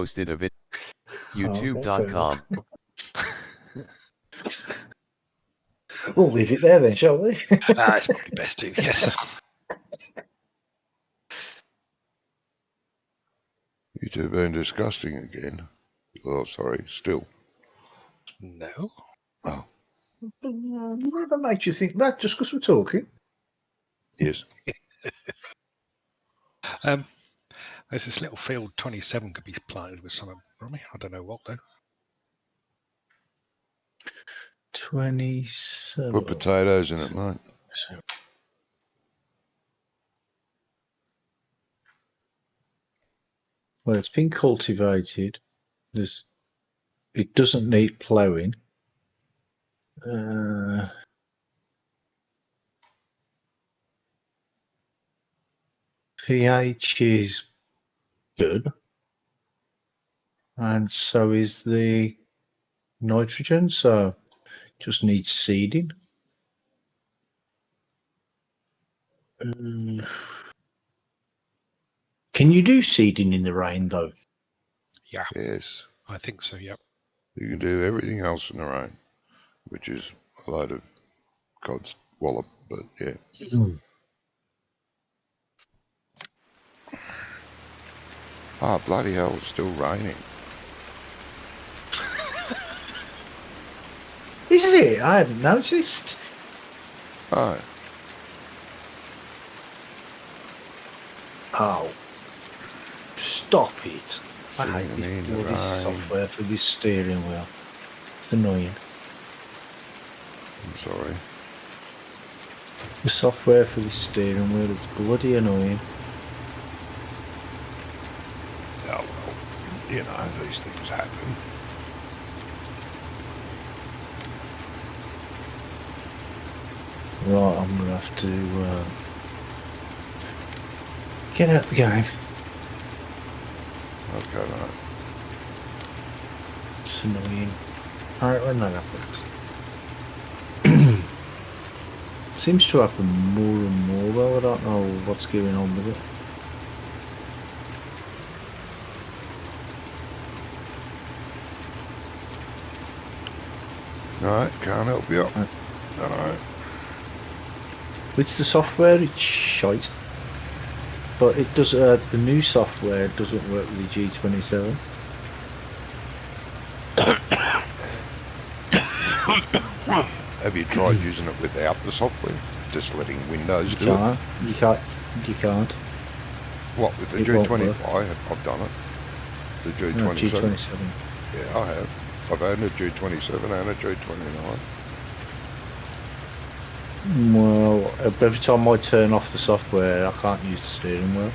posted a vid. Okay, YouTube.com. We'll leave it there then, shall we? It's probably best to, yes. You two been disgusting again. Oh, sorry, still. No. Oh, That makes you think that just because we're talking. yes. There's this little field 27 could be planted with something from me. I don't know what though. 27. Put potatoes in it, mate. Well, it's been cultivated. It doesn't need ploughing. pH is good, and so is the nitrogen. So just needs seeding. Can you do seeding in the rain though? Yeah, Yes. I think so, yep. You can do everything else in the rain, which is a load of God's wallop, but yeah. Ah, bloody hell, it's still raining. Is it? I hadn't noticed. Oh, Oh, stop it. I hate Singing in this the bloody rain. software for this steering wheel. It's annoying. I'm sorry. The software for this steering wheel is bloody annoying. Oh, well, you know, these things happen. Right, I'm going to have to get out the game. Okay, mate. It's annoying. Alright, when that happens. Seems to happen more and more though. I don't know what's going on with it. No, can't help you. Right. No, no. It's the software, it's shite. But it does. The new software doesn't work with the G27. Have you tried using it without the software? Just letting Windows You do it? can't. You can't. What, with the It won't G20? work. I've done it. The No, G27. G27. Yeah, I have. I've had a G27 and a G29. Well, every time I turn off the software, I can't use the steering wheel.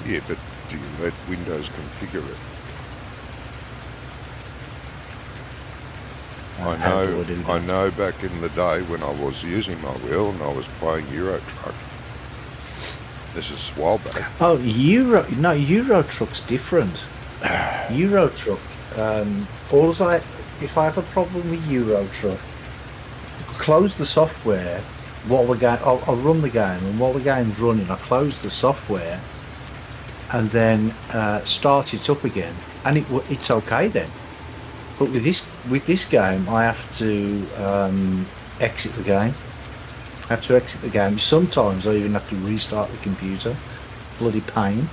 Yeah, but do you let Windows configure it? How do I do I that? know back in the day when I was using my wheel and I was playing Euro Truck. This is a while back. Oh, Euro Truck's different. Euro Truck. If I have a problem with Euro Truck, close the software while the game. I'll run the game, and while the game's running, I close the software, and then start it up again, and it's okay then. But with this game, I have to exit the game. I have to exit the game. Sometimes I even have to restart the computer. Bloody pain.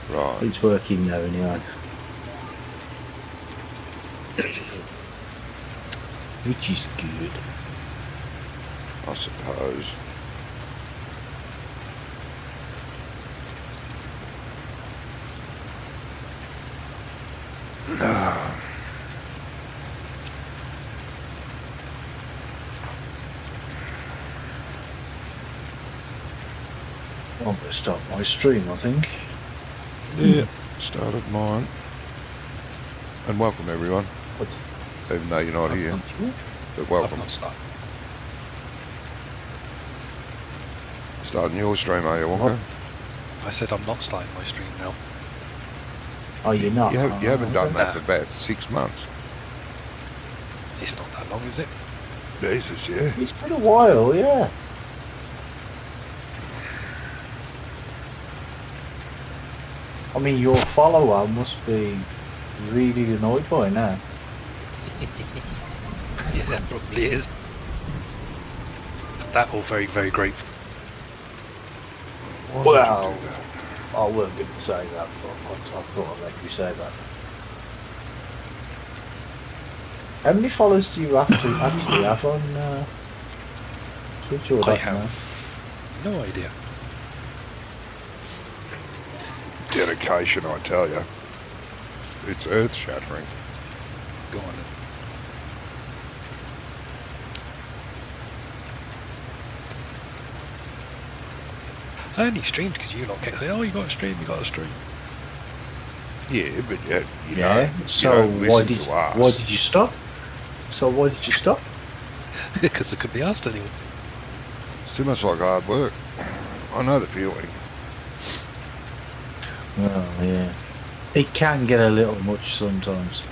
Right. It's working now anyway. Which is good. I suppose. I'm going to start my stream, I think. Yeah, started mine. And welcome everyone. What? Even though you're not here, but I've welcome. not started. Starting your stream, are you, Wonka? I said I'm not starting my stream now. Oh, you're not? You haven't done that No. for about 6 months. It's not that long, is it? Jesus, yeah. It's been a while, yeah. I mean, your follower must be really annoyed by now. Yeah, that probably is. That or very, very grateful. Why would you Well, do that? I weren't going to say that, but I thought I'd let you say that. How many followers do you have to actually have on Twitch? Or I that now? have no idea. Dedication, I tell you. It's earth-shattering. Go on then. I only streamed because you lot kept saying, "Oh, you got to stream, you got to stream." Yeah, but you Yeah. don't, So you don't why listen did to us. why did you stop? So why did you stop? Because it could be asked anyone. It's too much like hard work. I know the feeling. Well, yeah. It can get a little much sometimes.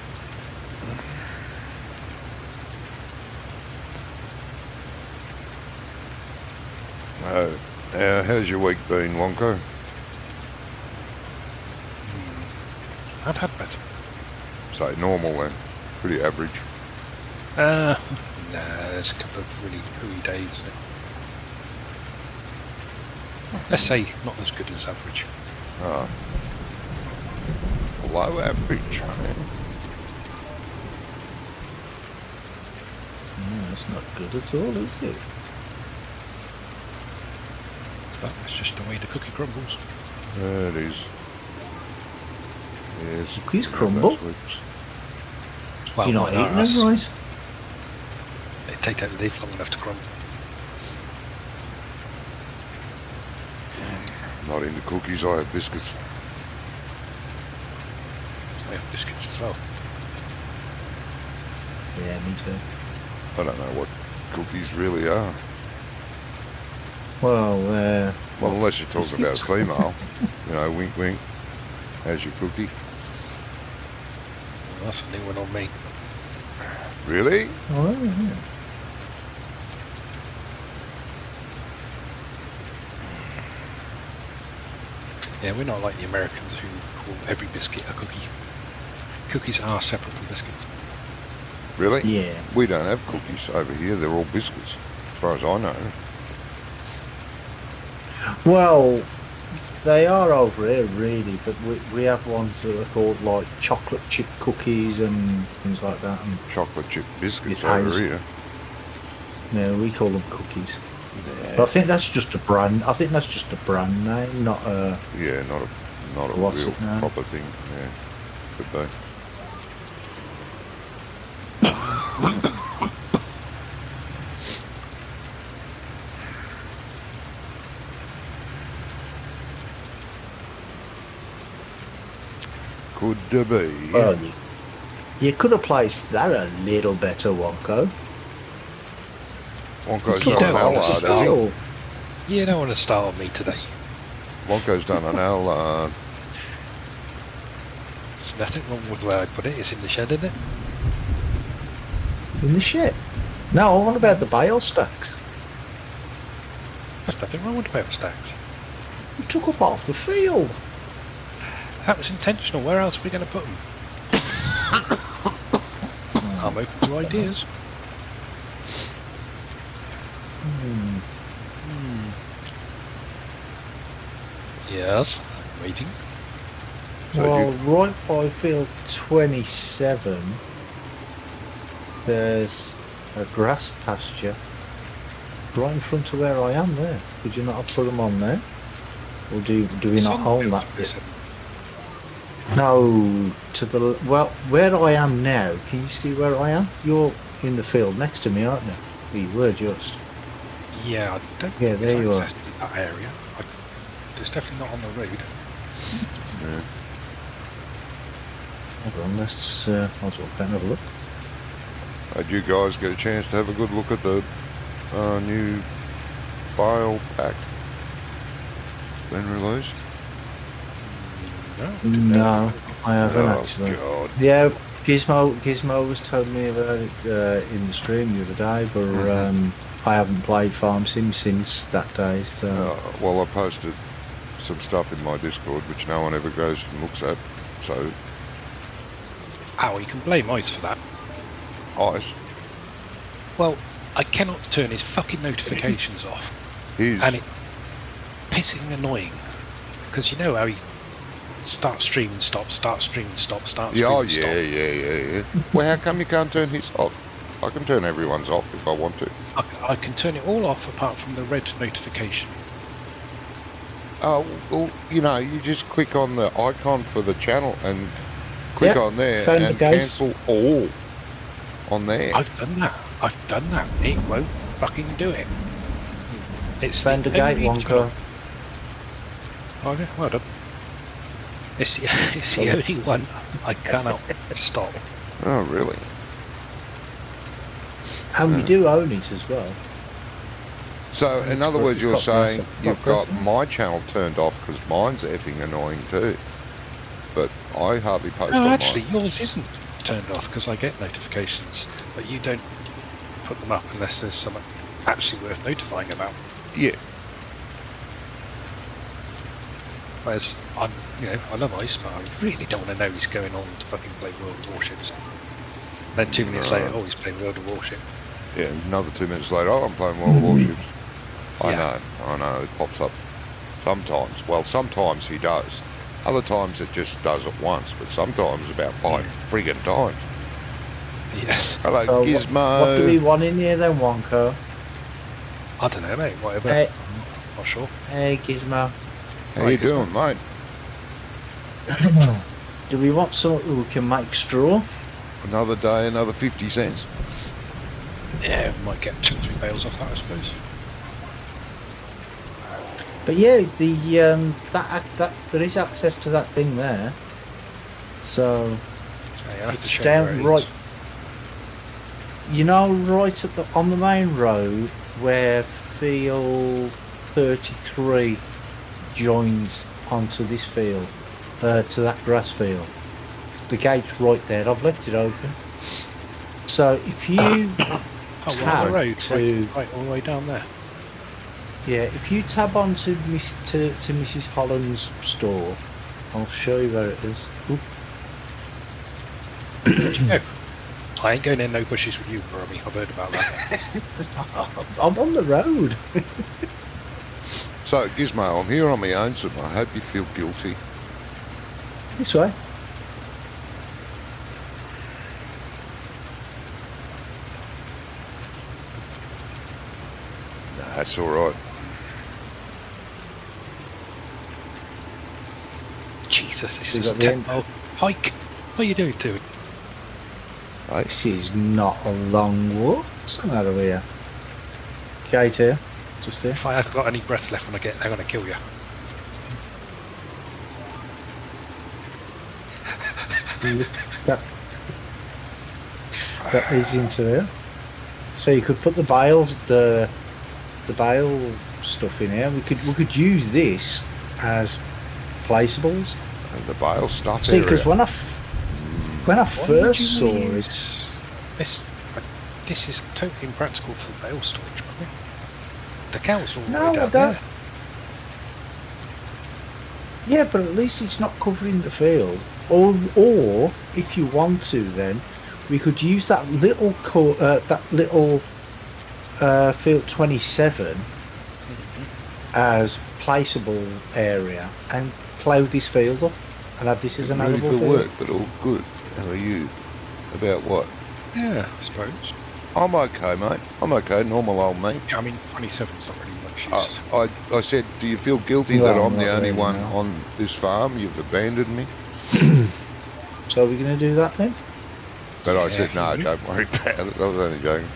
How's your week been, Wonko? I've had better. Say normal then. Pretty average. Nah, there's a couple of really hooey days. Let's say not as good as average. Below average. Yeah, that's not good at all, is it? But that's just the way the cookie crumbles. It is. Yes. Cookies yeah, crumble? those weeks. Well, You're not mine eating are us. them, right? They take that leaf long enough to crumble. Not into cookies, I have biscuits. I have biscuits as well. Yeah, me too. I don't know what cookies really are. Well, Well, unless you're talking about a biscuits. female. You know, wink wink. How's your cookie? Well, that's a new one on me. Really? oh, yeah. Yeah, we're not like the Americans who call every biscuit a cookie. Cookies are separate from biscuits. Really? Yeah. We don't have cookies over here. They're all biscuits, as far as I know. Well, they are over here, really, but we have ones that are called like chocolate chip cookies and things like that. And Chocolate chip biscuits It's over hazy. here. yeah, we call them cookies. But I think that's just a brand. I think that's just a brand name, not a. Yeah, not a What's real it now? proper thing. Yeah, could be. Could be. Well, you could have placed that a little better, Wonko. Wonko's You done an don't Allard, understand. has he? Still, You don't want to start on me today. Wonko's done an Allard. There's nothing wrong with where I put it. It's in the shed, isn't it? in the shit. No, what about the bale stacks? There's nothing wrong with the bale stacks. You took up half the field. That was intentional. Where else are we going to put them? I'm open to ideas. Hmm. Yes, I'm waiting. So Well, right by field 27, there's a grass pasture right in front of where I am there. Could you not have put them on there? Or do we not own that bit? No, to the... Well, where I am now, can you see where I am? You're in the field next to me, aren't you? You were just. Yeah, I don't Yeah, think there you there's are. access to that area. It's definitely not on the road. Yeah. Hold on, let's... I'll just walk down and have a look. Did you guys get a chance to have a good look at the new bile pack been released? No, No, I haven't Oh, actually. God. Yeah, Gizmo was telling me about it in the stream the other day, but I haven't played Farm Sim since that day. So Well, I posted some stuff in my Discord which no one ever goes and looks at. So, Ow, you can blame Ice for that. Ice, Well, I cannot turn his fucking notifications off. he's And it's pissing annoying. Because you know how he starts streaming, stop, start streaming, stop, start streaming, oh stop. yeah. Well, how come you can't turn his off? I can turn everyone's off if I want to. I can turn it all off apart from the red notification. Oh, well, you know, you just click on the icon for the channel and click Yep, on there found and it, guys. cancel all on there. I've done that. It won't fucking do it. It's Found the the gate, only Wonka. Oh, yeah, well done. It's the only one I cannot stop. Oh, really? And we do own it as well. So, in other words, you're It's got saying press- you've press got on. my channel turned off because mine's effing annoying too. But I hardly post No, on actually, mine. yours isn't turned off because I get notifications, but you don't put them up unless there's something actually worth notifying about. Yeah. Whereas I love Ice, but I really don't want to know he's going on to fucking play World of Warships. Then 2 minutes Right. later, oh, he's playing World of Warship. Yeah, another 2 minutes later, oh, I'm playing World of Warships. Yeah. I know, it pops up sometimes. Well, sometimes he does. Other times it just does it once, but sometimes about 5 friggin' times. Yes. Hello, So Gizmo. what do we want in here then, Wonka? I don't know, mate. Whatever. Hey. I'm not sure. Hey, Gizmo. How you doing, mate? Do we want something we can make straw? Another day, another 50 cents. Yeah, we might get 2 or 3 bales off that, I suppose. But yeah, the that there is access to that thing there. So So, yeah, I'll have to it's show you down where it right. is. You know, right at on the main road where field 33 joins onto this field, to that grass field. The gate's right there. I've left it open. So if you Oh, well, tab the road, to right all the way down there. yeah, if you tab onto to Mrs. Holland's store, I'll show you where it is. Oop. Where'd you go? I ain't going in no bushes with you, Robbie. I've heard about that. I'm on the road. So, Gizmo, I'm here on my own, so I hope you feel guilty. This way. Nah, that's alright. Jesus, this You is a got the 10-mile hike. What are you doing to it? Hey? This is not a long walk. What's the matter with you? Gate here. Just here. If I have got any breath left when I get there, I'm going to kill you. that that leads into here. So you could put the bales, the bale stuff in here. We could use this as placeables. And the bale stuff See, area. because when I Why would first you saw it, use this is totally impractical for the bale storage, probably. The cows are all No, the way I down don't. there. yeah, but at least it's not covering the field. Or if you want to, then we could use that little field 27 as placeable area and plough this field up and have this as an Ready arable for field. work, but all good. How are you? About what? Yeah, I suppose. I'm okay, mate. I'm okay, normal old me. Yeah, I mean, 27's not really much use. I said, do you feel guilty You that are I'm the not only really, one no. on this farm? You've abandoned me? So are we going to do that then? But I Yeah, said, no, you- don't worry about it. I was only joking.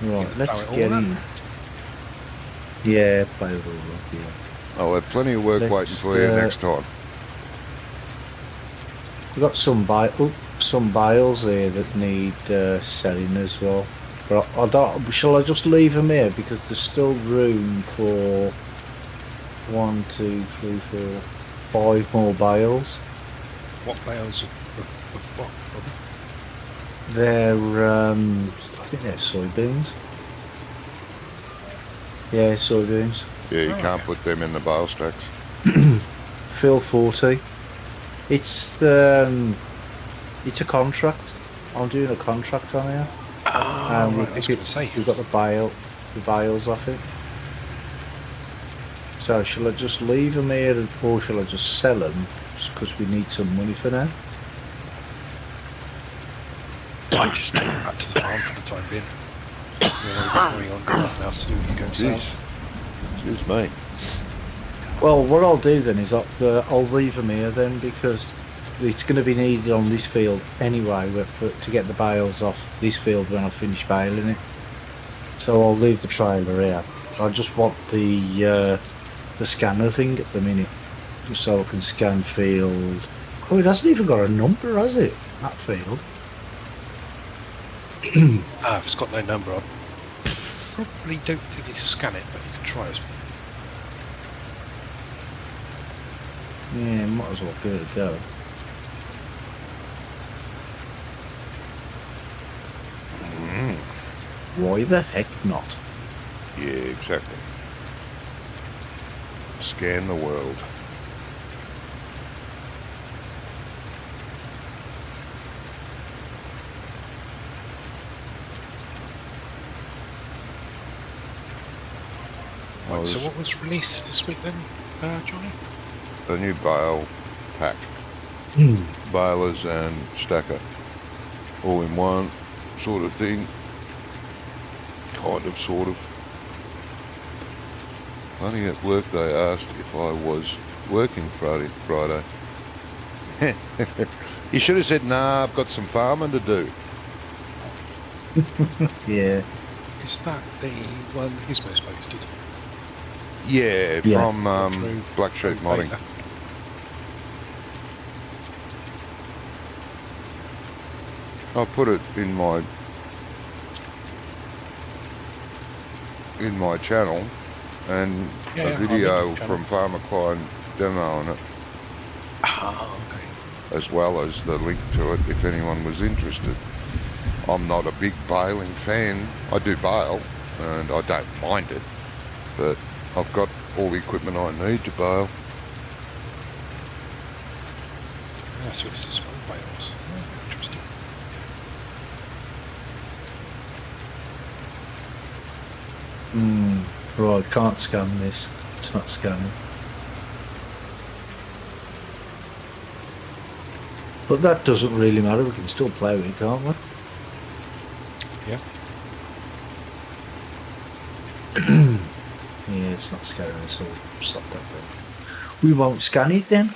Right, Yeah, let's plough it get all in. Yeah, play it all up, yeah. I'll have plenty of work Let's, waiting for you uh, next time. We've got some bales here that need selling as well. But I don't. Shall I just leave them here because there's still room for 1, 2, 3, 4, 5 more bales. What bales of what, Robbie? They're I think they're soybeans. Yeah, soybeans. Yeah, you Oh, can't yeah. put them in the bale stacks. Phil 40. It's it's a contract. I'm doing a contract on here. Oh, We right, I was pick going it. to say. We've got the bales off it. So shall I just leave them here, or shall I just sell them? Because we need some money for now. I just take it back to the farm for the time being. Going on, got nothing else to do. You go and sell. Jeez. Excuse me. Well, what I'll do then is I'll leave them here then, because it's going to be needed on this field anyway to get the bales off this field when I finish baling it. So I'll leave the trailer here. I just want the scanner thing at the minute, just so I can scan field. Oh, it hasn't even got a number, has it? That field. If it's got no number, I probably don't think you scan it, but you can try it. Yeah, might as well give it a go. Mm. Why the heck not? Yeah, exactly. Scan the world. I Right, was- so what was released this week then, Johnny? The new bale pack. Balers and stacker. All in one sort of thing. Kind of, sort of. Funny at work they asked if I was working Friday. You should have said, nah, I've got some farming to do. Yeah. Is that the one Gizmo's posted? Yeah, Yeah. from Black Sheep Modding. I put it in my channel, and Yeah, a yeah, video I'll link your from Farmer Klein demoing it, Ah, okay. as well as the link to it if anyone was interested. I'm not a big baling fan. I do bale, and I don't mind it, but I've got all the equipment I need to bale. Yeah, so it's the small bales. Oh, interesting. Right, can't scan this. It's not scanning. But that doesn't really matter. We can still play with it, can't we? Yeah. Yeah, it's not scanning, so we'll stop that then. We won't scan it then.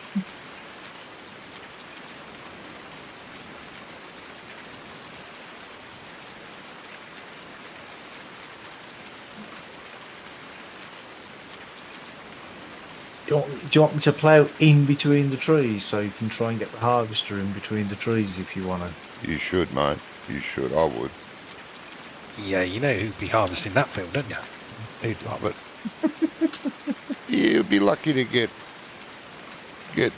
Do you want me to plough in between the trees so you can try and get the harvester in between the trees if you want to? You should, mate. You should. I would. Yeah, you know who'd be harvesting that field, don't you? He'd love it. You'd be lucky to get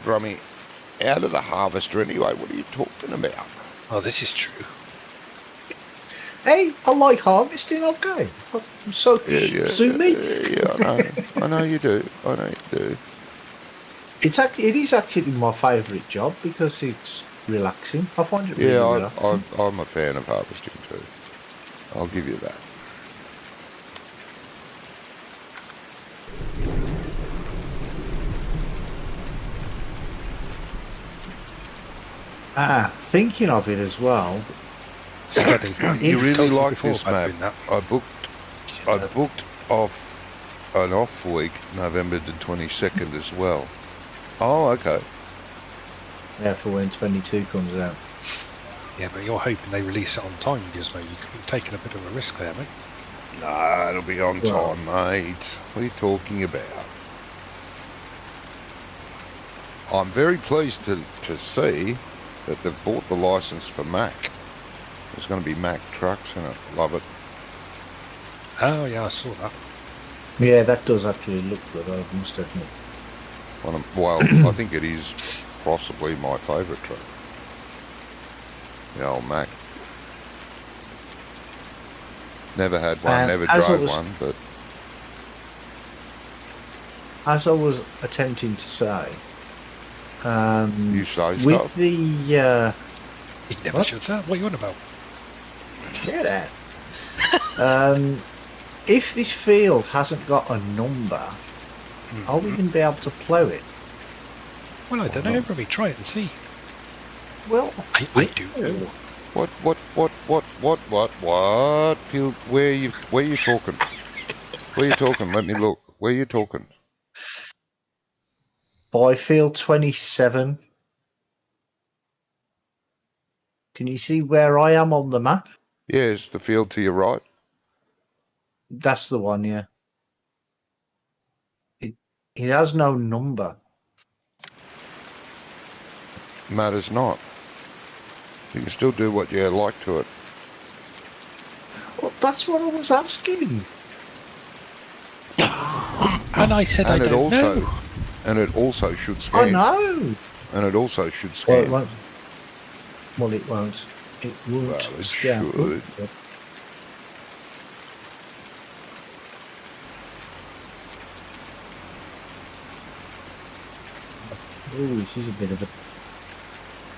Brummy out of the harvester anyway. What are you talking about? Oh, this is true. Hey, I like harvesting, okay. So, Yeah, sue me. Yeah, I know. I know you do. I know you do. It is actually my favourite job because it's relaxing. I find it really Yeah, relaxing. I'm a fan of harvesting too. I'll give you that. Thinking of it as well. Steady. You really Told me like before this about map. doing that. I booked off an off week, November the 22nd as well. Oh, okay. Yeah, for when 22 comes out. Yeah, but you're hoping they release it on time, Gizmo. You could be taking a bit of a risk there, mate. Nah, it'll be on Well- time, mate. What are you talking about? I'm very pleased to see that they've bought the license for Mac. There's going to be Mac trucks in it. Love it. Oh, yeah, I saw that. Yeah, that does actually look good, I must admit. Well, I think it is possibly my favourite truck. The old Mac. Never had one, never as I drove was- one, but as I was attempting to say, You say with stuff. the He never What? shuts up. What are you on about? get out. If this field hasn't got a number, are we going to be able to plough it? Well, I don't know. Maybe try it and see. Well, I do know. What? Field? Where you talking? Where you talking? Let me look. Where you talking? by field 27. Can you see where I am on the map? Yes, the field to your right. That's the one, yeah. It has no number. Matters not. You can still do what you like to it. Well, that's what I was asking. And I said I And it don't also, know. and it also should I scan. know. And it also should Well, it scan. won't. Well, it won't. It won't Well, it scan. should. Oh, this is a bit of a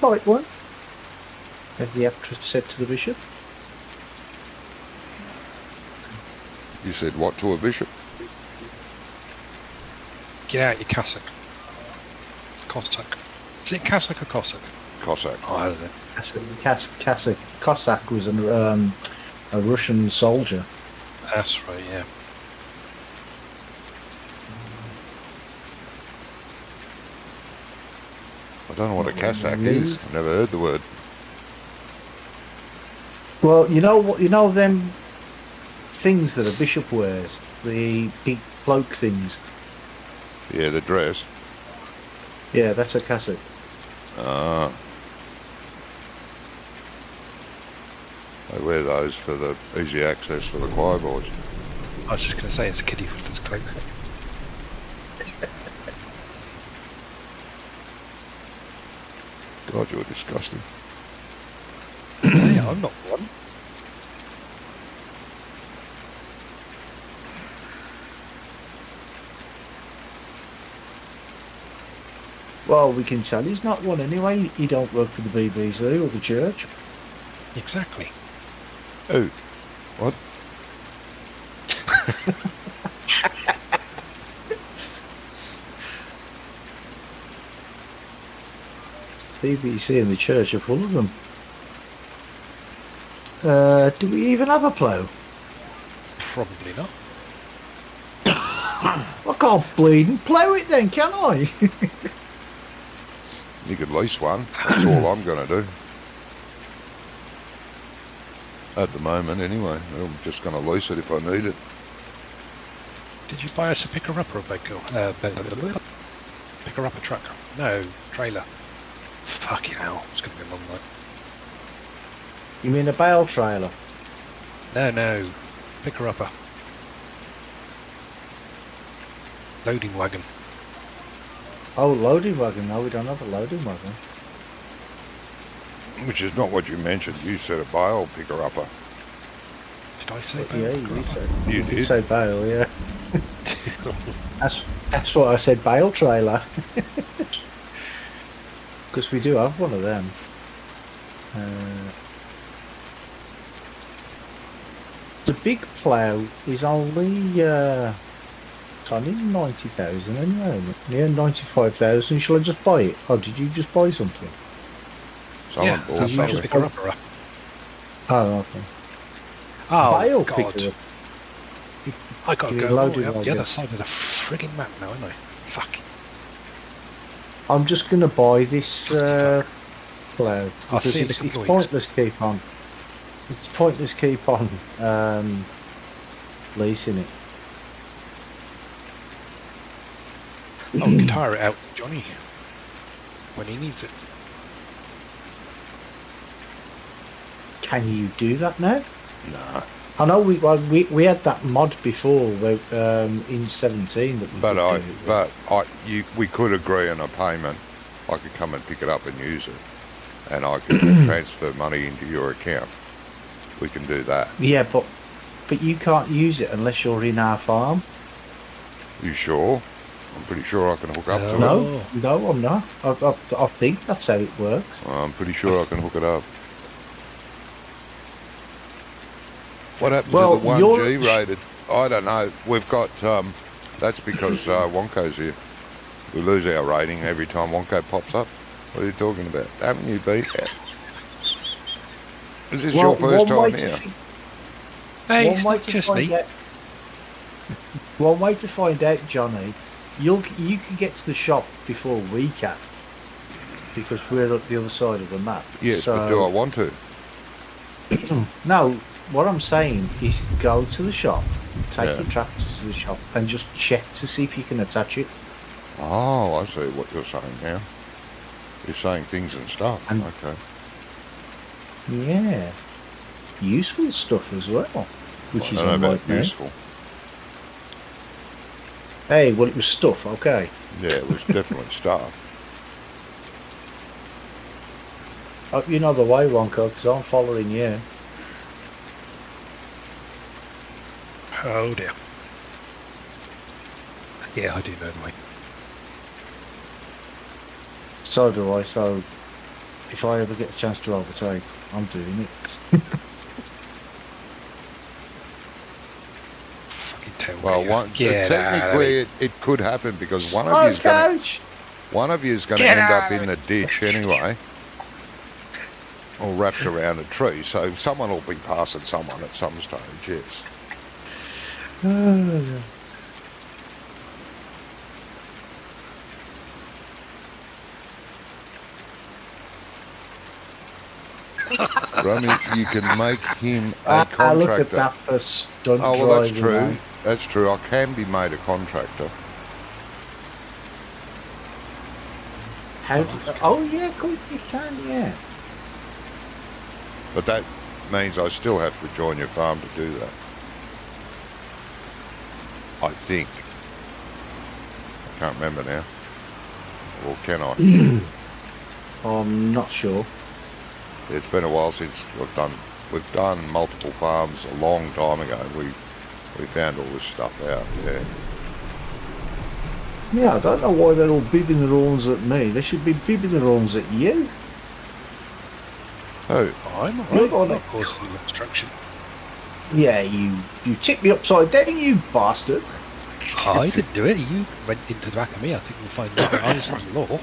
tight one, as the actress said to the bishop. You said what to a bishop? Get out your cassock. Cossack. Is it cassock or Cossack? Cossack. Oh, I don't know. Cossack was a Russian soldier. That's right, yeah. I don't know what a cassack is. I've never heard the word. Well, you know what? You know them things that a bishop wears, the big cloak things. Yeah, the dress. Yeah, that's a cassock. Ah. They wear those for the easy access for the choir boys. I was just going to say it's a kiddie fitter's cloak. God, you're disgusting. Hey, I'm not one. Well, we can tell he's not one anyway. He don't work for the BBC or the church. Exactly. Oh, what? The BBC and the church are full of them. Do we even have a plough? Probably not. I can't bleed and plough it then, can I? You could lease one. That's all I'm going to do. At the moment, anyway. I'm just going to lease it if I need it. Did you buy us a picker-upper or picker-upper truck? No, trailer. Fucking hell, it's going to be a long night. You mean a bale trailer? No, picker-upper. Loading wagon. Oh, loading wagon. No, we don't have a loading wagon. Which is not what you mentioned. You said a bale picker-upper. Did I say Yeah, picker-upper? you said. You did did. say bale, yeah. That's what I said, bale trailer. Because we do have one of them. The big plough is only 90,000 anyway. Yeah, 95,000. Shall I just buy it? Or did you just buy something? Someone Yeah, bought that's you a just- something. picker-upper. Oh, okay. Oh, Bale God. picker. I got to You're go all the loading way up the wagon. other side of the frigging map now, aren't I? Fuck. I'm just going to buy this plough I'll because see you in a it's couple of weeks. pointless keep on. It's pointless keep on leasing it. Oh, we can hire it out, Johnny, when he needs it. Can you do that now? Nah. I know we had that mod before in 17 that we But could do. we could agree on a payment. I could come and pick it up and use it, and I could transfer money into your account. We can do that. Yeah, but you can't use it unless you're in our farm. You sure? I'm pretty sure I can hook up to it. No, no, I'm not. I think that's how it works. I'm pretty sure I can hook it up. What happened Well, to the 1G you're- rated? I don't know. We've got, that's because Wonko's here. We lose our rating every time Wonko pops up. What are you talking about? Haven't you been there? Is this your first one way time to here? fi- Hey, one it's way not to just find me. out. One way to find out, Johnny, you can get to the shop before we can, because we're at the other side of the map. Yes, so, but do I want to? No, what I'm saying is go to the shop, take Yeah. your tractors to the shop, and just check to see if you can attach it. Oh, I see what you're saying now. You're saying things and stuff. And- Okay. Yeah, useful stuff as well, which is I don't know unlike about me. useful. Hey, well, it was stuff, okay. Yeah, it was definitely stuff. You know the way, Wonko, because I'm following you. Oh dear. Yeah, I do know the way. So do I, so if I ever get a chance to overtake, I'm doing it. Fucking tell Well, me. one, Get out of technically here. it could happen because one Oh, of you's going coach! one of you's going to Get end up out in of the ditch anyway, or wrapped around a tree. So someone will be passing someone at some stage. Yes. Romy, you can make him a contractor. I look at that for stunt Oh, well, that's driving, true. man. That's true. I can be made a contractor. How oh, yeah, cool, you can, yeah. But that means I still have to join your farm to do that. I think. I can't remember now. Or can I? I'm not sure. It's been a while since we've done multiple farms a long time ago. We found all this stuff out, yeah. Yeah, I don't know why they're all bibbing their horns at me. They should be bibbing their horns at you. Oh, I'm You're alright. the- Not causing you obstruction. Yeah, you tipped me upside down, you bastard. I didn't do it. You went into the back of me. I think you'll find that I was in the law.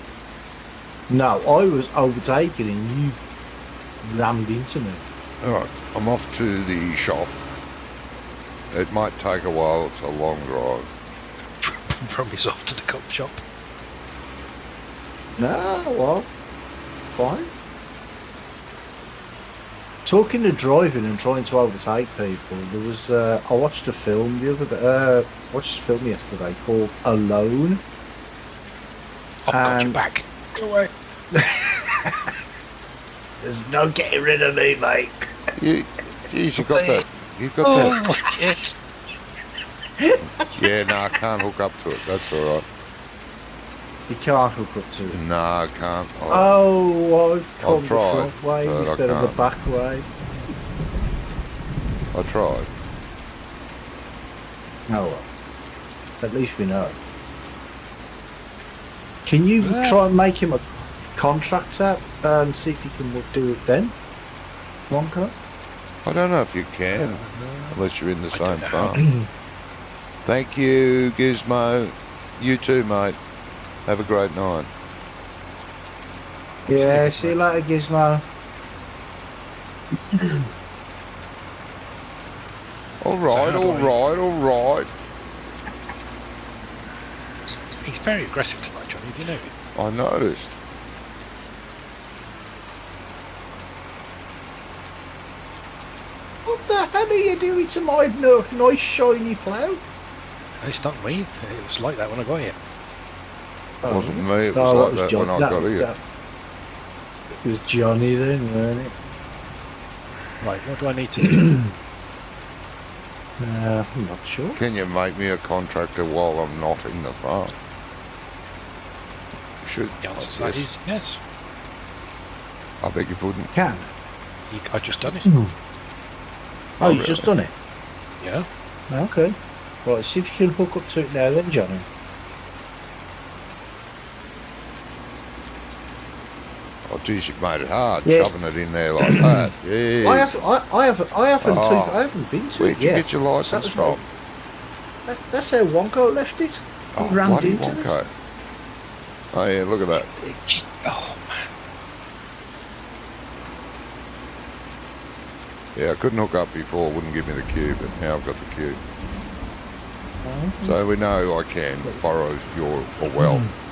No, I was overtaken and you rammed into me. alright. I'm off to the shop. It might take a while. It's a long drive. Promise off to the cop shop. No, well, fine. Talking of driving and trying to overtake people, there was I watched a film the other day. Watched a film yesterday called Alone. I've got your And- back. Go away. There's no getting rid of me, mate. Geez, you got that. You got Oh, shit. that. Yeah, no, I can't hook up to it. That's alright. You can't hook up to it. No, I can't. Oh, I've come the tried, front way but I instead of the can't. back way. I tried. Oh well. At least we know. Can you Yeah. try and make him a contractor and see if you can do it then? Wonka? I don't know if you can, unless you're in the I same don't know. farm. Thank you, Gizmo. You too, mate. Have a great night. Yeah, see you later, Gizmo. All right, how do all right, all right. He's very aggressive tonight, Johnny. Have you noticed? I noticed. What the hell are you doing to my nice shiny plough? It's not me. It was like that when I got here. It wasn't me, it was Oh, like that when I got here. It was Johnny then, wasn't it? Right, what do I need to do? I'm not sure. Can you make me a contractor while I'm not in the farm? You should. The answer to I that guess. is yes. I beg your pudding. Can. I just done it. Oh, you've really? just done it? Yeah. Okay. Right, see if you can hook up to it now then, Johnny. Oh, geez, you've made it hard, Yeah. shoving it in there like that. Yeah. I haven't been to Where'd it you yet. get your licence That was from? That's how Wonko left it. He Oh, rammed bloody into Wonko. it. Oh, yeah, look at that. Oh man. Yeah, I couldn't hook up before, wouldn't give me the cue, but now I've got the cue. Oh. So we know I can borrow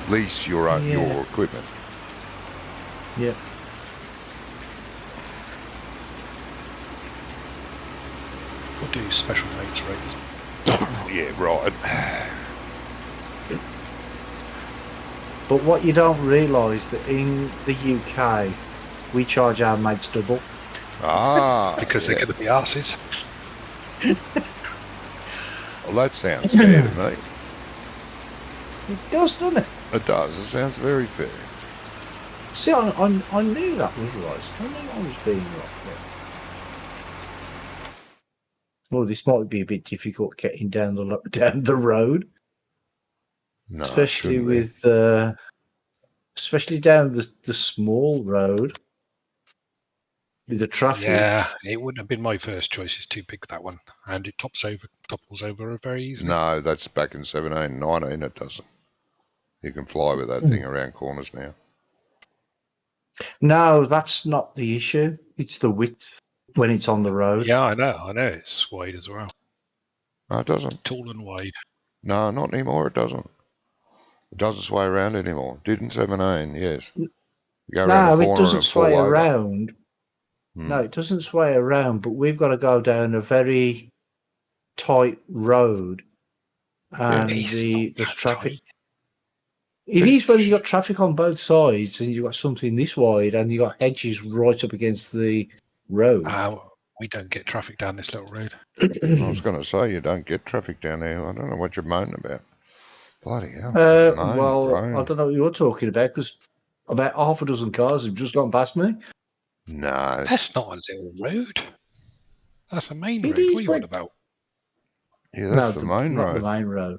lease your equipment. Yeah. We'll do special rates. Yeah, right. But what you don't realise that in the UK, we charge our mates double. Ah, Because yeah. they're going to be arses. Well, that sounds fair to me. It does, doesn't it? It does. It sounds very fair. See, I knew that was right. I knew I was being right there. Well, this might be a bit difficult getting down the road, No, especially shouldn't be. with especially down the small road with the traffic. Yeah, it wouldn't have been my first choice. It's too big, that one, and it topples over very easily. No, that's back in 17, 19, it doesn't. You can fly with that thing around corners now. No, that's not the issue. It's the width when it's on the road. Yeah, I know. It's wide as well, No, it doesn't. tall and wide. No, not anymore, it doesn't. It doesn't sway around anymore. Did in 17, yes. You go around No, the it corner doesn't and fall sway over. around. No, it doesn't sway around, but we've got to go down a very tight road, and It's not there's that traffic. tight. It is when you've got traffic on both sides, and you've got something this wide, and you've got hedges right up against the road. We don't get traffic down this little road. I was going to say, you don't get traffic down there. I don't know what you're moaning about. Bloody hell. Well, I Moan. don't know what you're talking about, because about half a dozen cars have just gone past me. No. That's not a little road. That's a main It road. is What are you on about? Yeah, that's the main not road. the main road.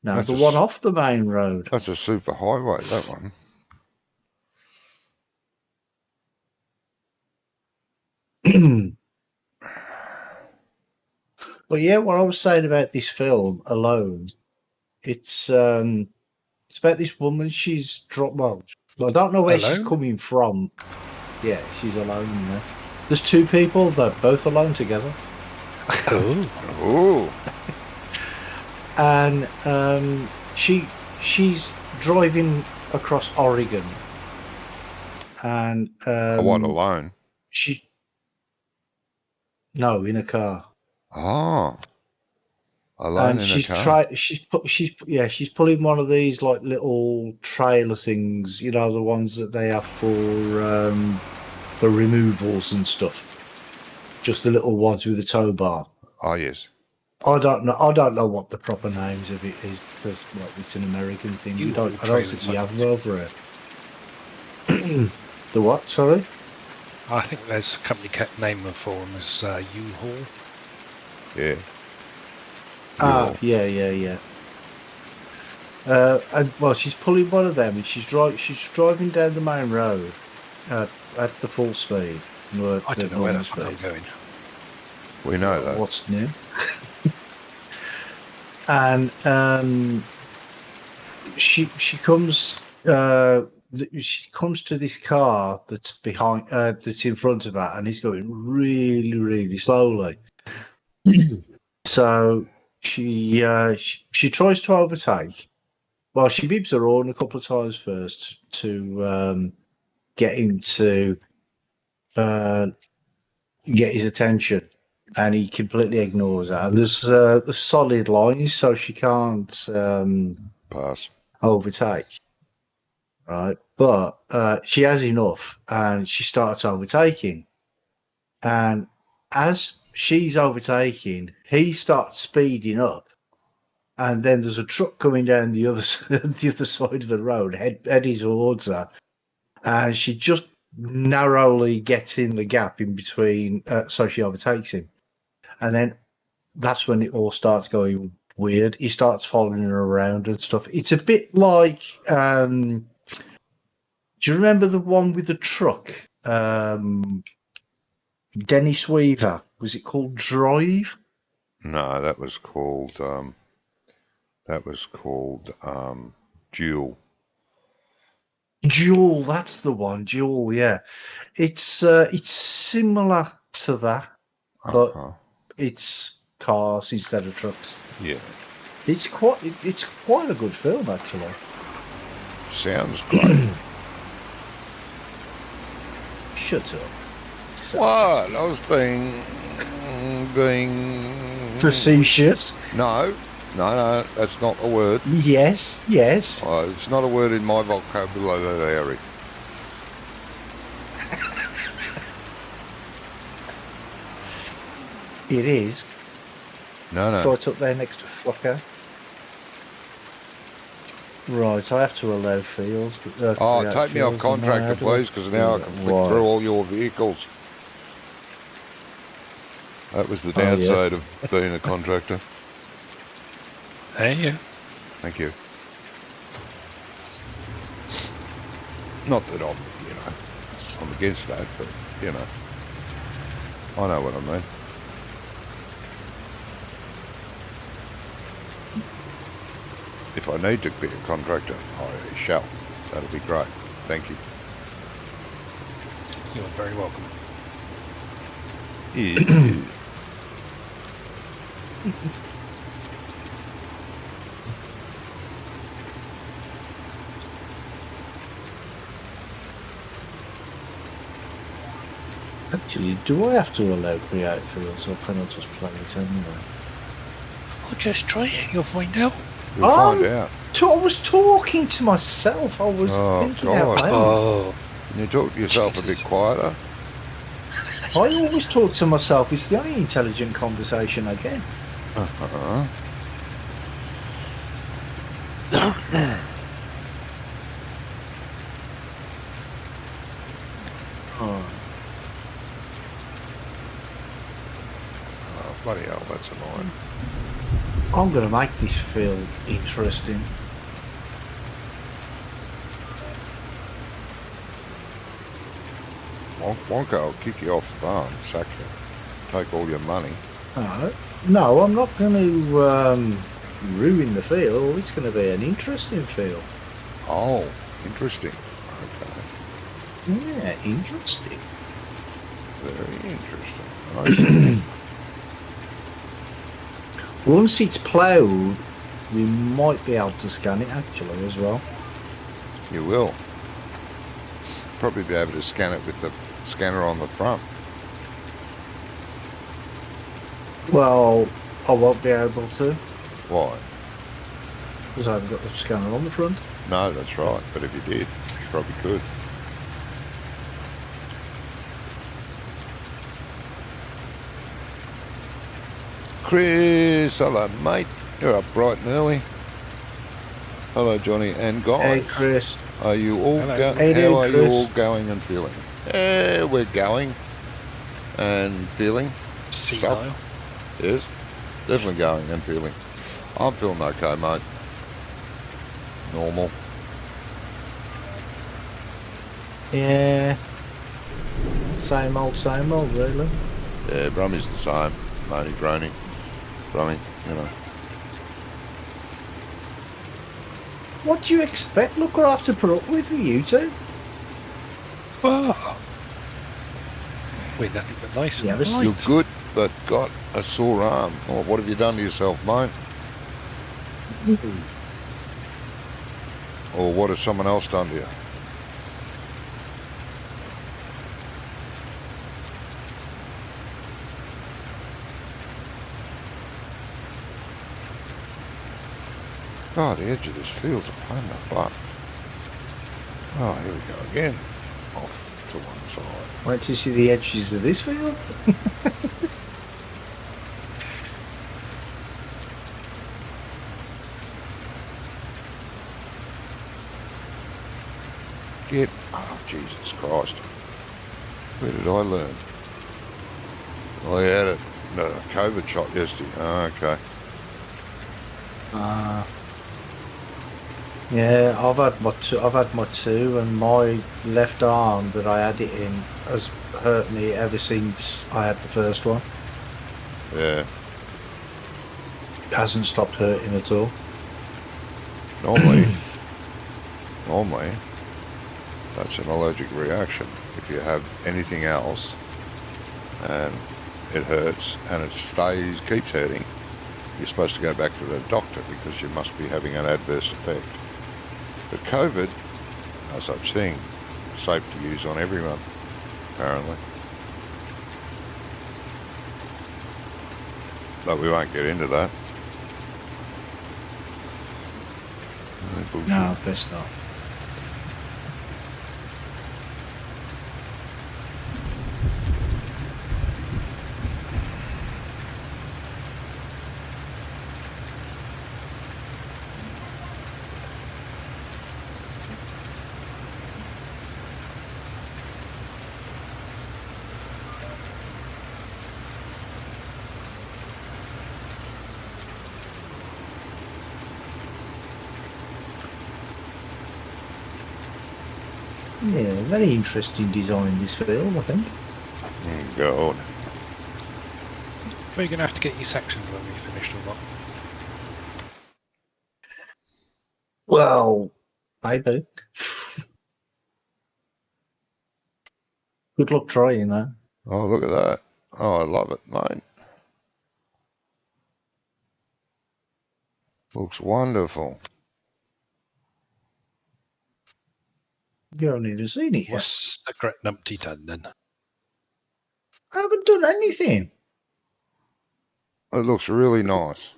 No, That's the a one s- off the main road. That's a super highway, that one. But yeah, what I was saying about this film alone, it's about this woman. She's dropped. Well, I don't know where she's Alone? coming from. Yeah, she's alone. Yeah. There's two people. They're both alone together, Oh, Oh, and she's driving across Oregon, and I want alone. no, in a car. Oh. Alone And in she's a car. she's pulling one of these like little trailer things, you know, the ones that they have for removals and stuff. Just the little ones with the tow bar. Oh, yes. I don't know what the proper names of it is, because it's an American thing. I don't think we have them over here. The what? Sorry. I think there's a company name for them as U-Haul. Yeah. Yeah. And well, she's pulling one of them, and she's driving down the main road at the full speed. I don't know where the fuck I'm going. We know that. What's new? And she comes to this car that's behind that's in front of her, and he's going really, really slowly. So she tries to overtake. Well, she beeps her horn a couple of times first to get him to get his attention, and he completely ignores her. And there's the solid lines, so she can't Pass. overtake. Right, but she has enough, and she starts overtaking. And as she's overtaking, he starts speeding up, and then there's a truck coming down the other side of the road, heading towards her, and she just narrowly gets in the gap in between, so she overtakes him, and then that's when it all starts going weird. He starts following her around and stuff. It's a bit like Do you remember the one with the truck? Dennis Weaver. Was it called Drive? No, that was called Duel. Duel, that's the one. Duel, yeah. It's similar to that, but Uh-huh. it's cars instead of trucks. Yeah, It's quite a good film, actually. sounds great. Shut up. So What? I was being facetious. No, that's not a word. Yes. It's not a word in my vocabulary. It is. No. Right up there next to fucker. Right, I have to allow fields. Oh, take me off contractor, please, because now I can flick through all your vehicles. That was the downside of being a contractor. There you go. Thank you. Not that I'm against that, but, I know what I mean. If I need to be a contractor, I shall. That'll be great. Thank you. You're very welcome. Actually, do I have to allow create fields, or can I just play it anyway? I'll just try it. You'll find out. We'll find out. I was talking to myself. I was thinking out God. loud. Oh, Can you talk to yourself a bit quieter? I always talk to myself. It's the only intelligent conversation I get. Uh-huh. Oh. Oh, bloody hell, that's annoying. I'm going to make this feel interesting. Wonka will kick you off the farm, sack you, take all your money. No, I'm not going to ruin the field. It's going to be an interesting field. Oh, interesting. Okay. Yeah, interesting. Very interesting. I see. Once it's ploughed, we might be able to scan it actually as well. You will. Probably be able to scan it with the scanner on the front. Well, I won't be able to Why? because I haven't got the scanner on the front. No, that's right. But if you did, you probably could. Chris, hello, mate. You're up bright and early. Hello, Johnny and guys. Hey, Chris. Are you all Hello. Hey there, how are you Chris. all going and feeling? We're going and feeling. senile. Yes, definitely going and feeling. I'm feeling okay, mate. Normal. Yeah. Same old, really. Yeah, Brummy's the same. Moany, Brony. Brummy, What do you expect? Look what I have to put up with you two. Oh. We're nothing but nice Yeah, and this- polite. You're good, but got a sore arm. Oh, what have you done to yourself, mate? Or what has someone else done to you? Oh, the edge of this field's a pain in the butt. Oh, here we go again. Off to one side. Wait to see the edges of this field. Get, oh, Jesus Christ. Where did I learn? I had a COVID shot yesterday. Oh, okay. Yeah, I've had my two, and my left arm that I had it in has hurt me ever since I had the first one. Yeah. It hasn't stopped hurting at all. Normally, that's an allergic reaction. If you have anything else and it hurts and it keeps hurting, you're supposed to go back to the doctor because you must be having an adverse effect. But COVID, no such thing. Safe to use on everyone, apparently. But we won't get into that. No, best not. Yeah, very interesting design this film, I think. God. Are you going to have to get your sections when we finished or what? Well, maybe. Good luck trying that. Oh, look at that. Oh, I love it, mate. Looks wonderful. You haven't even seen it yet. What's the correct numpty done then? I haven't done anything. It looks really nice.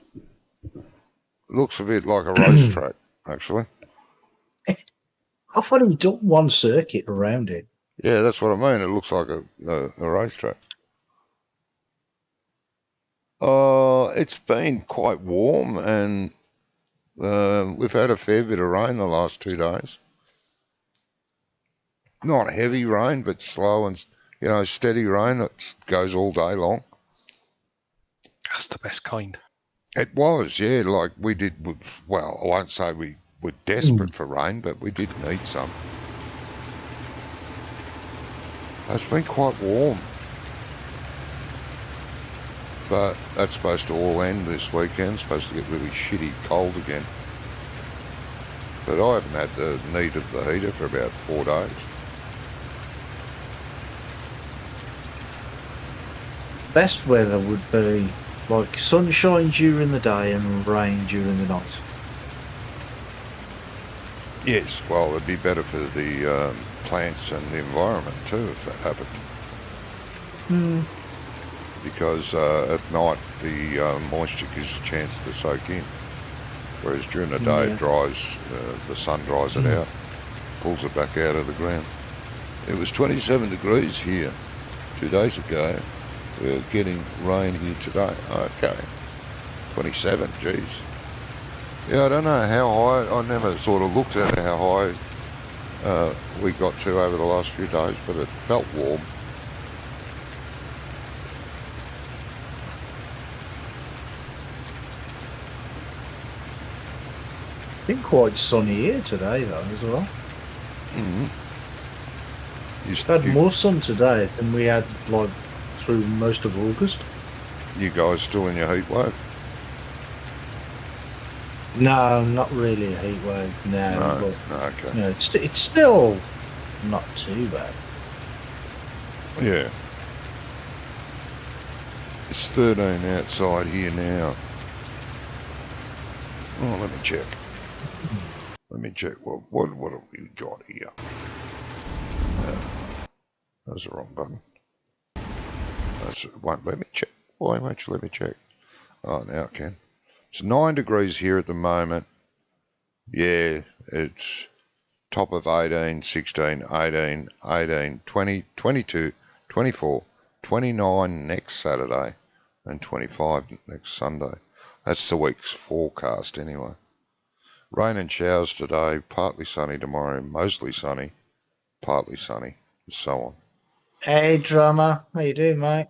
It looks a bit like a racetrack, actually. I thought we'd done one circuit around it. Yeah, that's what I mean. It looks like a racetrack. It's been quite warm, and we've had a fair bit of rain the last 2 days. Not heavy rain, but slow and, steady rain that goes all day long. That's the best kind. It was, yeah, like we did, well, I won't say we were desperate for rain, but we did need some. It's been quite warm. But that's supposed to all end this weekend. It's supposed to get really shitty cold again. But I haven't had the need of the heater for about 4 days. Best weather would be like sunshine during the day and rain during the night. Yes, well, it'd be better for the plants and the environment too if that happened. Because at night the moisture gives a chance to soak in, whereas during the day it dries, the sun dries it out, pulls it back out of the ground. It was 27 degrees here 2 days ago. We're getting rain here today. Okay, 27, geez. Yeah, I don't know how high, I never sort of looked at how high we got to over the last few days, but it felt warm. Been quite sunny here today though as well. We've had more sun today than we had like through most of August. You guys still in your heat wave? No, not really a heat wave now. No, But, okay. it's still not too bad. Yeah. It's 13 outside here now. Oh, let me check. Let me check. What have we got here? That was the wrong button. It won't let me check. Why won't you let me check? Oh, now it can. It's 9 degrees here at the moment. Yeah, it's top of 18, 16, 18, 18, 20, 22, 24, 29 next Saturday, and 25 next Sunday. That's the week's forecast anyway. Rain and showers today, partly sunny tomorrow, mostly sunny, partly sunny, and so on. Hey, drummer. How you doing, mate?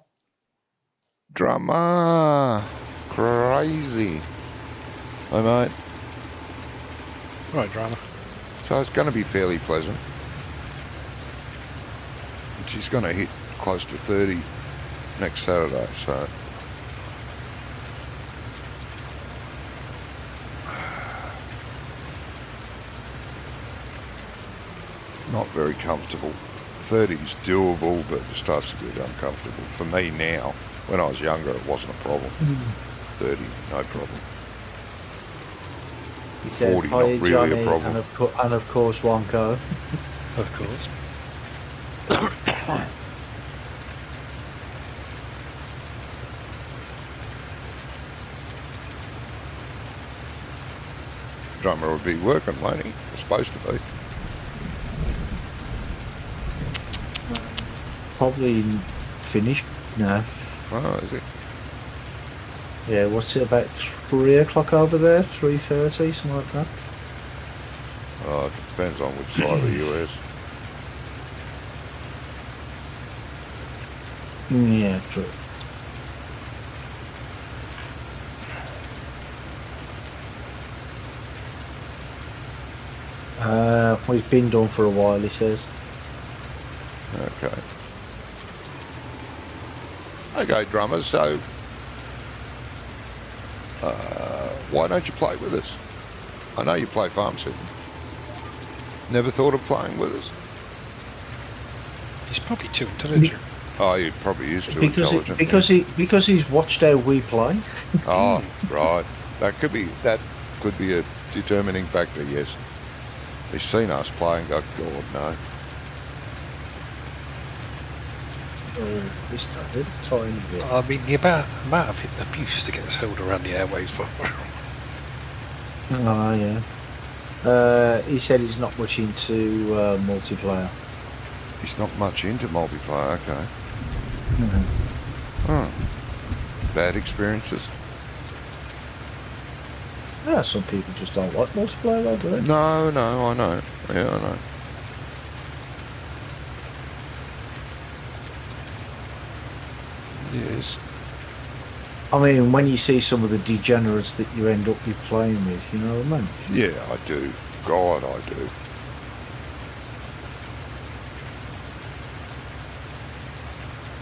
Drama! Crazy. Hey, mate. Right, drama. So it's going to be fairly pleasant. And she's going to hit close to 30 next Saturday, so... Not very comfortable. 30 is doable, but it starts to get uncomfortable. For me now, when I was younger, it wasn't a problem. 30, no problem. He said, 40, "Hi, not really a Johnny," problem. and of course Wonko. Of course. Drummer would be working, won't he? Supposed to be. Probably finished now. Oh, is it? Yeah, what's it, about 3 o'clock over there? 3:30, something like that. Oh, it depends on which side of the US. Yeah, true. Well, it's been done for a while, he says. Okay. Okay, drummers, so why don't you play with us? I know you play Farm Sim. Never thought of playing with us? He's probably too intelligent. Oh, you probably used to intelligent. Because he's watched how we play. Oh, right. That could be a determining factor, yes. He's seen us playing, oh God, no. Oh, we started a tiny bit. I mean, the amount of abuse that gets held around the airwaves for. Oh, yeah. He said he's not much into multiplayer. He's not much into multiplayer, okay. Mhm. Oh. Bad experiences? Yeah, some people just don't like multiplayer, though, do they? No, I know. Yeah, I know. Yes. I mean, when you see some of the degenerates that you end up playing with, you know what I mean? Yeah, I do. God, I do.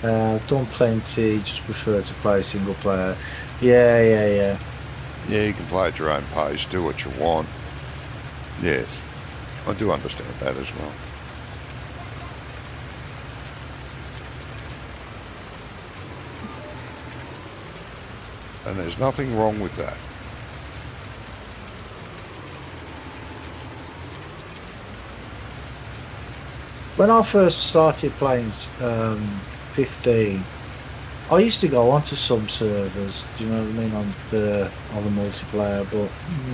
I've done plenty, just prefer to play single player. Yeah. Yeah, you can play at your own pace, do what you want. Yes, I do understand that as well. And there's nothing wrong with that. When I first started playing 15, I used to go onto some servers, do you know what I mean, on the multiplayer, but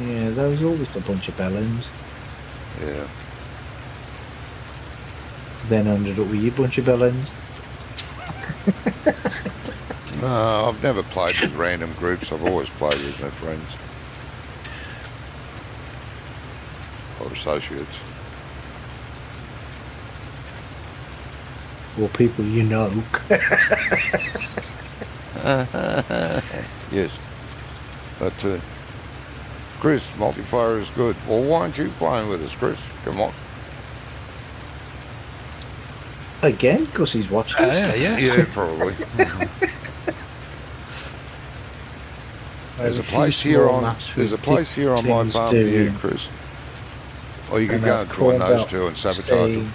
yeah, there was always a bunch of bellends. Yeah. Then ended up with you bunch of bellends. No, I've never played with random groups. I've always played with my friends. Or associates. Or people you know. Yes, that too. Chris, multiplayer is good. Well, why aren't you playing with us, Chris? Come on. Again, because he's watched us. Yeah. Yeah, probably. There's a place here on my farm for you, Chris. Or you could go and join those two and sabotage them.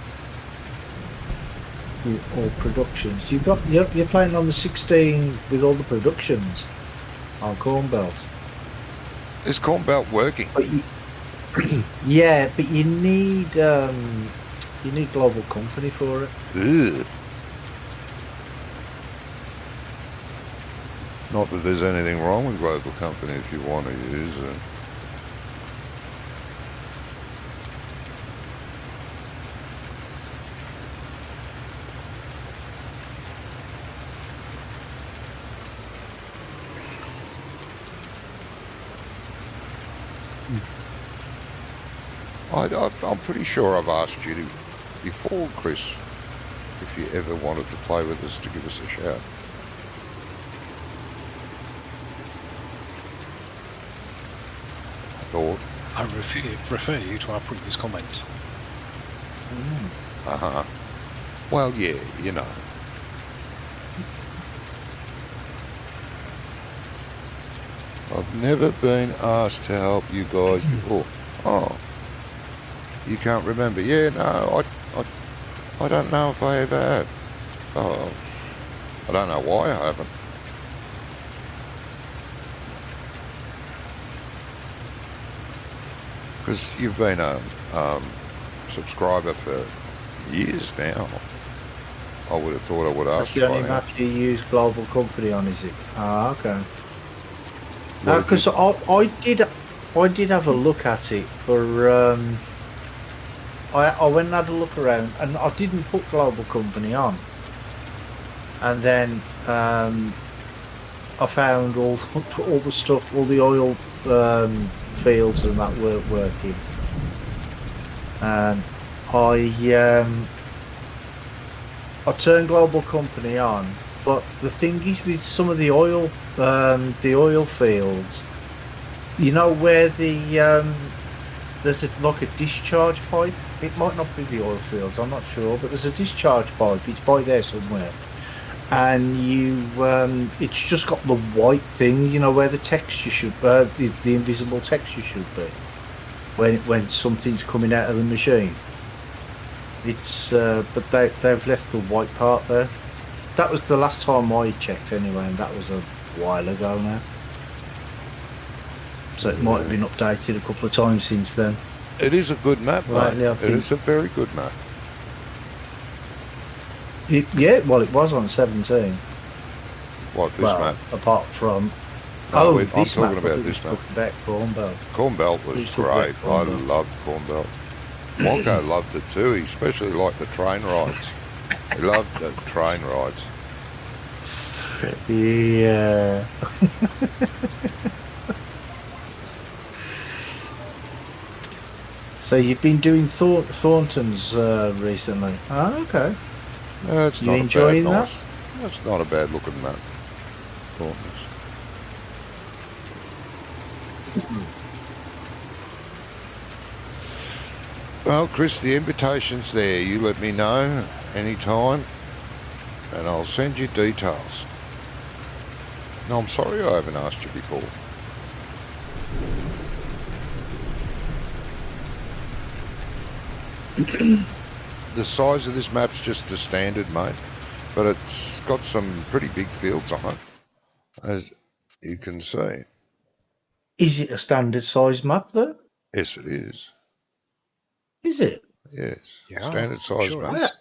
All productions. You're playing on the 16 with all the productions on Corn Belt. Is Corn Belt working? But yeah, but you need global company for it. Ugh. Not that there's anything wrong with global company if you want to use it. I'm pretty sure I've asked you before, Chris, if you ever wanted to play with us, to give us a shout. I thought. I refer you to our previous comment. Uh-huh. Well, yeah, you know. I've never been asked to help you guys before. Oh. You can't remember? Yeah, no, I don't know if I ever have. Oh, I don't know why I haven't. Because you've been a subscriber for years now. I would have thought I would That's ask the you only by now. map you use Global Company on, is it? Ah, okay. Well, Because I did have a look at it, but I went and had a look around, and I didn't put Global Company on. And then I found all the stuff, all the oil fields and that weren't working. And I turned Global Company on, but the thing is with some of the oil fields, you know where there's like a discharge pipe. It might not be the oil fields, I'm not sure, but there's a discharge pipe. It's by there somewhere, and it's just got the white thing. You know where the texture should, the invisible texture should be when something's coming out of the machine. It's but they've left the white part there. That was the last time I checked anyway, and that was a while ago now. So it might have been updated a couple of times since then. it is a good map, Right, mate. yeah, I It think- is a very good map. Well, it was on 17. What, this well, map? apart from No, I'm this talking map. about I think this we map. talked about Corn Belt. Corn Belt We was took great. that Corn I Belt. loved Corn Belt. Wonko loved it too. He especially liked the train rides. He loved the train rides. Yeah. So you've been doing Thornton's recently? Ah, okay. It's You not enjoying a bad, that? nice. That's not a bad looking map. Thornton's. Well, Chris, the invitation's there. You let me know anytime, and I'll send you details. No, I'm sorry I haven't asked you before. The size of this map's just the standard, mate, but it's got some pretty big fields on it, as you can see. Is it a standard size map though? Yes, it is. Is it? Yes, Yeah, standard size sure it map. is.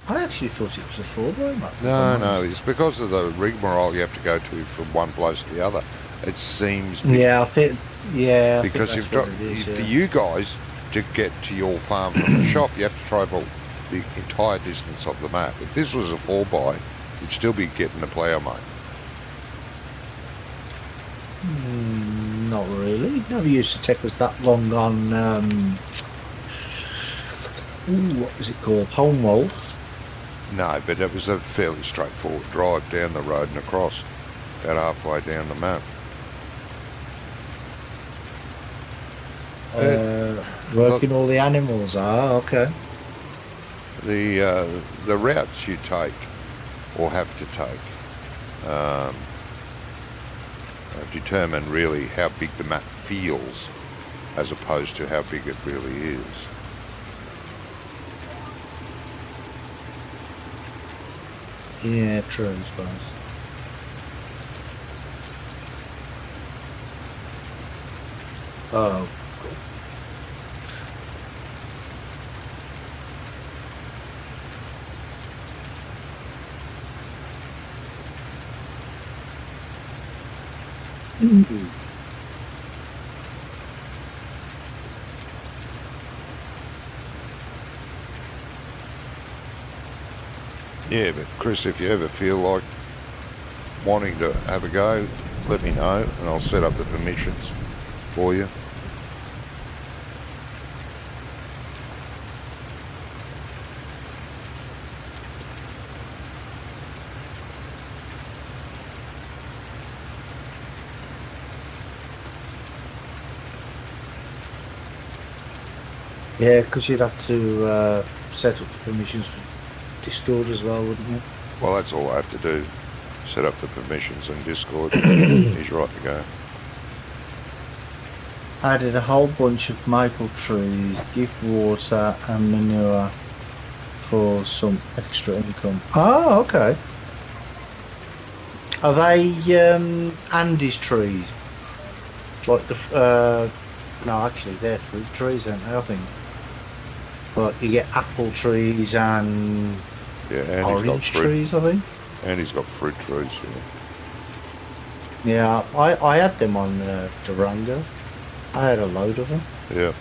I actually thought it was a 4x map. if No, I'm no, honest. it's because of the rigmarole you have to go to from one place to the other. It seems big. Yeah, I think. Yeah, I Because think you've that's got, what it is, for yeah. you guys to get to your farm from the shop, you have to travel the entire distance of the map. If this was a 4x, you'd still be getting the plough, mate. Not really. Never used to take us that long on. What was it called? Homewold. No, but it was a fairly straightforward drive down the road and across, about halfway down the map. Working all the animals. Ah, okay. The routes you take or have to take determine really how big the map feels as opposed to how big it really is. Yeah, true, I suppose. Oh, cool. Yeah, but Chris, if you ever feel like wanting to have a go, let me know and I'll set up the permissions for you. Yeah, because you'd have to set up the permissions for Discord as well, wouldn't you? Well, that's all I have to do. Set up the permissions in Discord. He's right to go. Added a whole bunch of maple trees, give water and manure for some extra income. Oh, okay. Are they Andes trees? Like the no, actually they're fruit trees, aren't they? I think. But you get apple trees and Yeah, and he's got orange fruit. trees, I think. And he's got fruit trees. Yeah. Yeah, I had them on Durango. I had a load of them, Yeah.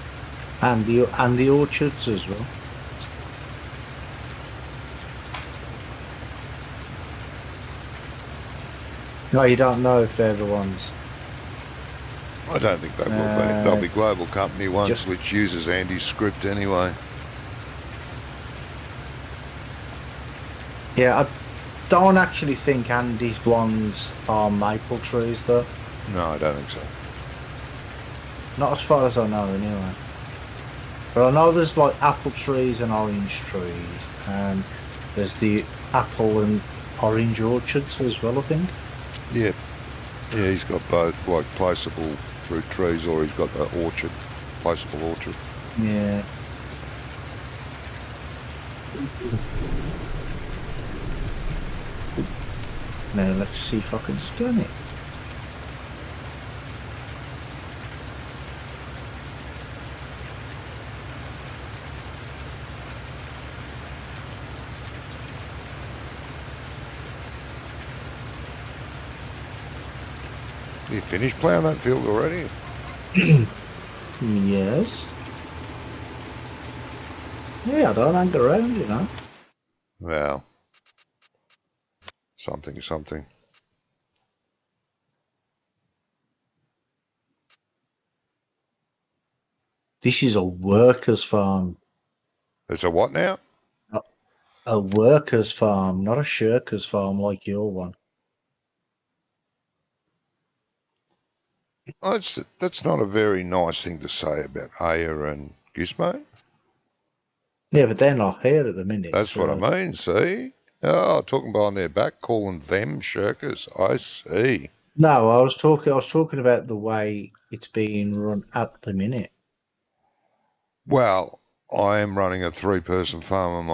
and the orchards as well. No, you don't know if they're the ones. I don't think they will be. They'll be global company ones, just- which uses Andy's script anyway. Yeah, I don't actually think Andy's blondes are maple trees, though. No, I don't think so. Not as far as I know, anyway. But I know there's like apple trees and orange trees, and there's the apple and orange orchards as well, I think. Yeah. Yeah, he's got both, like placeable fruit trees, or he's got the orchard, placeable orchard. Yeah. Now let's see if I can scan it. You finished ploughing that field already? Yes. Yeah, I don't hang around, you know. Well, something. This is a workers' farm. It's a what now? A workers' farm, not a shirkers' farm like your one. Oh, that's not a very nice thing to say about Aya and Gizmo. Yeah, but they're not here at the minute. That's what I mean, see? Oh, talking behind their back, calling them shirkers. I see. No, I was talking about the way it's being run at the minute. Well, I am running a 3-person farm by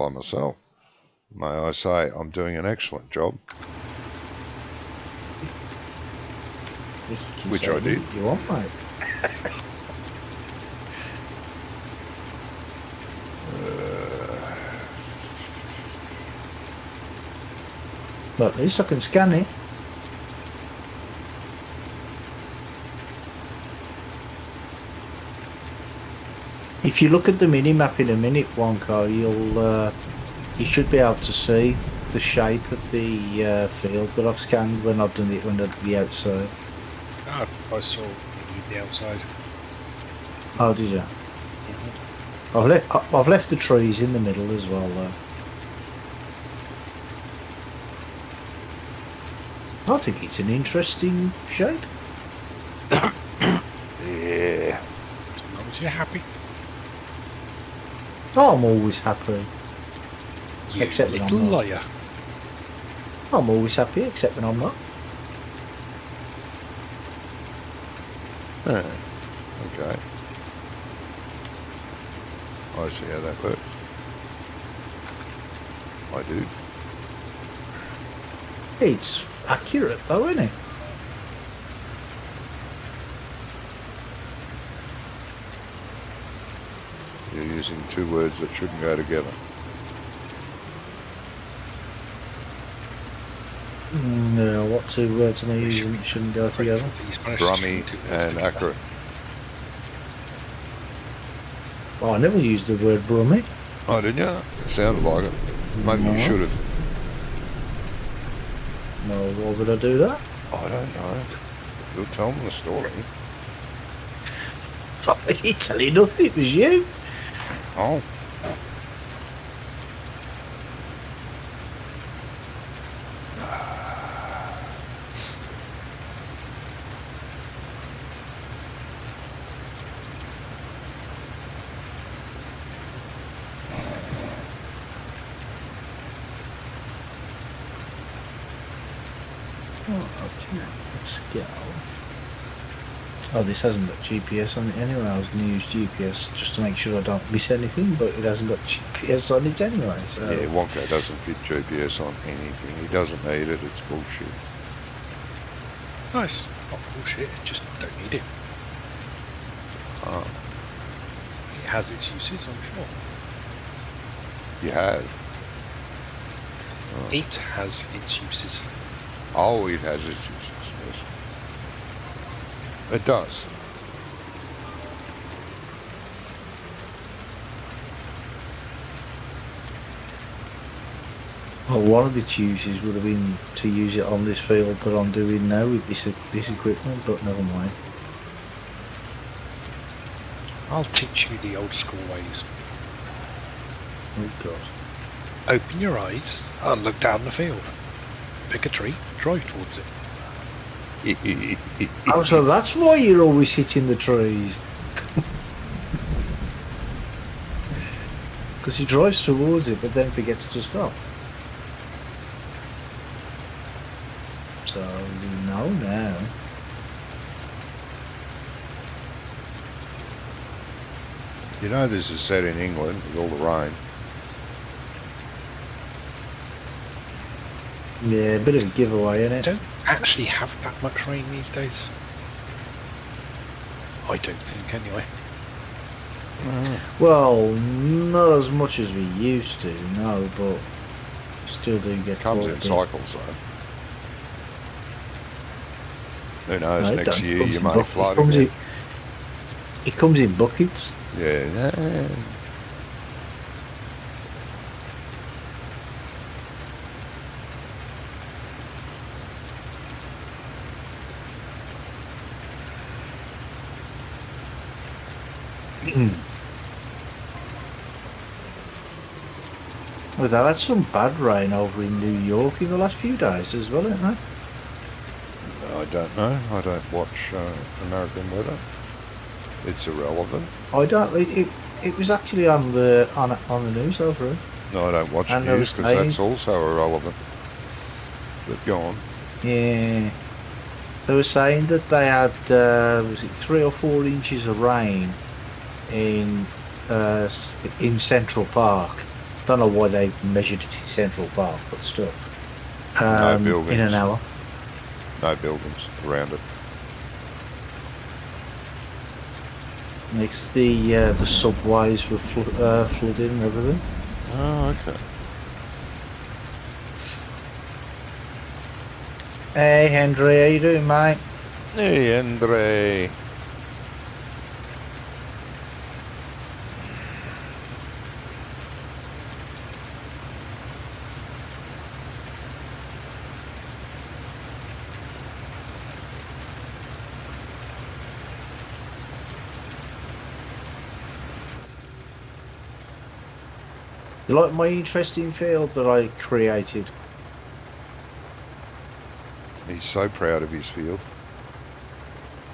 myself. May I say, I'm doing an excellent job. You can Which say I did. anything you want, mate. But at least I can scan it. If you look at the mini map in a minute, Wonko, you should be able to see the shape of the field that I've scanned when I've done it under the outside. Ah, I saw you the outside. Oh, did you? I've left the trees in the middle as well, though. I think it's an interesting shape. Yeah. As long as you're happy. Oh, I'm always happy. You Except that I'm little not. liar. I'm always happy, except when I'm not. Huh. Okay. I see how that works. I do. It's accurate, though, isn't it? You're using two words that shouldn't go together. No, what two words am I using that shouldn't go together? He's managed to Brummy string two words and together. accurate. Oh, I never used the word brummy. Oh, didn't you? It sounded like it. Maybe you No. should have. No, why would I do that? I don't know. You'll tell me the story. You're telling nothing, it was you. Oh. Oh, okay. Let's go. Oh, this hasn't got GPS on it anyway. I was going to use GPS just to make sure I don't miss anything, but it hasn't got GPS on it anyway. So. Yeah, Wonka doesn't fit GPS on anything. He doesn't need it. It's bullshit. Nice. Not bullshit. Just don't need it. Oh, It has its uses, I'm sure. you have. It has its uses. Oh, it has its uses. Yes, it does. Well, one of its uses would have been to use it on this field that I'm doing now with this equipment, but never mind. I'll teach you the old school ways. Oh God. Open your eyes and look down the field. Pick a tree, drive towards it. Oh, so that's why you're always hitting the trees. Because he drives towards it, but then forgets to stop. So you know now. You know this is set in England with all the rain. Yeah, a bit of a giveaway, isn't it? Don't actually have that much rain these days. I don't think, anyway. Well, not as much as we used to, no, but still do get It comes quite a in bit. cycles though. Who knows, No, it next don't. year It comes you in may buck- flood it comes again. it comes in buckets. Yeah. Well, they've had some bad rain over in New York in the last few days as well, haven't I don't know. I don't watch American weather. It's irrelevant. they? I don't. It was actually on the news over here. No, I don't watch And they were news because saying- that's also irrelevant. But go on. Yeah, they were saying that they had was it 3 or 4 inches of rain in Central Park. Don't know why they measured it in Central Park, but still, No in buildings. an hour. No buildings around it. Next, the subways were flooding and everything. Oh, okay. Hey Henry, how you doing, mate? Hey, Andre. You like my interesting field that I created? He's so proud of his field.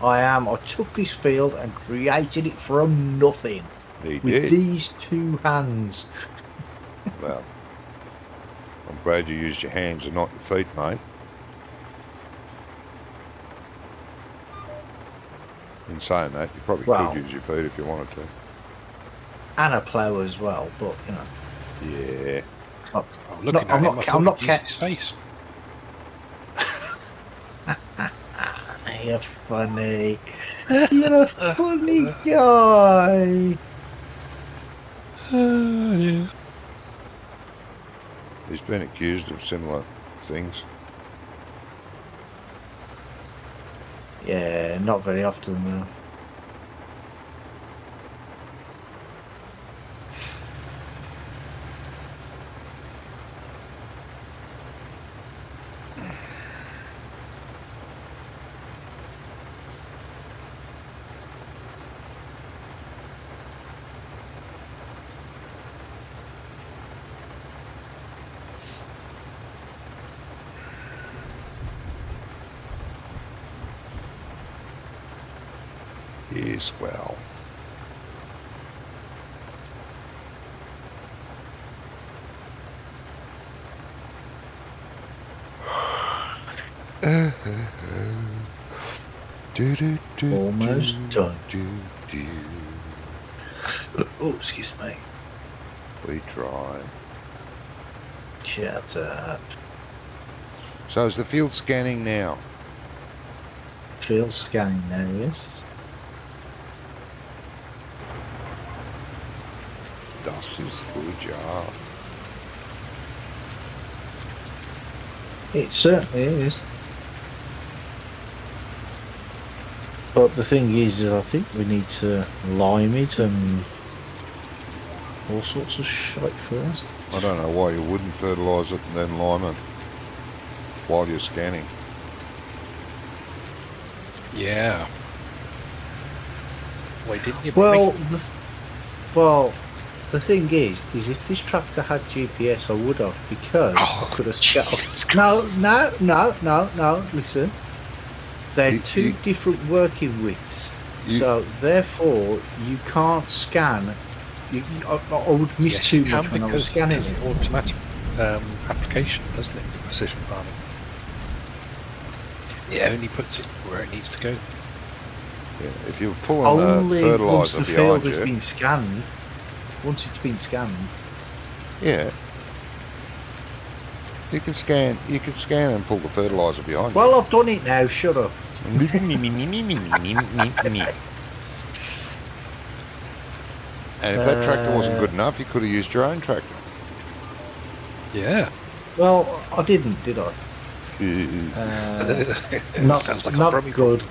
I am. I took this field and created it from nothing He with did. these 2 hands. Well, I'm glad you used your hands and not your feet, mate. In saying that, you probably Well- could use your feet if you wanted to. And a plough as well, but you know. Yeah. Oh, No, looking at I'm him, not I ca- thought I'm not he'd ca- used his face. You're funny. You're a funny guy. Yeah. He's been accused of similar things. Yeah, not very often though. Yes, well. Almost done. Do, do. Oh, excuse me. We try. Shut up. So is the field scanning now? Field scanning now, yes. Das ist good job. It certainly is. But the thing is I think we need to lime it and all sorts of shite first. I don't know why you wouldn't fertilise it and then lime it while you're scanning. Yeah. Why didn't you? Well, the thing is if this tractor had GPS, I would have, because I could have Jesus No, listen. They're You- two you- different working widths, You- so therefore you can't scan. I would miss Yes, too you can, much when I was because scanning it's it. automatic application, doesn't it? With precision farming. It only puts it where it needs to go. Yeah, if you're pulling Only the once fertiliser the behind field has you, been scanned. Once it's been scanned. yeah, you can scan and pull the fertiliser behind Well, I've done it now. Shut up. you. And if that tractor wasn't good enough, you could have used your own tractor. Yeah. Well, I didn't, did I? Not Sounds like a not Brummy good.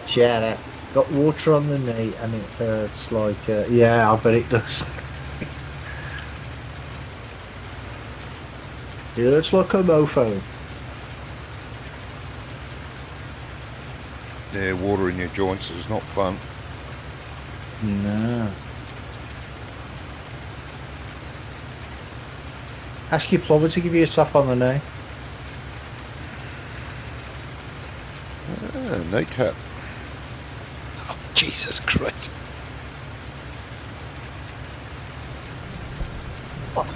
Shut up. Got water on the knee and it hurts like. Yeah, I bet it does. It hurts like a mofo. Yeah, water in your joints is not fun. No. Ask your plumber to give you a tap on the knee. Knee tap. Oh, Jesus Christ. What?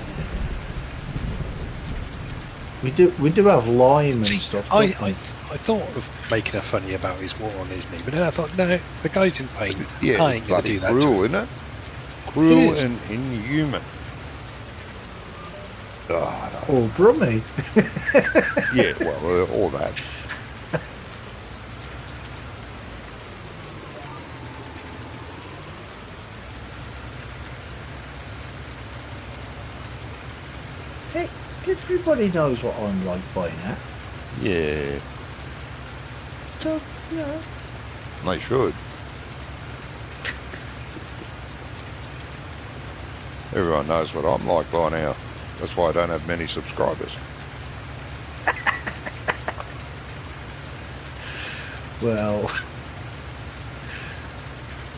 We do have lime and See, stuff. I don't we? thought of making a funny about his war on his knee, but then I thought, no, the guy's in pain. Yeah, I it's ain't going to bloody do that. cruel, To him. isn't it? Cruel is. and inhuman. Oh, Oh, Brummy. no. Yeah, well, all that. Hey, everybody knows what I'm like by now. Yeah, So, yeah. they should. Everyone knows what I'm like by now. That's why I don't have many subscribers. Well,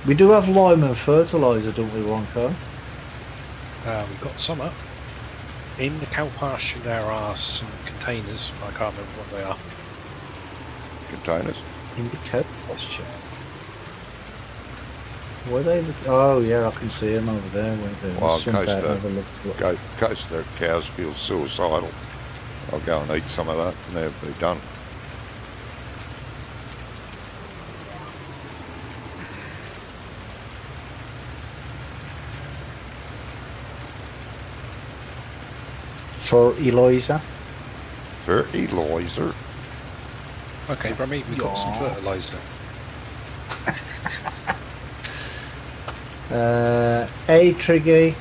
we do have lime and fertiliser, don't we, Wonko? We've got some up. In the cow pasture there are some containers. I can't remember what they are. Containers. In the cow pasture. Were they? Oh, yeah, I can see them over there. Wait there. Well, in Some case bad, the- have a look. In case the cows feel suicidal, I'll go and eat some of that and they'll be done. For Eliza. Fertilizer. Okay, Brummy, we've got some Yeah. fertiliser. A trigger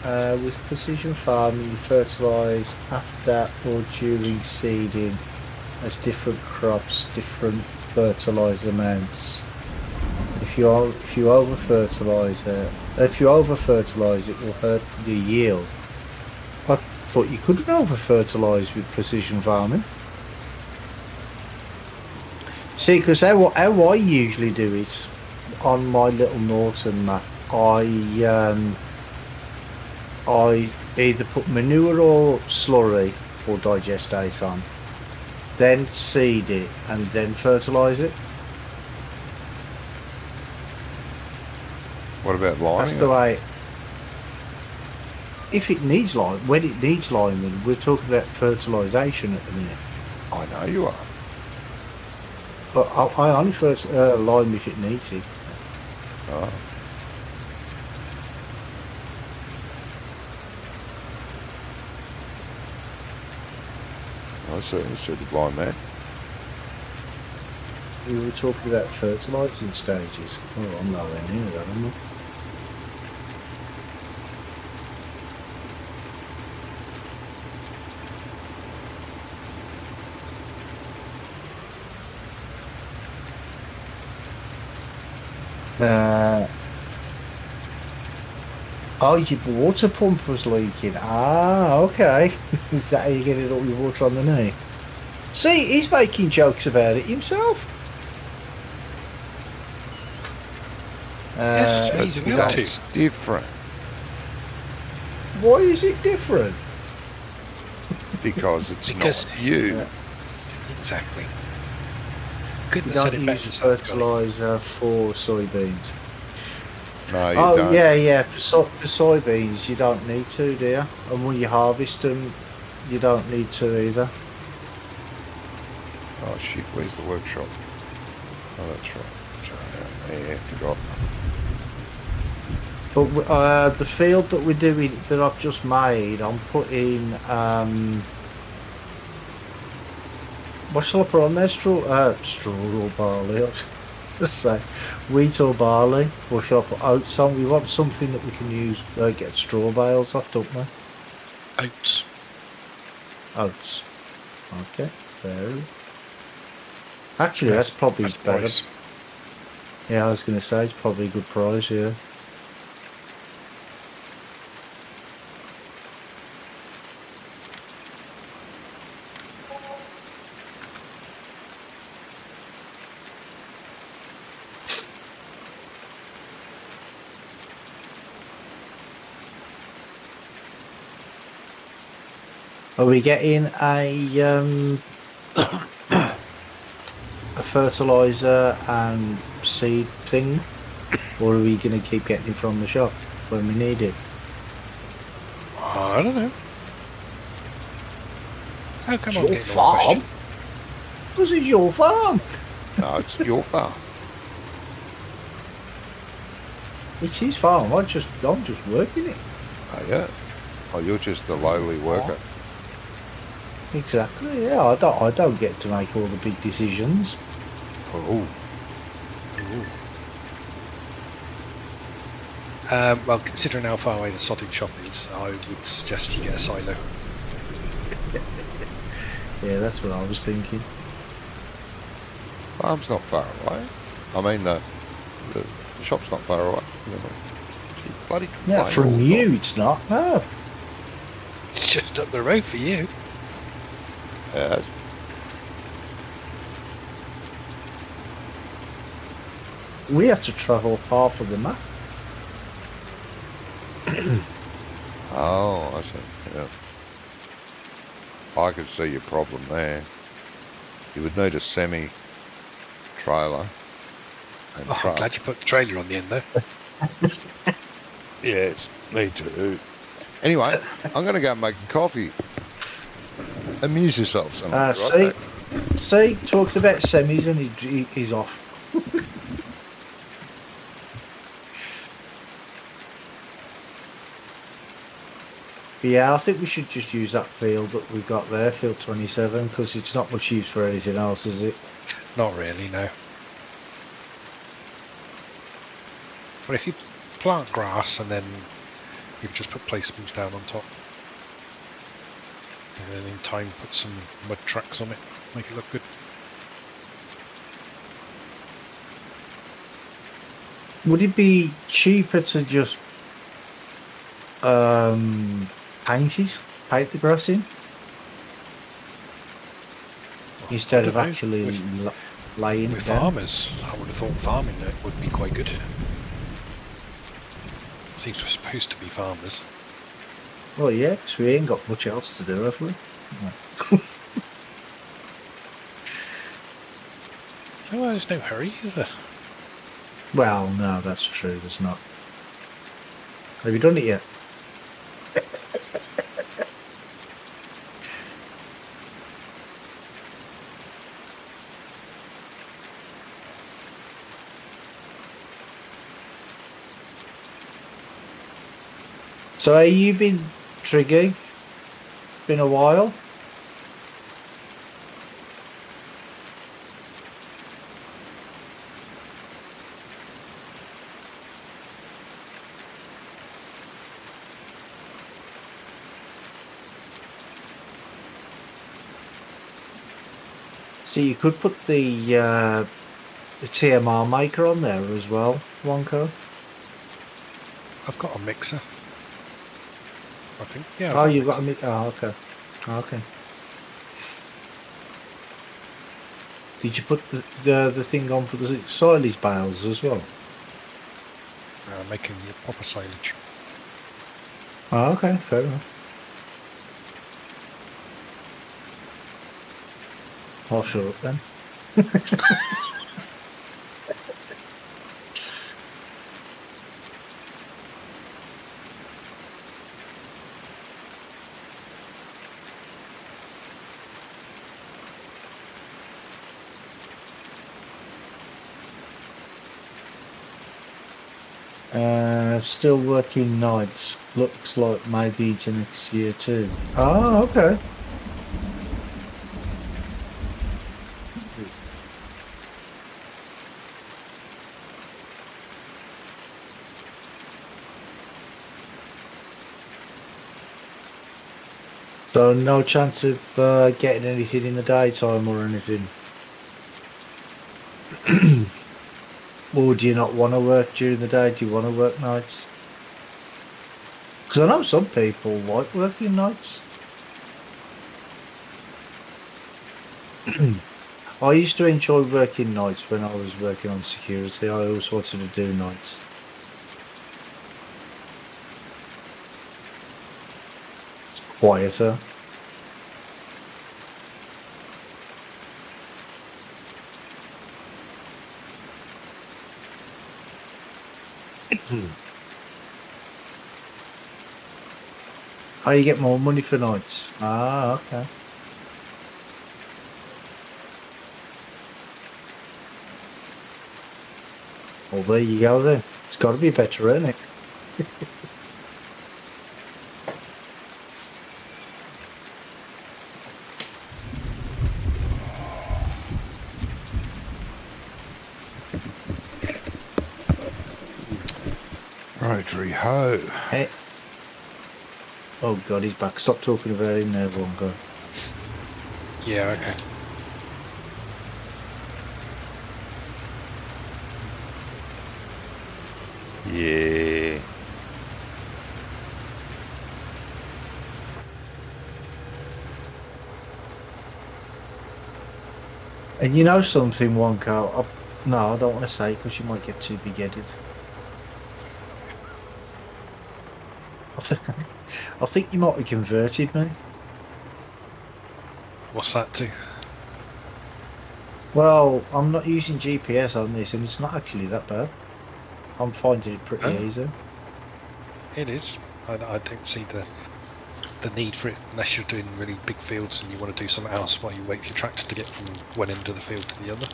with precision farming, you fertilise after or during seeding as different crops, different fertiliser amounts. If you over fertilise it will hurt the yield. I thought you couldn't over fertilise with precision farming. See, because how I usually do it on my little Norton map, I either put manure or slurry or digestate on, then seed it and then fertilise it. What about That's lining the it? way. If it needs lime, when it needs liming, we're talking about fertilisation at the minute. I know you are. But I only first lime if it needs it. Oh. I see the blind man. We were talking about fertilising stages. Oh, I'm nowhere near that, am I? Oh, your water pump was leaking. Ah, okay. Is that how you get it all your water on the knee? See, he's making jokes about it himself. Yes, But he's got to. that's different Why is it different? because it's Because- not you. Yeah. Exactly. You Couldn't have said don't it better use yourself, Johnny. fertiliser for soybeans. No, you Oh, don't. yeah. For soybeans, you don't need to, do you? And when you harvest them, you don't need to either. Oh shit, where's the workshop? Oh, that's right. Yeah, forgot. But the field that we're doing, that I've just made, I'm putting, what shall I put on there? Straw or barley? I was gonna say wheat or barley, or shall I put oats on? We want something that we can use, get straw bales off, don't we? Oats. Oats. Okay, fair enough. Actually, Yes, that's probably that's the better. price. Yeah, I was going to say it's probably a good price. Yeah. Are we getting a fertilizer and seed thing, or are we going to keep getting it from the shop when we need it? I don't know. How come It's I'm your getting all the farm. question? This is your farm. No, it's your farm. It's his farm. I'm just working it. Oh, yeah. Oh, you're just the lowly worker. Exactly. Yeah. I don't get to make all the big decisions. Oh, Well, considering how far away the sodding shop is, I would suggest you get a silo. Yeah, that's what I was thinking. farm's not far away. I mean, the shop's not far away. You know, gee, bloody Yeah, complain all from the you time. it's not. No. It's just up the road for you. Yes. We have to travel half of the map. Oh, I see. Yeah. I could see your problem there. You would need a semi-trailer and Oh, I'm truck. glad you put the trailer on the end there. Yes, me too. Anyway, I'm going to go make a coffee. Amuse yourself, son. Right See, back. see, talked about semis and he's off. But yeah, I think we should just use that field that we've got there, field 27, because it's not much use for anything else, is it? Not really, no. But if you plant grass and then you can just put placeables down on top. And then in time put some mud tracks on it, make it look good. Would it be cheaper to just paint the grass in instead of I don't know. actually With- laying With it down? farmers, I would have thought farming that would be quite good. Seems we're supposed to be farmers. Well, yeah, because we ain't got much else to do, have we? Oh, there's no hurry, is there? Well, no, that's true. There's not. Have you done it yet? So, have you been triggering? Been a while? So you could put the TMR maker on there as well, Wonko. I've got a mixer. I think. Yeah. Oh, you've got a mixer. Oh, okay. Okay. Did you put the thing on for the silage bales as well? Making the proper silage. Oh, okay, fair enough. I'll shut up then. Still working nights. Looks like maybe to next year too. Oh, okay. So no chance of getting anything in the daytime or anything? Or do you not want to work during the day? Do you want to work nights? Because I know some people like working nights. I used to enjoy working nights when I was working on security. I always wanted to do nights. It's quieter. Oh, you get more money for nights. Ah, okay. Well, there you go then. It's got to be better, isn't it? Rotary ho. Hey. Oh God, he's back. Stop talking about him now, Wongo. Yeah, okay. Yeah. And you know something, Wonko? No, I don't want to say it because you might get too big-headed. I think you might have converted me. What's that to? Well, I'm not using GPS on this, and it's not actually that bad. I'm finding it pretty easy. It is. I don't see the need for it unless you're doing really big fields and you want to do something else while you wait for your tractor to get from one end of the field to the other.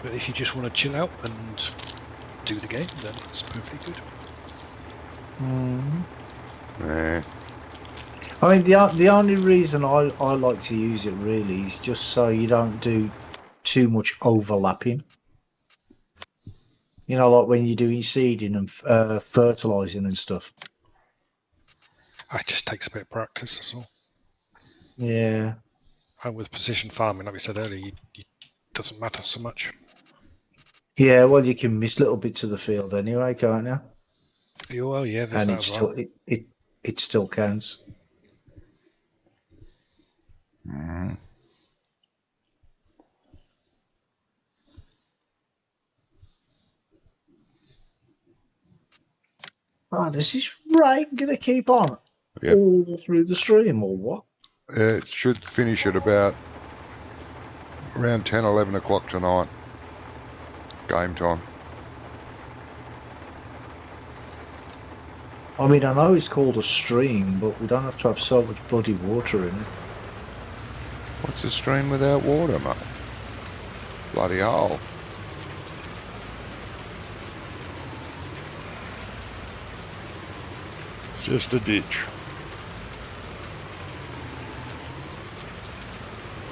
But if you just want to chill out and do the game, then it's perfectly good. Nah. I mean, the only reason I like to use it really is just so you don't do too much overlapping. You know, like when you're doing seeding and fertilizing and stuff. It just takes a bit of practice, that's all. Yeah. And with precision farming, like we said earlier, it doesn't matter so much. Yeah, well, you can miss little bits of the field anyway, can't you? Well, yeah, there's And that it's as well. still it still counts. Mm. Oh, is this rain gonna keep on Yep. all through the stream or what? It should finish at about around 10, 11 o'clock tonight. Game time. I mean, I know it's called a stream, but we don't have to have so much bloody water in it. What's a stream without water, mate? Bloody hell. Just a ditch.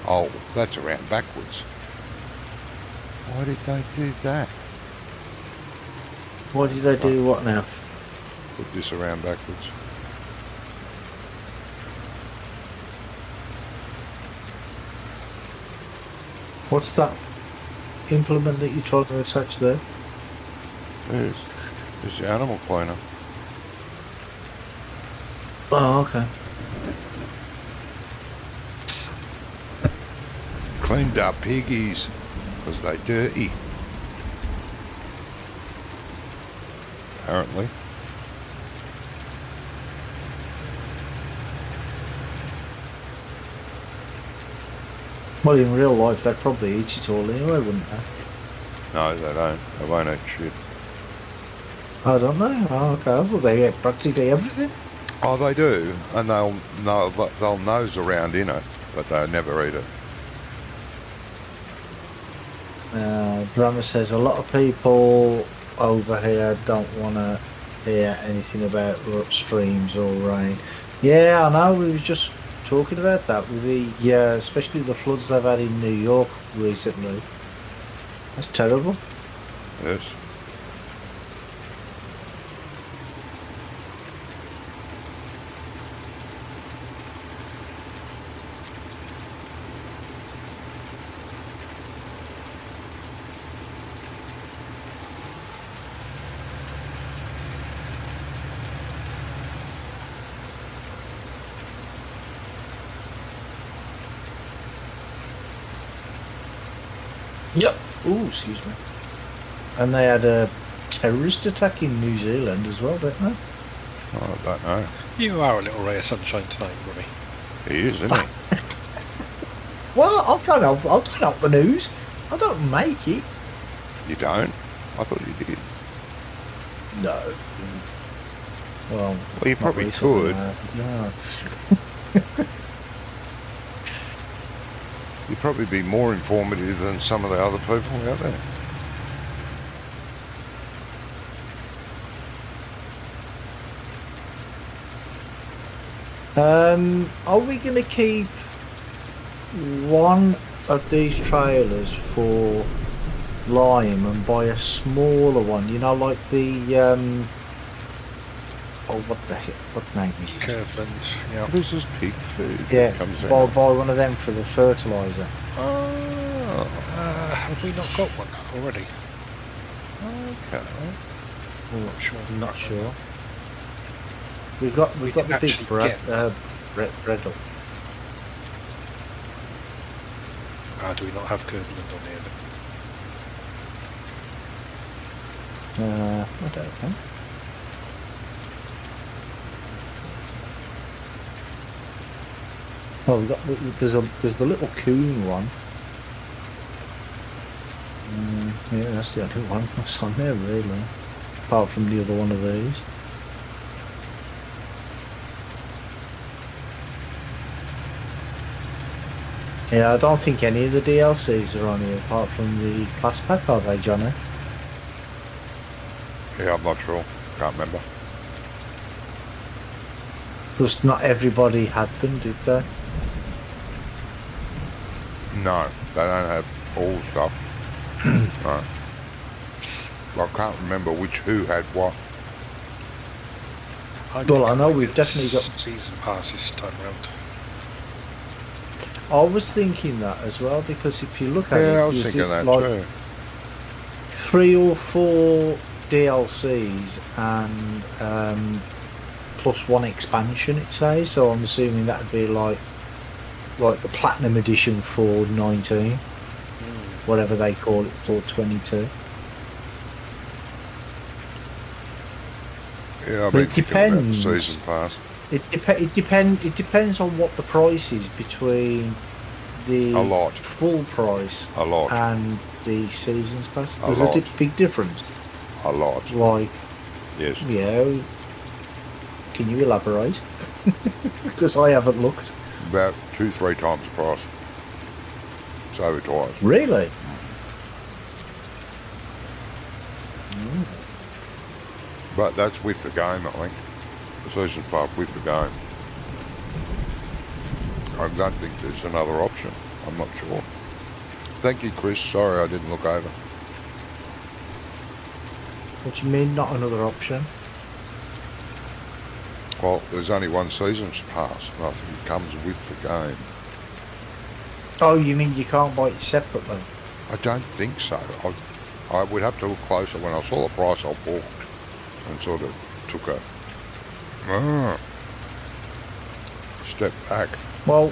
Oh, that's around backwards. Why did they do that? Why did they do what now? Put this around backwards. What's that implement that you're trying to attach there? There's the animal cleaner. Oh, okay. Cleaned up piggies because they dirty. Apparently. Well, in real life, they'd probably eat it all anyway, wouldn't they? No, they don't. They won't eat shit. I don't know. Oh, okay. I thought they ate practically everything. Oh, they do, and they'll nose around in it, but they'll never eat it. Drama says a lot of people over here don't want to hear anything about streams or rain. Yeah, I know. We were just talking about that with the, especially the floods they've had in New York recently. That's terrible. Yes. Yep. Ooh, excuse me. And they had a terrorist attack in New Zealand as well, don't they? Oh, I don't know. You are a little ray of sunshine tonight, Robbie. He is, isn't he? Well, I can't help the news. I don't make it. You don't? I thought you did. No. Well, You probably not recently, could. No. You'd probably be more informative than some of the other people out there. Are we going to keep one of these trailers for Lime and buy a smaller one? You know, like the what name is it? Kirkland, yeah. This is pig food. Yeah, that comes buy out. one of them for the fertilizer. Oh, Have we not got one already? okay. I'm not sure. I'm not sure. We've got the big actually bread get- Bredel. Do we not have Kirkland on here? I don't know. Oh, there's the little coon one. Yeah, that's the only one that's on there really. Apart from the other one of these. Yeah, I don't think any of the DLCs are on here apart from the class pack, are they, Johnny? Yeah, I'm not sure. Can't remember. Just not everybody had them, did they? No, they don't have all stuff. No. I can't remember who had what. Well, I know we've definitely got. season pass this time round. I was thinking that as well because if you look at it, Yeah, I was there's thinking that like too. 3 or 4 DLCs and plus 1 expansion. It says so. I'm assuming that'd be like the platinum edition for 19, whatever they call it for 22. Yeah, I've But been it thinking about the depends. season pass. It depends on what the price is between the A lot. full price A lot. and the seasons pass. A There's lot. a big difference. A lot. Like, Yes. yeah, can you elaborate? Because I haven't looked. About 2-3 times the price. It's over twice. Really? But that's with the game, I think. the season pass with the game. I don't think there's another option. I'm not sure. Thank you, Chris. Sorry I didn't look over. What do you mean, not another option? Well, there's only one season's pass, and I think it comes with the game. Oh, you mean you can't buy it separately? I don't think so. I would have to look closer. When I saw the price, I walked and sort of took a step back. Well,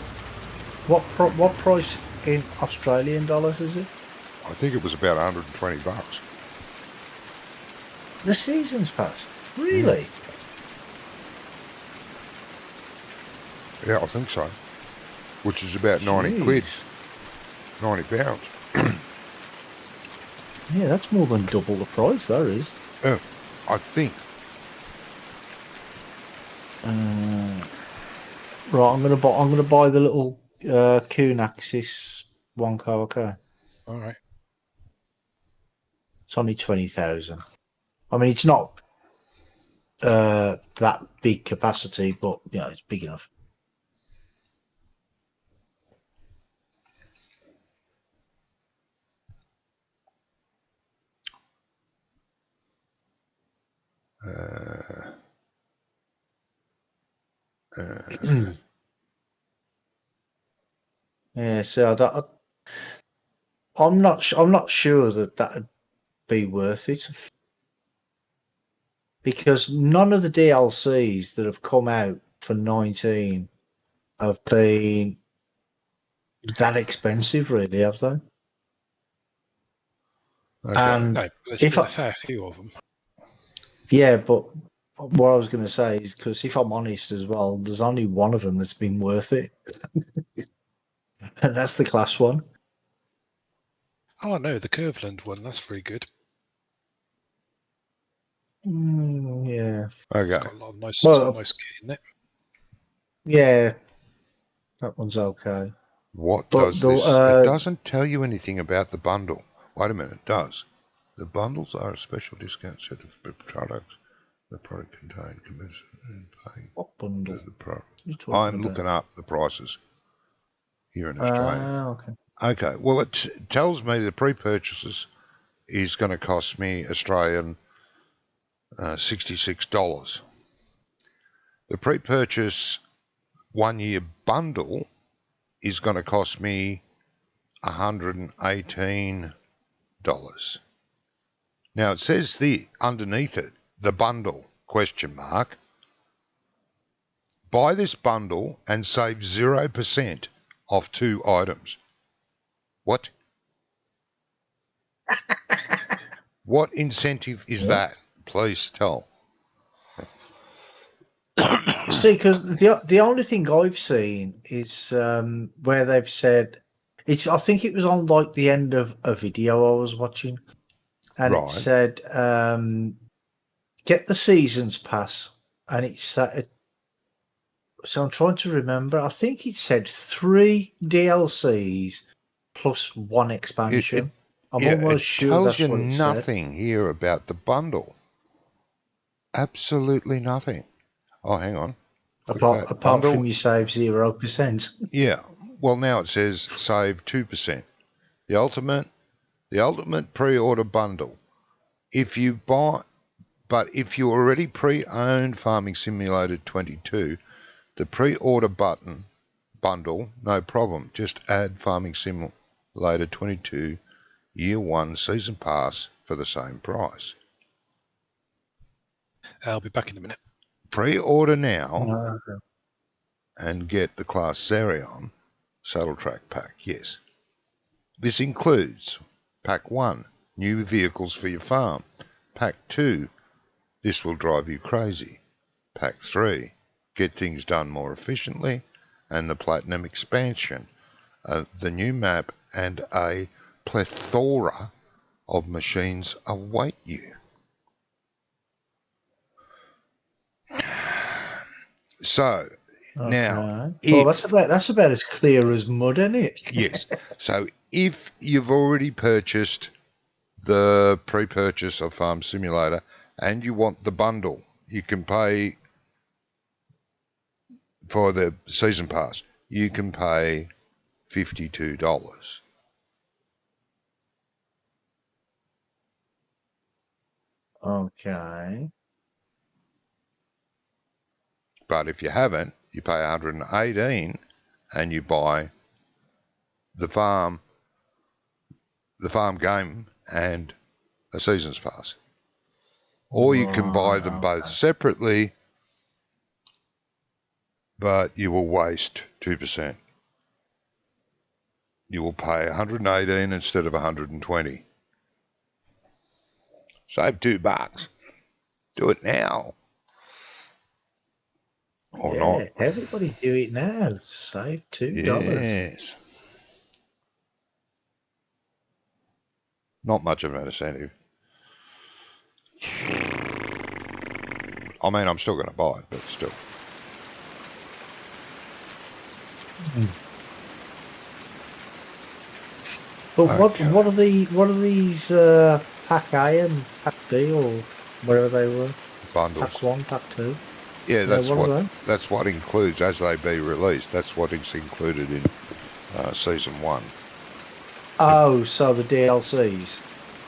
what price in Australian dollars is it? I think it was about $120. The season's pass? Really? Yeah, I think so. Which is about 90 quid. Jeez. £90. Yeah, that's more than double the price. That is. I think. Right, I'm gonna buy the little Kunaxis 1K. Okay, All right. it's only 20,000. I mean, it's not that big capacity, but you know, it's big enough. Yeah, so I'm not sure that that'd be worth it, because none of the DLCs that have come out for 19 have been that expensive, really, have they? Okay. And No, there's if been I- a fair few of them. yeah, but what I was going to say is, because if I'm honest as well, there's only one of them that's been worth it, and that's the Class 1. Oh no, the Curveland one. That's very good. Yeah. Okay. Got a lot of nice, Well- nice kit in it. Yeah, that one's okay. What But does the, this? It doesn't tell you anything about the bundle. Wait a minute, it does. The bundles are a special discount set of products. The product contained commission and paying What to bundle? the product. You talking I'm about? looking up the prices here in Australia. Okay. Okay, well, it tells me the pre-purchases is going to cost me Australian $66. The pre-purchase 1 year bundle is going to cost me $118. Now it says underneath it, the bundle, ? Buy this bundle and save 0% off 2 items. What? What incentive is that? Please tell. See, because the only thing I've seen is where they've said it's. I think it was on like the end of a video I was watching, and Right. it said get the seasons pass, and it said. So I'm trying to remember. I think it said 3 DLCs plus 1 expansion. I'm almost sure tells that's you what it said. nothing here about the bundle. Absolutely nothing. Oh, hang on. Apart from you save 0%. Yeah. Well, now it says save 2%. The ultimate pre-order bundle. If you already pre-owned Farming Simulator 22, the pre-order bundle, no problem. Just add Farming Simulator 22 Year 1 Season Pass for the same price. I'll be back in a minute. Pre-order now and get the Class Zerion Saddle Track Pack, yes. This includes Pack 1, new vehicles for your farm. Pack 2, this will drive you crazy. Pack 3, get things done more efficiently. And the Platinum expansion, the new map, and a plethora of machines await you. So now, well, that's about as clear as mud, isn't it? yes. So if you've already purchased the pre-purchase of Farm Simulator and you want the bundle, you can pay for the season pass, you can pay $52. Okay. But if you haven't, you pay 118 and you buy the farm game and a season's pass. Or you can buy them both separately, but you will waste 2%. You will pay 118 instead of 120. Save $2. Do it now. Or not. Everybody do it now. Save $2. Yes. Not much of an incentive. I mean, I'm still going to buy it, but still. But Okay. what are these pack A and pack B or whatever they were? Bundles. Pack 1, pack 2. Yeah, that's what are they? that's what includes as they be released. That's what is included in season 1. Oh, so the DLCs.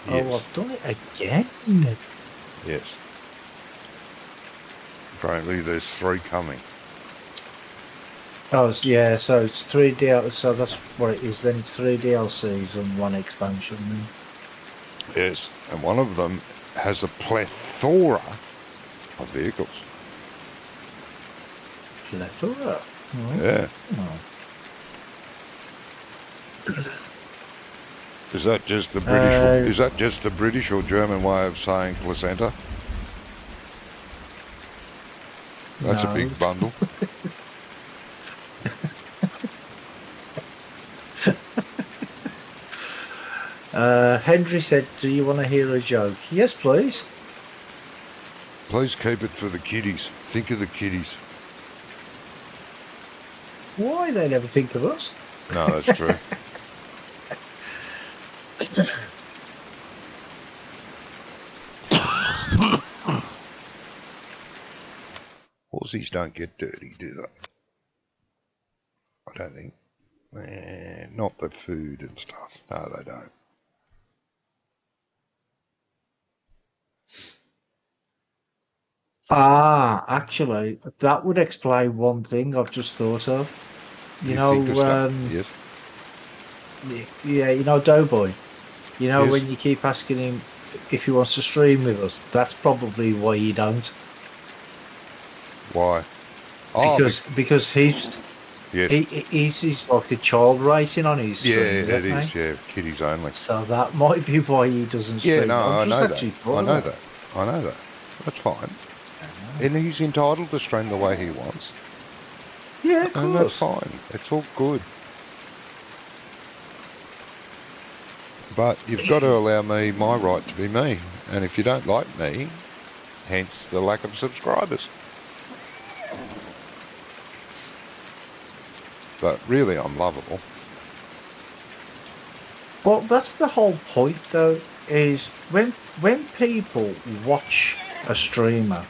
Yes. Oh, I've done it again. Yes. Apparently, there's 3 coming. Oh, yeah. So it's 3 DLCs. So that's what it is. Then it's 3 DLCs and 1 expansion. Then. Yes, and one of them has a plethora of vehicles. Plethora. Oh. Yeah. Oh. Is that just the British? Is that just the British or German way of saying placenta? That's No. a big bundle. Henry said, "Do you want to hear a joke?" Yes, please. Please keep it for the kiddies. Think of the kiddies. Why they never think of us? No, that's true. Horsies don't get dirty, do they? I don't think. Not the food and stuff. No, they don't. Actually, that would explain one thing I've just thought of. You think of stuff? know, Yes. yeah, you know, Doughboy. You know, Yes. when you keep asking him if he wants to stream with us, that's probably why you don't. Why? Oh, Because he's yes. he's like a child rating on his stream. Yeah, isn't it he? is. Yeah, kiddies only. So that might be why he doesn't stream. Yeah, no, I I've know just that. actually thought I of know that. I know that. That's fine. And he's entitled to stream the way he wants. Yeah, of And that's course. fine. It's all good. But you've got to allow me my right to be me. And if you don't like me, hence the lack of subscribers. But really, I'm lovable. Well, that's the whole point, though, is when people watch a streamer,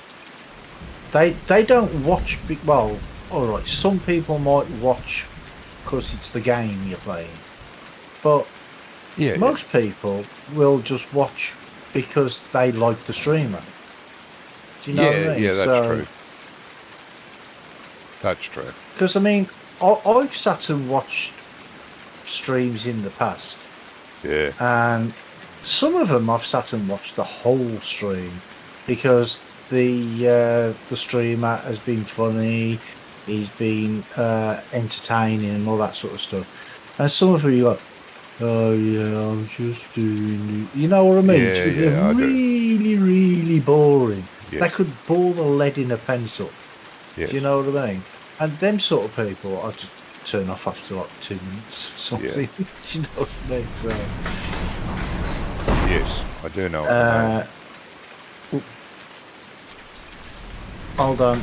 they don't watch. Well, all right, some people might watch because it's the game you're playing, but Yeah, most people will just watch because they like the streamer. Do you know what I mean? yeah, that's true. That's true. Because I mean, I've sat and watched streams in the past. Yeah, And some of them I've sat and watched the whole stream because the streamer has been funny, he's been entertaining and all that sort of stuff. And some of them you go, oh yeah, I'm just doing it. You know what I mean? Yeah, They're yeah, I do. really, really boring. They yes, could bore the lead in a pencil. yes. Do you know what I mean? And them sort of people, I just turn off after like 2 minutes or something. Do you know what I mean? So, Yes, I do know what you mean. hold on.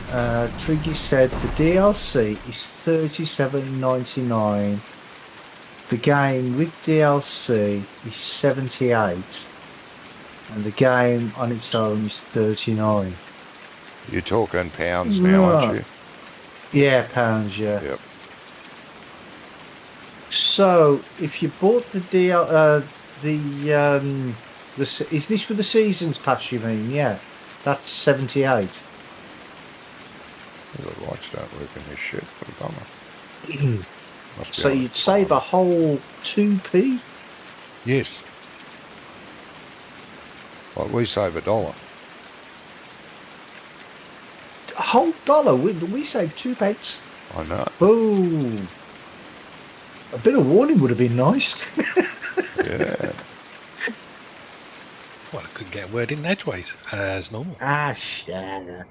Triggy said the DLC is $37.99. The game with DLC is 78, and the game on its own is 39. You're talking pounds now, aren't you? Yeah, pounds. Yeah. Yep. So, if you bought the deal, is this with the seasons pass? You mean? Yeah, that's 78. The lights don't work in this shit. What a bummer. Must be So on a you'd save timer. a whole 2p. Yes. Like we save $1. A whole dollar. We saved 2 pence. I know. Oh, a bit of warning would have been nice. Yeah. Well, I couldn't get a word in edgeways, as normal. Shit. Yeah.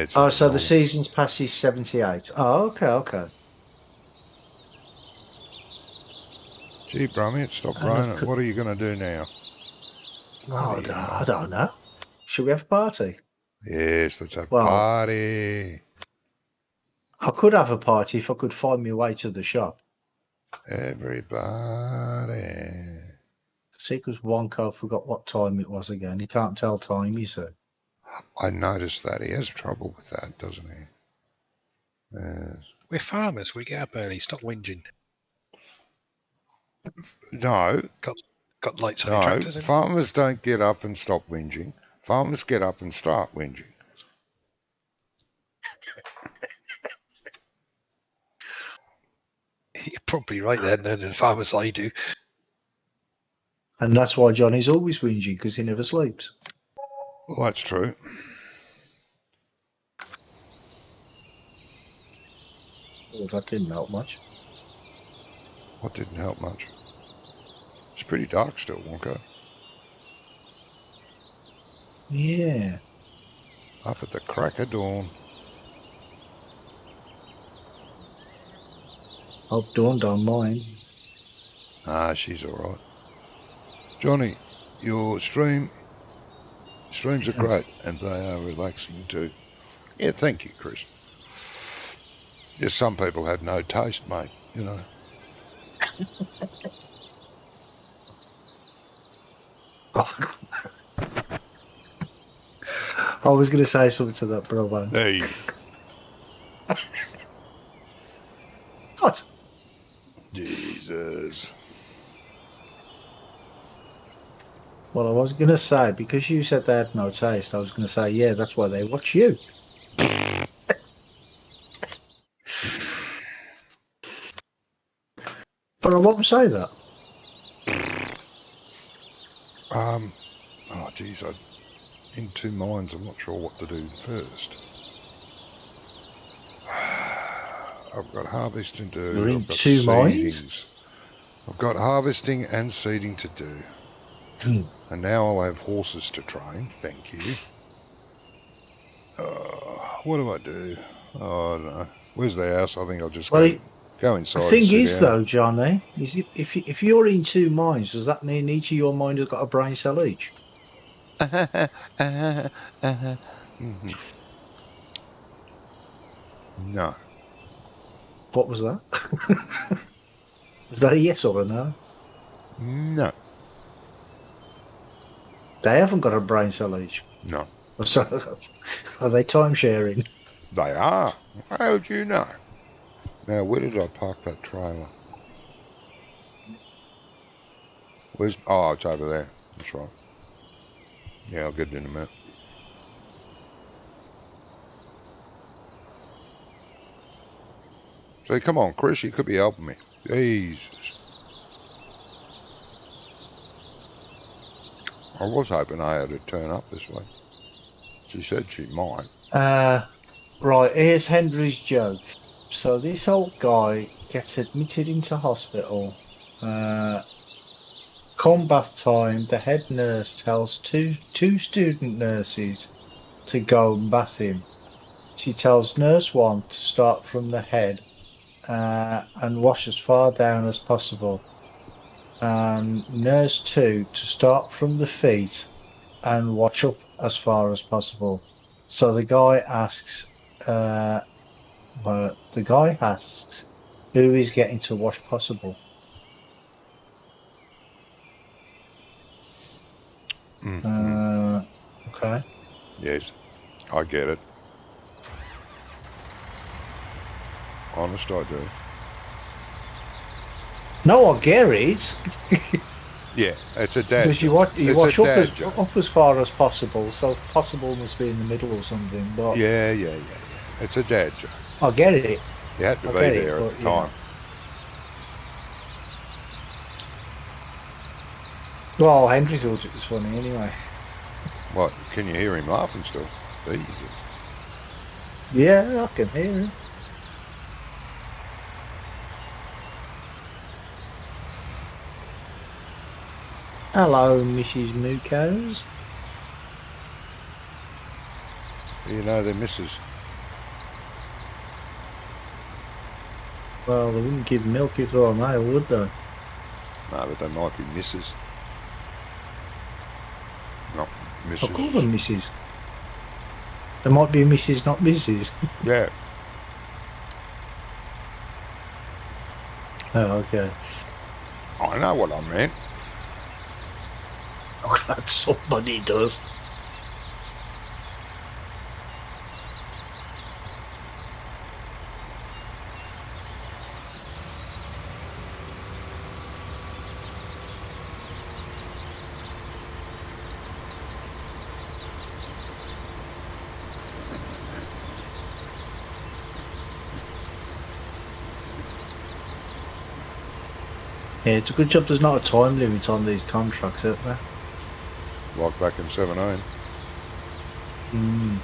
It's Oh, not so the normal. seasons pass is 78. Oh, okay. Gee, Brummy, it stopped And I've raining. got- What are you going to do now? Oh, I don't know. Should we have a party? Yes, let's have a Well- party. I could have a party if I could find my way to the shop. Everybody. See, because Wonko forgot what time it was again. He can't tell time, you see. I noticed that. He has trouble with that, doesn't he? Yes. We're farmers. We get up early. Stop whinging. No, Got lights on your no. tractors. In? Farmers don't get up and stop whinging. Farmers get up and start whinging. You're probably right then. The farmers I do. And that's why Johnny's always whinging, because he never sleeps. Well, that's true. Well, that didn't help much. What didn't help much? It's pretty dark still, Wonko. Yeah. Up at the crack of dawn. Hope Dawn don't mind. Ah, she's all right. Johnny, your streams are great, and they are relaxing too. Yeah, thank you, Chris. Yes, some people have no taste, mate, you know. I was going to say something to that, but I won't. Hey, What? Jesus. Well, I was going to say, because you said they had no taste, I was going to say, yeah, that's why they watch you. But I won't say that. Oh, geez, I'm in two minds. I'm not sure what to do first. I've got harvesting to do. You're in I've got two minds? seedings. I've got harvesting and seeding to do. And now I'll have horses to train. Thank you. What do I do? Oh, I don't know. Where's the house? I think I'll just Well, go inside. The thing and sit is, down. though, Johnny, is if you're in two minds, does that mean each of your mind has got a brain cell each? Mhm. No. What was that? Was that a yes or a no? No. They haven't got a brain cell each. No. So, are they time sharing? They are. How do you know? Now, where did I park that trailer? Where's... Oh, it's over there. That's right. Yeah, I'll get it in a minute. So, come on, Chris, you could be helping me. Jesus. I was hoping I had to turn up this way. She said she might. Right, here's Henry's joke. So this old guy gets admitted into hospital. Come bath time, the head nurse tells two student nurses to go and bath him. She tells nurse 1 to start from the head and wash as far down as possible. And nurse 2 to start from the feet and wash up as far as possible. So the guy asks, who is getting to wash possible? Mm-hmm. Okay. Yes, I get it. Honest, I do. No, I get it. Yeah, it's a dad Because joke. you It's wash a up dad joke. up as far as possible, so if possible must be in the middle or something. But Yeah. It's a dad joke. I get it. You had to I be get there it, at but the time. Well, Henry thought it was funny anyway. What? Can you hear him laughing still? Jesus. Yeah, I can hear him. Hello, Mrs. Mukos. You know their missus. Well, they wouldn't give milk if they were male, would they? No, but they might be missus. Not I'll call Mrs. them Mrs. There might be a Mrs., not Mrs. Yeah. Oh, okay. I know what I meant. I'm glad somebody does. Yeah, it's a good job there's not a time limit on these contracts, isn't there? Like back in 17. Mm.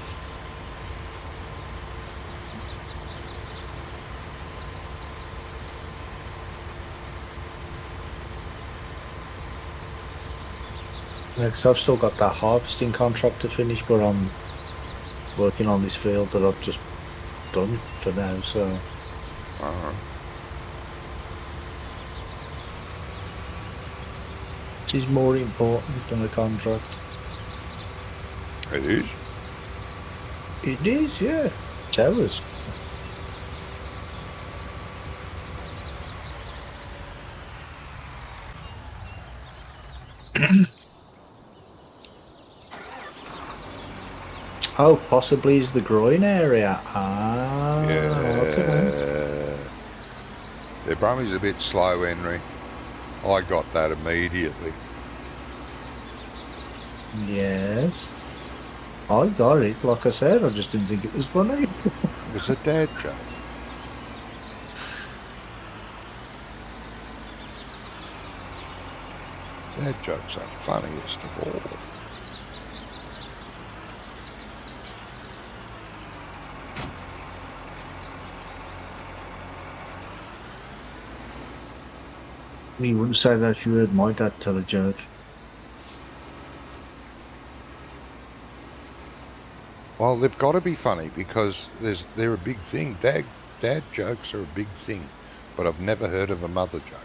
Yeah, because I've still got that harvesting contract to finish, but I'm working on this field that I've just done for now, so... Uh-huh. Which is more important than a contract. It is. It is, yeah. It's ours. Oh, possibly is the groin area. Ah, okay. Yeah. Their brummy's a bit slow, Henry. I got that immediately. Yes. I got it. Like I said, I just didn't think it was funny. It was a dad joke. Dad jokes are funniest of all. You wouldn't say that if you heard my dad tell a joke. Well, they've got to be funny because they're a big thing. Dad jokes are a big thing, but I've never heard of a mother joke.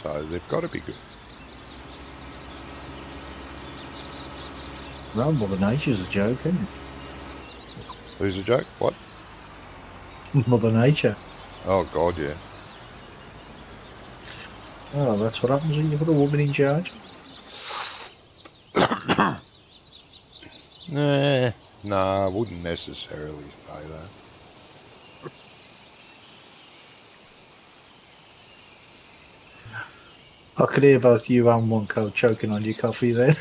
So they've got to be good. Well, Mother Nature's a joke, isn't Who's a joke? What? it? Mother Nature. Oh, God, yeah. Oh, that's what happens when you put a woman in charge. No, I wouldn't necessarily say that. I could hear both you and Wonko choking on your coffee then.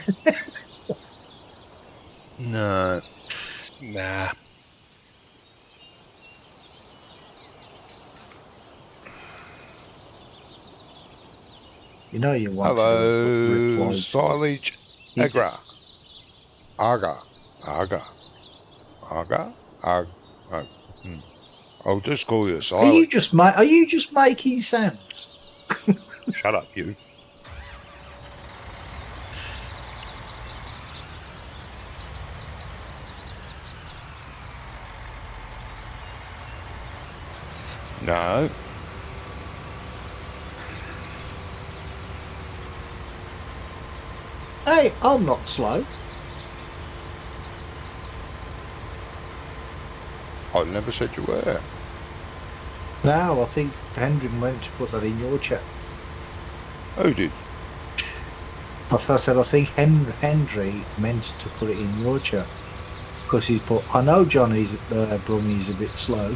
No. Nah. You know you want Hello, to reply. silage. Agra. Aga. Aga. Aga. Aga. I'll just call you Are silage. you just making sounds? Shut up, you. No. Hey, I'm not slow. I never said you were. No, I think Henry meant to put that in your chat. Who did? I said I think Henry meant to put it in your chat because he's put. I know Johnny's Brummy's a bit slow.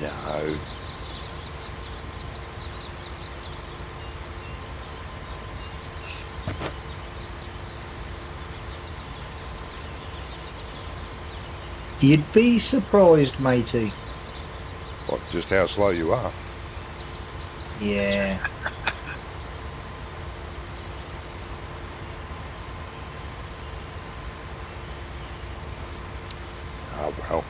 No. You'd be surprised, matey. What, just how slow you are? Yeah. Oh, well.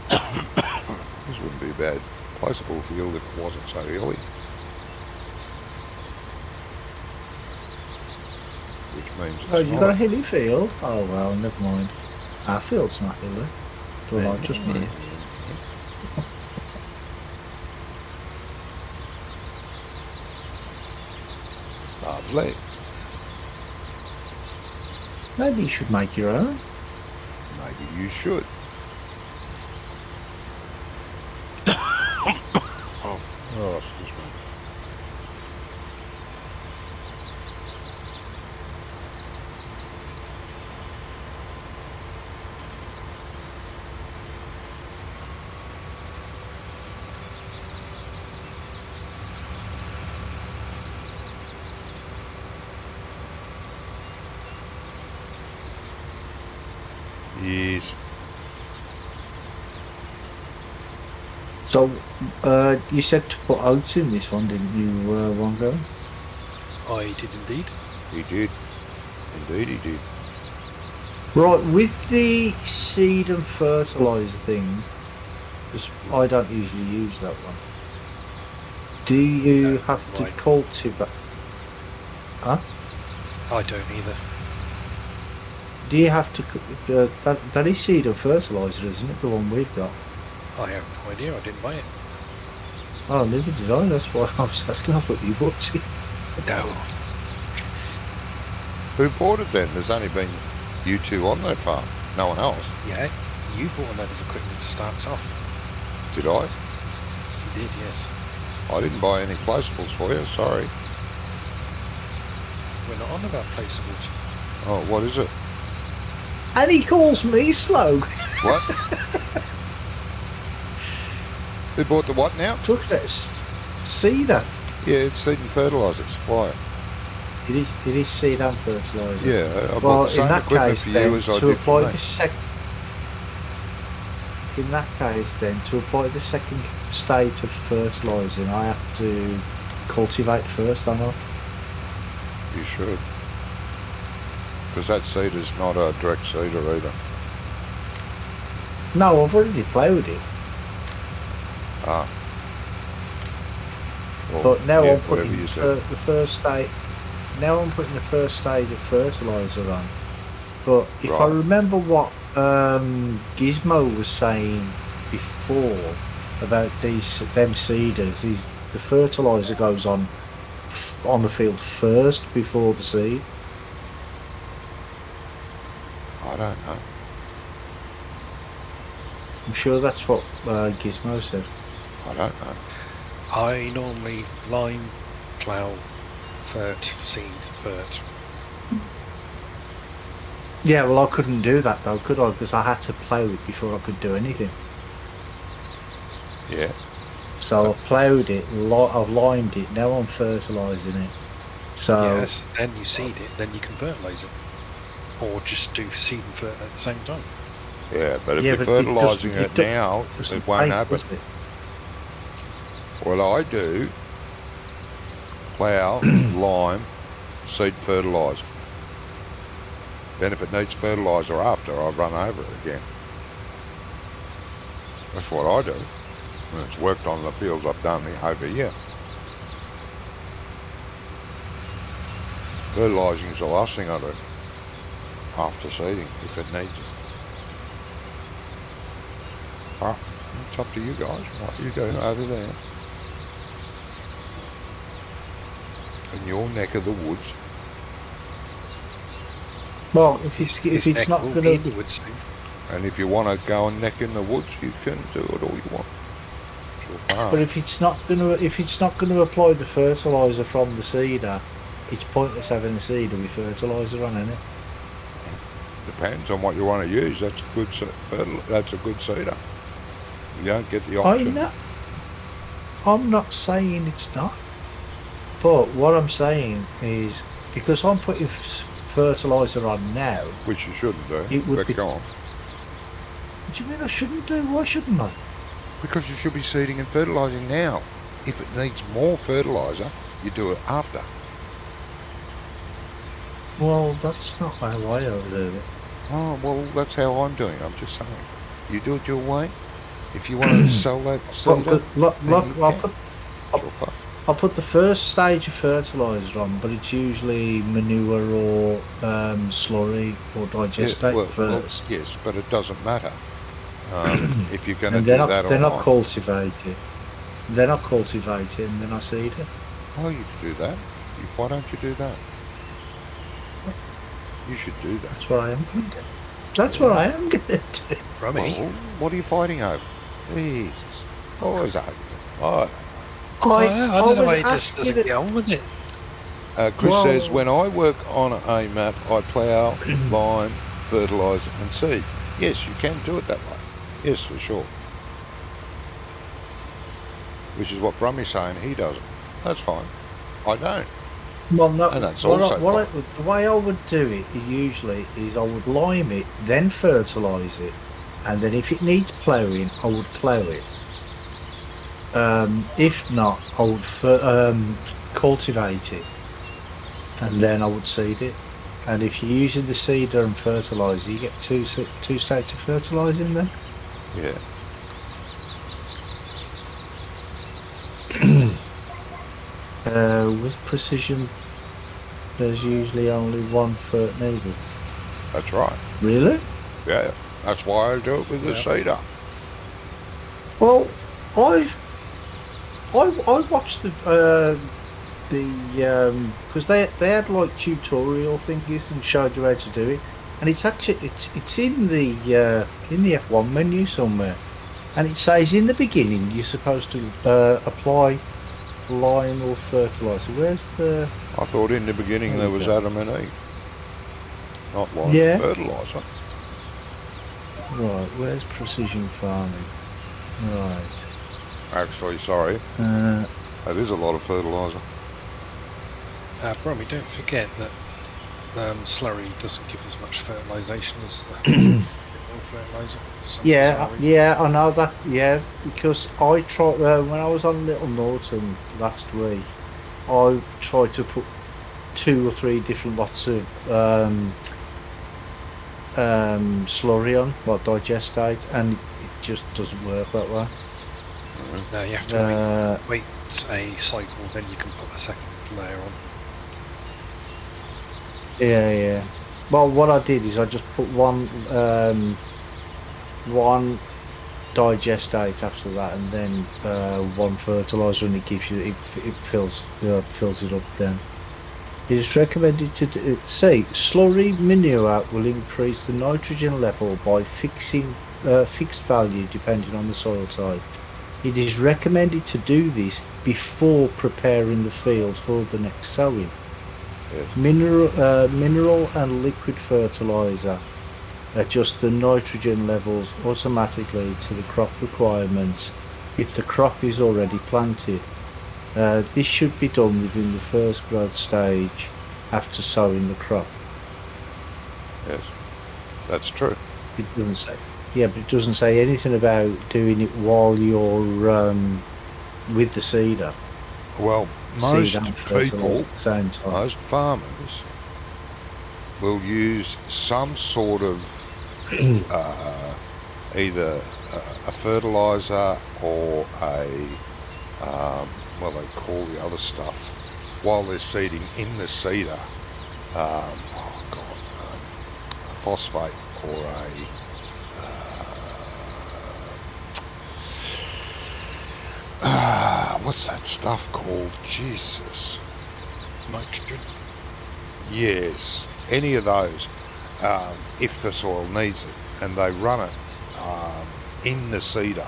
This wouldn't be a bad placeable field if it wasn't so hilly. Which means it's Oh, you not. got a hilly field? Oh, well, never mind. Our field's not hilly. Well, I just me. Lovely. Maybe you should make your own. Maybe you should. Oh, excuse me. Yes. So, you said to put oats in this one, didn't you, one go? I did indeed. He did. Indeed he did. Right, with the seed and fertiliser thing, 'cause I don't usually use that one, do you have to right. cultivate? Huh? I don't either. Do you have to? That is seed and fertiliser, isn't it? The one we've got. I have no idea. I didn't buy it. Oh, neither did I. That's why I was asking. I thought you bought it. No. Who bought it then? There's only been you two on that farm. No one else. Yeah, you bought a load of equipment to start us off. Did I? You did, yes. I didn't buy any placeables for you. Sorry. We're not on about placeables. Oh, what is it? And he calls me slow. What? Who bought the what now? Took that cedar. Yeah, it's seed and fertiliser supply. It is seed and fertiliser. Yeah, I Well, bought the in same that equipment case, for you then, as I to did apply for me. the second. In that case, then, to apply the second stage of fertilising, I have to cultivate first, don't I? You should. Because that seed is not a direct seeder either. No, I've already ploughed it, Ah. Well, but now yeah, I'm putting whatever you said. the first stage. Now I'm putting the first stage of fertiliser on. But if I Right. remember what Gizmo was saying before about them seeders, is the fertiliser goes on the field first before the seed. I don't know. I'm sure that's what Gizmo said. I don't know. I normally lime, plough, seed, fert. Yeah, well, I couldn't do that though, could I? Because I had to plough it before I could do anything. Yeah. So I ploughed it, I've limed it, now I'm fertilising it. So Yes, then you seed it, then you can fertilise it. Or just do seed and fert at the same time. Yeah, but if Yeah, you're but it fertilising doesn't- it it do- now, doesn't it won't take, happen. does it? What I do, plough, lime, seed fertilise. Then if it needs fertiliser after, I run over it again. That's what I do. And it's worked on the fields I've done over here. Fertilising is the last thing I do after seeding, if it needs it. Ah, it's up to you guys. Right, you go over there. In your neck of the woods. Well, if it's This not neck will going be to, the wood soon. And if you want to go and neck in the woods, you can do it all you want. It's your farm. But if it's not gonna apply the fertilizer from the seeder, it's pointless having the seeder with fertilizer on, isn't it? Depends on what you want to use. That's a good seeder. You don't get the option. I'm not saying it's not. But what I'm saying is, because I'm putting fertilizer on now, Which you shouldn't do. It would but be- go on. what do you mean I shouldn't do? Why shouldn't I? Because you should be seeding and fertilising now. If it needs more fertiliser, you do it after. Well, that's not my way over there. Oh, well, that's how I'm doing it. I'm just saying. You do it your way. If you want to sell that seeder, Look, then you I'll can. put, It's your farm. I'll put the first stage of fertiliser on, but it's usually manure or slurry or digestate first. Yes, but it doesn't matter. If you're going to And do then that then or I not. cultivate it. Then I cultivate it and then I seed it. Oh, you do that. Why don't you do that? You should do that. That's what I am going to do. That's what I am going to do. Rummy. Well, what are you fighting over? Jesus. Always arguing. I don't know was why he just asking doesn't it- get on with it. Chris Well- says, when I work on a map, I plough, lime, fertilise and seed. Yes, you can do it that way. Yes, for sure. Which is what Brummy's saying, he does it. That's fine. I don't. Well, no, And that's what also the way I would do it is usually I would lime it, then fertilise it, and then if it needs ploughing, I would plough it. If not, I would cultivate it, and then I would seed it. And if you're using the seeder and fertiliser, you get two states of fertilising then. Yeah. With precision, there's usually only one fert needed. That's right. Really? Yeah. That's why I do it with the seeder. Well, I watched the because they had like tutorial thingies and showed you how to do it, and it's actually it's in the F1 menu somewhere, and it says in the beginning you're supposed to apply lime or fertilizer. Where's the I thought in the beginning there was Okay. Adam and Eve. Not lime Yeah. fertiliser. right? Where's precision farming? Right. Actually, sorry. That is a lot of fertiliser. Brummy, don't forget that slurry doesn't give as much fertilisation as the fertiliser. Yeah, I know that. Yeah, because I tried when I was on Little Norton last week. I tried to put 2 or 3 different lots of slurry on, like digestate, and it just doesn't work that way. No, you have to Uh, wait a cycle, then you can put a second layer on. yeah. Well, what I did is I just put one digestate after that, and then one fertilizer, and it gives you it fills it up. Then it is recommended to say slurry manure will increase the nitrogen level by fixed value depending on the soil type. It is recommended to do this before preparing the field for the next sowing. Yes. Mineral and liquid fertilizer adjust the nitrogen levels automatically to the crop requirements if the crop is already planted. This should be done within the first growth stage after sowing the crop. Yes. That's true. It doesn't say. Yeah, but it doesn't say anything about doing it while you're with the seeder. Well, most Seed and fertiliser people, at the same time. most farmers, will use some sort of either a fertiliser or a well, they call the other stuff while they're seeding in the seeder. A phosphate or what's that stuff called? Jesus. Nitrogen. Yes, any of those, if the soil needs it. and they run it in the cedar.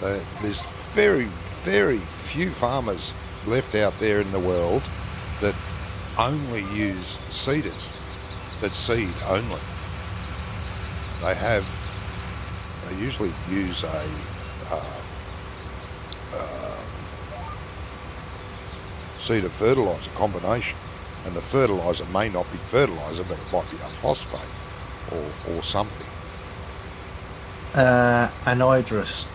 There's very, very few farmers left out there in the world that only use cedars, that seed only. They usually use a cedar fertiliser combination, and the fertiliser may not be fertiliser, but it might be a phosphate or something. Anhydrous.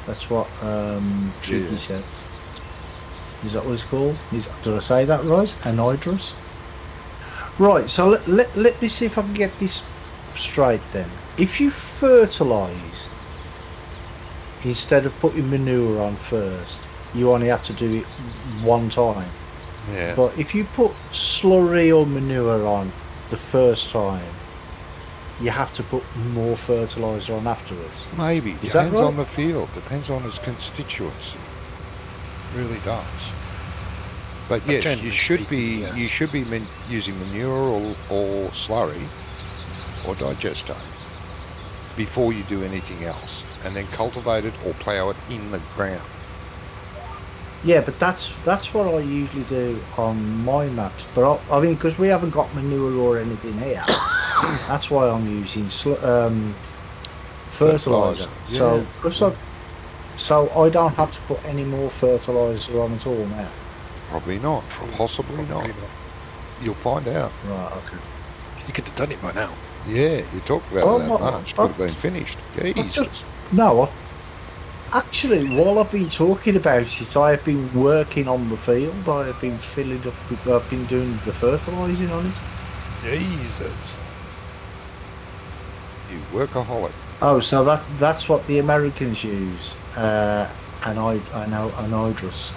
That's what Tricky Yeah. said. Is that what it's called? Did I say that right? Anhydrous? Right, so let me see if I can get this straight then. If you fertilise instead of putting manure on first, you only have to do it one time. Yeah. But if you put slurry or manure on the first time, you have to put more fertiliser on afterwards. Maybe. Is that Depends right? on the field. Depends on its constituency. Really does. But But yes, you generally should be speaking, yes. you should be using manure or slurry or digestate before you do anything else, and then cultivate it or plough it in the ground. Yeah, but that's what I usually do on my maps. But I mean, because we haven't got manure or anything here, that's why I'm using fertilizer. Yeah. So I don't have to put any more fertilizer on at all now. Probably not. Possibly not. You'll find out. Right. Okay. You could have done it by now. Yeah, you talked about Oh, it that what- much. Could have been finished. Jesus. No, actually, while I've been talking about it, I have been working on the field. I have been filling up. I've been doing the fertilising on it. Jesus. You workaholic. Oh, so that's what the Americans use. And I know anhydrous.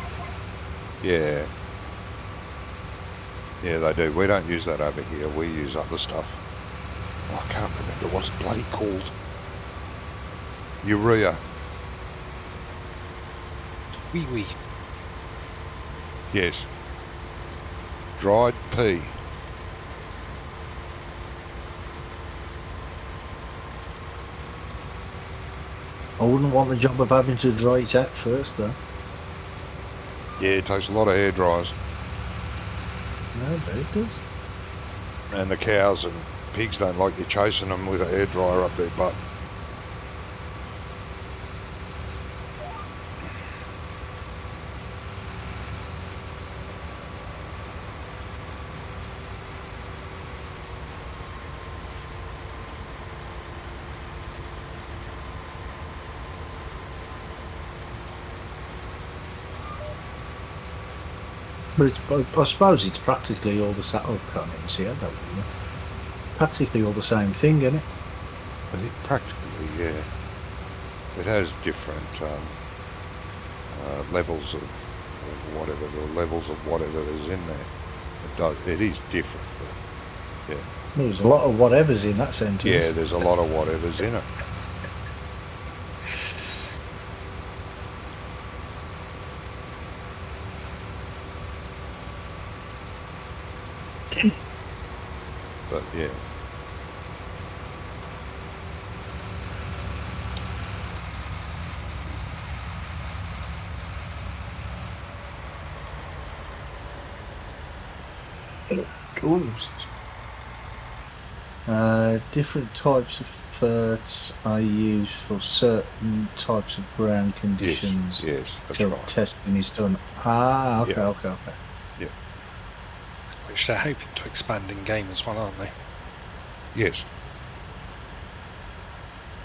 Yeah. Yeah, they do. We don't use that over here. We use other stuff. Oh, I can't remember what it's bloody called. Urea. Wee. Yes. Dried pea. I wouldn't want the job of having to dry it out first, though. Yeah, it takes a lot of hair dryers. No, but it does. And the cows and pigs don't like you chasing them with a hair dryer up their butt. But I suppose it's practically all the same. Oh, can't even see it, though. Practically all the same thing, isn't it? I think practically, yeah. It has different levels of whatever, the levels of whatever is in there. It is different, but yeah. There's a lot of whatevers in that sentence. Yeah, there's a lot of whatever's in it. But yeah. Different types of ferts are used for certain types of ground conditions. Yes, that's Till right. testing is done. Ah, okay, Yeah. okay. Which they're hoping to expand in game as well, aren't they? Yes.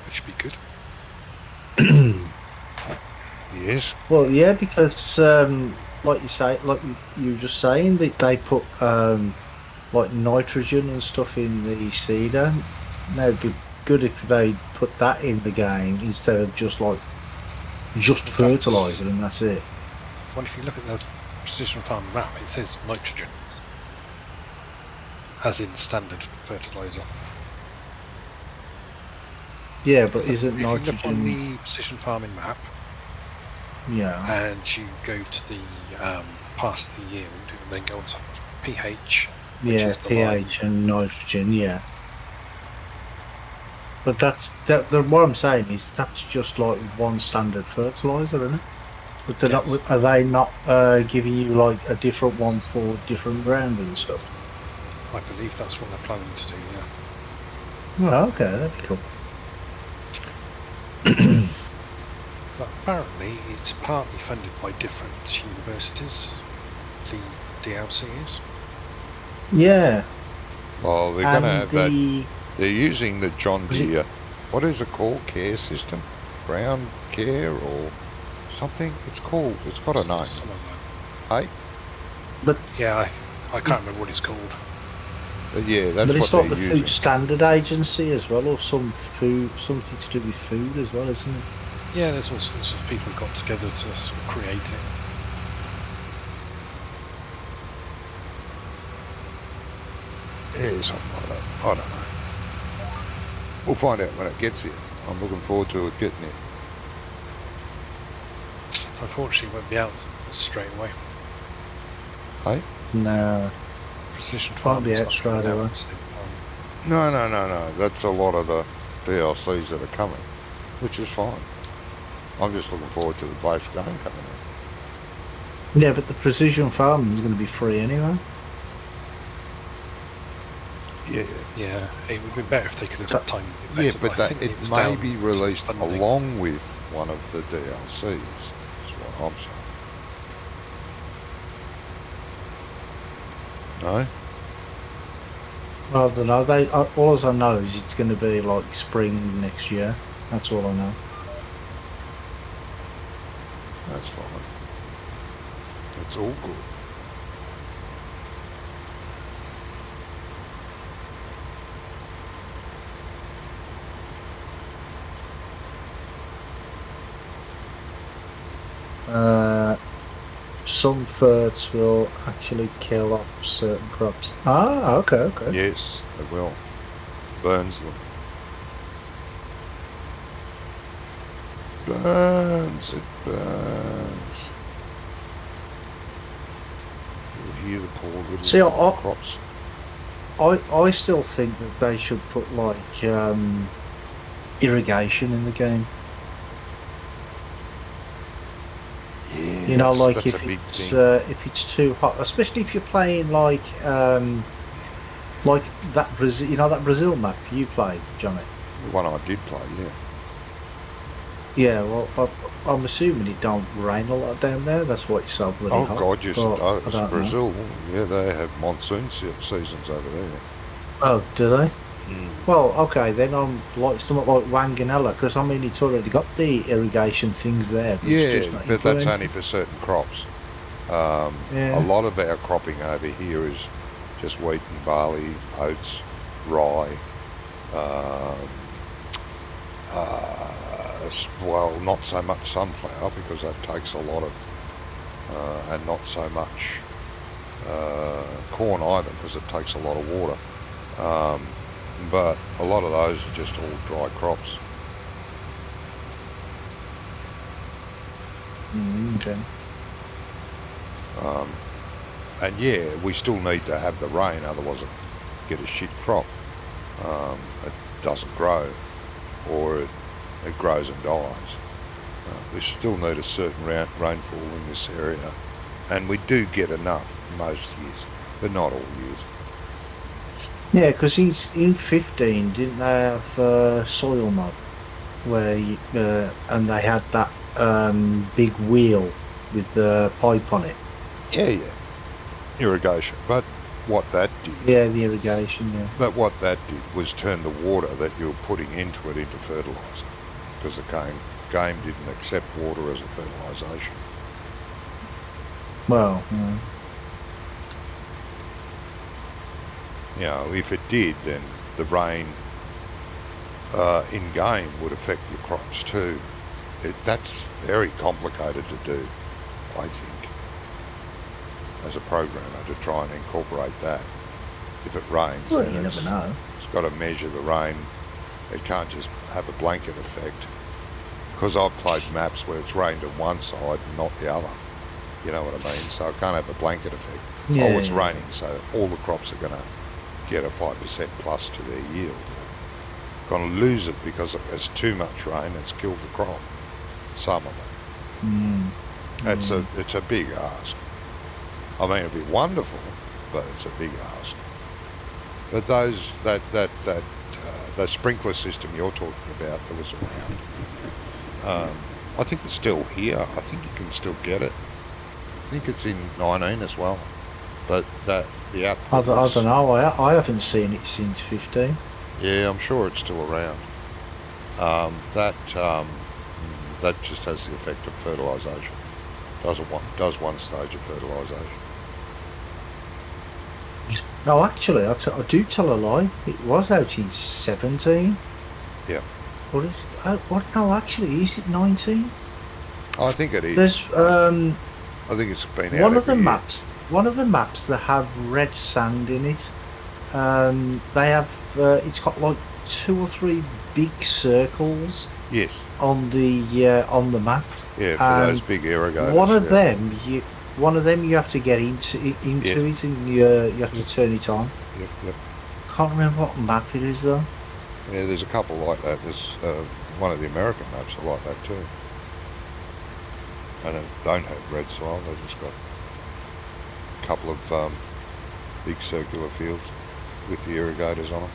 Which should be good. Yes. Well, yeah, because like you say, like you were just saying, they put like nitrogen and stuff in the cedar. Now it'd be good if they put that in the game instead of just fertilizer and that's it. Well, if you look at the Precision Farm map, it says nitrogen, as in standard fertilizer. Yeah, but If isn't you look on nitrogen? the Precision Farming map Yeah. and you go to the past the yield and then go on to pH, which Yeah, is the lime. pH and nitrogen. Yeah. But what I'm saying is that's just like one standard fertilizer, isn't it? But they're Yes. not. Are they not giving you like a different one for different ground and stuff? I believe that's what they're planning to do, yeah. Well, okay, that'd be cool. But apparently it's partly funded by different universities, the DLC is. Yeah. Well, they're going to have that. the They're using the John Was it- Deere, what is it called? Care system? Ground care or something? It's got a name. Some of them. Hey? Yeah, I can't remember what it's called. But yeah, that's but what it's not they're the using. Food Standard Agency as well, or something to do with food as well, isn't it? Yeah, there's all sorts of people who got together to sort of create it. Yeah, something like that. I don't know. We'll find out when it gets here. I'm looking forward to it getting here. Unfortunately, it won't be out straight away. Hey? No. Precision Won't be farming's out not straight coming out away. at the same time. No. That's a lot of the DLCs that are coming, which is fine. I'm just looking forward to the base game coming out. Yeah, but the precision farming is going to be free anyway. Yeah. Yeah, it would be better if they could So- have timed it Yeah, better, but I that, think it was may down be released funding. along with one of the DLCs, is what I'm saying. No? Well, I don't know. All I know is it's going to be like spring next year. That's all I know. That's fine. That's all good. Some ferts will actually kill off certain crops. Ah, okay. Yes, it will. Burns them. It burns. You'll hear the poor little See, I- crops. I still think that they should put like irrigation in the game. Yeah, You know, like that's if a big it's thing. if it's too hot, especially if you're playing like that Brazil. You know that Brazil map you played, Johnny. The one I did play, yeah. Yeah, well, I'm assuming it don't rain a lot down there. That's why it's so bloody Oh hot. God, yes but it I does. don't know. Brazil, yeah, they have monsoon seasons over there. Oh, do they? Well, okay, then I'm like somewhat like Wanganella, because I mean it's already got the irrigation things there. But it's Yeah, just not but that's implemented. only for certain crops. Yeah. A lot of our cropping over here is just wheat and barley, oats, rye. Well, not so much sunflower because that takes a lot of, and not so much corn either because it takes a lot of water. But a lot of those are just all dry crops. Okay. And yeah, we still need to have the rain, otherwise it get a shit crop. It doesn't grow, or it grows and dies. We still need a certain rainfall in this area, and we do get enough most years, but not all years. Yeah, because in 15, didn't they have soil mod where and they had that big wheel with the pipe on it. Yeah, irrigation. But what that did, Yeah, the irrigation. Yeah. but what that did was turn the water that you were putting into it into fertiliser, because the game didn't accept water as a fertilisation. Well, You know, if it did, then the rain in game would affect your crops too. That's very complicated to do, I think, as a programmer, to try and incorporate that. If it rains, well, then you it's never know. got to measure the rain. It can't just have a blanket effect. Because I've played maps where it's rained on one side and not the other. You know what I mean? So it can't have a blanket effect. Yeah, Oh, it's yeah. raining, so all the crops are going to get a 5% plus to their yield. Going to lose it because there's too much rain. It's killed the crop. Some of it. Mm. It's a big ask. I mean, it'd be wonderful, but it's a big ask. But that sprinkler system you're talking about that was around, I think it's still here. I think you can still get it. I think it's in 19 as well. But the I output don't know. I haven't seen it since 15. Yeah, I'm sure it's still around. That just has the effect of fertilisation. Does one stage of fertilisation. No, actually, I do tell a lie. It was out in 17. Yeah. What is? What? No, actually, is it 19? I think it is. There's I think it's been out one of the every year. maps. One of the maps that have red sand in it. They have. It's got like 2 or 3 big circles Yes. on the map. Yeah, for And those big irrigators. One of yeah. them, you have to get into it, and you have to turn it on. Yep. Can't remember what map it is though. Yeah, there's a couple like that. There's one of the American maps are like that too. And they don't have red soil. They've just got a couple of big circular fields with the irrigators on them.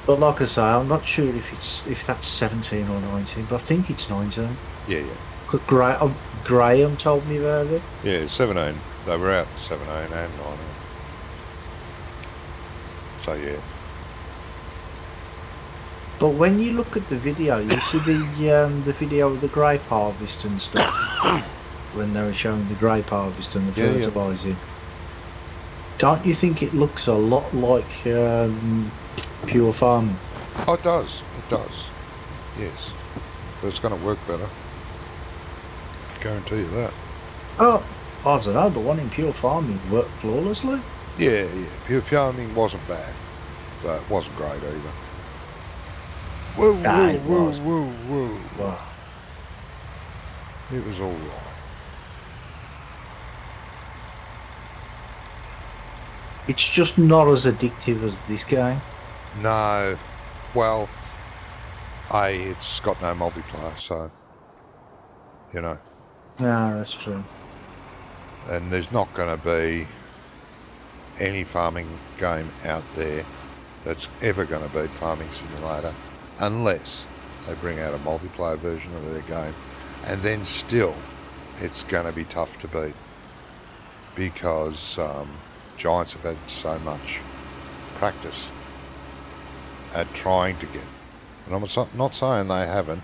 But like I say, I'm not sure if that's 17 or 19, but I think it's 19. Yeah. 'Cause Graham told me about it. Yeah, 17. They were out 17 and 19. So yeah. But when you look at the video, you see the video of the grape harvest and stuff. When they were showing the grape harvest and the Yeah. fertilising. Don't you think it looks a lot like pure farming? Oh, it does. It does. Yes. But it's going to work better. Guarantee you that. Oh, I don't know. The one in pure farming worked flawlessly. Yeah. Pure farming wasn't bad, but it wasn't great either. Whoa, Nah, it was. whoa. Wow. It was all right. It's just not as addictive as this game. No. Well, it's got no multiplayer, so, you know. No, that's true. And there's not going to be any farming game out there that's ever going to beat Farming Simulator unless they bring out a multiplayer version of their game, and then still it's going to be tough to beat because Giants have had so much practice at trying to get, and I'm not saying they haven't,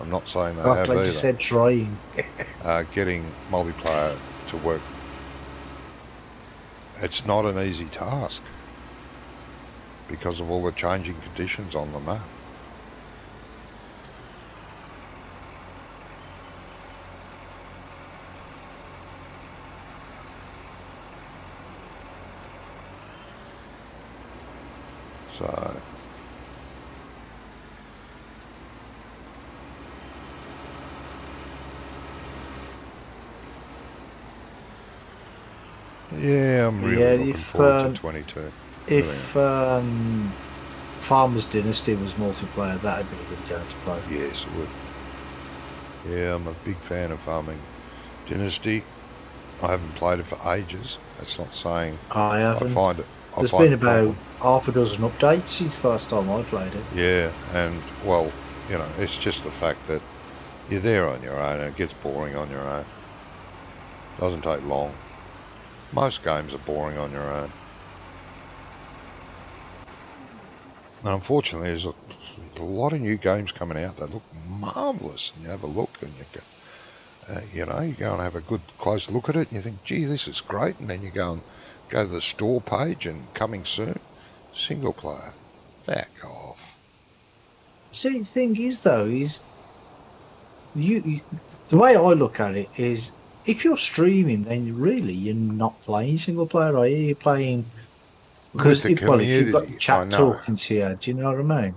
I'm not saying they I'm have glad either, you said trying. getting multiplayer to work. It's not an easy task because of all the changing conditions on the map. So yeah, I'm really Yeah, looking if, forward to 22. If Farmers Dynasty was multiplayer, that'd be a good game to play. Yes, it would. Yeah, I'm a big fan of Farming Dynasty. I haven't played it for ages. That's not saying I I haven't. find it. There's been about half a dozen updates since the last time I played it. Yeah, and well, you know, it's just the fact that you're there on your own and it gets boring on your own. Doesn't take long. Most games are boring on your own. And unfortunately, there's a lot of new games coming out that look marvellous, and you have a look and you go, you go and have a good close look at it and you think, gee, this is great, and then you go to the store page and coming soon, single player. Back off. See, the thing is, though, is you the way I look at it is, if you're streaming, then really you're not playing single player, are you? You're playing because With the if you've got community, I chat know. talking to you, do you know what I mean?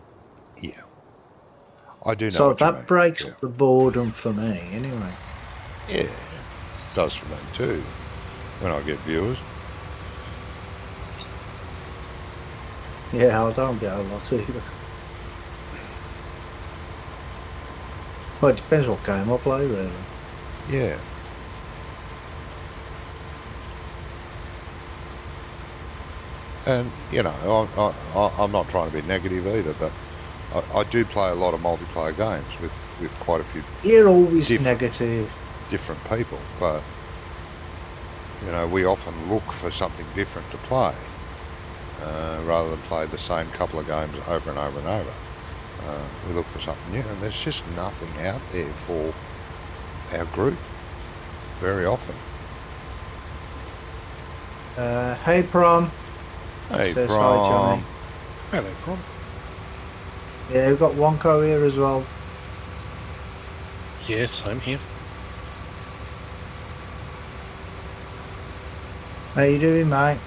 Yeah. I do know So what you that mean. breaks Yeah. up the boredom for me, anyway. Yeah. does for me too when I get viewers. Yeah, I don't get a lot either. Well, it depends what game I play, really. Yeah. And, you know, I'm not trying to be negative either, but I do play a lot of multiplayer games with quite a few You're always Different. negative. different people, but, you know, we often look for something different to play rather than play the same couple of games over and over and over. We look for something new, and there's just nothing out there for our group very often. Hey, Prom. Hey, Says hi, Brom. Johnny. Hello, Prom. Yeah, we've got Wonko here as well. Yes, I'm here. How you doing, mate?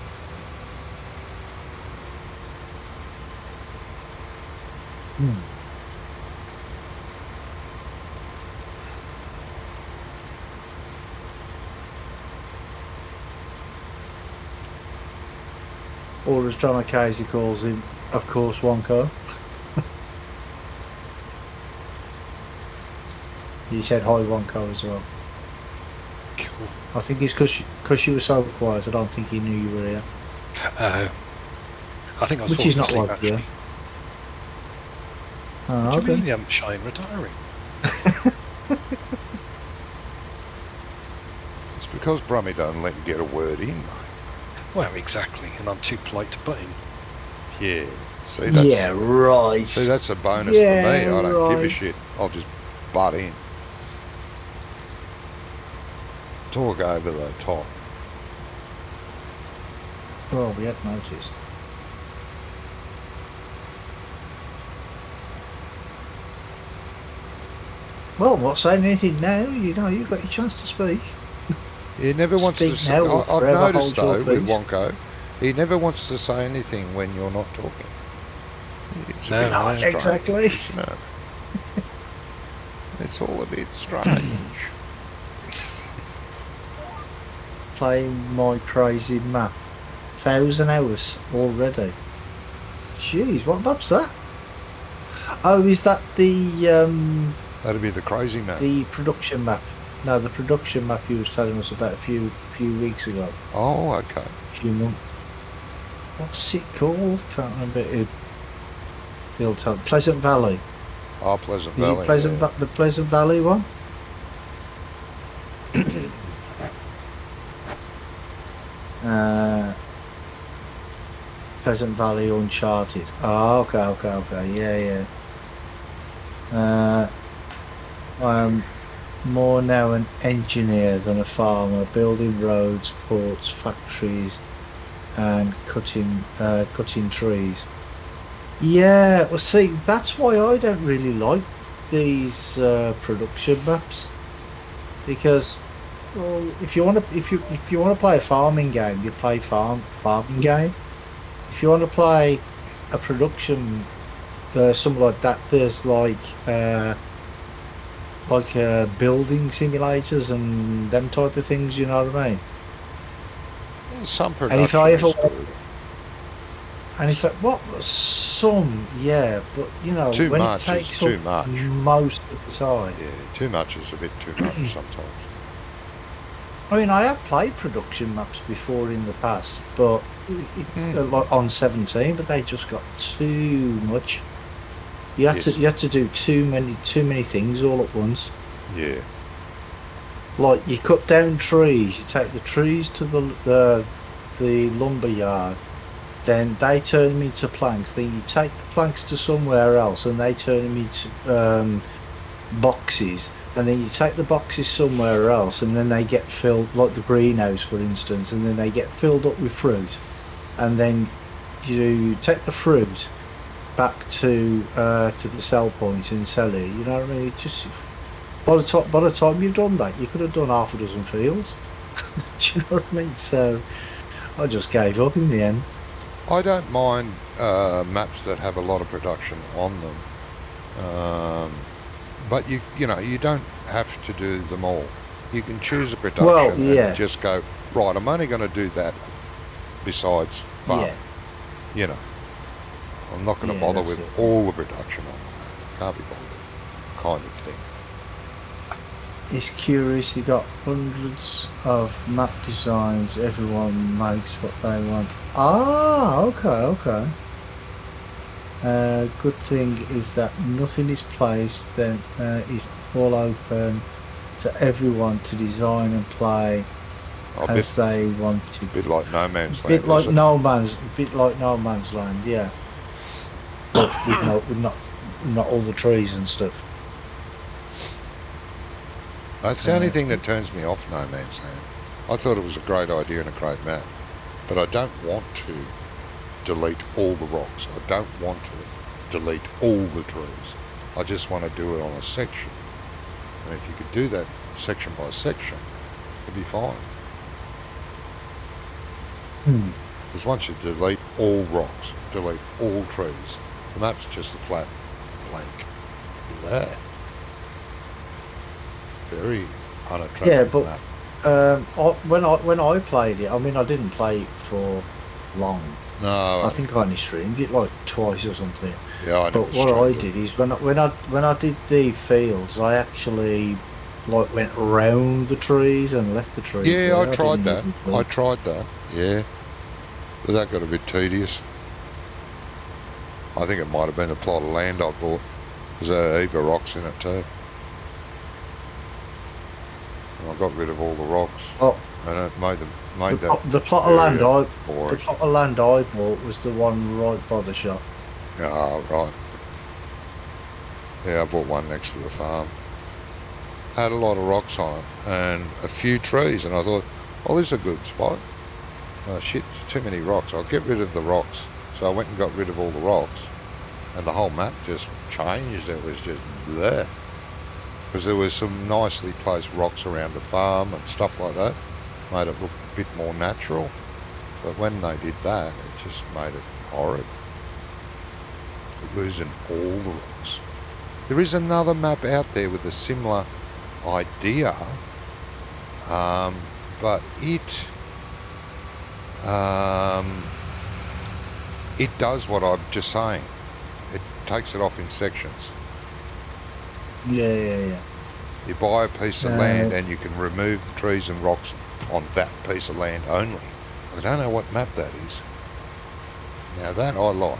Or as John Casey calls him, of course, Wonko. He said hi, Wonko, as well. Cool. I think it's because you were so quiet. I don't think he knew you were here. I think I was Which is falling not asleep, like you. actually. Oh, What do you okay. mean I'm Shane retiring? It's because Brummy doesn't let you get a word in, mate. Well, exactly, and I'm too polite to butt in. Yeah. See, that's, Yeah, right. see, that's a bonus Yeah, for me. I don't give a right. shit. I'll just butt in. Talk over the top. Well, we had noticed. Well, I'm not saying anything now. You know, you've got your chance to speak. He never wants to Speak say, now or I've forever noticed hold your though with peace. Wonko, he never wants to say anything when you're not talking. It's No, a bit no, strange, exactly. isn't it? It's all a bit strange. Playing my crazy map. 1,000 hours already. Jeez, what map's that? Oh, is that the That'd be the crazy man. production map? No, the production map you was telling us about a few weeks ago. Oh, okay. Few months. What's it called? Can't remember it. The old time. Pleasant Valley. Oh, Pleasant Is Valley. it Pleasant yeah. the Pleasant Valley one? Pleasant Valley Uncharted. Oh, okay. Yeah. I am more now an engineer than a farmer, building roads, ports, factories, and cutting trees. Yeah, well, see, that's why I don't really like these production maps, because, well, if you want to play a farming game, you play farming game. If you want to play a production, something like that, there's like building simulators and them type of things. You know what I mean? Some And production if I ever is good. And if what some, yeah, but you know, Too when much it is takes too up much. most of the time. Yeah, too much is a bit too much sometimes. I mean, I have played production maps before in the past, but like on 17, but they just got too much. You had to do too many things all at once. Yeah. Like you cut down trees, you take the trees to the lumber yard, then they turn them into planks. Then you take the planks to somewhere else, and they turn them into boxes. And then you take the boxes somewhere else, and then they get filled, like the greenhouse, for instance, and then they get filled up with fruit. And then you take the fruit back to the sell point and sell it. You know what I mean? It just by the time you've done that, you could have done half a dozen fields. Do you know what I mean? So I just gave up in the end. I don't mind maps that have a lot of production on them, but you know you don't have to do them all. You can choose a production Well, yeah. and just go, right, I'm only going to do that besides farming. Yeah. You know, I'm not going to Yeah, bother that's with it. all the production on that. Can't be bothered, kind of thing. It's curious, you got hundreds of map designs, everyone makes what they want. Ah, okay. Good thing is that nothing is placed, then is all open to everyone to design and play A as they want to. bit like No Man's Land, Bit like is it? No Man's Land, yeah. But with not all the trees and stuff. That's the only thing that turns me off No Man's Land. I thought it was a great idea and a great map, but I don't want to delete all the rocks. I don't want to delete all the trees. I just want to do it on a section. And if you could do that section by section, it'd be fine. Because once you delete all rocks, delete all trees, the map's just a flat blank. Blah. Very unattractive Yeah, but map. when I played it, I mean, I didn't play it for long. No, I think I only streamed it like twice or something. yeah, I But never what I streamed it. did is when I did the fields, I actually like went round the trees and left the trees. Yeah, there. I tried didn't that. even I look. tried that. Yeah, but that got a bit tedious. I think it might have been the plot of land I bought. Because there had a heap of rocks in it too. And I got rid of all the rocks. Oh, And it made the that plot of land area the boring. plot of land I bought was the one right by the shop. Oh, right. Yeah, I bought one next to the farm. Had a lot of rocks on it and a few trees, and I thought, oh, this is a good spot. Oh shit, there's too many rocks. I'll get rid of the rocks. So I went and got rid of all the rocks, and the whole map just changed. It was just there. Because there was some nicely placed rocks around the farm and stuff like that. Made it look a bit more natural. But when they did that, it just made it horrid. Losing all the rocks. There is another map out there with a similar idea, but it does what I'm just saying. It takes it off in sections. Yeah. You buy a piece of land and you can remove the trees and rocks on that piece of land only. I don't know what map that is. Now that I like.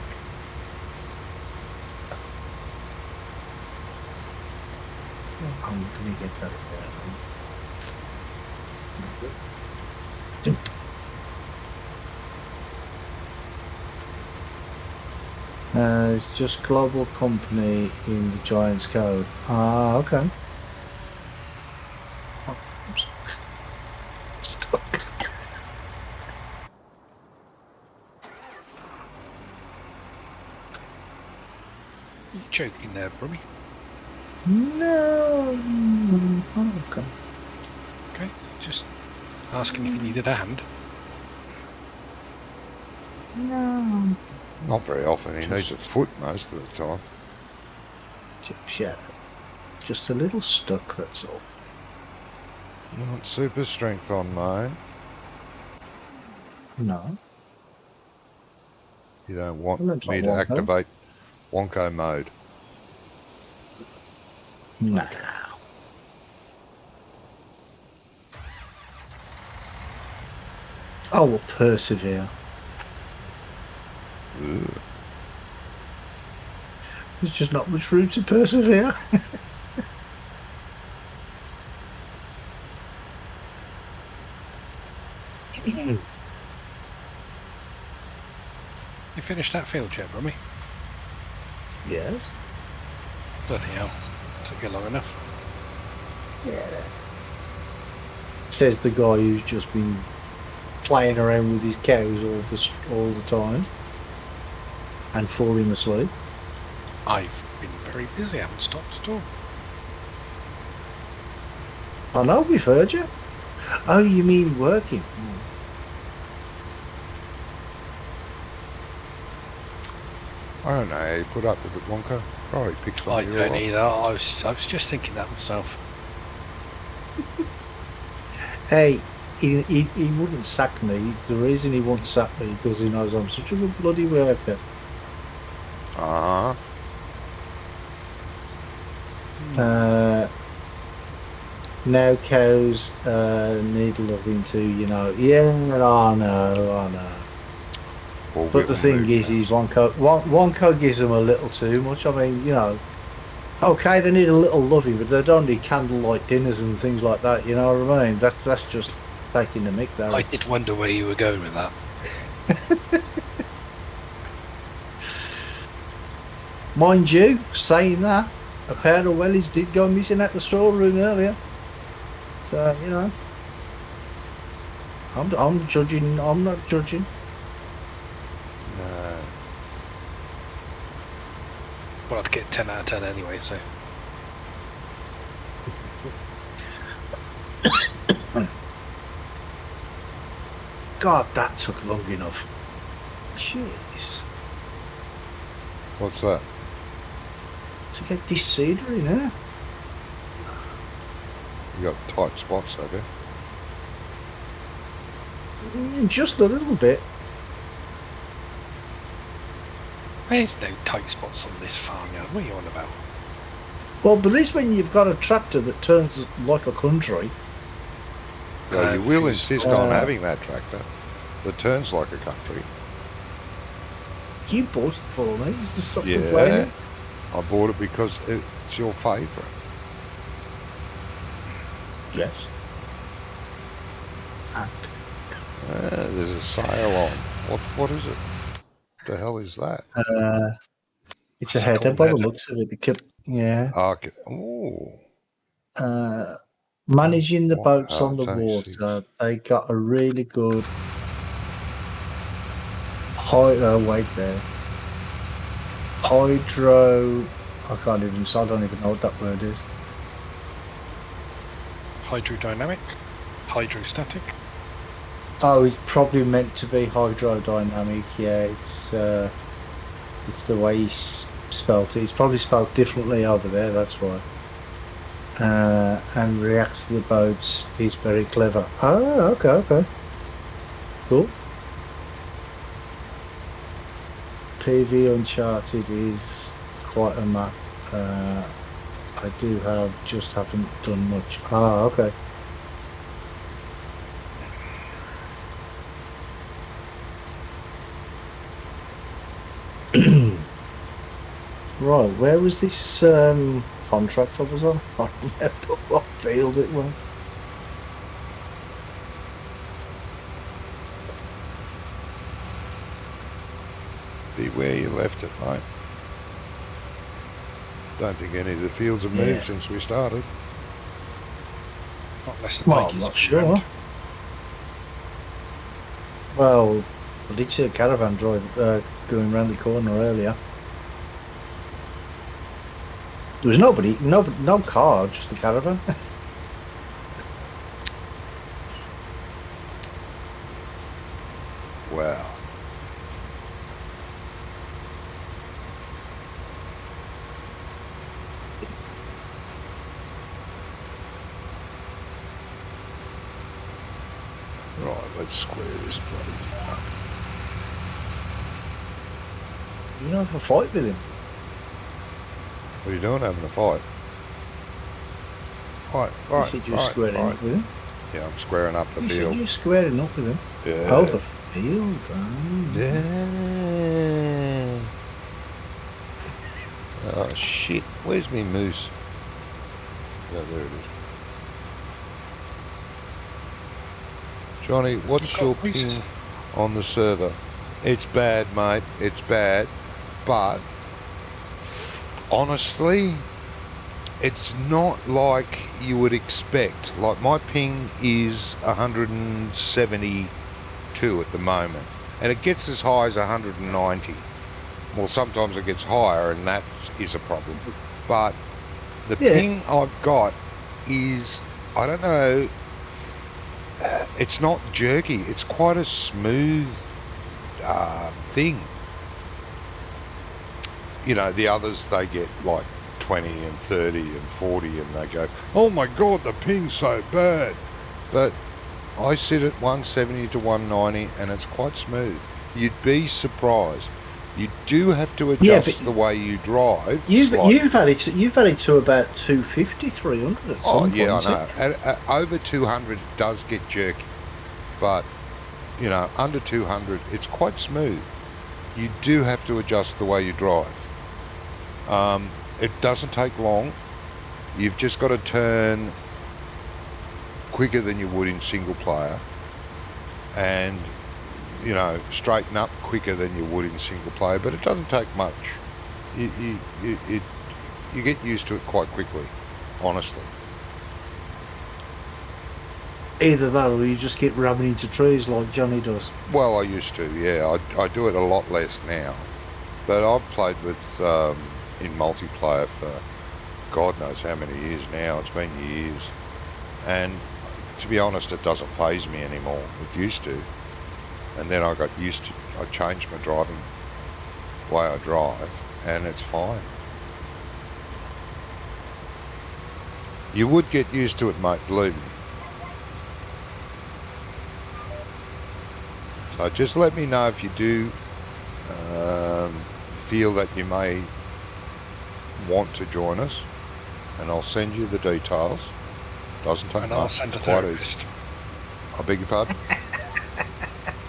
I'm gonna get that there. It's just global company in the Giants code. Ah, okay. Oh, I'm stuck. You joking there, Brummy? No. Oh, okay. Okay, just asking if you needed a hand. No. Not very often. He needs a foot most of the time. Yeah. Just a little stuck, that's all. You want super strength on mine. No. You don't want Well, that's me not to Wonko. activate Wonko mode. No. I will persevere. Ugh. There's just not much room to persevere. You finished that field yet, Brummy? Yes. Bloody hell. Took you long enough. Yeah. Says the guy who's just been playing around with his cows all the time and falling asleep. I've been very busy, I haven't stopped at all. I know, we've heard you. Oh, you mean working? I don't know how you put up with it, Wonko. Probably picks I one of don't your either. I was just thinking that myself. Hey, he wouldn't sack me. The reason he won't sack me is because he knows I'm such a good bloody worker. Uh-huh. Now cows need loving too, you know. Yeah, I know. Or But the we'll thing move is, cows. one cow gives them a little too much. I mean, you know, okay, they need a little loving, but they don't need candlelight dinners and things like that. You know what I mean? That's just taking the mick there. I did wonder where you were going with that. Mind you, saying that, a pair of wellies did go missing at the storeroom earlier. So, you know, I'm judging. I'm not judging. No. Well, I'd get 10 out of 10 anyway, so. God, that took long enough. Jeez. What's that? To get this cedar in here. You got tight spots, have you? Just a little bit. There's no tight spots on this farmyard. What are you on about? Well, there is when you've got a tractor that turns like a country. Yeah, you will who's- insist on having that tractor that turns like a country. You bought it for me. Stop Yeah. complaining. I bought it because it's your favourite. Yes. And There's a sale on. What is it? The hell is that? it's a It's a header cool by the header. looks of it. The kip, yeah. Okay. Ooh. Managing the Wow, boats on the it's only six. water, they got a really good wait there. Hydro. I can't even. I don't even know what that word is. Hydrodynamic? Hydrostatic? Oh, it's probably meant to be hydrodynamic. Yeah, it's the way he's spelt it. It's probably spelled differently over there. That's why. And reacts to the boats. He's very clever. Oh, okay. Cool. PV Uncharted is quite a map. I do have, just haven't done much. Ah, okay. Right, where was this contract I was on? I don't remember what field it was. Be where you left it, mate. Don't think any of the fields have moved Yeah. since we started. Not unless the Well, bike I'm is not sure. Well, I did see a caravan drive going round the corner earlier. There was nobody, no car, just a caravan. Wow. Right, let's square this bloody thing up. You know, have a fight with him. What are you doing, having a fight? Right, You right, said you were right, squaring right. up with him. Yeah, I'm squaring up the You said field. you were squaring up with him. Yeah. Oh, the field. Oh. Yeah. Oh shit, where's me moose? Yeah, there it is. Johnny, what's You've your got moose. ping on the server? It's bad, mate, it's bad, but honestly, it's not like you would expect. Like, my ping is 172 at the moment, and it gets as high as 190. Well, sometimes it gets higher, and that is a problem. But the Yeah. ping I've got is, I don't know, it's not jerky. It's quite a smooth thing. You know, the others, they get like 20 and 30 and 40, and they go, oh my god, the ping's so bad. But I sit at 170 to 190 and it's quite smooth. You'd be surprised. You do have to Yeah, adjust but the way you drive. you've slightly. you've had it to about 250, 300 at Oh some yeah, point. I know. At over 200 it does get jerky, but you know, under 200 it's quite smooth. You do have to adjust the way you drive. It doesn't take long. You've just got to turn quicker than you would in single player, and you know, straighten up quicker than you would in single player. But it doesn't take much. You get used to it quite quickly, honestly. Either that or you just get ramming into trees like Johnny does. Well, I used to, yeah. I do it a lot less now. But I've played with in multiplayer for God knows how many years now. It's been years. And to be honest, it doesn't faze me anymore. It used to. And then I got used to, I changed my driving way I drive, and it's fine. You would get used to it, mate, believe me. So just let me know if you do feel that you may want to join us, and I'll send you the details. Doesn't take And I'll much. send a It's quite therapist. easy. I beg your pardon?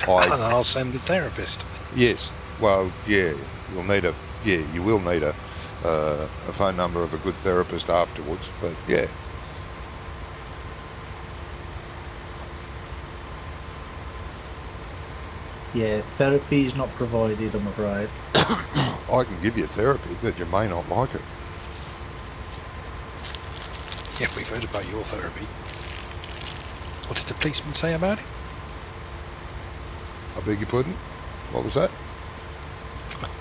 And I'll send a therapist. Yes. Well, yeah. You'll need a. Yeah, you will need a phone number of a good therapist afterwards. But yeah. Yeah, therapy is not provided, I'm afraid. I can give you therapy, but you may not like it. Yeah, we've heard about your therapy. What did the policeman say about it? I beg your pardon? What was that?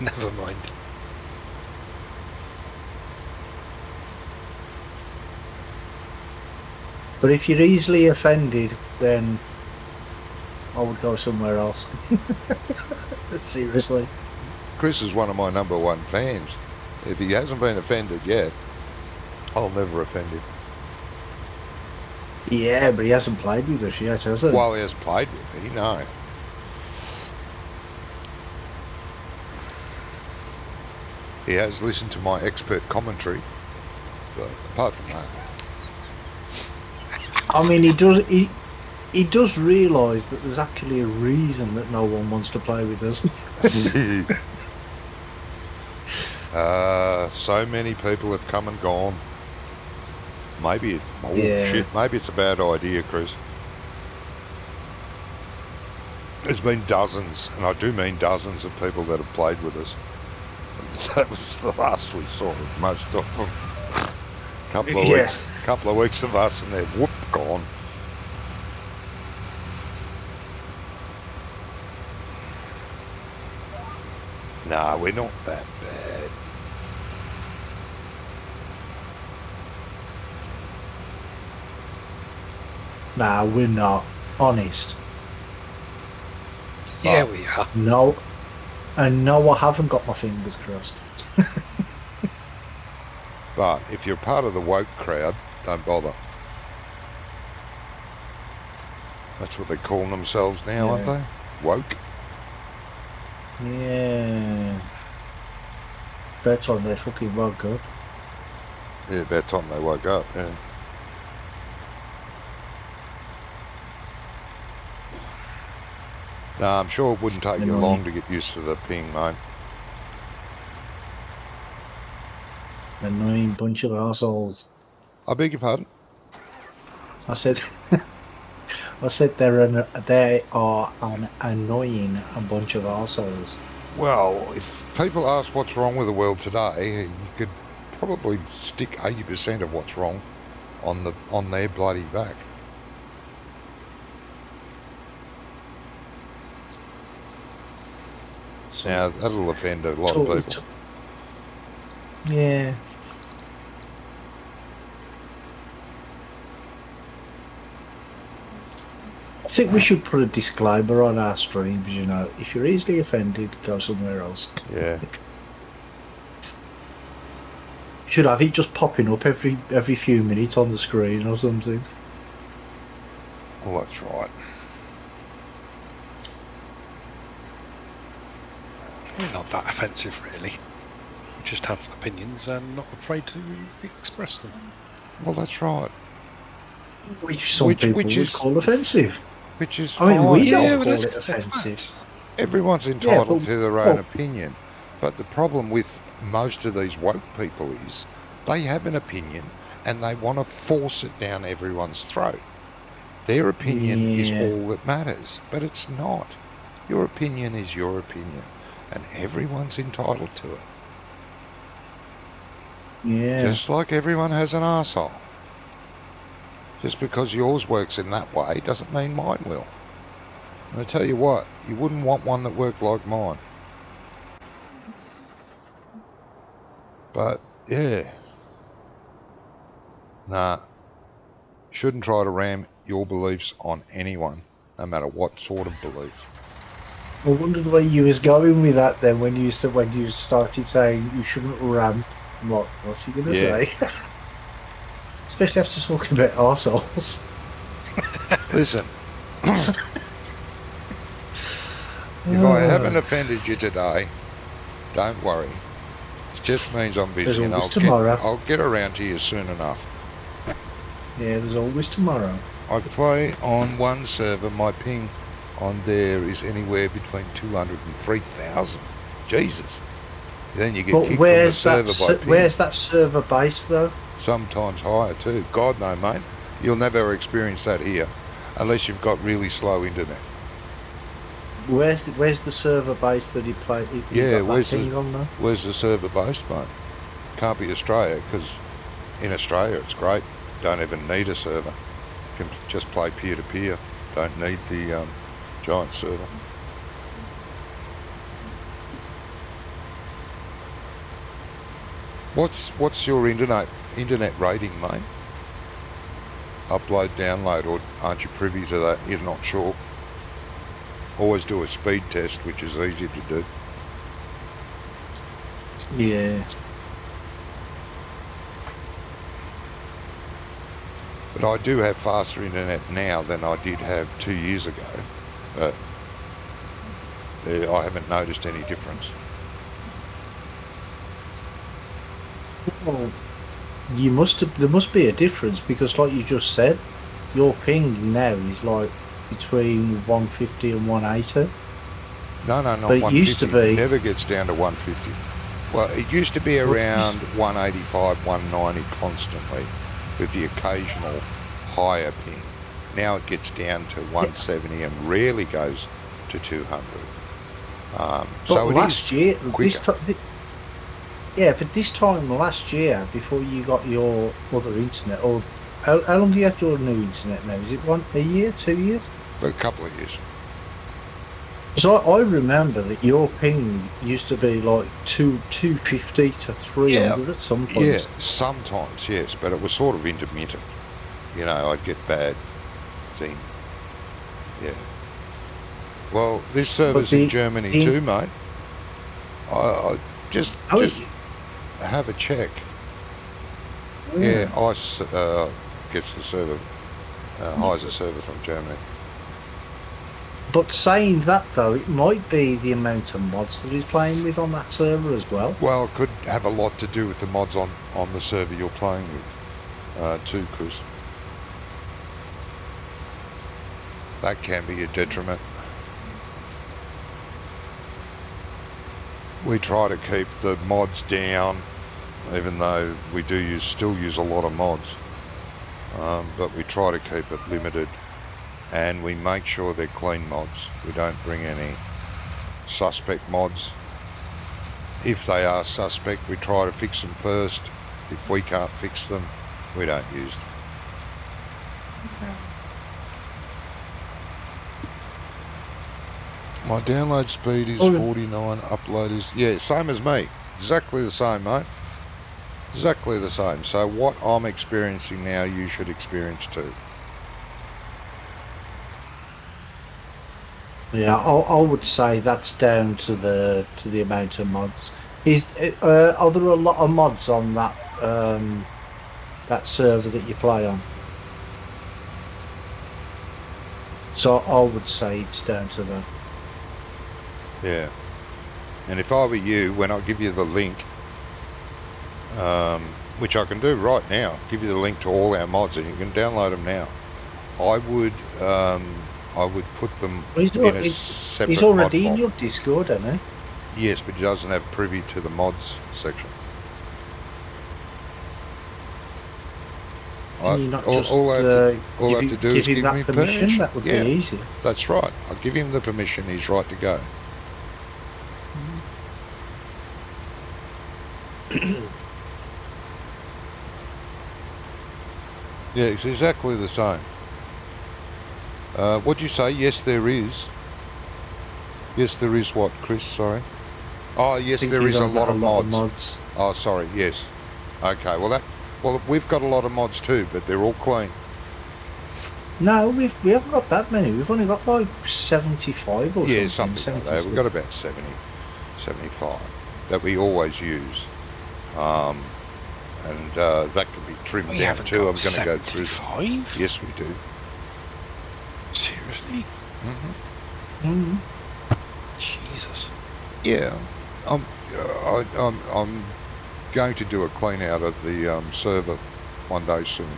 Never mind. But if you're easily offended, then I would go somewhere else. Seriously. Chris is one of my #1 fans. If he hasn't been offended yet, I'll never offend him. Yeah, but he hasn't played with us yet, has he? While he has played with me, no. He has listened to my expert commentary, but apart from that, I mean, he does realise that there's actually a reason that no one wants to play with us. so many people have come and gone. Maybe Yeah. shit, maybe it's a bad idea, Chris. There's been dozens, and I do mean dozens of people that have played with us. That was the last we saw of most of them. couple of weeks of us, and they're whoop gone. Nah, we're not that bad. Nah, we're not. Honest. Yeah, Oh. we are. No. And no, I haven't got my fingers crossed. But if you're part of the woke crowd, don't bother. That's what they call themselves now, aren't they? Woke. Yeah. That time they fucking woke up. Yeah, about time they woke up, yeah. No, I'm sure it wouldn't take you Annoying. long to get used to the ping, mate. Annoying bunch of arseholes. I beg your pardon? I said, I said they are an annoying bunch of arseholes. Well, if people ask what's wrong with the world today, you could probably stick 80% of what's wrong on their bloody back. So, Now, that'll offend a lot of people. Yeah. I think we should put a disclaimer on our streams, you know. If you're easily offended, go somewhere else. Yeah. Should have it just popping up every few minutes on the screen or something. Well, that's right. We're not that offensive, really. We just have opinions and not afraid to express them. Well, that's right. Which some Which- people which would is- call offensive. Which is I mean, we fine. don't Yeah, call let's it accept offensive. that. Everyone's entitled but- to their own oh. opinion. But the problem with most of these woke people is they have an opinion and they want to force it down everyone's throat. Their opinion is Yeah. all that matters, but it's not. Your opinion is your opinion, and everyone's entitled to it. Yeah. Just like everyone has an arsehole. Just because yours works in that way doesn't mean mine will. And I tell you what, you wouldn't want one that worked like mine. But, yeah. Nah. Shouldn't try to ram your beliefs on anyone, no matter what sort of belief. I wondered where you was going with that then when you started saying you shouldn't ram. What's he going to Yeah. say? Especially after talking about arseholes. Listen. If I haven't offended you today, don't worry. It just means I'm busy, There's and always tomorrow. I'll get around to you soon enough. Yeah, there's always tomorrow. I play on one server. My ping on there is anywhere between 200 and 3,000. Jesus. Then you get But kicked from the where's server by ping. where's that server based though? Sometimes higher too. God no, mate. You'll never experience that here, unless you've got really slow internet. Where's the server based that he played? Yeah, got where's that the- thing on there? Where's the server based, mate? Can't be Australia, because in Australia it's great. Don't even need a server. You can just play peer-to-peer. Don't need the giant server. What's your internet rating, mate? Upload, download, or aren't you privy to that? You're not sure. Always do a speed test, which is easy to do. Yeah. But I do have faster internet now than I did have 2 years ago. But I haven't noticed any difference. Well, there must be a difference because, like you just said, your ping now is like between 150 and 180. No, not But it 150. used to be- It never gets down to 150. Well, it used to be around 185, 190 constantly, with the occasional higher ping. Now it gets down to 170 and rarely goes to 200. So But it last is year, quicker. but this time last year, before you got your other internet, or how long do you have your new internet now? Is it a year, 2 years? For a couple of years. So I remember that your ping used to be like 250 to 300 at some point. Yeah, sometimes, yes, but it was sort of intermittent. You know, I'd get bad thing. Yeah. Well, this server's in Germany too, mate. I just have a check. Yeah, ICE gets the server, hires a server from Germany. But saying that though, it might be the amount of mods that he's playing with on that server as well. Well, it could have a lot to do with the mods on the server you're playing with, too, Chris. That can be a detriment. We try to keep the mods down, even though we do still use a lot of mods. But we try to keep it limited, and we make sure they're clean mods. We don't bring any suspect mods. If they are suspect, we try to fix them first. If we can't fix them, we don't use them. My download speed is 49, upload is... Yeah, same as me. Exactly the same, mate. Exactly the same. So what I'm experiencing now, you should experience too. Yeah, I would say that's down to the amount of mods. Are there a lot of mods on that that server that you play on? So I would say it's down to that. Yeah. And if I were you, when I give you the link, which I can do right now, give you the link to all our mods, and you can download them now. I would put them in a separate He's already mod in file. your Discord, isn't he? Yes, but he doesn't have privy to the mods section. Can you not just all I have to do is him give that me permission? That would Yeah, be easy. that's right. I'll give him the permission. He's right to go. Yeah, it's exactly the same. What'd you say? Yes, there is. Yes, there is what, Chris? Sorry. Oh, yes, Think there he's is a on lot of mods. mods. Oh, sorry. Yes. Okay. Well, we've got a lot of mods too, but they're all clean. No, we haven't got that many. We've only got like 75 or Yeah, something. something like that. We've got about 70, 75 that we always use. And that can be trimmed We down haven't too. got I'm going to go through. 75? Yes, we do. Seriously? Hmm. Jesus. Yeah, I'm going to do a clean out of the server one day soon.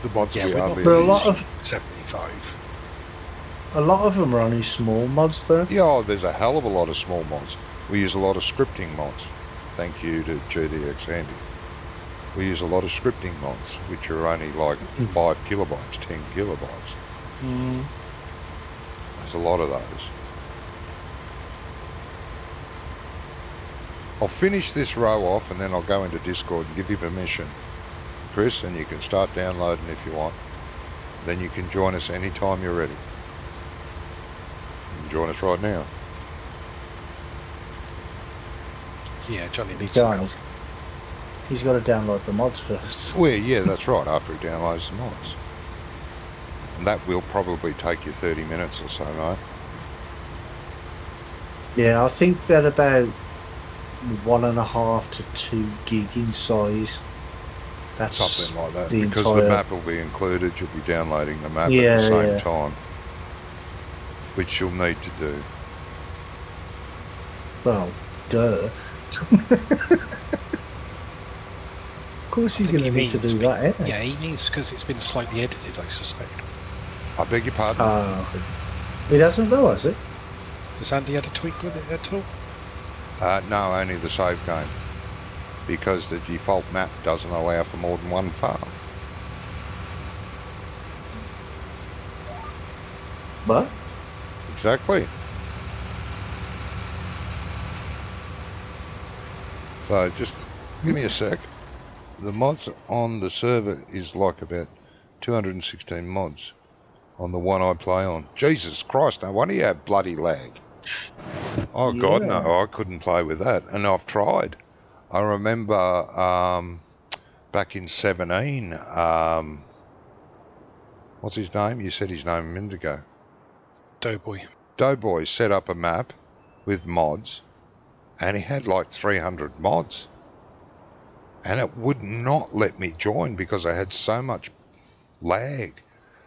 The mods Yeah, we we're not hardly But a use. lot of 75. them are only small mods, though. Yeah, oh, there's a hell of a lot of small mods. We use a lot of scripting mods. Thank you to GDX Handy. We use a lot of scripting mods, which are only like 5 kilobytes, 10 kilobytes. There's a lot of those. I'll finish this row off and then I'll go into Discord and give you permission, Chris, and you can start downloading if you want. Then you can join us anytime you're ready. You can join us right now. Yeah, Johnny needs Go some on, help. he's got to download the mods first. Well, yeah, that's right, after he downloads the mods. And that will probably take you 30 minutes or so, mate. Yeah, I think they're about 1.5 to 2 gig in size. That's Something like that. the Because entire... the map will be included, you'll be downloading the map Yeah, at the same yeah. time. Which you'll need to do. Well, duh. Of course he's I think going to he need to means do be- that, isn't he? Yeah, he means because it's been slightly edited, I suspect. I beg your pardon? It hasn't though, has it? Does Andy add a tweak with it at all? No, only the save game. Because the default map doesn't allow for more than one farm. What? Exactly. So just give me a sec. The mods on the server is like about 216 mods on the one I play on. Jesus Christ, no wonder you have bloody lag. Oh God, Yeah. no, I couldn't play with that. And I've tried. I remember back in 17, what's his name? You said his name a minute ago. Doughboy. Doughboy set up a map with mods, and he had like 300 mods. And it would not let me join because I had so much lag.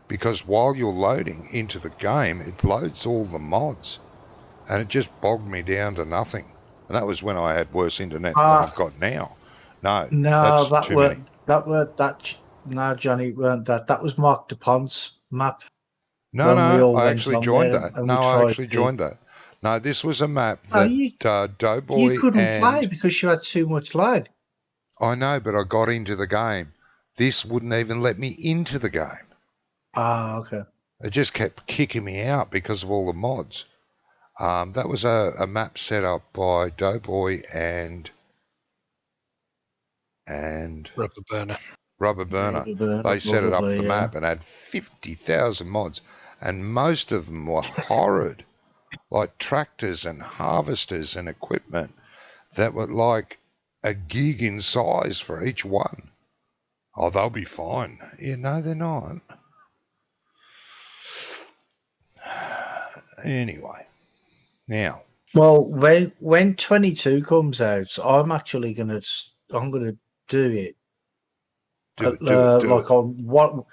Because while you're loading into the game, it loads all the mods. And it just bogged me down to nothing. And that was when I had worse internet than I've got now. No, No, that's too many. No, Johnny, it weren't that. That was Mark DuPont's map. No, when we all I went actually on joined there that. and No, we I tried actually to- joined that. No, this was a map No, that Doughboy You couldn't and... play because you had too much lag. I know, but I got into the game. This wouldn't even let me into the game. Ah, okay. It just kept kicking me out because of all the mods. That was a map set up by Doughboy and Rubber burner. Rubber Burner. They set it up the map and had 50,000 mods, and most of them were horrid, like tractors and harvesters and equipment that were like a gig in size for each one. Oh, they'll be fine. Yeah, no, they're not. Anyway, now. Well, when 22 comes out, I'm gonna do it. Do it. Like on what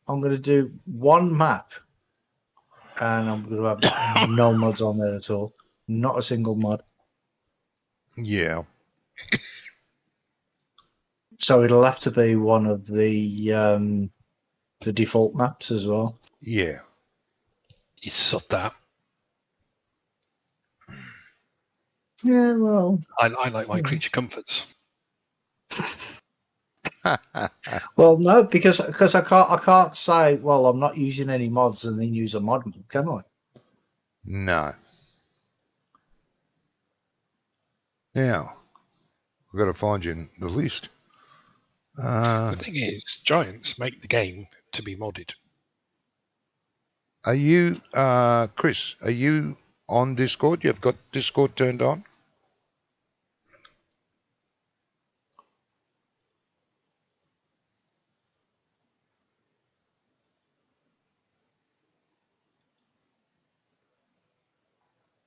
I'm gonna do one map and I'm going to have no mods on there at all. Not a single mod. Yeah. So it'll have to be one of the default maps as well. Yeah. You sod that. Yeah, well, I like my creature comforts. well, no, because I can't say, well, I'm not using any mods and then use a mod, can I? No. Now, we've got to find you in the list. The thing is, Giants make the game to be modded. Are you, Chris, are you on Discord? You've got Discord turned on?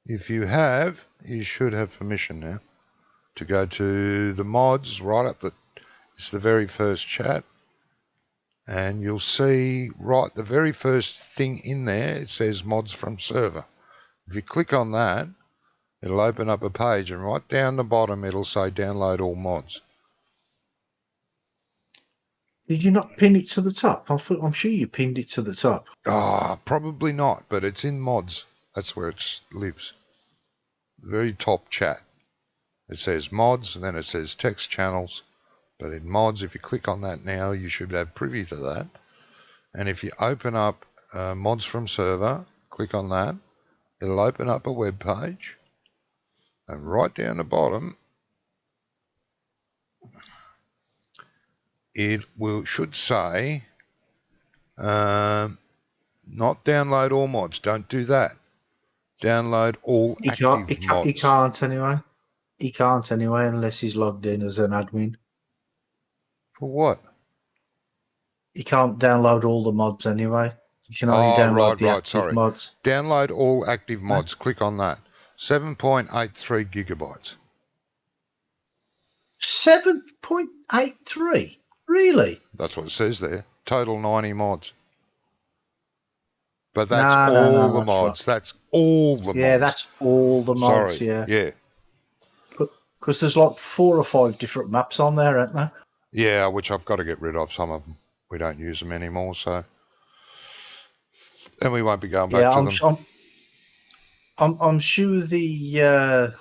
If you have, you should have permission now to go to the mods right up it's the very first chat. And you'll see right the very first thing in there, it says mods from server. If you click on that, it'll open up a page and right down the bottom it'll say download all mods. Did you not pin it to the top? I'm sure you pinned it to the top. Probably not, but it's in mods. That's where it lives. The very top chat. It says mods and then it says text channels. But in mods, if you click on that now, you should have privy to that. And if you open up mods from server, click on that, it'll open up a web page. And right down the bottom, it should say, not download all mods. Don't do that. Download all active mods. He can't anyway. He can't anyway unless he's logged in as an admin. For what? You can't download all the mods anyway. You can only download the active mods. Download all active mods. Click on that. 7.83 gigabytes. 7.83? Really? That's what it says there. Total 90 mods. But that's all the mods. That's all the mods. Yeah, that's all the mods. Sorry. Yeah. Because there's like 4 or 5 different maps on there, aren't there? Yeah, which I've got to get rid of some of them. We don't use them anymore, so. And we won't be going back to them. I'm sure the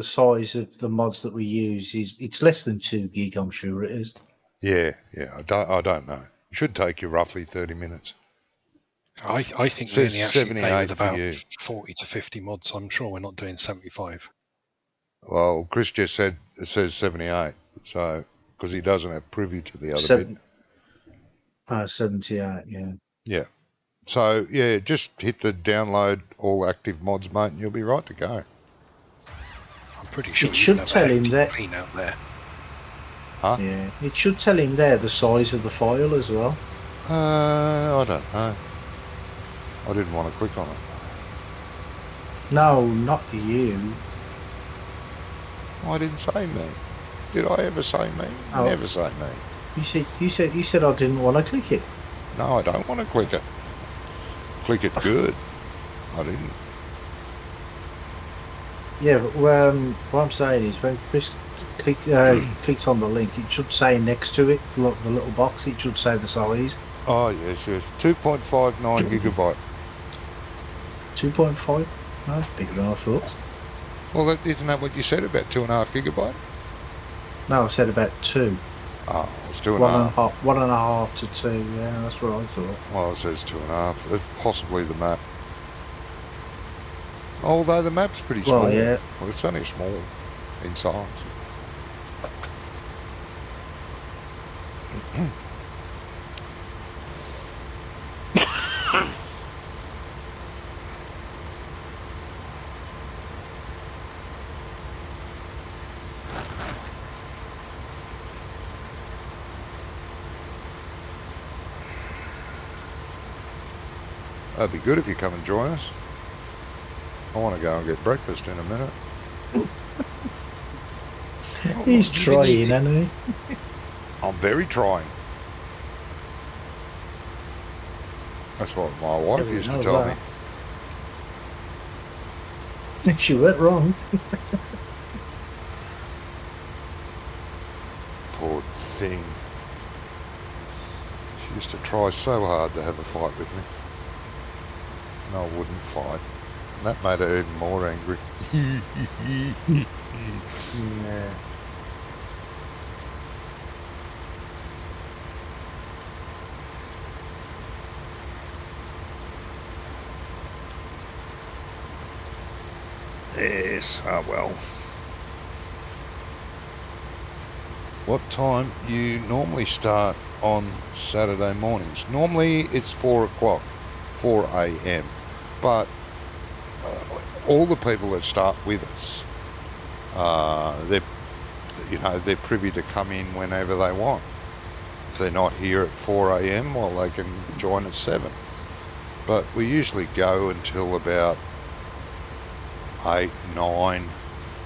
size of the mods that we use it's less than 2 gig. I'm sure it is. Yeah. I don't know. It should take you roughly 30 minutes. I think we only actually play with about 40 to 50 mods. I'm sure we're not doing 75. Well, Chris just said it says 78, so because he doesn't have privy to the other bit. 78, yeah. Yeah. So, yeah, just hit the download all active mods, mate, and you'll be right to go. I'm pretty sure it should tell him that. Clean out there. Huh? Yeah, it should tell him there the size of the file as well. I don't know. I didn't want to click on it. No, not you. I didn't say me. Did I ever say me? Oh. Never say me. You said I didn't want to click it. No, I don't want to click it. Click it good. I didn't. Yeah, but what I'm saying is when Chris clicks on the link, it should say next to it, look, the little box, it should say the size. Oh, yes. 2.59 gigabyte. 2.5? No, it's bigger than I thought. Well, isn't that what you said about 2.5 gigabyte? No, I said about 2. Oh, it's 2.5. 1.5 to 2, yeah, that's what I thought. Well, it says 2.5. It's possibly the map. Although the map's pretty small. Well, yeah. Well, it's only small in size. That'd be good if you come and join us. I want to go and get breakfast in a minute. He's trying, isn't he? I'm very trying. That's what my wife we used to know tell that. me. I think she went wrong. Poor thing. She used to try so hard to have a fight with me. And I wouldn't fight. And that made her even more angry. Yeah. Yes, well. What time you normally start on Saturday mornings? Normally it's 4 o'clock, 4 a.m. But all the people that start with us, they're privy to come in whenever they want. If they're not here at 4 a.m, well, they can join at 7. But we usually go until about 8, 9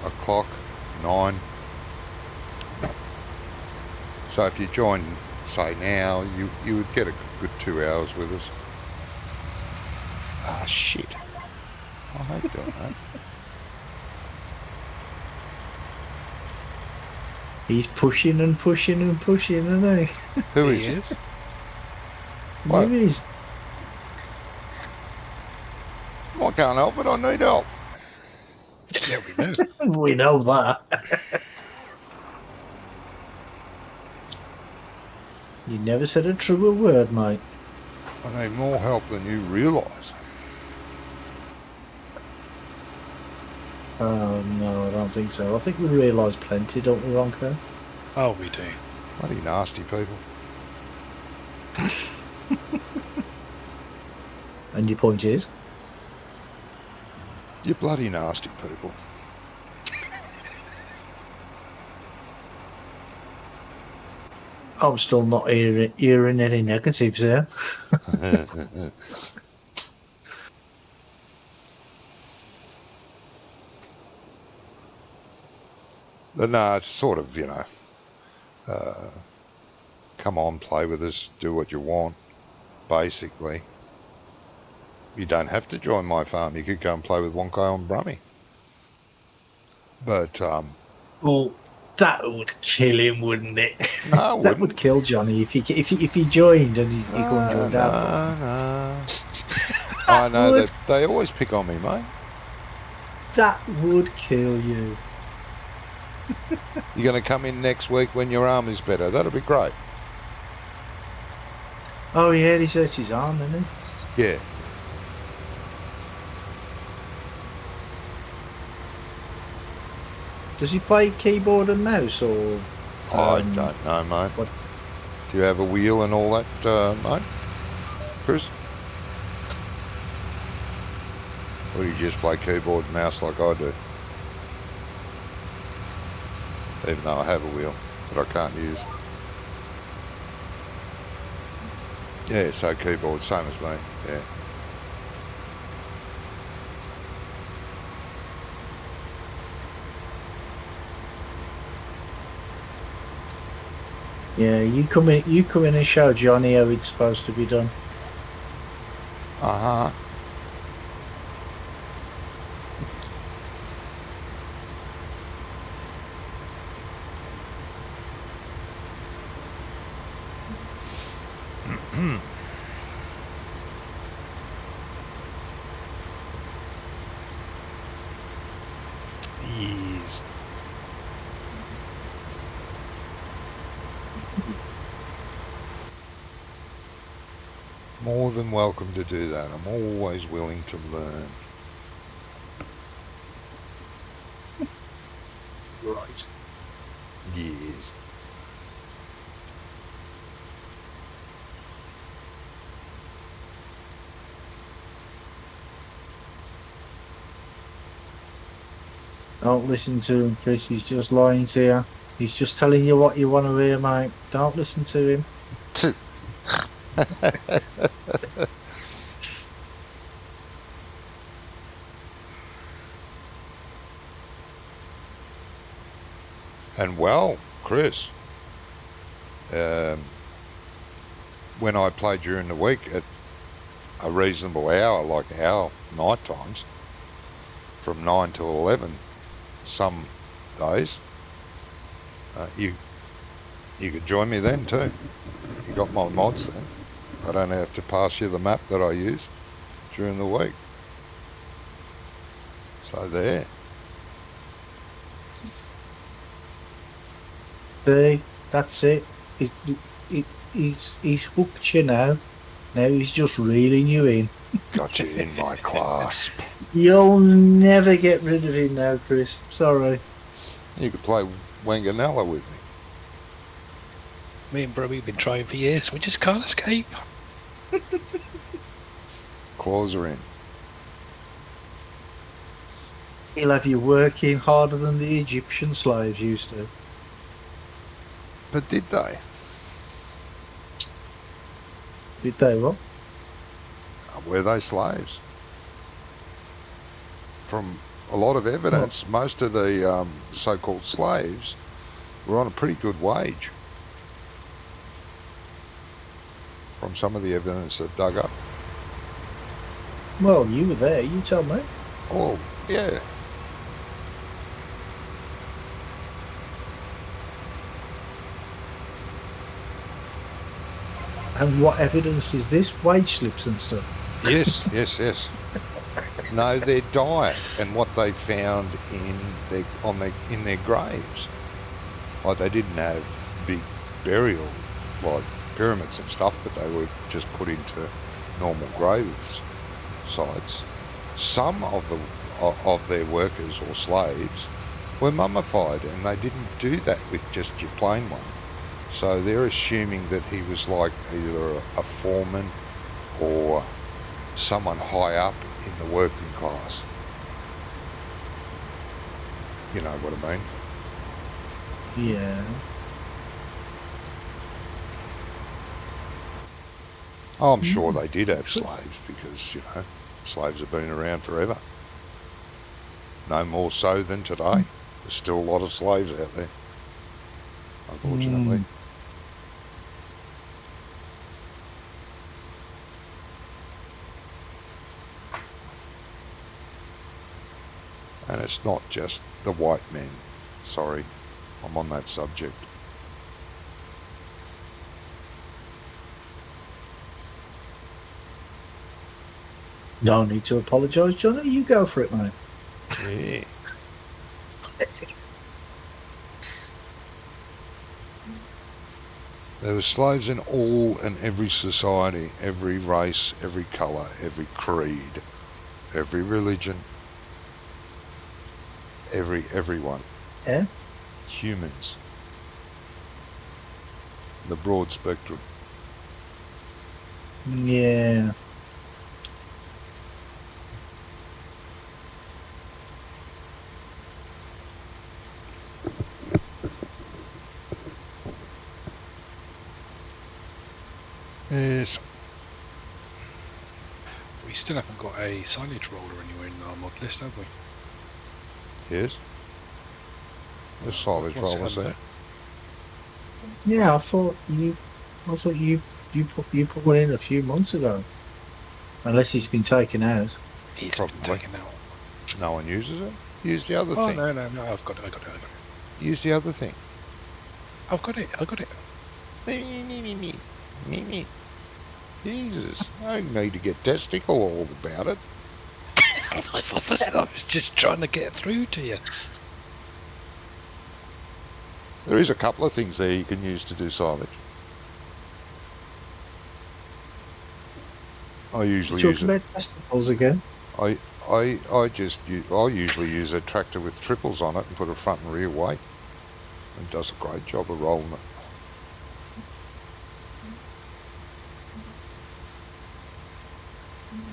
o'clock, 9. So if you join, say now, you would get a good 2 hours with us. Ah, shit. I hope you don't know. He's pushing and pushing and pushing, isn't he? Who He is? is. What? He is. I can't help it, I need help. Yeah, we know. We know that. You never said a truer word, mate. I need more help than you realise. Oh, no, I don't think so. I think we realise plenty, don't we, Ronco? Oh, we do. Bloody nasty people. And your point is? You bloody nasty people. I'm still not hearing any negatives there. But no, it's sort of, come on, play with us, do what you want, basically. You don't have to join my farm. You could go and play with Wonkai on Brummy. But, Well, that would kill him, wouldn't it? no, it That wouldn't. would kill Johnny if he joined and you go and joined our farm. No. That I know would, that they always pick on me, mate. that would kill you. You're going to come in next week when your arm is better. That'll be great. Oh yeah, he hurts his arm, didn't he? Yeah. Does he play keyboard and mouse or? I don't know, mate. What? Do you have a wheel and all that, mate? Chris? Or do you just play keyboard and mouse like I do? Even though I have a wheel that I can't use. Yeah, so keyboard, same as me, yeah. Yeah, you come in and show Johnny how it's supposed to be done. Uh-huh. Yes. More than welcome to do that. I'm always willing to learn. Right. Yes. Don't listen to him, Chris. He's just lying to you. He's just telling you what you want to hear, mate. Don't listen to him. And well, Chris, when I play during the week at a reasonable hour, like our night times, from 9 to 11, some days, you could join me then too. You got my mods then. I don't have to pass you the map that I use during the week. So there. See, that's it. He's hooked you now. Now he's just reeling you in. Got you in my clasp. You'll never get rid of him now, Chris. Sorry. You could play Wanganella with me. Me and bro, we've been trying for years. We just can't escape. Claws are in. He'll have you working harder than the Egyptian slaves used to. But did they? Did they what? Were they slaves? From a lot of evidence, most of the so-called slaves were on a pretty good wage. From some of the evidence they've dug up. Well, you were there. You tell me. Oh, yeah. And what evidence is this? Wage slips and stuff. Yes, yes, yes. No, their diet and what they found in their graves. Like they didn't have big burial like pyramids and stuff, but they were just put into normal graves sites. Some of their workers or slaves were mummified, and they didn't do that with just your plain one. So they're assuming that he was like either a foreman or someone high up in the working class. You know what I mean? Yeah. Oh, I'm sure they did have slaves because, you know, slaves have been around forever. No more so than today. There's still a lot of slaves out there, unfortunately. And it's not just the white men. Sorry, I'm on that subject. No need to apologise, Johnny. You go for it, mate. Yeah. There were slaves in all and every society, every race, every colour, every creed, every religion, everyone. Yeah? Humans. The broad spectrum. Yeah. Yes. We still haven't got a silage roller anywhere in our mod list, have we? Yes. The silage What's it rollers under? there. Yeah, I thought you put one in a few months ago. Unless it's been taken out. It's Probably. been taken out. No one uses it. Use the other Oh, thing. no, I've got it. Use the other thing. I've got it. Me. Jesus, I don't need to get testicle all about it. I was just trying to get through to you. There is a couple of things there you can use to do silage. I usually use Talking it. about testicles again. I'll usually use a tractor with triples on it and put a front and rear weight. It does a great job of rolling it.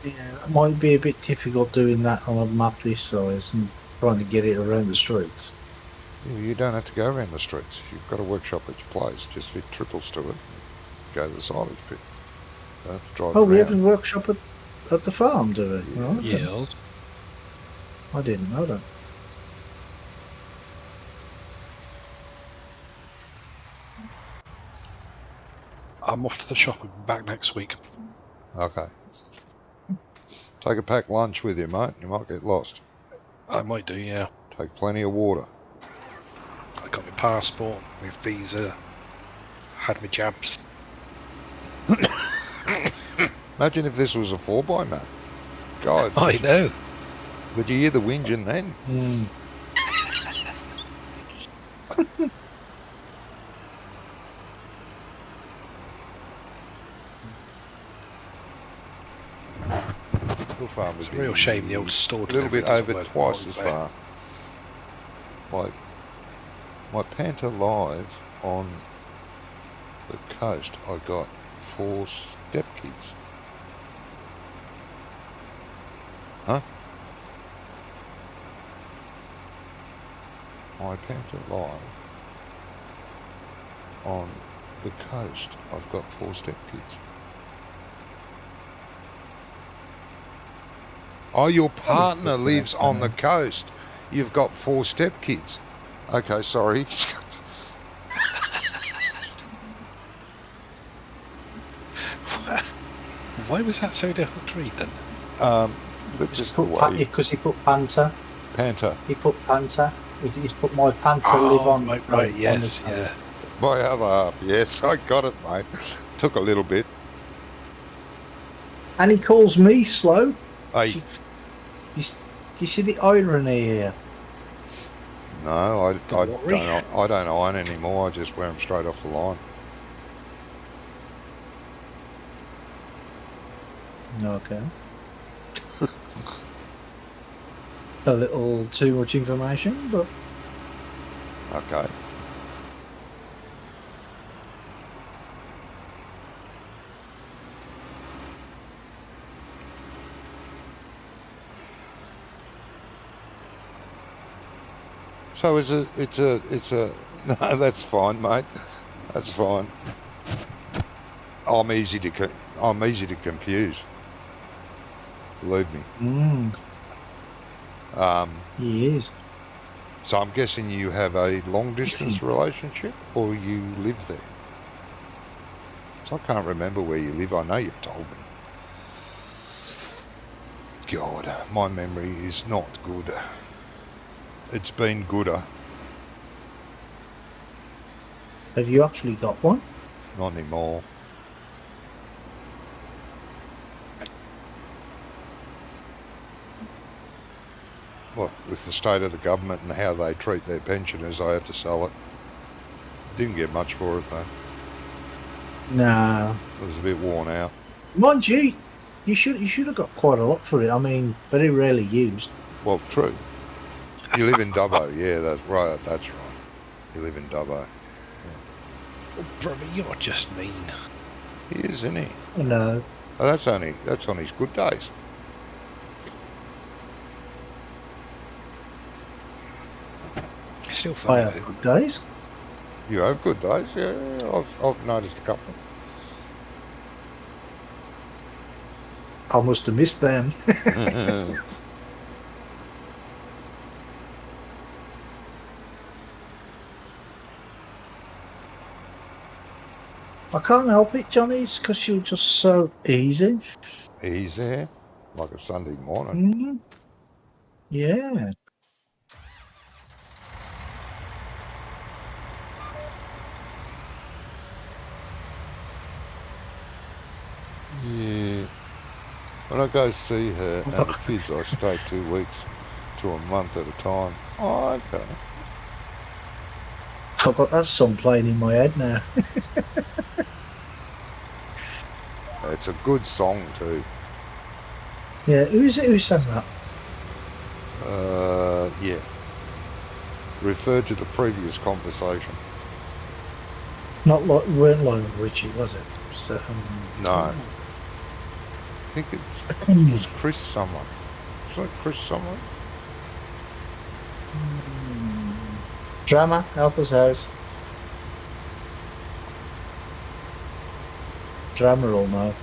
Yeah, it might be a bit difficult doing that on a map this size and trying to get it around the streets. You don't have to go around the streets. You've got a workshop at your place. Just fit triples to it and go to the silage pit. Don't have to drive Oh, we have around. a workshop at the farm, do we? Yeah. Oh, okay. Yes. I didn't know that. I'm off to the shop. I'll be back next week. Okay. Take a packed lunch with you, mate. You might get lost. I might do, yeah. Take plenty of water. I got my passport, my visa, had my jabs. Imagine if this was a 4x map. God, I know. would you hear the whinging then? Mm. Little farm It's would a real be shame the old store a little bit delivery over doesn't work twice as quite far. My Panther Live on the coast, I got 4 step kids. Huh? My Panther Live on the coast, I've got 4 step kids. Oh, your partner lives on the coast. You've got 4 step kids. Okay, sorry. Why was that so difficult to read then? But just the way Because he put Panther. Panther. He put Panther. He's put my Panther live on. right, on yes, the- yeah. My other half. Yes, I got it, mate. Took a little bit. And he calls me slow. Hey, You see the irony here? no, I worry. don't iron anymore. I just wear them straight off the line. Okay. A little too much information, but Okay. So it's a no, that's fine, mate. That's fine. I'm easy to confuse. Believe me. he is. So I'm guessing you have a long distance relationship, or you live there. So I can't remember where you live. I know you've told me. God, my memory is not good. It's been gooder. Have you actually got one? Not anymore. Well, with the state of the government and how they treat their pensioners, I had to sell it. Didn't get much for it though. No. It was a bit worn out. Mind you, you should have got quite a lot for it. I mean, very rarely used. Well, true. You live in Dubbo, yeah, that's right. That's right. You live in Dubbo. Oh, brother, you're just mean. He is, isn't he? No. Oh, that's on his good days. It's still I funny have though. good days. You have good days, yeah. I've noticed a couple. I must have missed them. I can't help it, Johnny. It's because you're just so easy. Easy, like a Sunday morning. Mm. Yeah. Yeah. When I go see her and the kids, I stay 2 weeks to a month at a time. Oh, okay. I've got that song playing in my head now. It's a good song too. Yeah, who is it who sang that? Yeah. Refer to the previous conversation. Not like weren't Lionel Richie, was it? So, No. I think it was Chris someone. Wasn't it Chris someone? Drama, help us out. Drama all now.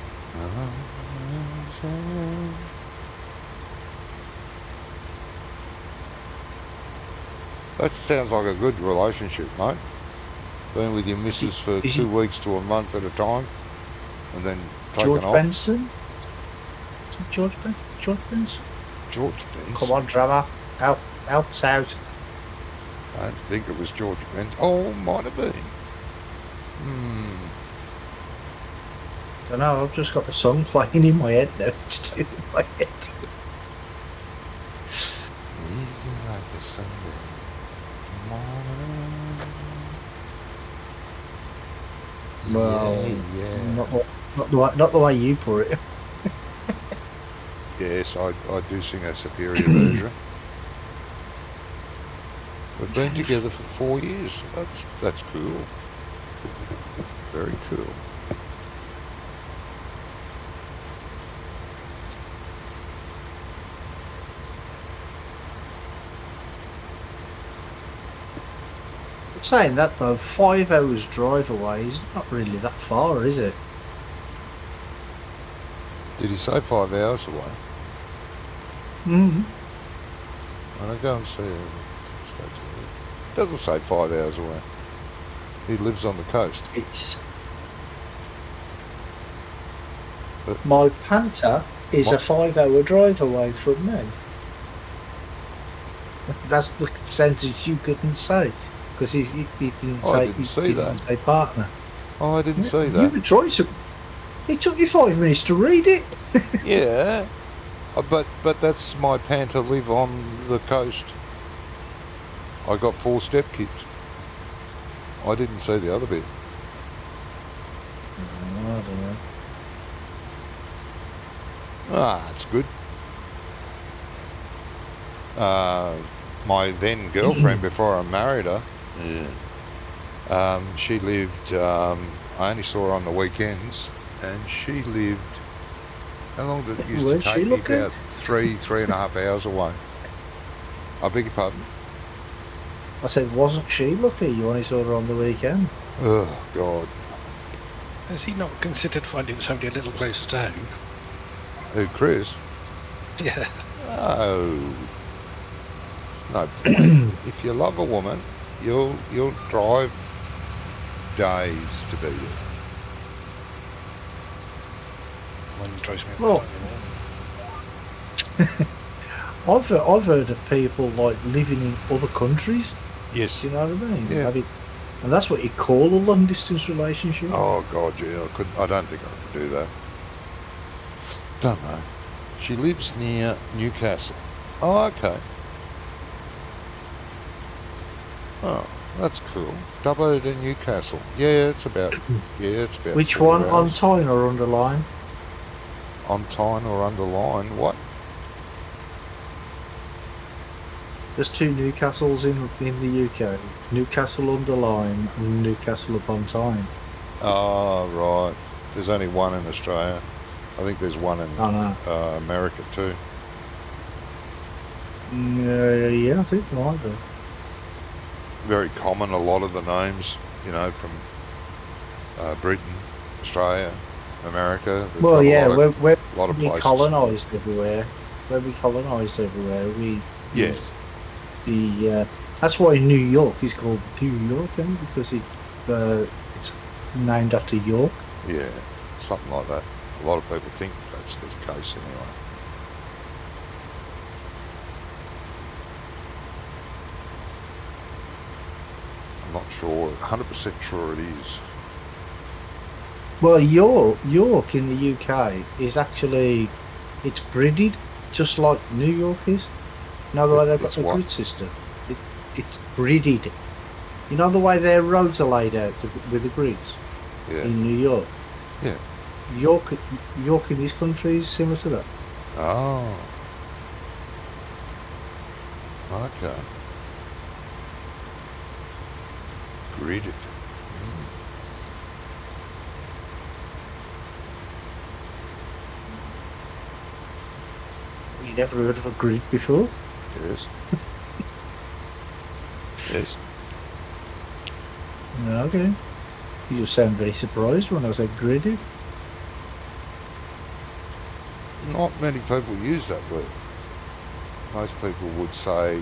That sounds like a good relationship, mate. Been with your missus for is 2 he- weeks to a month at a time, and then taking George off. Benson? Is it George Benson? George Benz? George Benz? Come on, drummer. Help us out. I don't think it was George Benz. Oh, might have been. Don't know, I've just got the song playing in my head now. It's still in my head. Easy like the Sunday morning. Well, yeah. Not the way you put it. Yes, I do sing a superior version. We've been together for 4 years. That's cool. Very cool. Saying that though, 5 hours drive away is not really that far, is it? Did he say 5 hours away? Mm-hmm. When I go and see him, it doesn't say 5 hours away. He lives on the coast. It's But- my Panther is What? a 5 hour drive away from me. That's the sentence you couldn't say because he didn't Oh, I say didn't he see didn't that. say partner. Oh, I didn't see You that. were trying to. It took you 5 minutes to read it. Yeah, but that's my Panther live on the coast. I got 4 stepkids. I didn't see the other bit. I don't know. Ah, that's good. My then girlfriend, before I married her, she lived, I only saw her on the weekends, and she lived, how long did it used to Where's she take me? looking? About 3.5 hours away. I beg your pardon? I said, wasn't she lucky? You only saw her on the weekend. Oh, God. Has he not considered finding somebody a little closer to home? Who, Chris? Yeah. Oh. No point. If you love a woman, you'll drive days to be with. One drives me up Well- the phone. I've heard of people like living in other countries. Yes. Do you know what I mean? Yeah. And that's what you call a long distance relationship. Oh God, yeah. I don't think I could do that. Don't know. She lives near Newcastle. Oh, okay. Oh, that's cool. Dubbo to Newcastle. Yeah, it's about. Yeah, it's about. Which 4 one, on hours. Tyne or underline? On Tyne or underline? What? There's 2 Newcastles in the UK. Newcastle under Lyme and Newcastle upon Tyne. Oh, right. There's only one in Australia. I think there's one in Oh no. America too. Yeah, I think there might be. Very common, a lot of the names, from Britain, Australia, America. They've Well, got a yeah, lot of, we're we places. colonised everywhere. Where we colonised everywhere, we Yeah. used the. That's why New York is called New York, isn't it? Because it's named after York. Yeah, something like that. A lot of people think that's the case anyway. I'm not sure, 100% sure it is. Well, York in the UK is actually it's gridded, just like New York is. You know the way they've got It's the what? grid system. It's gridded. You know the way their roads are laid out with the grids Yeah. in New York. Yeah. York in this country is similar to that. Oh. Okay. Gridded. You never heard of a grid before? Yes. Yes. No, okay. You just sound very surprised when I said gridded. Not many people use that word. Most people would say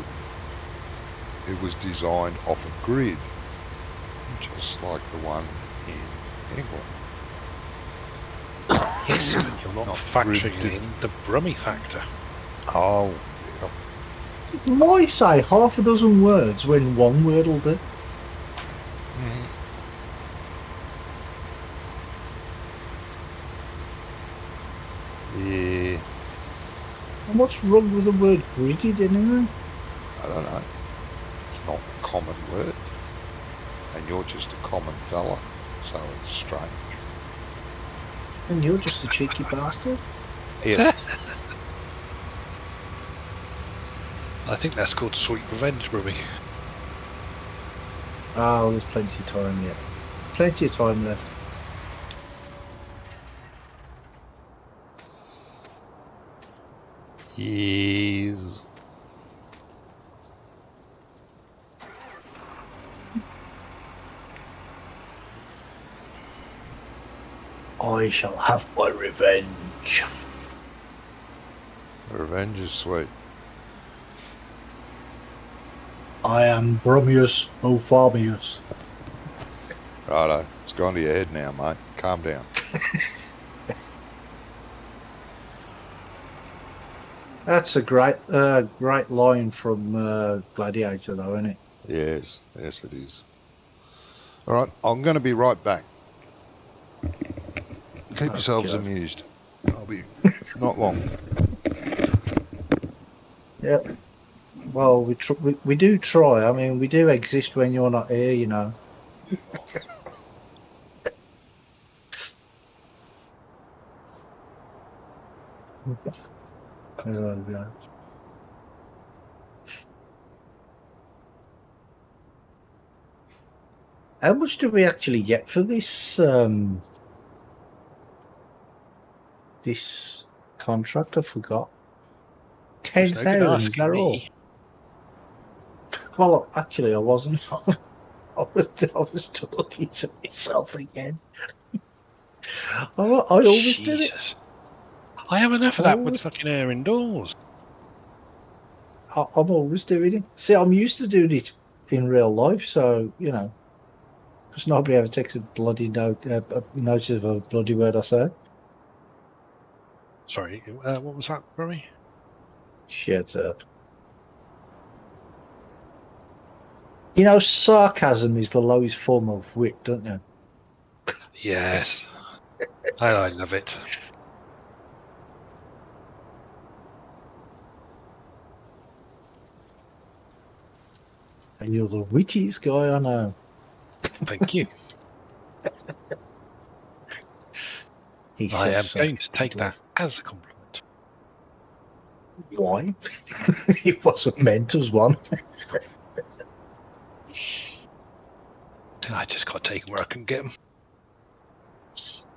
it was designed off a grid, just like the one in England. Yes, but you're not, Not factoring ribbed. in the Brummy factor. Oh, Why say half a dozen words when one word will do? yeah. And what's wrong with the word gridded anyway? I don't know. It's not a common word. And you're just a common fella, so it's strange. And you're just a cheeky bastard. Yes. I think that's called Sweet Revenge, Brummy. Oh, there's plenty of time yet. Plenty of time left. Yes. I shall have my revenge. Revenge is sweet. I am Brumius Opharmius. Righto. It's gone to your head now, mate. Calm down. That's a great line from Gladiator, though, isn't it? Yes. Yes, it is. All right. I'm going to be right back. Keep yourselves Okay. amused. I'll be not long. Yep. Well, we do try. I mean, we do exist when you're not here, you know. Oh, God. How much do we actually get for this this contract? I forgot. It's no good 10,000, is asking that all? me. Well, actually, I wasn't. I was talking to myself again. I always do it. Jesus. I have enough of that with fucking air indoors. I'm always doing it. See, I'm used to doing it in real life, so, you know, because nobody ever takes a bloody notice of a bloody word I say. Sorry, what was that, Brummy? Shut up. You know, sarcasm is the lowest form of wit, don't you? Yes. And I love it. And you're the wittiest guy I know. Thank you. He I am says going to take sarcastically. that as a compliment. Why? It wasn't meant as one. I just got to take them where I can get them.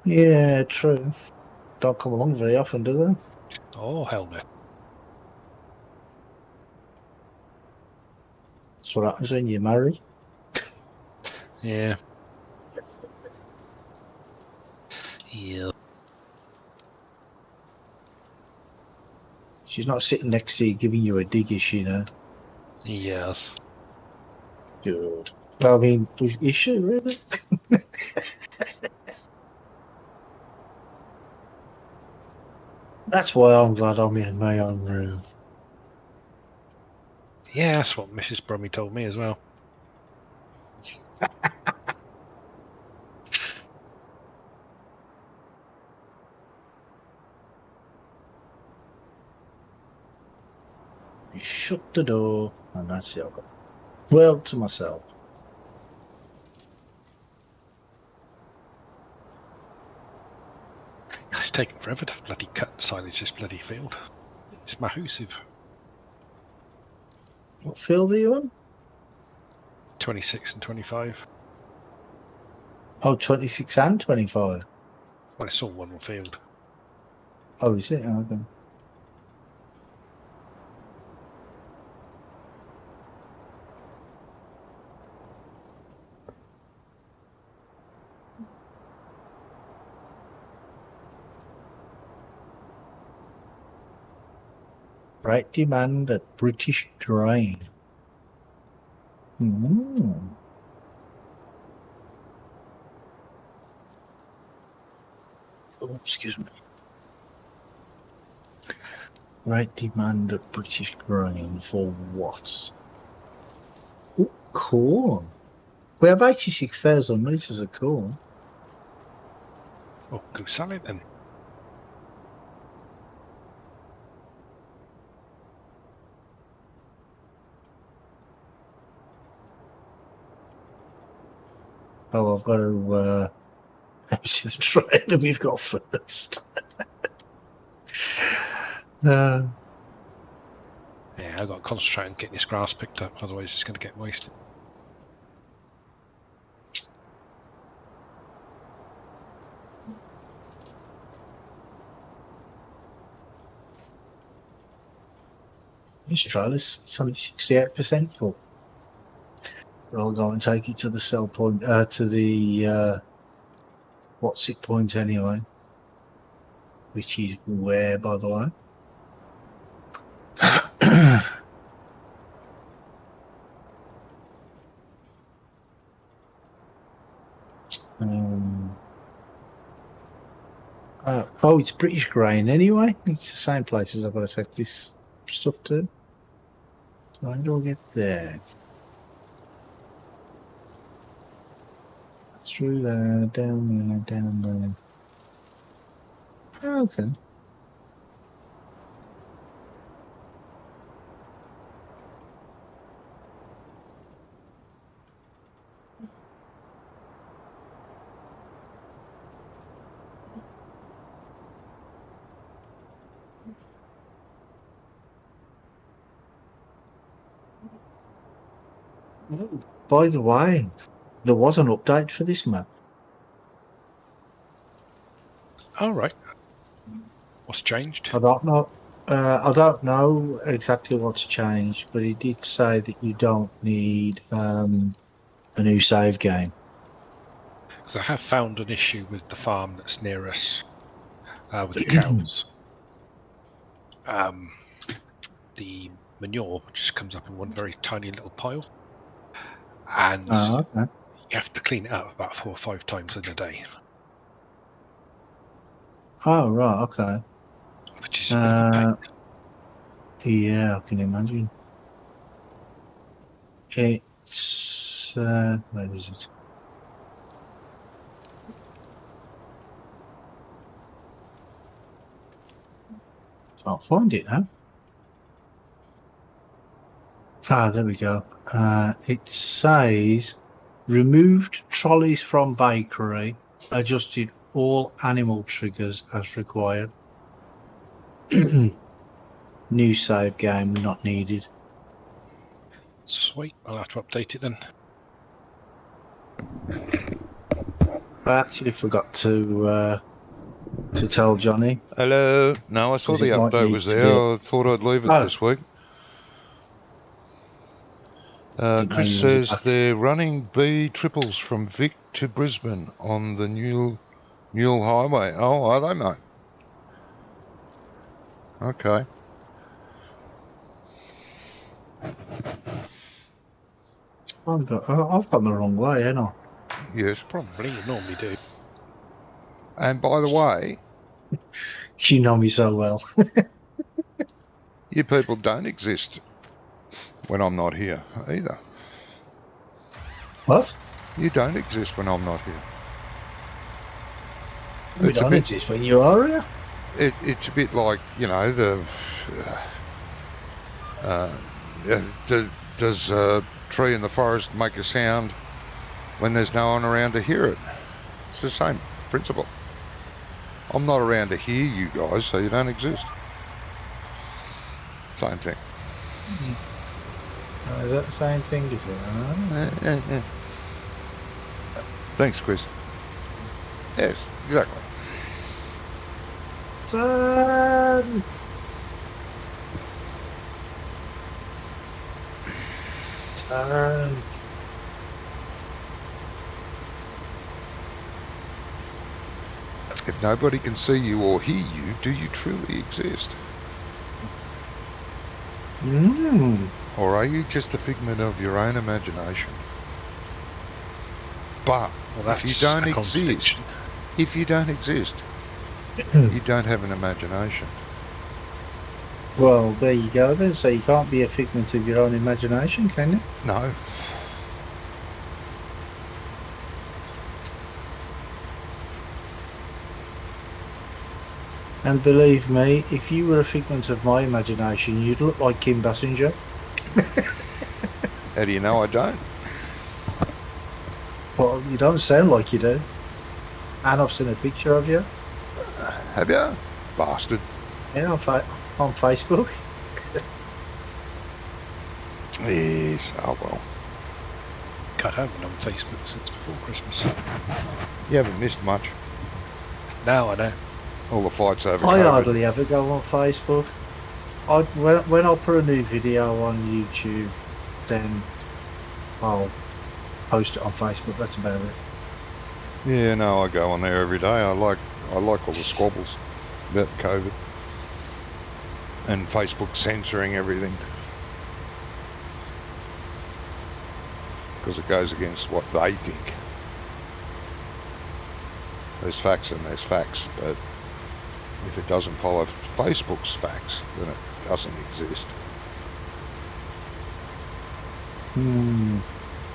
Yeah, true. Don't come along very often, do they? Oh, hell no. That's what happens when you marry. Yeah. Yeah. She's not sitting next to you giving you a dig, is she, now? Yes. Good. I mean, is she really? That's why I'm glad I'm in my own room. Yeah, that's what Mrs. Brummy told me as well. Shut the door, and that's it. I've got the world to myself. It's taken forever to bloody cut silage this bloody field. It's massive. What field are you on? 26 and 25. Oh, 26 and 25. Well, it's all one field. Oh, is it? Okay. Great demand at British Drain. Mm. Oh, excuse me. Great demand of British grain for what? Oh, corn. We have 86,000 litres of corn. Oh, go sell it then. Oh, I've got to empty the tray that we've got first. Yeah, I've got to concentrate on getting this grass picked up, otherwise it's going to get wasted. This trailer's it's only 68% full. I'll go and take it to the sell point, to the what's it point anyway, which is where, by the way. Oh, it's British grain anyway. It's the same places I've got to take this stuff to. So how do I get there? Through there, down there, down there. Oh, okay. Oh, by the way, there was an update for this map. All right. What's changed? I don't know. I don't know exactly what's changed, but it did say that you don't need a new save game. Because I have found an issue with the farm that's near us, with the cows. The manure just comes up in one very tiny little pile, and Okay. you have to clean it up about 4 or 5 times in a day, Oh, right, okay. which is a bit of a pain. Yeah, I can imagine. It's where is it? Can't find it now. Ah, there we go. It says removed trolleys from bakery, adjusted all animal triggers as required. New save game not needed. Sweet, I'll have to update it then. I actually forgot to tell Johnny. Hello. No, I saw Because the it might update need was to there. be I thought I'd leave it Oh. this week. Didn't know Chris you was says back. they're running B triples from Vic to Brisbane on the Newell Highway. Oh, are they, mate? Okay. I've got the wrong way, haven't I? Yes. Probably, you normally do. And by the way, You know me so well. you people don't exist when I'm not here either. What? You don't exist when I'm not here. We It's a don't bit- exist when you are here. It's a bit like, you know, does a tree in the forest make a sound when there's no one around to hear it? It's the same principle. I'm not around to hear you guys, so you don't exist. Same thing. Is that the same thing as it? Thanks, Chris. Yes, exactly. Turn. Turn. If nobody can see you or hear you, do you truly exist? Or are you just a figment of your own imagination? But Well, that's if you don't a exist, contradiction. if you don't exist, you don't have an imagination. Well, there you go then. So you can't be a figment of your own imagination, can you? No. And believe me, if you were a figment of my imagination, you'd look like Kim Basinger. How do you know I don't? But you don't sound like you do. And I've seen a picture of you, Have you? Bastard. on Facebook. Yes. Oh well. God, I haven't been on Facebook since before Christmas. You haven't missed much. Now I know. All the fights over I COVID. hardly ever go on Facebook. When I put a new video on YouTube, then I'll post it on Facebook. That's about it. Yeah, no, I go on there every day. I like all the squabbles about COVID and Facebook censoring everything because it goes against what they think. There's facts and there's facts, but if it doesn't follow Facebook's facts, then it doesn't exist.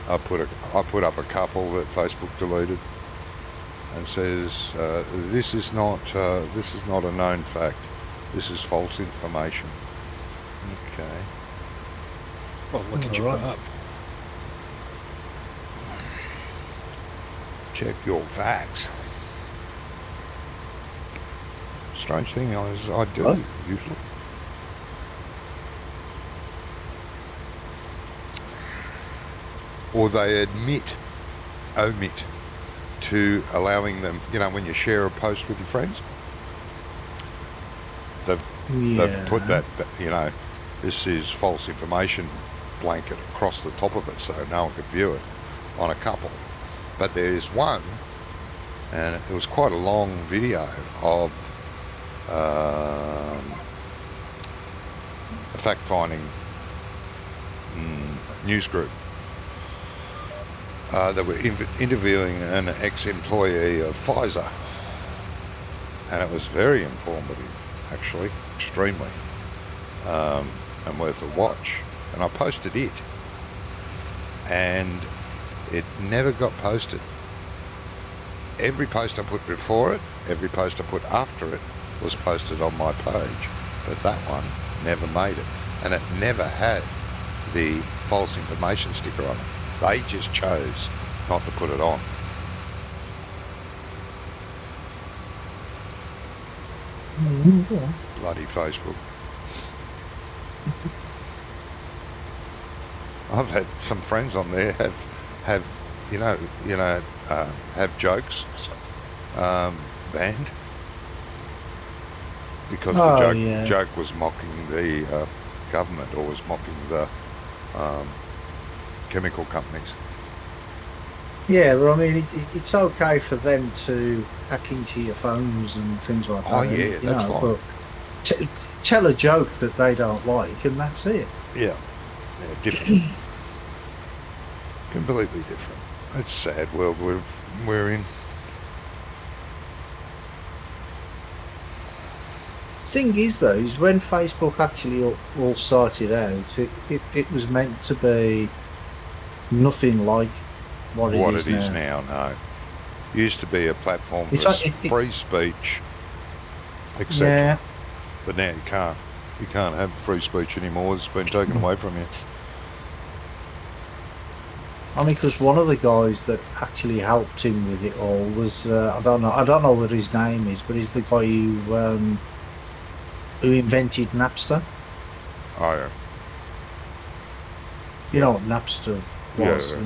I put up a couple that Facebook deleted and says this is not a known fact. This is false information. Okay. Well, what did you Alright. put up? Check your facts. Strange thing is I do What? usually. Or they omit to allowing them, when you share a post with your friends, they've put that, this is false information blanket across the top of it so no one could view it on a couple. But there's one, and it was quite a long video of a fact-finding news group. They were interviewing an ex-employee of Pfizer, and it was very informative, actually, extremely, and worth a watch. And I posted it, and it never got posted. Every post I put before it, every post I put after it was posted on my page, but that one never made it, and it never had the false information sticker on it. They just chose not to put it on. Bloody Facebook. I've had some friends on there have have jokes banned because the joke was mocking the government or was mocking the chemical companies. Yeah, but I mean, it's okay for them to hack into your phones and things like that. Oh yeah, that's fine. But tell a joke that they don't like, and that's it. Yeah, different. Completely different. It's a sad world we're in. Thing is, though, is when Facebook actually all started out, it was meant to be nothing like what it is now. No, it used to be a platform for free speech, etc. Yeah. But now you can't. You can't have free speech anymore. It's been taken away from you. I mean, because one of the guys that actually helped him with it all was I don't know what his name is, but he's the guy who invented Napster. Oh yeah. You know what Napster was? Yeah.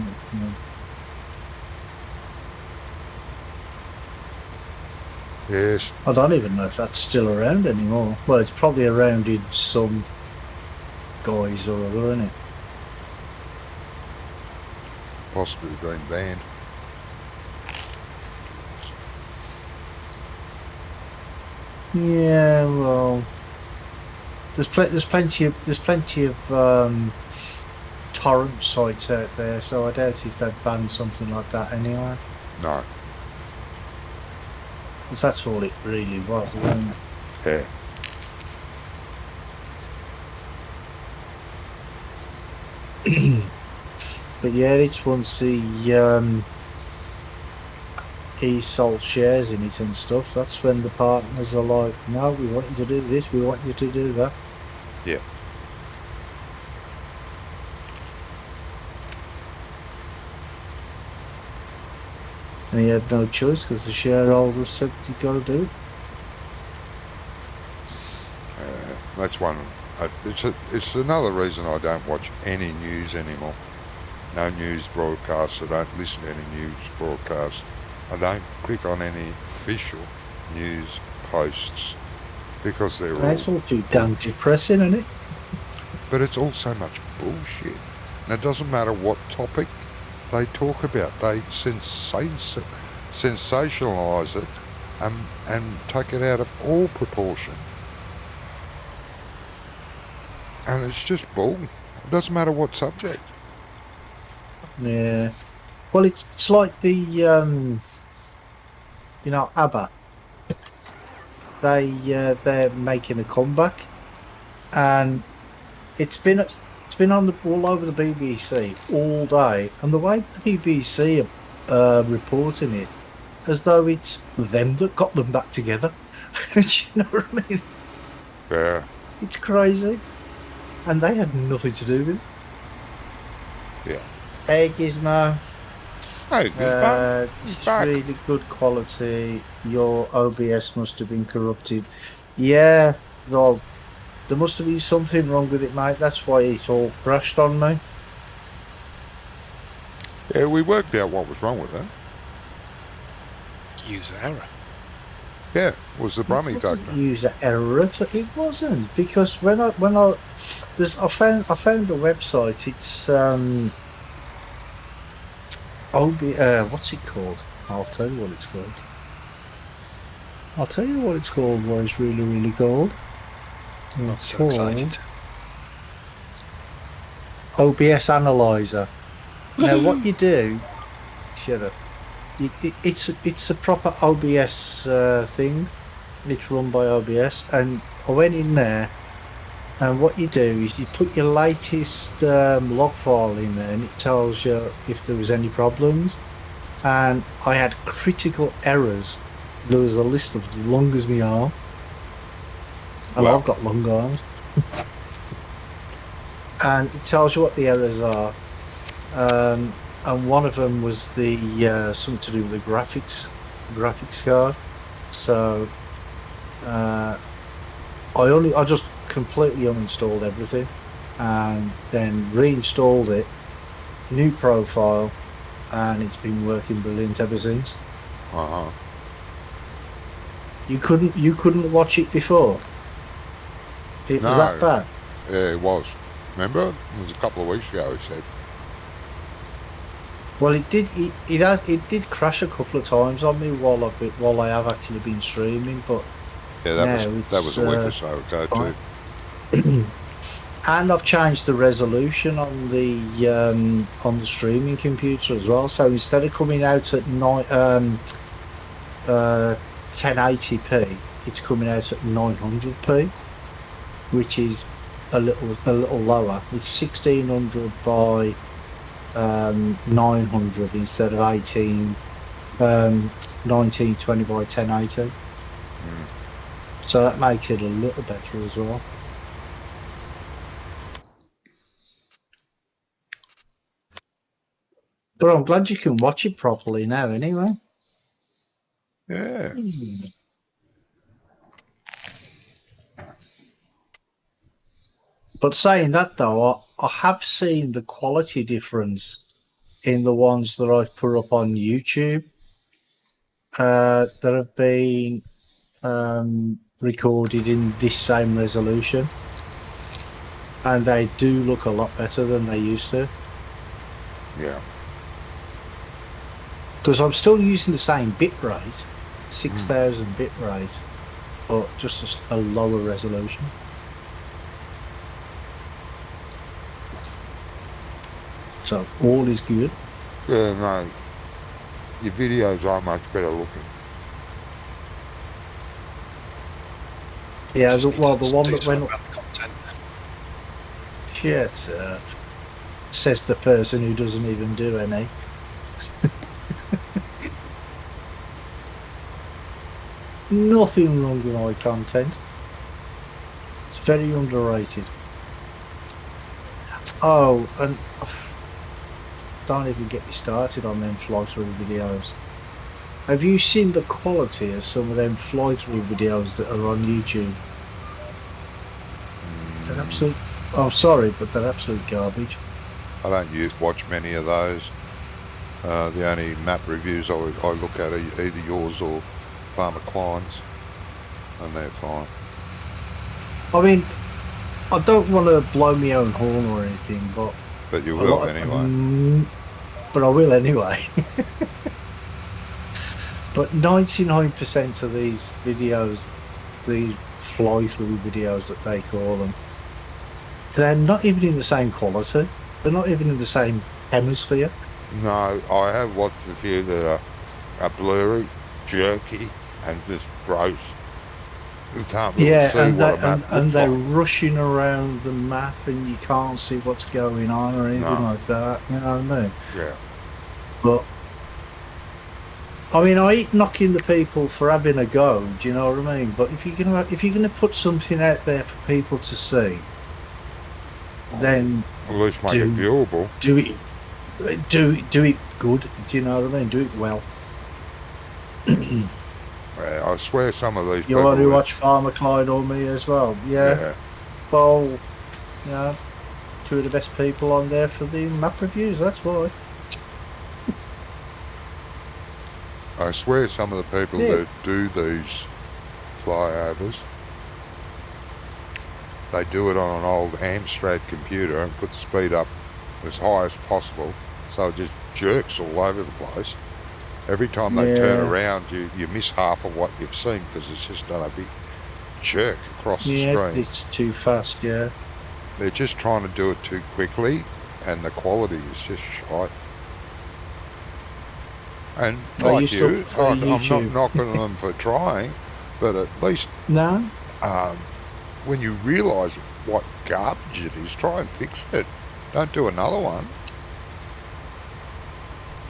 Yes. I don't even know if that's still around anymore. Well, it's probably around in some guise or other, isn't it? Possibly been banned. Yeah, well, there's plenty of torrent sites out there, so I doubt if they'd ban something like that anyway. No. Because that's all it really was, wasn't it? Yeah. But yeah, it's once he sold shares in it and stuff, that's when the partners are like, no, we want you to do this, we want you to do that. Yeah. And he had no choice because the shareholders said you got to do it. That's one. It's another reason I don't watch any news anymore. No news broadcasts. I don't listen to any news broadcasts. I don't click on any official news posts because they're That's all. all too damn depressing, isn't it? But it's all so much bullshit. And it doesn't matter what topic they talk about. They sensationalise it and take it out of all proportion. And it's just bull. It doesn't matter what subject. Yeah. Well, it's like the ABBA. They're making a comeback, and it's been on all over the BBC all day, and the way the BBC are reporting it, as though it's them that got them back together. Do you know what I mean? Yeah. It's crazy, and they had nothing to do with it. Yeah. Hey Gizmo. Hey, It's really good quality. Your OBS must have been corrupted. Yeah, well, there must have been something wrong with it, mate. That's why it all crashed on me. Yeah, we worked out what was wrong with it. User error. Yeah, it was the Brummy factor. User error. It wasn't, because when I found a website. It's what's it called? I'll tell you what it's called. What it's really, really called. Not It's so called excited. OBS Analyzer. Now, what you do? Shut up. It's a proper OBS thing. It's run by OBS, and I went in there, and what you do is you put your latest log file in there, and it tells you if there was any problems. And I had critical errors. There was a list of as long as my arm, and Wow. I've got long arms. And it tells you what the errors are. And one of them was the something to do with the graphics card. So I just completely uninstalled everything and then reinstalled it, new profile, and it's been working brilliant ever since. Uh-huh. You couldn't watch it before. It was that No. bad. Yeah, it was. Remember? It was a couple of weeks ago, he said. Well, it did crash a couple of times on me while I have actually been streaming, but Yeah, No, that was a week or so ago fine. too. and I've changed the resolution on the streaming computer as well. So instead of coming out at 1080p, it's coming out at 900p, which is a little lower. It's 1600 by 900 instead of 1920 by 1080. So that makes it a little better as well. But I'm glad you can watch it properly now anyway. Yeah. But saying that though, I have seen the quality difference in the ones that I've put up on YouTube that have been recorded in this same resolution. And they do look a lot better than they used to. Yeah. Because I'm still using the same bit rate, 6,000 bit rate, but just a lower resolution. So all is good. Yeah, no. Your videos are much better looking. Yeah, Just well, need to the one do that something went about the content. shit. Says the person who doesn't even do any. Nothing wrong with my content. It's very underrated. Oh, and don't even get me started on them fly-through videos. Have you seen the quality of some of them fly-through videos that are on YouTube? They're absolute. I'm sorry, but they're absolute garbage. I don't watch many of those. The only map reviews I look at are either yours or Farmer Klein's, and they're fine. I mean, I don't want to blow my own horn or anything, but But you will anyway. But I will anyway. But 99% of these videos, these fly-through videos that they call them, they're not even in the same quality. They're not even in the same hemisphere. No, I have watched a few that are blurry, jerky, and just gross. You can't really Yeah, see and, what a map looks they're like. rushing around the map and you can't see what's going on or anything No. like that. You know what I mean? Yeah. But I mean, I ain't knocking the people for having a go. Do you know what I mean? But if you're gonna put something out there for people to see, then At least make it viewable. do it good. Do you know what I mean? Do it well. Yeah, I swear some of these You people... want to watch Farmer Clyde or me as well? Yeah. Well, you know, two of the best people on there for the map reviews. That's why. I swear some of the people that do these flyovers, they do it on an old Amstrad computer and put the speed up as high as possible, so it just jerks all over the place. Every time they turn around, you miss half of what you've seen because it's just done a big jerk across the screen. It's too fast. Yeah. They're just trying to do it too quickly, and the quality is just shite. And like you, I'm not knocking them for trying, but at least when you realise what garbage it is, try and fix it. Don't do another one.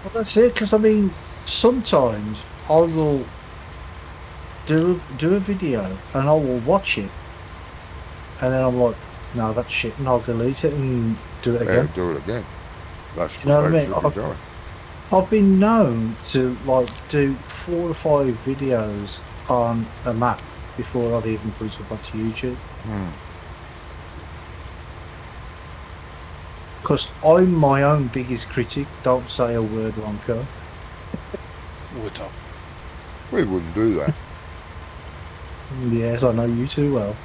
Well, that's it. Because I mean, sometimes I will do a video and I will watch it, and then I'm like, no, that's shit, and I'll delete it and do it again. Yeah, do it again. That's you know what I mean? I've been known to like do 4 or 5 videos on a map before I've even put it up onto YouTube. Because I'm my own biggest critic. Don't say a word wrong, Carl. Would I? We wouldn't do that. Yes, I know you too well.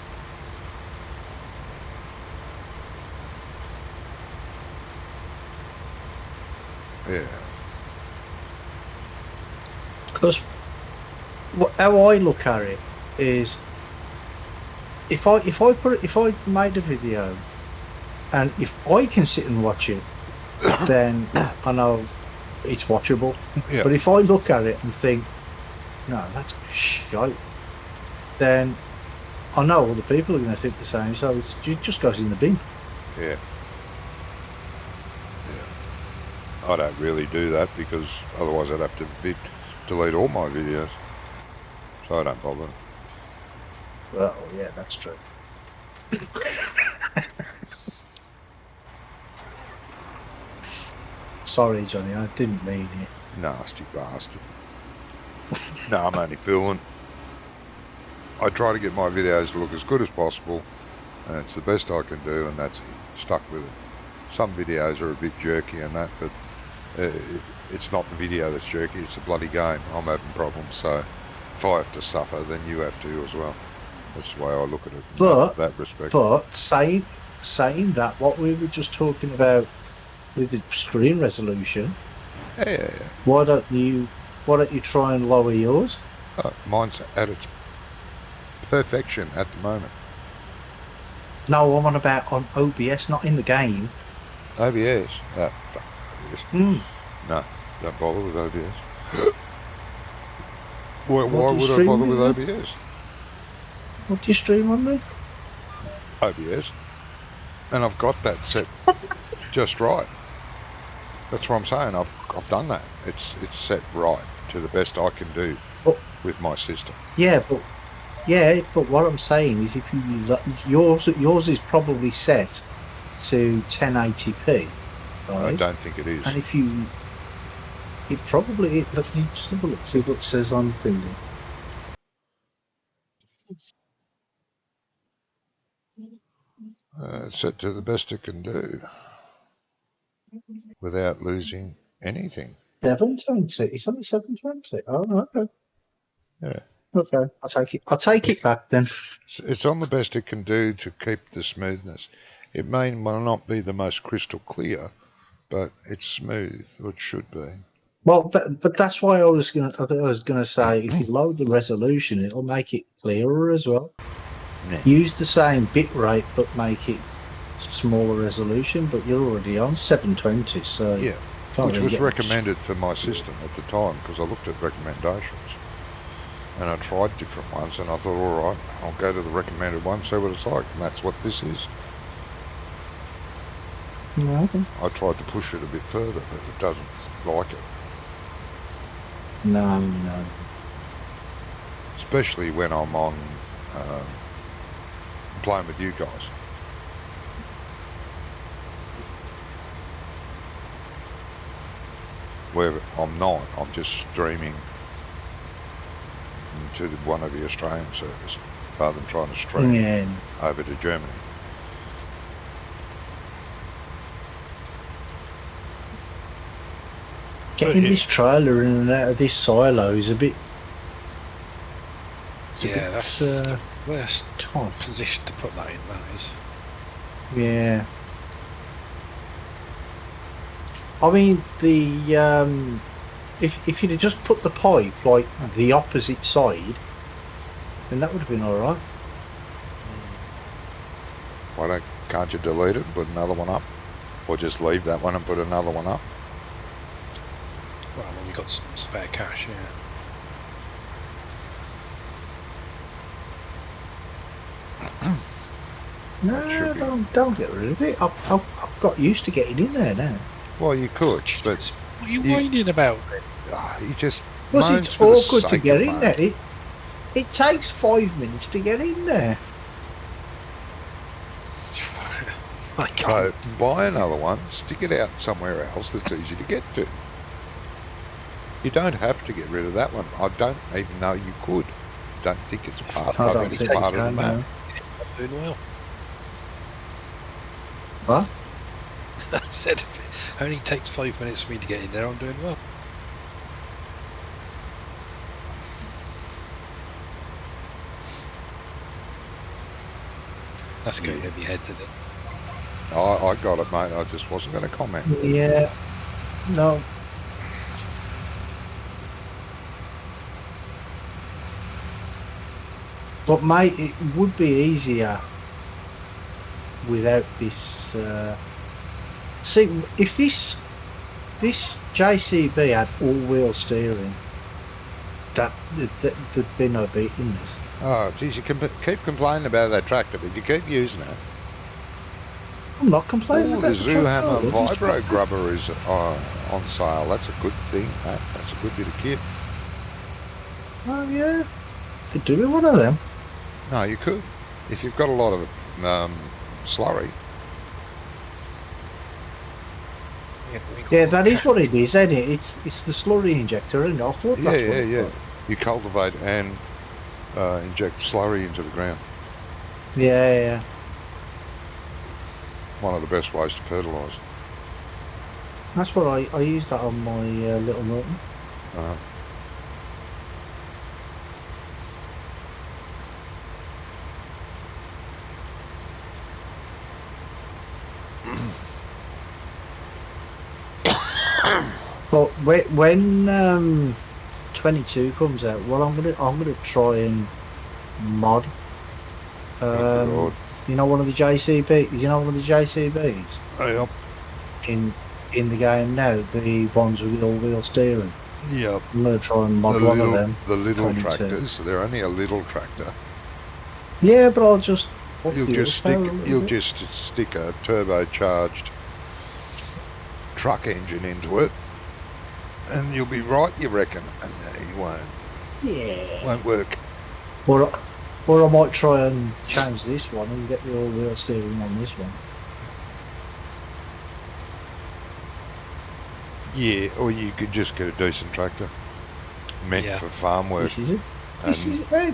Yeah. Because how I look at it is, if I made a video, and if I can sit and watch it, then I know it's watchable. Yeah. But if I look at it and think, no, that's shite, then I know other people are going to think the same. So it just goes in the bin. Yeah. I don't really do that because otherwise I'd have to delete all my videos. So I don't bother. Well, yeah, that's true. Sorry, Johnny, I didn't mean it. Nasty bastard. No, I'm only fooling. I try to get my videos to look as good as possible, and it's the best I can do, and that's it. Stuck with it. Some videos are a bit jerky and that, but it's not the video that's jerky, it's a bloody game. I'm having problems, so if I have to suffer, then you have to as well. That's the way I look at it in that respect. But saying that, what we were just talking about with the screen resolution, Yeah. why don't you try and lower yours? Mine's at its perfection at the moment. No, I'm on about on OBS, not in the game. OBS? Fuck OBS. No, don't bother with OBS. Why would I bother with OBS? What do you stream on then? OBS. And I've got that set just right. That's what I'm saying. I've done that. It's set right to the best I can do But- with my system. Yeah, but what I'm saying is, if you yours is probably set to 1080p, I right? don't think it is. And if you, it probably let me just have a look, see what it says on the thing. It's set to the best it can do without losing anything. 720. It's only 720. Oh, okay. Yeah. Okay, I'll take it back then. It's on the best it can do to keep the smoothness. It may not be the most crystal clear, but it's smooth, or it should be. Well, but that's why I was gonna say, if you lower the resolution, it'll make it clearer as well. Yeah. Use the same bit rate, but make it smaller resolution. But you're already on 720, so Yeah, can't which really was get much. recommended for my system at the time, because I looked at recommendations. And I tried different ones, and I thought, all right, I'll go to the recommended one, see what it's like, and that's what this is. No, okay. I tried to push it a bit further, but it doesn't like it. No. Especially when I'm on playing with you guys. Where I'm not, I'm just streaming to one of the Australian servers rather than trying to stream Yeah. over to Germany. Getting Yeah. this trailer in and out of this silo is a bit. Yeah, that's the worst tough. position to put that in, that is. Yeah. I mean, the if you'd have just put the pipe like the opposite side, then that would have been all right. Can't you delete it and put another one up? Or just leave that one and put another one up? Well, when we got some spare cash, yeah. That No, should be- don't get rid of it. I've got used to getting in there now. Well, you could, but What are you You- whining about? he just Because moans it's for the awkward to sake get of in moaning. there. It takes 5 minutes to get in there. I So can't. buy another one, stick it out somewhere else that's easy to get to. You don't have to get rid of that one. I don't even know you could. Don't think it's part. I I don't think think it's part you of can, the map. no. I'm doing well. What? I said if it only takes 5 minutes for me to get in there, I'm doing well. That's going Yeah. over your heads, isn't it? I got it, mate. I just wasn't going to comment. Yeah. No. But mate, it would be easier without this. See, if this JCB had all-wheel steering, there'd be no beating this. Oh, geez, you can keep complaining about that tractor, but you keep using it. I'm not complaining Oh, about the the tractor. Zoohammer I just- Vibro Grubber is on sale. That's a good thing, mate. That's a good bit of kit. Oh yeah, could do with one of them. No, you could. If you've got a lot of slurry. Yeah, that is what it is, isn't it? It's the slurry injector, isn't it? I thought that's what it was. You cultivate and inject slurry into the ground. Yeah. One of the best ways to fertilise. That's what I use that on my little Norton. But when 22 comes out, well, I'm gonna try and mod. Good Lord. You know, one of the JCB. You know, one of the JCBs Yep. in the game now. The ones with the all-wheel steering. Yep. I'm gonna try and mod one of them. The little 22. tractors. So they're only a little tractor. Yeah, but I'll just. You'll just stick a turbocharged truck engine into it, and you'll be right, you reckon? And you won't. Yeah. Won't work. Or I might try and change this one and get the all-wheel steering on this one. Yeah, or you could just get a decent tractor meant Yeah. for farm work. This is it. And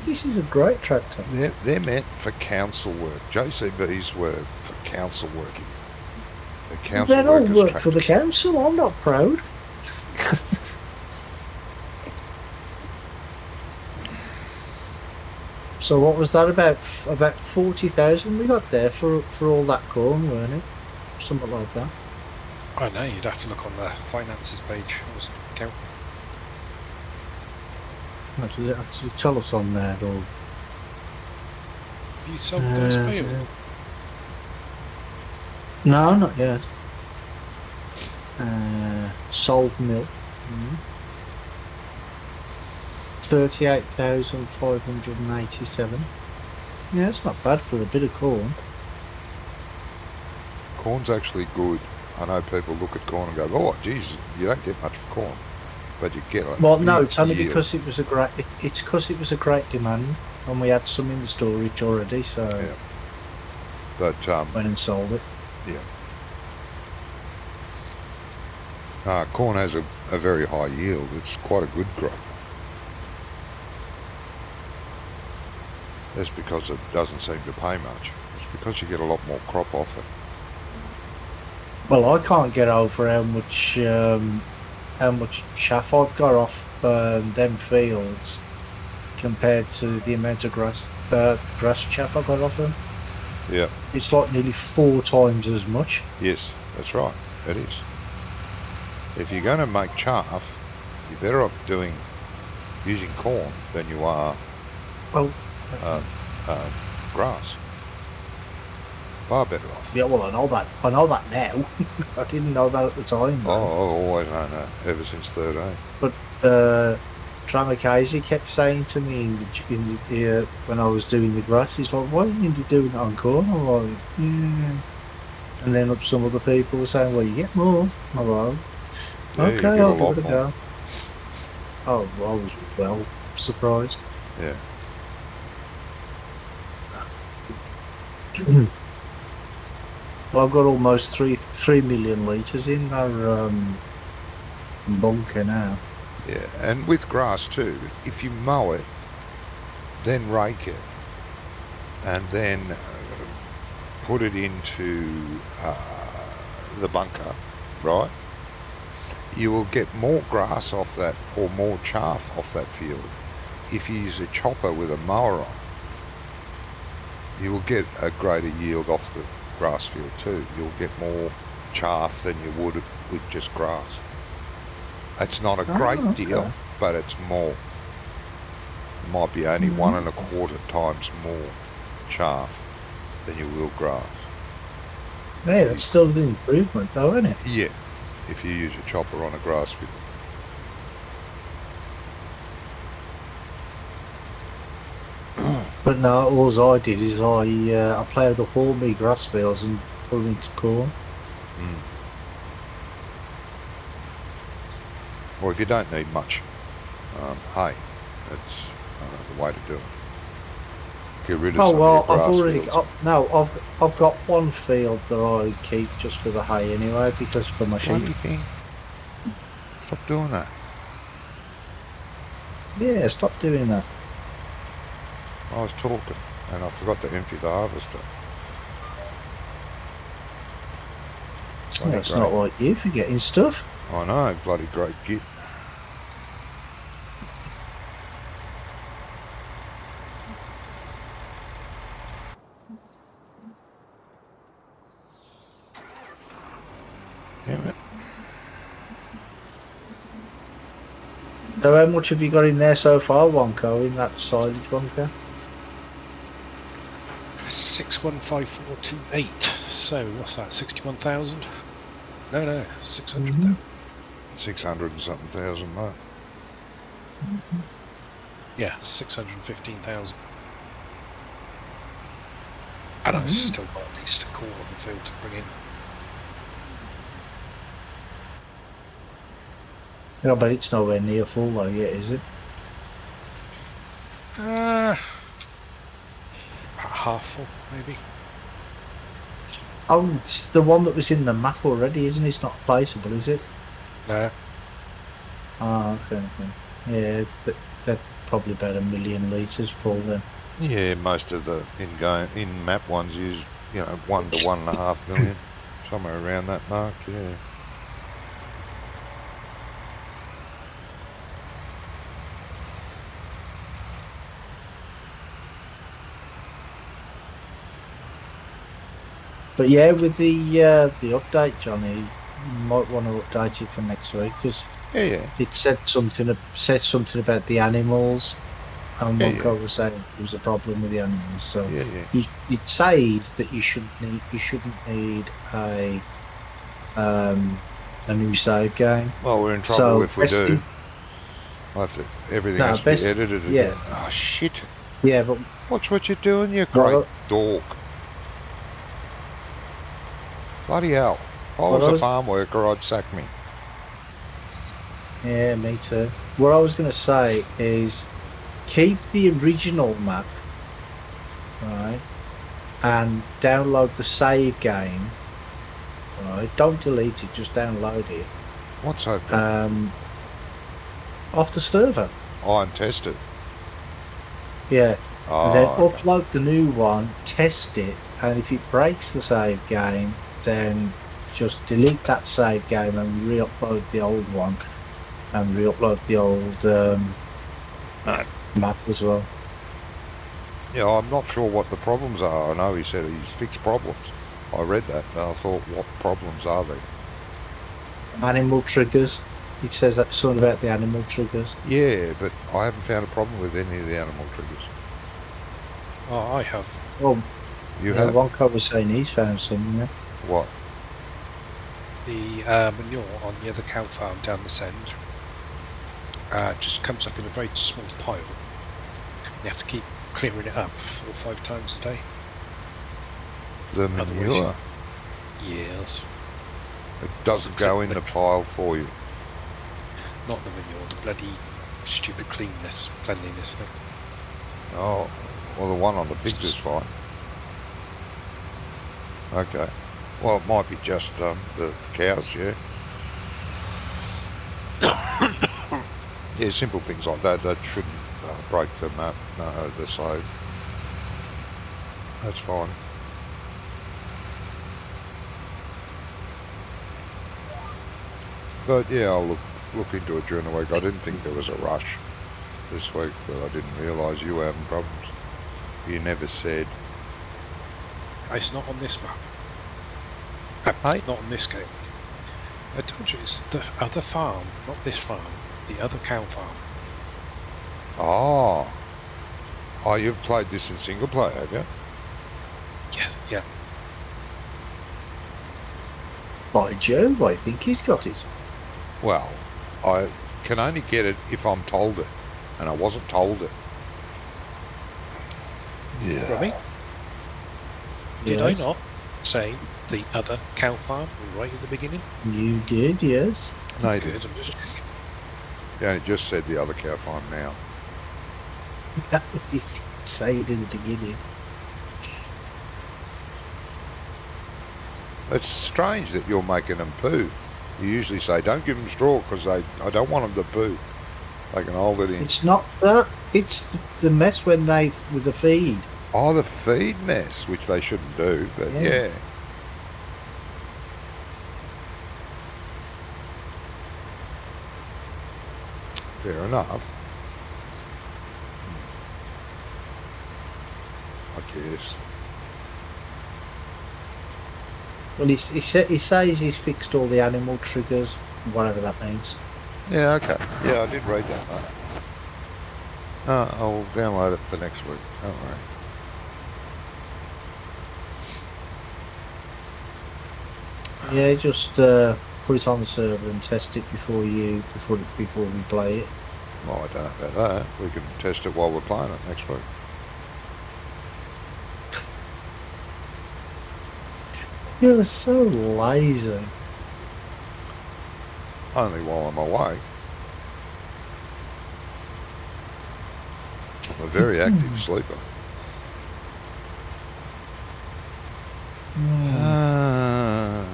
This is a great tractor. they're meant for council work. JCBs were for council working. The council They all workers work for the tractors. council. I'm not proud. So what was that about? About 40,000 we got there for all that corn, weren't it? Something like that. I know, you'd have to look on the finances page. I wasn't counting. What does it actually tell us on there, though? Have you sold those meal? No, not yet. Sold milk. 38,587. Yeah, it's not bad for a bit of corn. Corn's actually good. I know people look at corn and go, "Oh, Jesus, you don't get much for corn," but you get. Well, no, big it's only yield. because it was a great. It's because it was a great demand, and we had some in the storage already. So Yeah. But went and sold it. corn has a very high yield. It's quite a good crop. That's because it doesn't seem to pay much. It's because you get a lot more crop off it. Well, I can't get over how much chaff I've got off them fields compared to the amount of grass chaff I got off them. Yeah. It's like nearly 4 times as much. Yes, that's right. It is. If you're going to make chaff, you're better off using corn than you are Well, grass. Far better off. yeah, well, I know that now. I didn't know that at the time. Oh, though. I've always known that, ever since 13. But Tramakase kept saying to me when I was doing the grass, he's like, "Why didn't you do it on corn?" I'm like, "Yeah." And then some other people were saying, "Well, you get more." I'm like, Yeah, you "Okay, get I'll a lot give it a more. go." Oh, I was well surprised. Yeah. Well, I've got almost 3 million litres in our bunker now. Yeah, and with grass too, if you mow it, then rake it, and then put it into the bunker, right? You will get more grass off that, or more chaff off that field. If you use a chopper with a mower on, you will get a greater yield off the grass field too. You'll get more chaff than you would with just grass. It's not a great okay. deal, but it's more. It might be only 1 1/4 times more chaff than you will grass. Hey, that's still an improvement, though, isn't it? Yeah, if you use a chopper on a grass field. But no, all I did is I ploughed up all my grass fields and put them into corn. Well, if you don't need much hay, that's the way to do it. Get rid of Oh some well, of your I've grass already fields. I've got one field that I keep just for the hay anyway, because for my sheep. Bloody thing. Stop doing that. Yeah, stop doing that. I was talking and I forgot to empty the harvester. Bloody That's great. not like you forgetting stuff. I know, bloody great git. Damn it. So how much have you got in there so far, Wonko, in that silage bunker? 615428. So what's that? 61,000? No, 600,000. 600 and something thousand, mate. Yeah, 615,000. And I've still got at least a quarter of the field to bring in. Yeah, but it's nowhere near full though yet, is it? About half full, maybe. Oh, it's the one that was in the map already, isn't it? It's not placeable, is it? No. Oh, okay. Yeah, they're probably about 1,000,000 litres full then. Yeah, most of the in-map ones use, 1 to 1.5 million, somewhere around that mark, yeah. But yeah, with the update, Johnny, you might want to update it for next week because Yeah. it said something about the animals, and Yeah, one yeah. guy was saying there was a problem with the animals. So Yeah. it says that you shouldn't need a new save game. Well, we're in trouble So if we best do. thing- Everything No, has to best- be edited yeah. again. Oh, shit. Yeah, but Watch what you're doing, you Well, great dork. Bloody hell. If I Well, was I a was- farm worker, I'd sack me. yeah, me too. What I was going to say is keep the original map, right, and download the save game. Right, don't delete it, just download it. What's open? Off the server. And test it. Yeah. Oh, And then okay. upload the new one, test it, and if it breaks the save game, then just delete that save game and re-upload the old one, and re-upload the old map as well. Yeah, I'm not sure what the problems are. I know he said he's fixed problems. I read that, and I thought, what problems are they? Animal triggers. It says that something about the animal triggers. Yeah, but I haven't found a problem with any of the animal triggers. Oh, I have. Well, You yeah, have? one guy was saying he's found something there. What? The manure on the other cow farm down this end just comes up in a very small pile. You have to keep clearing it up 4 or 5 times a day. The Otherwise manure. Yes. It doesn't go in the pile for you. Not the manure, the bloody stupid cleanliness thing. Oh, well, the one on the pigs is fine. Okay. Well, it might be just the cows, yeah. Yeah, simple things like that. That shouldn't break the map, the save. That's fine. But yeah, I'll look into it during the week. I didn't think there was a rush this week, but I didn't realise you were having problems. You never said. It's not on this map. Hey? Not on this game. I told you it's the other farm, not this farm. The other cow farm. Oh, you've played this in single player, have you? Yes, yeah. By Jove, I think he's got it. Well, I can only get it if I'm told it, and I wasn't told it. Yeah. Robbie, did Yes. I not say the other cow farm right at the beginning? You did, yes. No, you Good. didn't. I'm just You only just said the other cow farm now. You did say it in the beginning. It's strange that you're making them poo. You usually say, don't give them straw because I don't want them to poo. They can hold it in. It's not that. It's the mess when they with the feed. Oh, the feed mess, which they shouldn't do, but Yeah. yeah. Fair enough. I guess. Well, he says he's fixed all the animal triggers, whatever that means. Yeah, okay. Yeah, I did read that, mate. I'll download it for next week. Don't worry. Yeah, just put it on the server and test it before we play it. Well, I don't know about that. We can test it while we're playing it next week. You're so lazy. Only while I'm away. I'm a very active sleeper. Ah.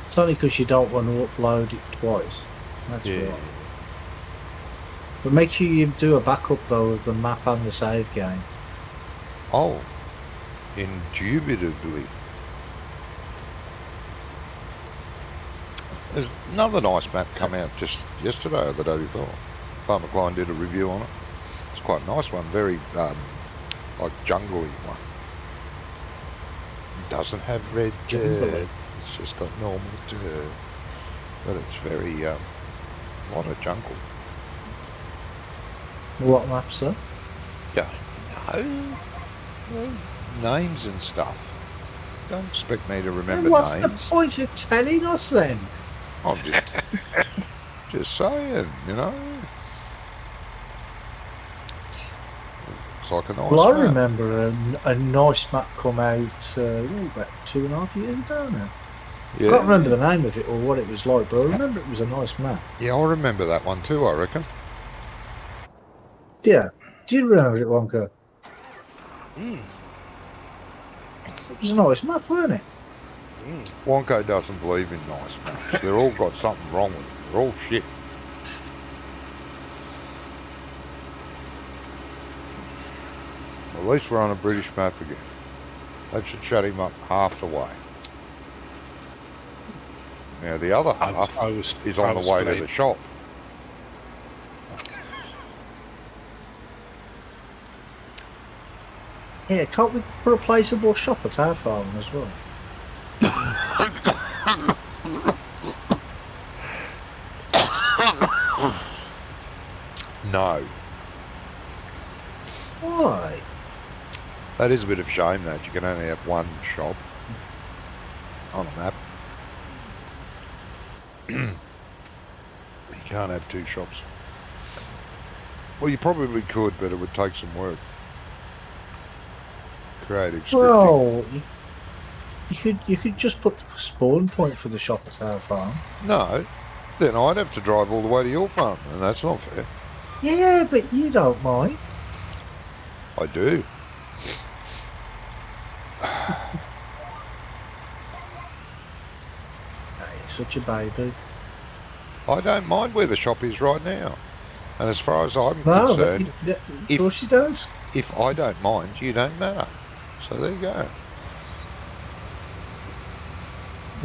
It's only because you don't want to upload it twice. That's Yeah. right. But make sure you do a backup though of the map and the save game. Oh, indubitably. There's another nice map come out just yesterday or the day before. Farmer Klein did a review on it. It's quite a nice one, very like jungly one. It doesn't have red Jungly. dirt. It's just got normal dirt, but it's very lot of jungle. What map, sir? Don't know. Well, names and stuff. Don't expect me to remember What's names. the point of telling us then? I'm just saying, you know. Looks like a nice Well, I map. remember a nice map come out about 2.5 years ago now. Yeah. I can't remember the name of it or what it was like, but I remember it was a nice map. Yeah, I remember that one too, I reckon. Yeah. Do you remember it, Wonka? Mm. It was a nice map, wasn't it? Wonko doesn't believe in nice maps. They're all got something wrong with them. They're all shit. At least we're on a British map again. That should shut him up half the way. Now the other half is on the way to the shop. Yeah, can't we put a placeable shop at our farm as well? No. Why? That is a bit of a shame that you can only have one shop on a map. You can't have two shops. Well, you probably could, but it would take some work. Creative scripting. Well, you could just put the spawn point for the shop at our farm. No, then I'd have to drive all the way to your farm, and that's not fair. Yeah, but you don't mind. I do. Hey, such a baby. I don't mind where the shop is right now. And as far as I'm No, concerned, of if- course you don't. if I don't mind, you don't matter. So there you go.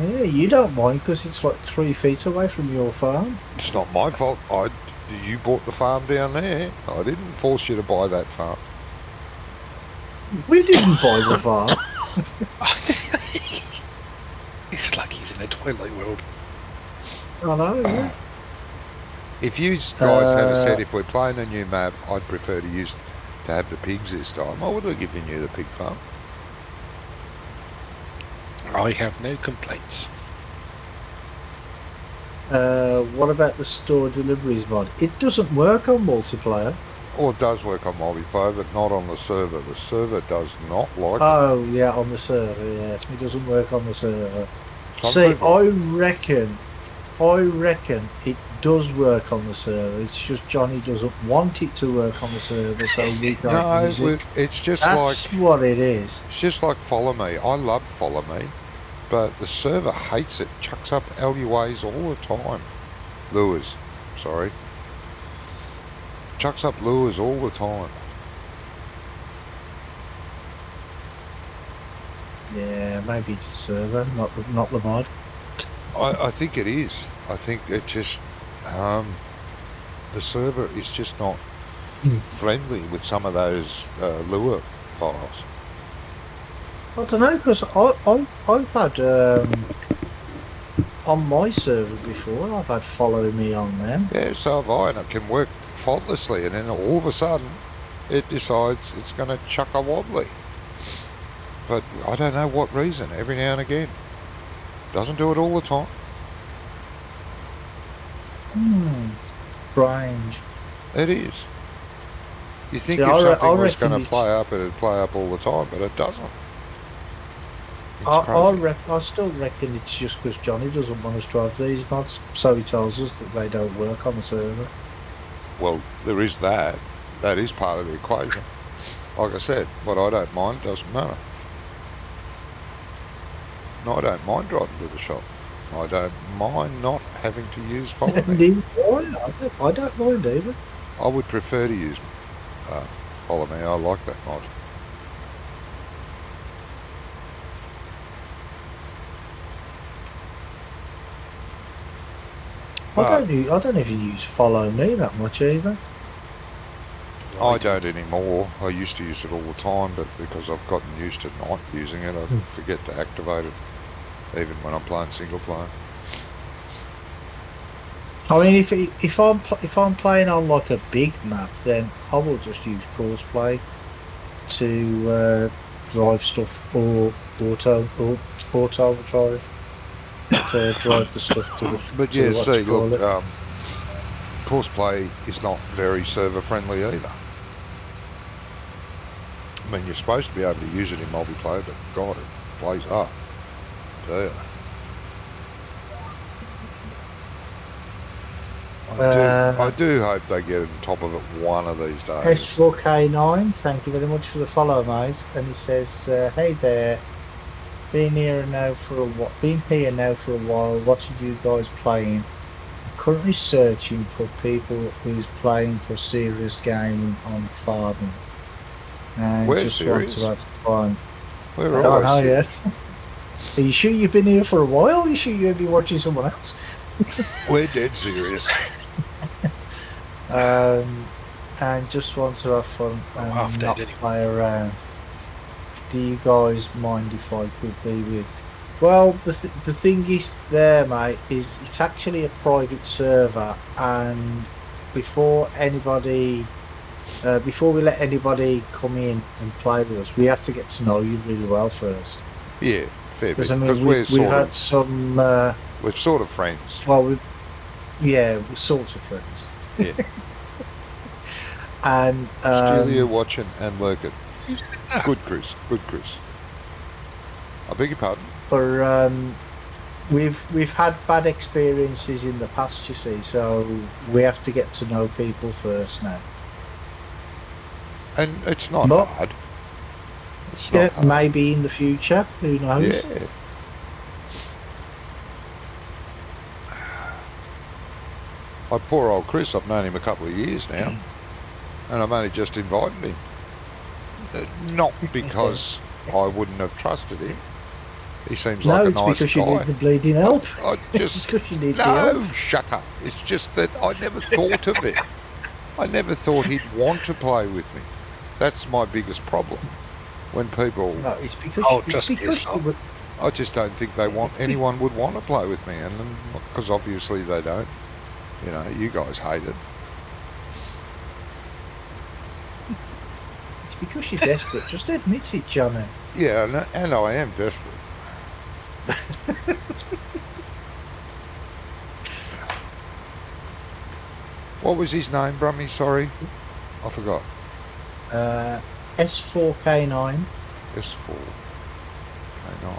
Yeah, you don't mind because it's like 3 feet away from your farm. It's not my fault. You bought the farm down there. I didn't force you to buy that farm. We didn't buy the farm. It's like he's in a Twilight world. I know, yeah. If you guys had said if we're playing a new map, I'd prefer to have the pigs this time, I would have given you the pig farm. I have no complaints. What about the store deliveries mod? It doesn't work on multiplayer. Or it does work on multiplayer, but not on the server. The server does not like it. Oh, yeah, on the server, yeah. It doesn't work on the server. Some See, people- I reckon it does work on the server. It's just Johnny doesn't want it to work on the server, so we don't No, use it. it's just That's like what it is. it's just like Follow Me. I love Follow Me, but the server hates it. Chucks up LUAs all the time. Lures, sorry. Chucks up lures all the time. Yeah, maybe it's the server, not the mod. I think it is. I think it just the server is just not friendly with some of those lure files. I don't know, because I've had on my server before, I've had Follow Me on them. Yeah, so have I, and it can work faultlessly, and then all of a sudden it decides it's going to chuck a wobbly. But I don't know what reason, every now and again. Doesn't do it all the time. Strange. It is. You think See, if I something was reckon going to it's- play up, it'd play up all the time, but it doesn't. It's I still reckon it's just because Johnny doesn't want us to have these mods, so he tells us that they don't work on the server. Well, there is that. That is part of the equation. Like I said, what I don't mind doesn't matter. No, I don't mind driving to the shop. I don't mind not having to use Follow Me. Neither do I don't mind either. I would prefer to use Follow Me. I like that mod. I don't even use Follow Me that much either. I don't anymore. I used to use it all the time, but because I've gotten used to not using it, I forget to activate it, even when I'm playing single player. I mean, if I'm playing on like a big map, then I will just use Courseplay to drive stuff, or auto drive to drive the stuff to the. But yeah, see, look, Courseplay is not very server friendly either. I mean, you're supposed to be able to use it in multiplayer, but God, it plays up. Tell you. I do hope they get on top of it one of these days. S4K9, thank you very much for the follow, mate. And he says, "Hey there, been here now for a while. Watching you guys playing. I'm currently searching for people who's playing for serious gaming on farming. And We're just serious. want to have fun." We're Oh, always no, yeah. serious. Are you sure you've been here for a while? Are you sure you'll be watching someone else? We're dead serious. And just want to have fun and half dead not anyway. play around. Do you guys mind if I could be with? Well, the thing is there, mate, is it's actually a private server, and before we let anybody come in and play with us, we have to get to know you really well first. Yeah, fair bit. Because I Because mean, we've had some. we're sort of friends. Well, we're sort of friends. Yeah. And Still here watching and lurking. Who said that? Good, Chris. Good, Chris. I beg your pardon. for we've had bad experiences in the past, you see, so we have to get to know people first now. And it's not But- hard. It's Yeah, not hard. maybe in the future, who knows? Yeah. Like poor old Chris, I've known him a couple of years now, and I've only just invited him. Not because I wouldn't have trusted him. He seems No, like a it's nice because you guy. need the bleeding help. I It's just because you need the no, help. shut up. It's just that I never thought of it. I never thought he'd want to play with me. That's my biggest problem. When people, No, it's because Oh, it's just because yourself. you were, I just don't think they want anyone would want to play with me, and because obviously they don't. You know, you guys hate it. it's because you're desperate. Just admit it, Johnny. Yeah, and I am desperate. What was his name, Brummy? Sorry, I forgot. S4K9. S4. K9.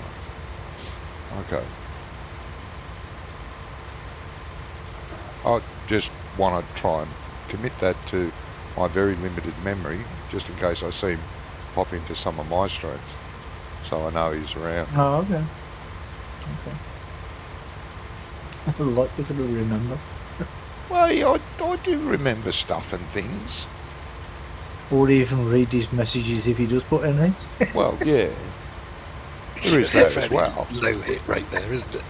Okay. I just want to try and commit that to my very limited memory, just in case I see him pop into some of my streams, so I know he's around. Oh, okay. Okay. Like you're going to remember. Well, yeah, I do remember stuff and things. Or even read his messages if he does put anything. Well, yeah. There is that as Fairly well. Low hit right there, isn't it?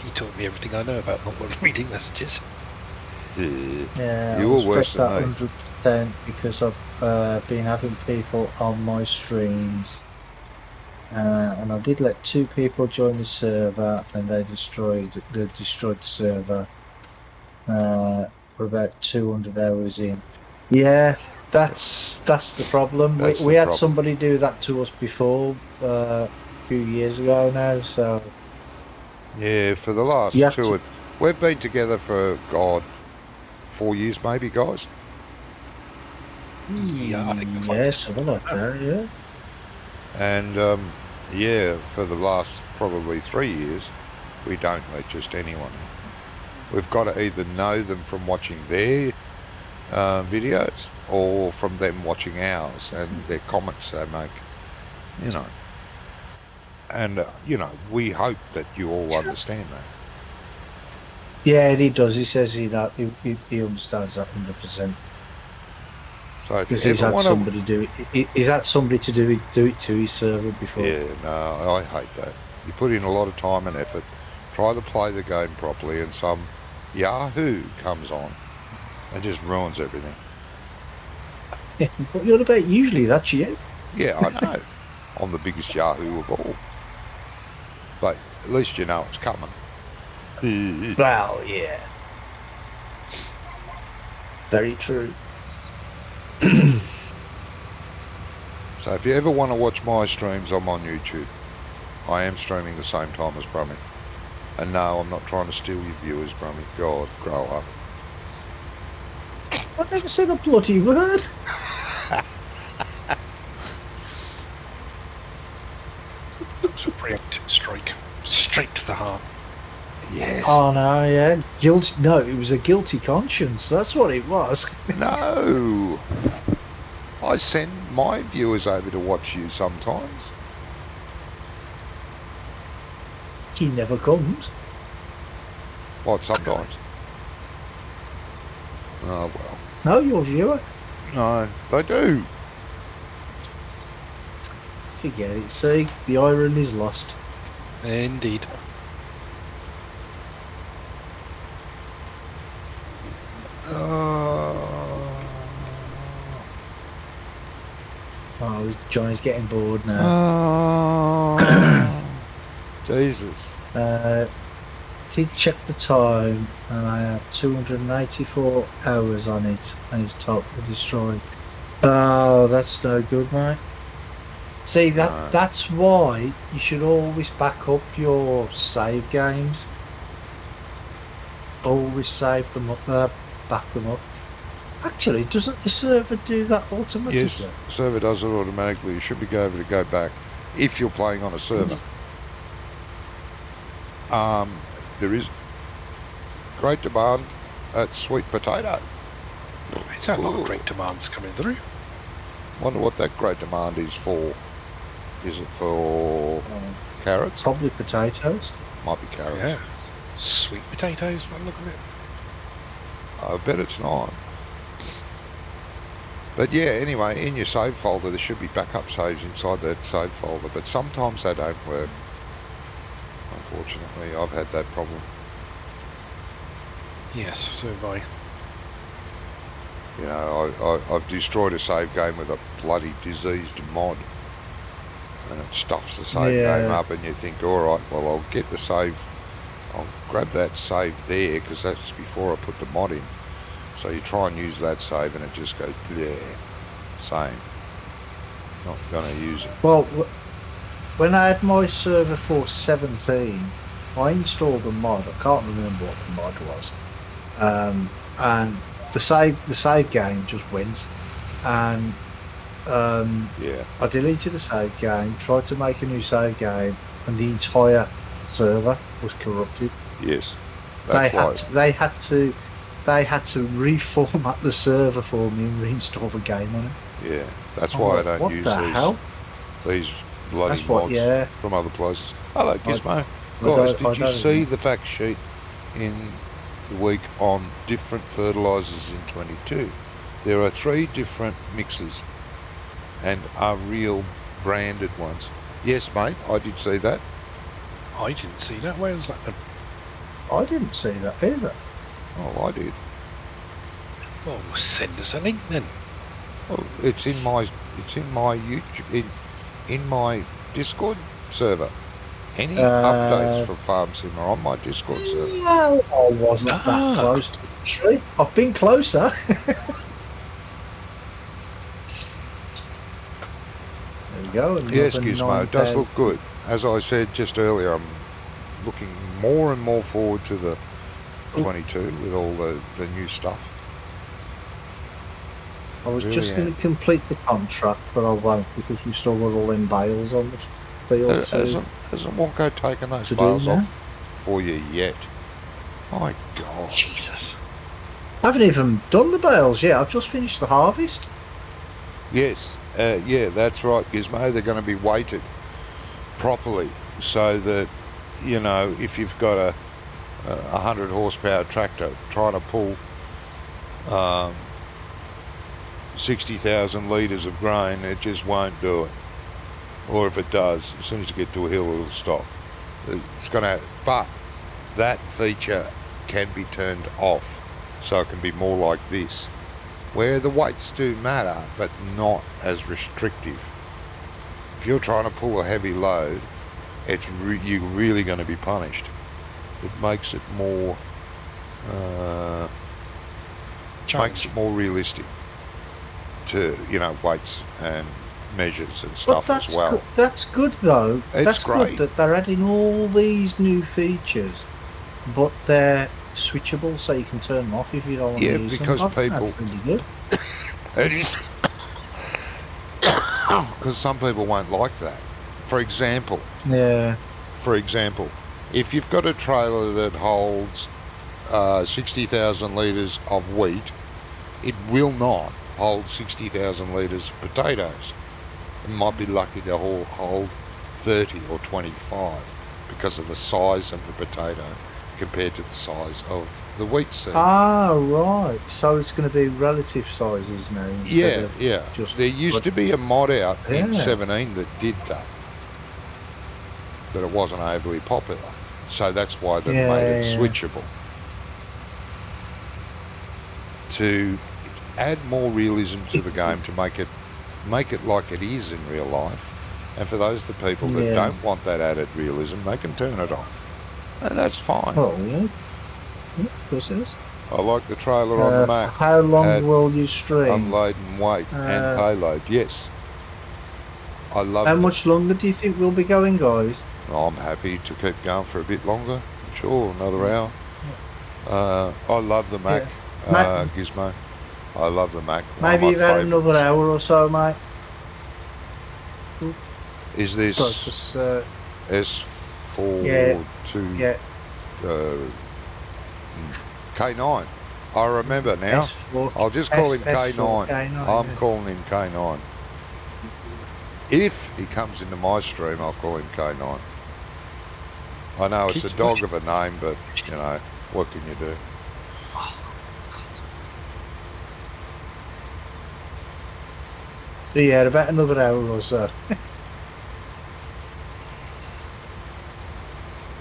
He taught me everything I know about not reading messages. Yeah. Yeah, You I were worse respect than that 100% because I've been having people on my streams. And I did let 2 people join the server, and they destroyed the server for about 200 hours in. Yeah, that's the problem. That's We the had problem. somebody do that to us before a few years ago now, so Yeah, for the last You have 2 to- or we've been together for, God, 4 years maybe, guys. Yeah, I think the fight yeah, is something like that. Yeah. And yeah, for the last probably 3 years, we don't let just anyone in. We've got to either know them from watching their videos or from them watching ours and their comments they make, you know. And, you know, we hope that you all understand that. Yeah, and he does. He says he understands that 100%. So if Because you he's ever had want somebody do it. He's had somebody to do it to his server before. Yeah, no, I hate that. You put in a lot of time and effort, try to play the game properly, and some Yahoo comes on and just ruins everything. What you're about? Usually that's you. Yeah, I know. I'm the biggest Yahoo of all. But at least you know it's coming. Well, yeah. Very true. So if you ever want to watch my streams, I'm on YouTube. I am streaming the same time as Brummy. And no, I'm not trying to steal your viewers, Brummy. God, grow up. I never said a bloody word. It's a preemptive strike. Straight to the heart. Yes. Oh no, yeah, guilt. No, it was a guilty conscience. That's what it was. No. I send my viewers over to watch you sometimes. He never comes. What, sometimes? Oh, well. No, your viewer. No, they do. Forget it. See, the irony's lost. Indeed. Oh, Johnny's getting bored now. Jesus. Did check the time, and I have 284 hours on it, and it's totally destroyed. Oh, that's no good, mate. See, that's why you should always back up your save games. Always save them up, back them up. Actually, doesn't the server do that automatically? Yes, the server does it automatically. You should be able to go back if you're playing on a server. There is great demand at Sweet Potato. It's a lot of great demands coming through. Wonder what that great demand is for. Is it for carrots? Probably potatoes. Might be carrots. Yeah. Sweet potatoes, by the look of it. I bet it's not. But yeah, anyway, in your save folder there should be backup saves inside that save folder, but sometimes they don't work. Unfortunately, I've had that problem. Yes, so have I. You know, I've destroyed a save game with a bloody diseased mod, and it stuffs the save game up, and you think, all right, well, I'll get the save, I'll grab that save there, because that's before I put the mod in. So you try and use that save, and it just goes, bleh, same. Not going to use it. Well, when I had my server for 17, I installed a mod. I can't remember what the mod was, and the save game just went, and Yeah. I deleted the save game, tried to make a new save game, and the entire server was corrupted. Yes. They That's had to reformat the server for me and reinstall the game on it. Yeah. That's why I don't what use the hell? these bloody That's what, mods yeah. from other places. Hello, Gizmo. I Guys, don't did you see the fact sheet in the week on different fertilisers in 22? There are 3 different mixes and are real branded ones. Yes, mate, I did see that. I didn't see that. Where was that? I didn't see that either. Oh, I did. Well, send us a link then. Well, it's in my YouTube in my Discord server. Any updates from Farm Sim are on my Discord server. No, I wasn't that close to the tree. I've been closer. There we go. Yes, Gizmo, it does look good. As I said just earlier, I'm looking more and more forward to the 22 with all the new stuff. I was Really just going am. to complete the contract, but I won't because we've still got all them bales on the field Hasn't Wonko taken those to do bales now. off for you yet? My God. Jesus. I haven't even done the bales yet. I've just finished the harvest. Yes, yeah, that's right, Gizmo. They're going to be weighted properly so that, you know, if you've got a 100 horsepower tractor trying to pull 60,000 litres of grain, it just won't do it. Or if it does, as soon as you get to a hill, it'll stop. It's going to, but that feature can be turned off, so it can be more like this, where the weights do matter, but not as restrictive. If you're trying to pull a heavy load, you're really going to be punished. It makes it more, realistic to, you know, weights and measures and But stuff that's as well. good. That's good though. It's That's great. good that they're adding all these new features, but they're switchable, so you can turn them off if you don't want Yeah, to use because them. I think people- that's really good. It is. Because some people won't like that. For example, Yeah. if you've got a trailer that holds 60,000 litres of wheat, it will not hold 60,000 litres of potatoes. It might be lucky to hold 30 or 25 because of the size of the potato compared to the size of the wheat seed. Ah, right. So it's going to be relative sizes now instead of Yeah. just. There used to be a mod out in Yeah. 17 that did that, but it wasn't overly popular. So that's why they made it Yeah. switchable. To add more realism to the game, to make it like it is in real life. And for those the people that Yeah. don't want that added realism, they can turn it off. And that's fine. Oh, yeah. Yeah, of course it is. I like the trailer on the Mac. How long had will you stream? Unloading weight and payload, yes. I love How it. much longer do you think we'll be going, guys? I'm happy to keep going for a bit longer. Sure, another hour. I love the Mac, Mac- Gizmo. I love the Mac. One of Maybe my you've had favourites. another hour or so, mate. Is this Sorry, 'cause, S4 Yeah. to yeah, K9? I remember now. S4. I'll just call him S4, K9. K9, I'm yeah. calling him K9. If he comes into my stream, I'll call him K9. I know it's Keeps a dog of a name, but, you know, what can you do? So yeah, about another hour or so.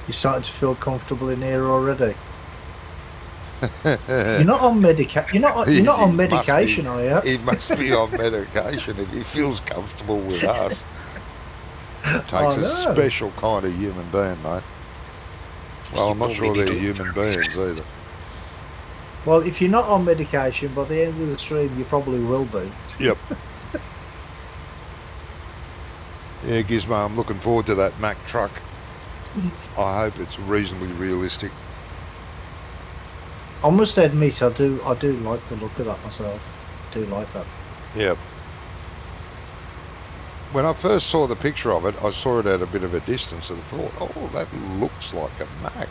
You're starting to feel comfortable in here already. You're not on You're not on He must medication, be. are you? He must be on medication if he feels comfortable with us. It takes I a know. special kind of human being, mate. Well, I'm not sure they're human beings either. Well, if you're not on medication, by the end of the stream, you probably will be. Yep. Yeah, Gizmo, I'm looking forward to that Mack truck. I hope it's reasonably realistic. I must admit, I do like the look of that myself. I do like that. Yep. When I first saw the picture of it, I saw it at a bit of a distance and thought, oh, that looks like a Mack.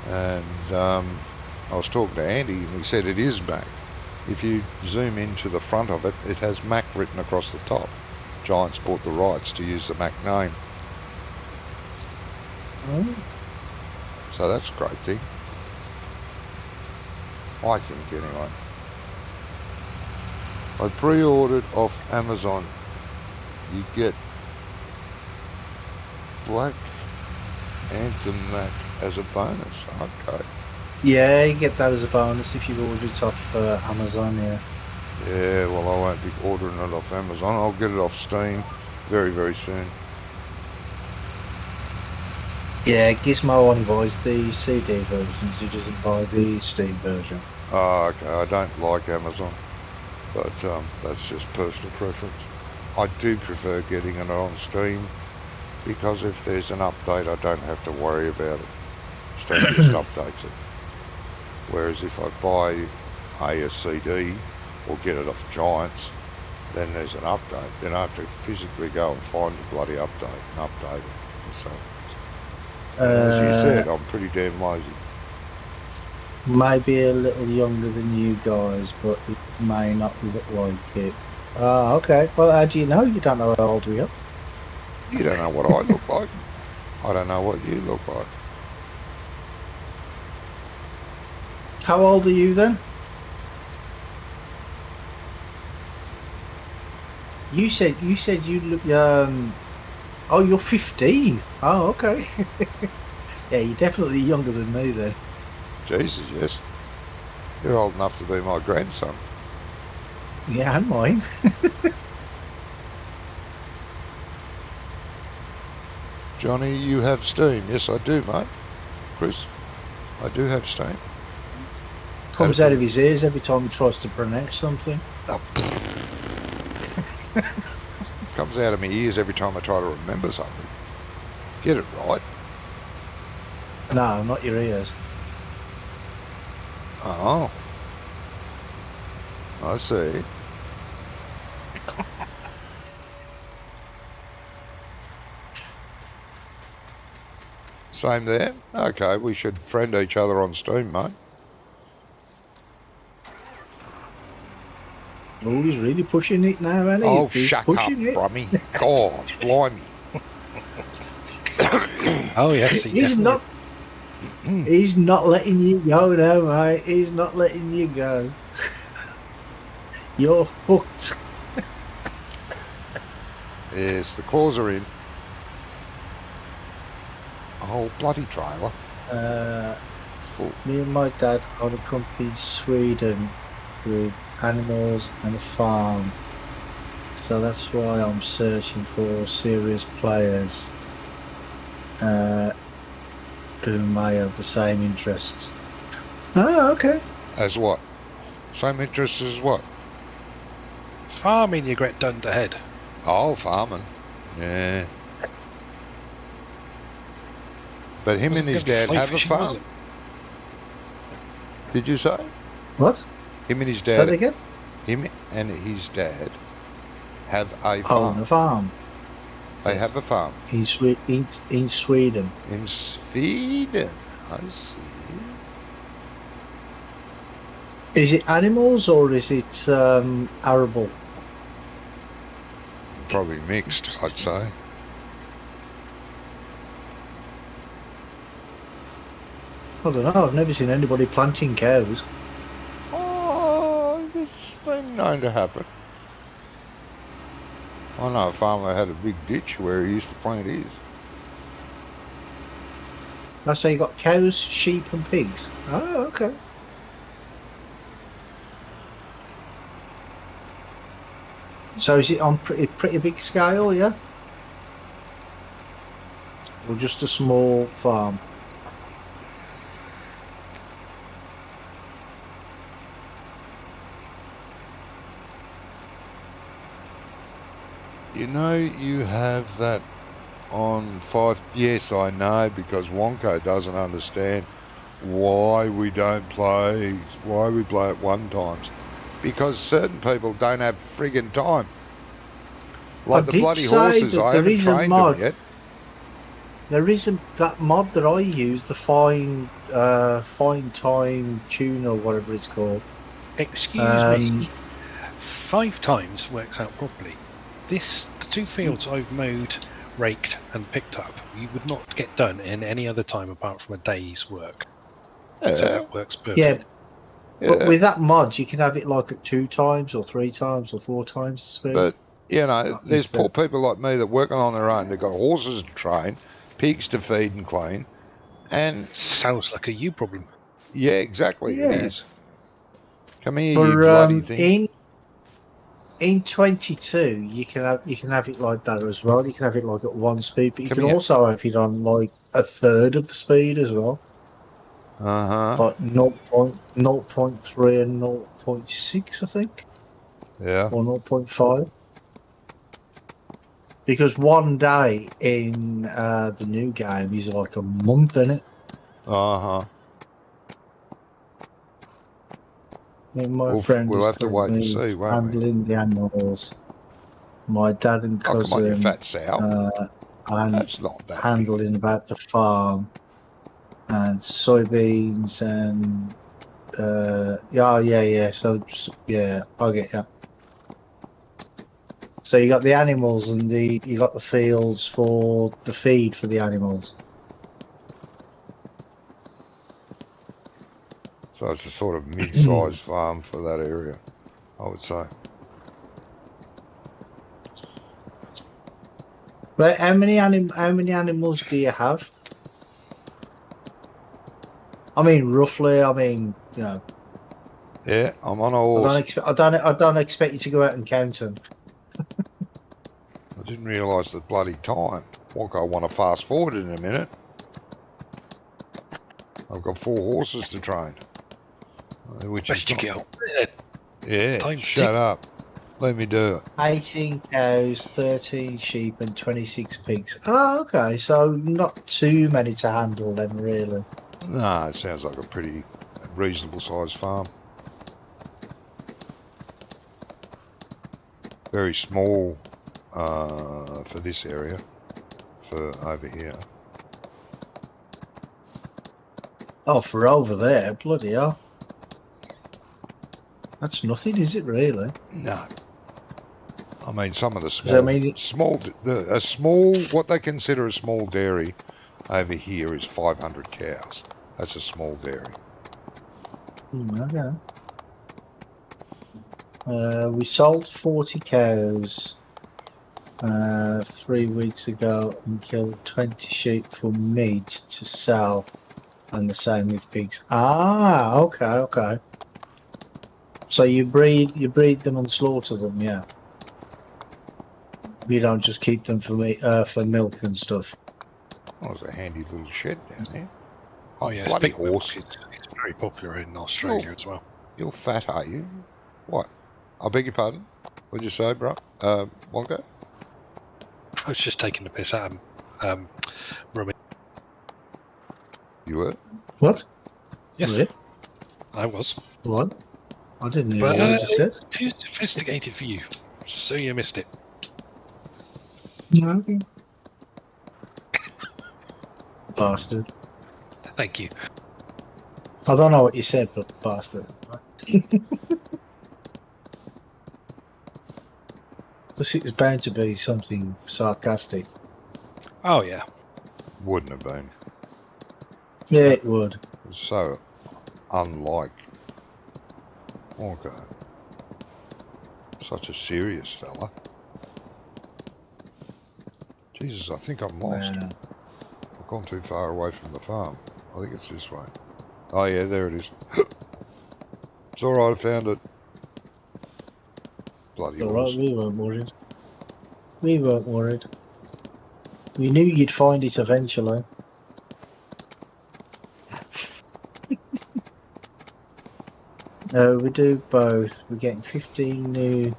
And I was talking to Andy and he said it is Mack. If you zoom into the front of it, it has Mack written across the top. Giants bought the rights to use the Mack name. Oh. So that's a great thing. I think, anyway. I pre-ordered off Amazon. You get Black Anthem Mac as a bonus. Okay. Yeah, you get that as a bonus if you order it off Amazon, yeah. Yeah, well, I won't be ordering it off Amazon. I'll get it off Steam very, very soon. Yeah, Gizmo only buys the CD versions, he doesn't buy the Steam version. Oh, okay. I don't like Amazon, but that's just personal preference. I do prefer getting it on Steam because if there's an update, I don't have to worry about it. Steam just updates it. Whereas if I buy a CD, or get it off Giants, then there's an update. Then I have to physically go and find the bloody update and update it. So, as you said, I'm pretty damn lazy. Maybe a little younger than you guys, but it may not look like it. Ah, okay. Well, how do you know? You don't know how old we are. You don't know what I look like. I don't know what you look like. How old are you then? You said you look. Oh, you're 15. Oh, okay. Yeah, you're definitely younger than me then. Jesus, yes. You're old enough to be my grandson. Yeah, and mine. Johnny, you have steam. Yes, I do, mate. Chris, I do have steam. Comes out of his ears every time he tries to pronounce something. Oh, comes out of my ears every time I try to remember something. Get it right. No, not your ears. Oh. I see. Same there? Okay, we should friend each other on Steam, mate. Oh, he's really pushing it now, isn't he? Oh, He's shut up, pushing it. Brummy. God, blimey. Oh yes, He's not. He's not letting you go now, mate. He's not letting you go. You're hooked. Yes, the claws are in. Oh, bloody trailer. Full. Me and my dad own a company in Sweden with animals and a farm. So that's why I'm searching for serious players who may have the same interests. Oh, okay. As what? Same interest as what? Farming, you great dunderhead. Oh, farming. Yeah. But him and his dad have a farm. Did you say? What? Him and his Say that dad. again? Him and his dad have a Own farm. a farm. They have a farm In Sweden. in Sweden. I see. Is it animals or is it arable? Probably mixed, I'd say. I don't know. I've never seen anybody planting cows. Oh, it's been known to happen. I know a farmer had a big ditch where he used to plant his. I say you got cows, sheep, and pigs. Oh, okay. So is it on pretty big scale, yeah? Or just a small farm? You know, you have that on 5. Yes, I know, because Wonko doesn't understand why we don't play, why we play at one times. Because certain people don't have friggin' time. Like I the did bloody say horses, that I there haven't is a trained mod. them yet. There isn't that mod that I use, the fine time tune or whatever it's called. Excuse me. 5 times works out properly. The 2 fields I've mowed, raked, and picked up, you would not get done in any other time apart from a day's work. Yeah, So that works perfect. Yeah, yeah. but with that mod, you can have it like at 2 times or 3 times or 4 times the speed. But, you know, Not there's used to poor it. people like me that working on their own. They've got horses to train, pigs to feed and clean. And, Sounds like a you problem. yeah, exactly, Yeah. it is. Come here, For you bloody thing. in 22, you can have it like that as well. You can have it like at 1 speed, but you Come can here. also have it on like a third of the speed as well, Uh-huh. like 0.3 and 0.6, I think, Yeah. or 0.5. Because 1 day in the new game is like a month, isn't it? Uh-huh. My friend We'll is have to wait and currently see, won't we? handling the animals. My dad and Oh, come on, you cousin fat sow. and That's not that big. handling about the farm and soybeans and yeah. So yeah, I get you. So you got the animals and you got the fields for the feed for the animals. So it's a sort of mid-sized farm for that area, I would say. But how many animals do you have? I mean, roughly. I mean, you know. Yeah, I'm on a horse. I don't expect you to go out and count them. I didn't realise the bloody time. Like, I want to fast forward in a minute. I've got 4 horses to train. Which Where is did you not... get on? Yeah, Time shut up. Let me do it. 18 cows, 13 sheep, and 26 pigs. Oh, okay. So not too many to handle then, really. Nah, it sounds like a pretty reasonable sized farm. Very small for this area, for over here. Oh, for over there, bloody hell. That's nothing, is it really? No. I mean, some of the small, I small, what they consider a small dairy over here is 500 cows. That's a small dairy. Okay. We sold 40 cows 3 weeks ago and killed 20 sheep for meat to sell, and the same with pigs. Ah, okay. So you breed them and slaughter them, yeah. You don't just keep them for meat, for milk and stuff. Oh, there's a handy little shed down there. Oh yeah, bloody big milk. horse. It's very popular in Australia as well. You're fat, are you? What? I beg your pardon? What'd you say, bro? Wonka? I was just taking the piss out of him. Rummy. You were? What? Yes, Really? I was. What? I didn't hear But, what you just said. Too sophisticated for you, so you missed it. Okay. Bastard. Thank you. I don't know what you said, but bastard. Because it was bound to be something sarcastic. Oh yeah. Wouldn't have been. Yeah, it would. It's so unlike Wonka. Such a serious fella. Jesus, I think I'm lost. Wow. I've gone too far away from the farm. I think it's this way. Oh yeah, there it is. It's alright, I found it. Bloody All horse. right, we weren't worried. We weren't worried. We knew you'd find it eventually. We do both. We're getting 15 new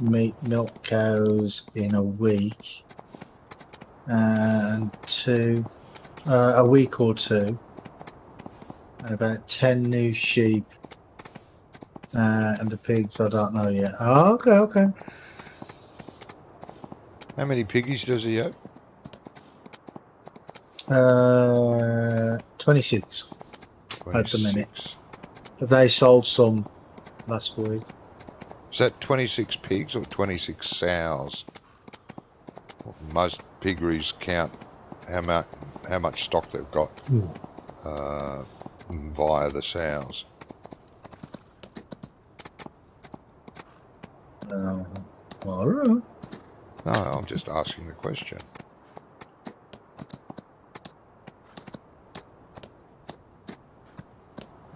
milk cows in a week, and a week or two, and about 10 new sheep, and the pigs I don't know yet. Oh, okay. How many piggies does he have? 26 at the minute. 26. But they sold some last week. Is that 26 pigs or 26 sows? Most piggeries count how much stock they've got via the sows. I don't know. No, I'm just asking the question.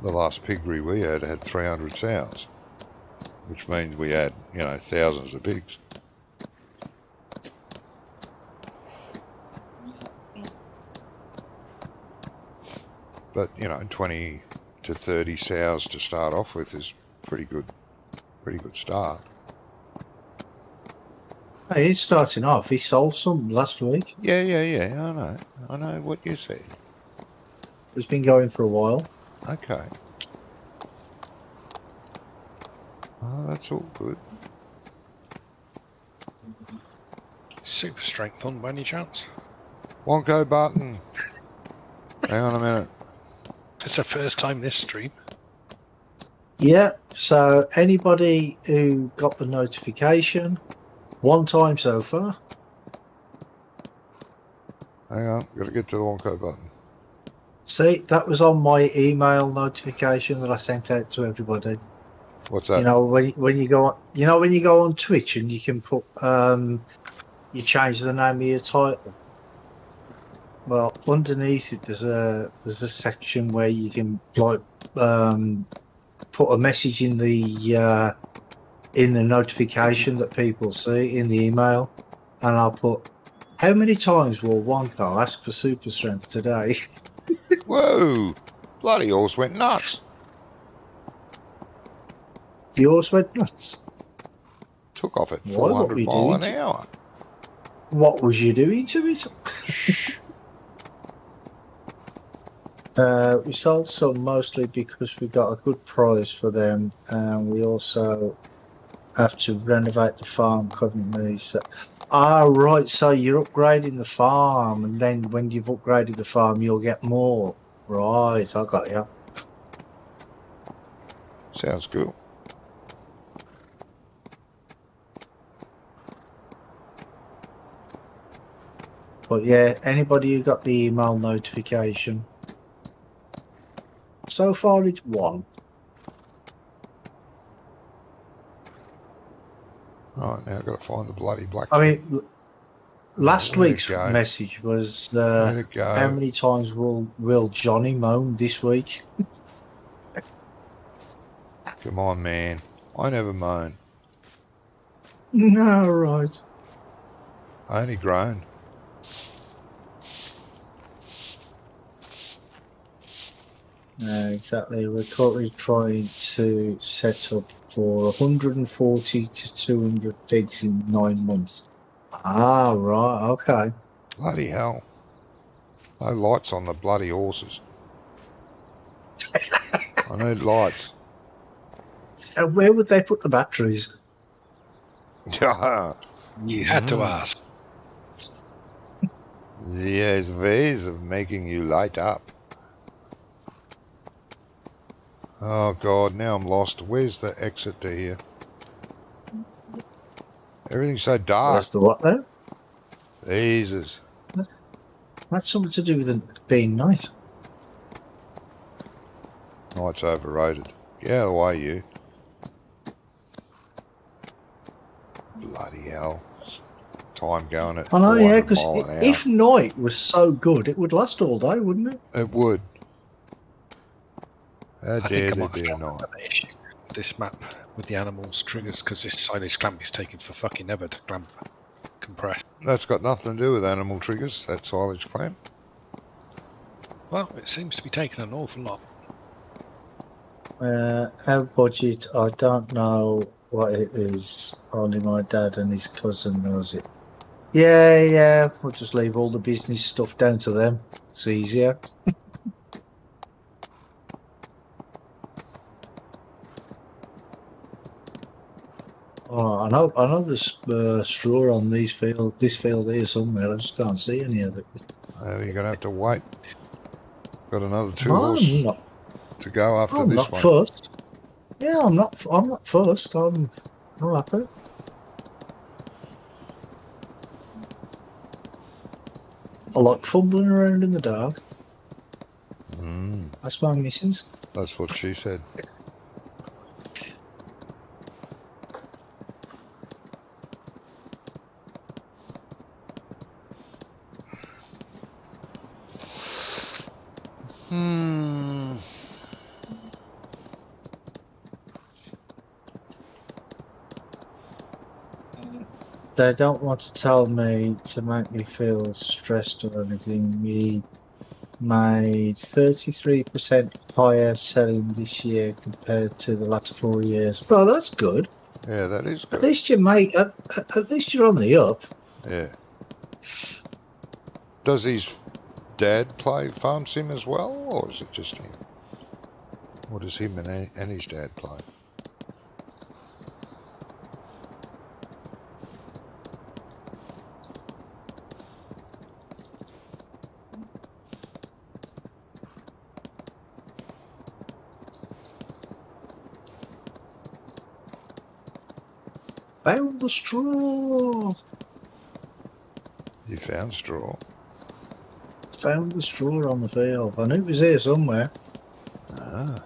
The last piggery we had 300 sows, which means we had, thousands of pigs. But, 20 to 30 sows to start off with is pretty good start. Hey, he's starting off. He sold some last week. Yeah, I know what you said. It's been going for a while. Okay. That's all good. Super strength on by any chance? Wonko button. Hang on a minute. It's the first time this stream. Yeah, so anybody who got the notification, one time so far. Hang on, gotta get to the Wonko button. See, that was on my email notification that I sent out to everybody. What's that? You know, when you go on, when you go on Twitch and you can put you change the name of your title. Well, underneath it there's a section where you can like put a message in the notification that people see in the email, and I'll put, how many times will Wonko ask for super strength today? Whoa! Bloody horse went nuts. The horse went nuts. Took off at Why? What were 400 you mile doing an hour. What was you doing to it? Shh. We sold some mostly because we got a good price for them, and we also have to renovate the farm currently. So, right. So you're upgrading the farm, and then when you've upgraded the farm, you'll get more. Right, I got you. Sounds cool. But yeah, anybody who got the email notification, so far it's one. Right, now I've got to find the bloody black. I mean, last Where'd it week's go? message was Where'd it go? how many times will Johnny moan this week? Come on, man. I never moan. No, right. I only groan. Exactly. We're currently trying to set up for 140 to 200 pigs in 9 months. Ah, right. Okay. Bloody hell. No lights on the bloody horses. I need lights. And where would they put the batteries? You had to ask. There's ways of making you light up. Oh god, now I'm lost. Where's the exit to here? Everything's so dark. Where's the what there? Jesus. That's something to do with it being night. Night's overrated. Get out of the way, you. Bloody hell. Time going at I know, yeah, 400 because mile an hour. if night was so good, it would last all day, wouldn't it? It would. How I dare think I they might dare have not. an issue with this map with the animals triggers because this silage clamp is taking for fucking ever to clamp compress. That's got nothing to do with animal triggers, that silage clamp. Well, it seems to be taking an awful lot. Our budget, I don't know what it is. Only my dad and his cousin knows it. Yeah, we'll just leave all the business stuff down to them. It's easier. Oh, I know there's straw on this field here somewhere. I just can't see any of it. You're going to have to wait. Got another 2 I'm horses not, to go after I'm this not one. first. Yeah, I'm not first. I'm happy. I like fumbling around in the dark. That's my missus. That's what she said. They don't want to tell me to make me feel stressed or anything. We made 33% higher selling this year compared to the last 4 years. Well, that's good. Yeah, that is At good. least at least you're on the up. Yeah. Does his dad play Farm Sim as well, or is it just him? Or does him and his dad play? Found the straw. You found straw. Found the straw on the field. I knew it was here somewhere. Ah.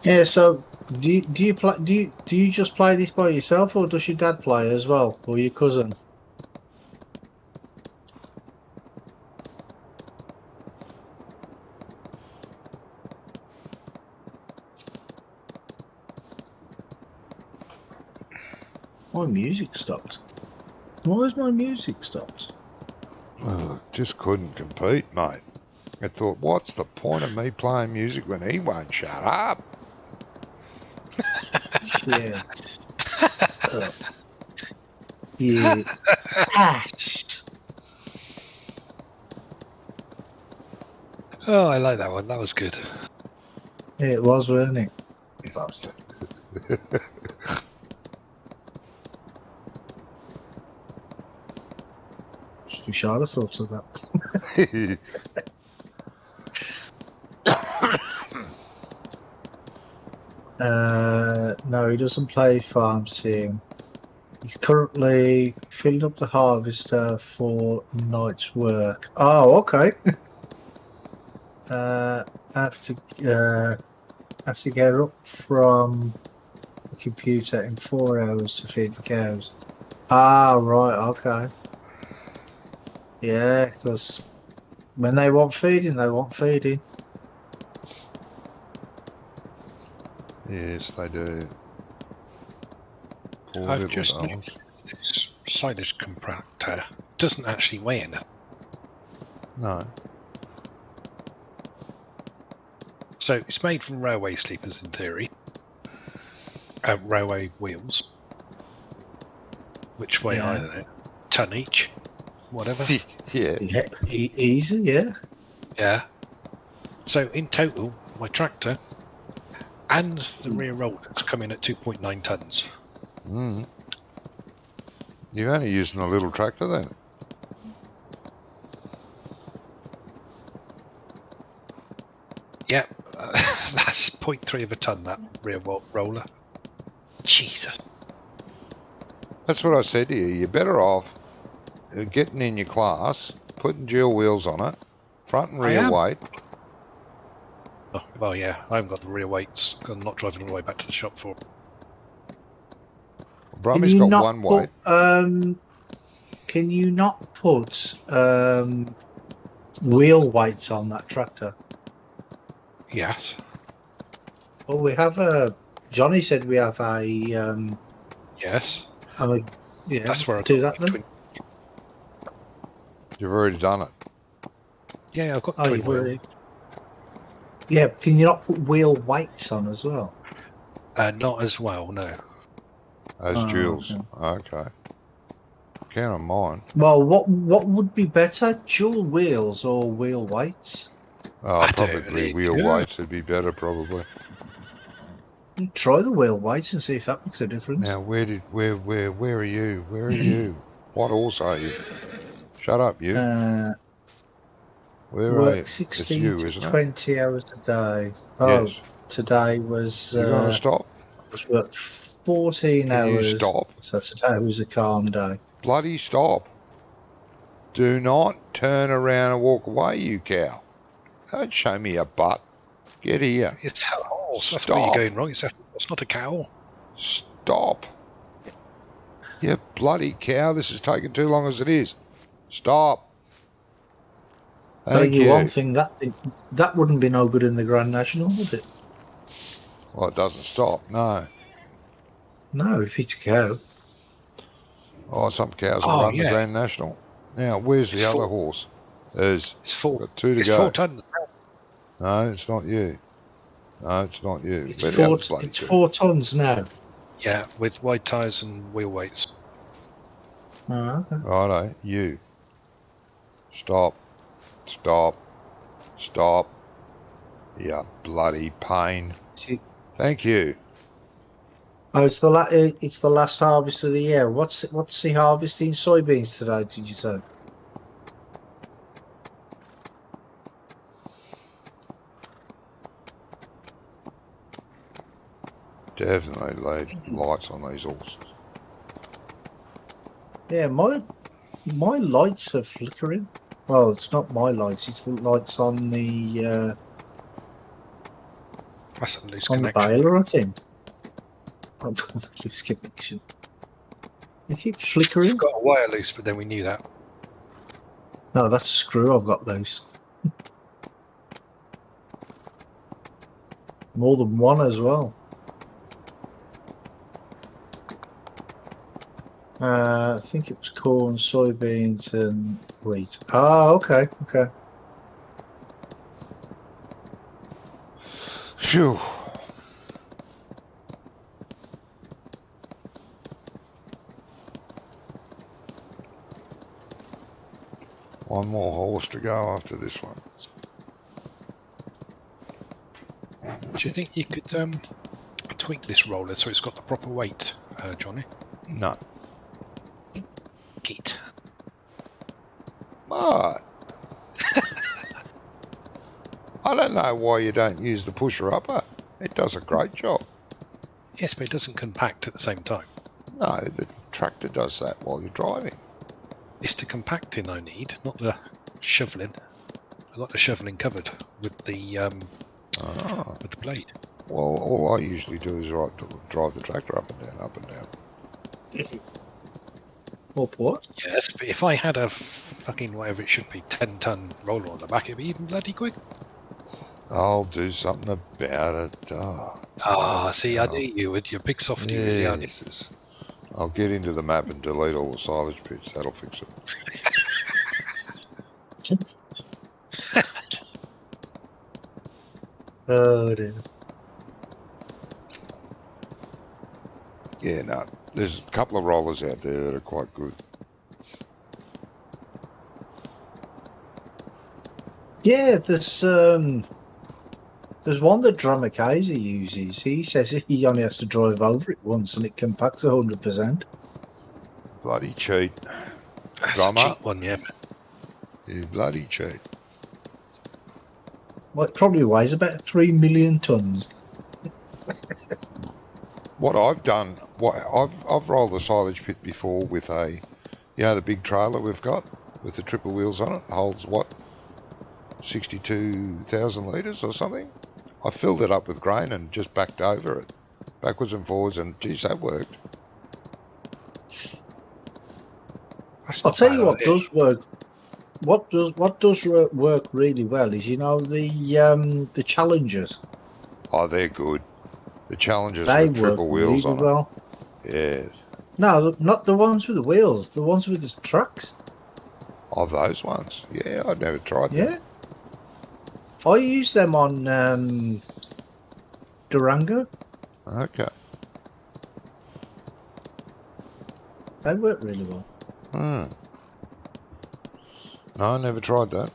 Yeah. So, do you play? Do you just play this by yourself, or does your dad play as well, or your cousin? My music stopped. Why has my music stopped? Oh, just couldn't compete, mate. I thought, what's the point of me playing music when he won't shut up? Shit. Yeah. Ass. Oh, I like that one. That was good. Yeah, it was, wasn't it? Bastard. Should we should have thought of that. No, he doesn't play farm sim. He's currently filling up the harvester for night's work. Oh, okay. Have to get up from the computer in 4 hours to feed the cows. Ah, right, okay. Yeah, because when they want feeding, they want feeding. Yes, they do. Poor I've little just dolls. noticed this silage compactor doesn't actually weigh anything. No. So it's made from railway sleepers in theory. Railway wheels. Which weigh, I Yeah. don't know, ton each. Whatever. Yeah. Yeah, easy, yeah. Yeah. So in total, my tractor and the rear rollers come in at 2.9 tons. Mm. You're only using a little tractor then? Yep, that's 0.3 of a ton, that rear roller. Jesus. That's what I said to you. You're better off getting in your class, putting dual wheels on it, front and I rear am. weight. Oh, well, yeah, I haven't got the rear weights. I'm not driving all the way back to the shop for. Brummy's got one weight. Can you not put wheel weights on that tractor? Yes. Well, we have a. Johnny said we have a. Yes. Yeah, That's where I do got that my then. You've already done it. Yeah, I've got Oh, twin you've wheel. already. Yeah, can you not put wheel weights on as well? Not as well, no. As Oh, duals. Okay. Count on mine. Well, what would be better, dual wheels or wheel weights? Oh, I probably don't wheel know. weights would be better, probably. Try the wheel weights and see if that makes a difference. Now, where are you? Where are you? What horse are you? Shut up, you. Where are you? Work It's 16 you, to isn't it? 20 hours a day. Oh, Yes. today was You gonna stop? was worked 14 Can you hours. stop? So today was a calm day. Bloody stop. Do not turn around and walk away, you cow. Don't show me your butt. Get here. It's a horse. That's Stop. where you're going wrong. It's not a cow. Stop. You bloody cow. This is taking too long as it is. Stop. Tell Thank you you. one thing, that wouldn't be no good in the Grand National, would it? Well, it doesn't stop. No. No, if it's a cow. Oh, some cows will Oh, run the yeah. Grand National. Now, where's the It's other full. horse? There's It's full. got two to It's go. 4 tons. No, it's not you. No, it's not you. It's Where the others bloody it's two? 4 tons now. Yeah, with wide tyres and wheel weights. Oh, okay. Righto, you. Stop. Stop. Stop. You bloody pain. See, Thank you. oh, it's the last harvest of the year. What's the harvesting soybeans today? Did you say? Definitely laid lights on these horses. Yeah, my lights are flickering. Well, it's not my lights; it's the lights on the That's a loose on the connection. baler, I think. I'm loose connection. They keep flickering. We've got a wire loose, but then we knew that. No, that's a screw I've got loose. More than one as well. I think it was corn, soybeans, and wheat. Ah, okay, okay. Phew. One more horse to go after this one. Do you think you could tweak this roller so it's got the proper weight, Johnny? No. Git. But I don't know why you don't use the pusher upper. It does a great job. Yes, but it doesn't compact at the same time. No, the tractor does that while you're driving. It's the compacting I need, not the shoveling. I got the shoveling covered with the blade. Well, all I usually do is drive the tractor up and down, up and down. What? Yes, but if I had a fucking whatever it should be 10-ton roller on the back, it'd be even bloody quick. I'll do something about it. See, I knew you with your big softy. Really, aren't you? Yes. I'll get into the map and delete all the silage bits. That'll fix it. Oh dear. Yeah, no. There's a couple of rollers out there that are quite good. Yeah, there's one that Dramakazi uses. He says he only has to drive over it once and it compacts 100%. Bloody cheat. That's a Drummer. cheap one, yeah. You bloody cheat. Well, it probably weighs about 3 million tons. What I've done, I've rolled a silage pit before with a, the big trailer we've got with the triple wheels on it. Holds what, 62,000 litres or something. I filled it up with grain and just backed over it, backwards and forwards, and geez, that worked. That's I'll not tell bad, you what is it? does work. What does work really well is the Challengers. Oh, they're good. The Challengers They with work triple wheels really on well. it. Yeah. No, not the ones with the wheels. The ones with the trucks. Oh, those ones. Yeah, I'd never tried them. Yeah. I use them on Durango. Okay. They work really well. Hmm. No, I never tried that.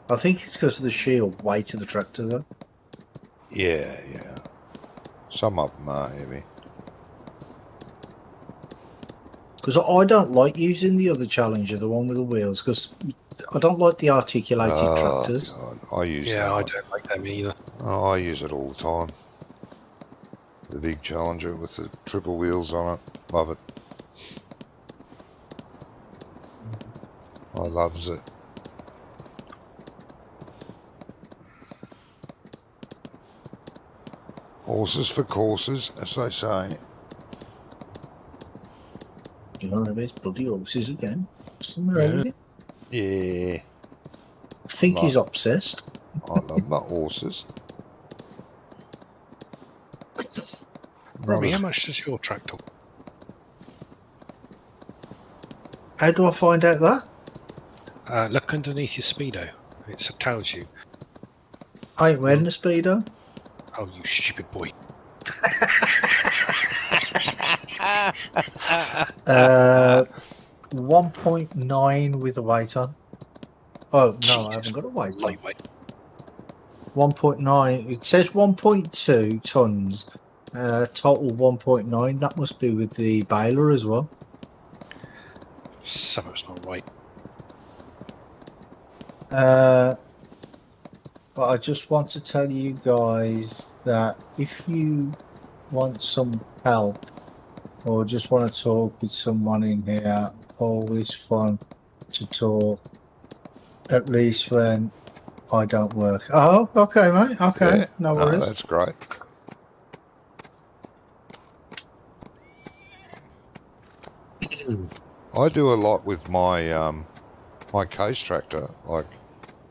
I think it's because of the sheer weight of the tractor, though. Yeah. Some of them are heavy. Because I don't like using the other Challenger, the one with the wheels, because I don't like the articulated tractors. God. I use that Yeah, I one. don't like them either. Oh, I use it all the time. The big Challenger with the triple wheels on it. Love it. I loves it. Horses for courses, as they say. You know what I mean? It's bloody horses again. Something wrong with it. Yeah. I think Right. he's obsessed. I love my horses. Robbie, Not how as- much does your tractor? How do I find out that? Look underneath your speedo. It tells you. I ain't wearing a Speedo. Oh, you stupid boy. 1.9 with a weight on. Oh, no, I haven't got a weight on. Lightweight. 1.9. It says 1.2 tons. Total 1.9. That must be with the baler as well. Something's not right. But I just want to tell you guys that if you want some help or just want to talk with someone in here, always fun to talk, at least when I don't work. Oh, okay, mate. Okay, Yeah, no no, worries. that's great. I do a lot with my my case tractor. Like,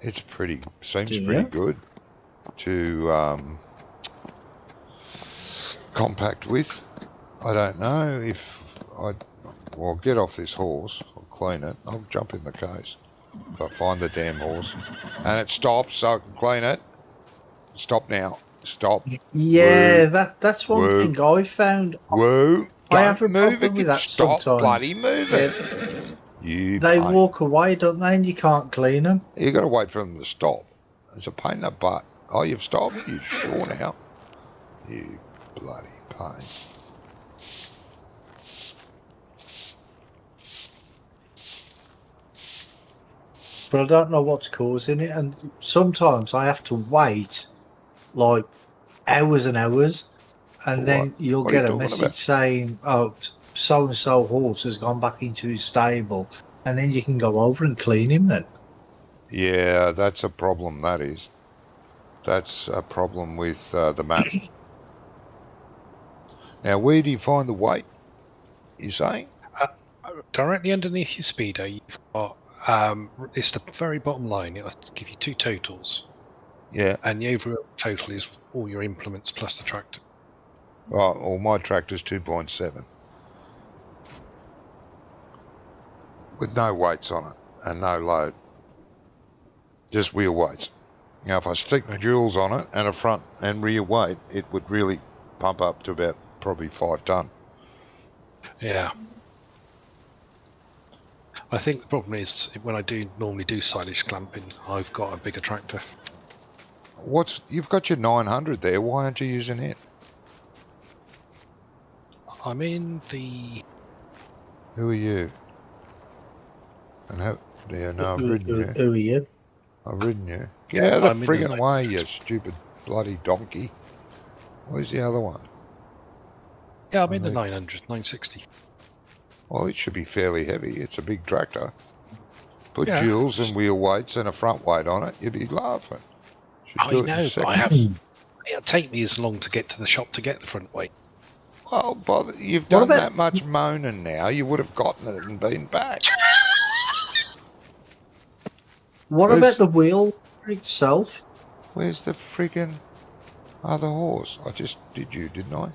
it's seems Do pretty you? good to compact with. I don't know if well, get off this horse. I'll clean it. I'll jump in the case if I find the damn horse, and it stops, so I can clean it. Stop now. Stop. Yeah, Woo. that's one Woo. thing I found. Whoa! I have a Don't move problem with again. that Stop sometimes. bloody moving. Yeah, You they pain. walk away, don't they? And you can't clean them. You got to wait for them to stop. It's a pain in the butt. Oh, you've stopped? You sure now? You bloody pain. But I don't know what's causing it, and sometimes I have to wait like hours and hours, and For then what? you'll What are you get a talking message about? saying, "Oh, so and so horse has gone back into his stable," and then you can go over and clean him. Then Yeah, that's a problem, that is. That's a problem with the map. Now, where do you find the weight, you saying? Directly underneath your speedo, you've got it's the very bottom line. It'll give you two totals, Yeah. and the overall total is all your implements plus the tractor. Well, my tractor's 2.7. With no weights on it and no load. Just wheel weights. Now, if I stick Okay. duals on it and a front and rear weight, it would really pump up to about probably 5 ton. Yeah. I think the problem is when I normally do silage clamping, I've got a bigger tractor. You've got your 900 there. Why aren't you using it? I'm in the. Who are you? And how? Yeah, no, I've ridden you. who are you? I've ridden you. Get out of the I'm in the friggin' way, you stupid bloody donkey. Where's the other one? Yeah, I'm in the think- 900, 960. Well, it should be fairly heavy. It's a big tractor. Put Yeah. duals and wheel weights and a front weight on it. You'd be laughing. Should I do it in know, but I seconds. have. It'll take me as long to get to the shop to get the front weight. Well, bother. You've What done about- that much moaning now. You would have gotten it and been back. What Where's- about the wheel itself? Where's the friggin' other horse? I just did you, didn't I?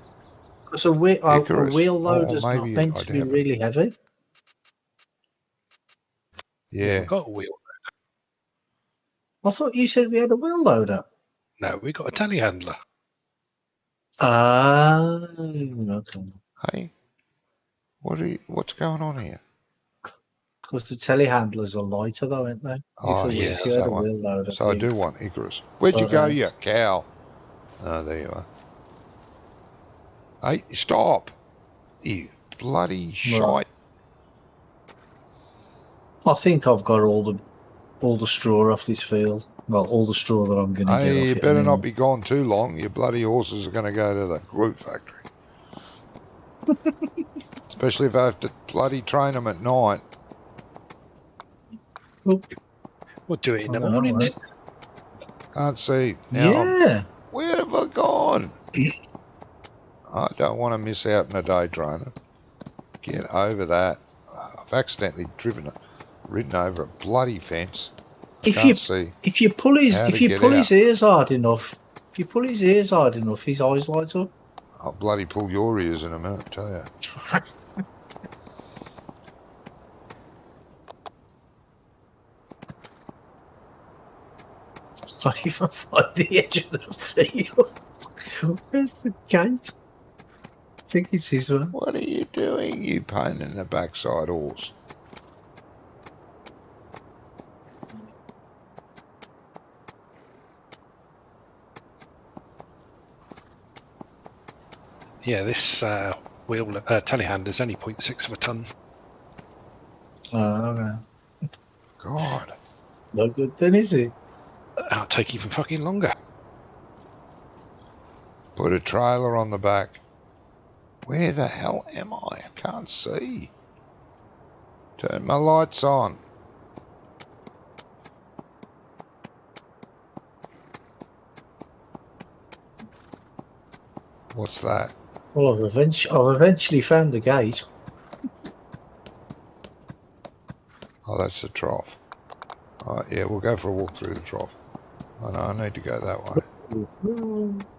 Because a Icarus. wheel Or loader's not maybe meant I to be haven't. really heavy. Yeah. We've got a wheel. I thought you said we had a wheel loader. No, we've got a telehandler. Okay. Hey, what's going on here? Because the telehandlers are lighter, though, aren't they? Oh, yeah, if you that's had a that one. wheel loader. So I you'd- do want Icarus. Where'd you But, go, you cow? Oh, there you are. Hey, stop! You bloody shite! I think I've got all the straw off this field. Well, all the straw that I'm going to get Hey, off you it. better anyway. not be gone too long. Your bloody horses are going to go to the glue factory. Especially if I have to bloody train them at night. Oh, We'll do it in the I know, morning then. right? Can't see. Now, Yeah. where have I gone? I don't want to miss out on a day trainer. Get over that. I've accidentally ridden over a bloody fence. Can't see. If you pull his How to get his ears hard enough, his eyes light up. I'll bloody pull your ears in a minute, tell you. I can't even find the edge of the field. Where's the gate? I think it's this one. What are you doing, you pain in the backside horse? Yeah, this wheel telehandler is only 0.6 of a ton. Oh, okay. God. no good then, is it? That'll take even fucking longer. Put a trailer on the back. Where the hell am I? I can't see. Turn my lights on. What's that? Well, I've eventually found the gate. Oh, that's the trough. Yeah, we'll go for a walk through the trough. Oh no, I need to go that way.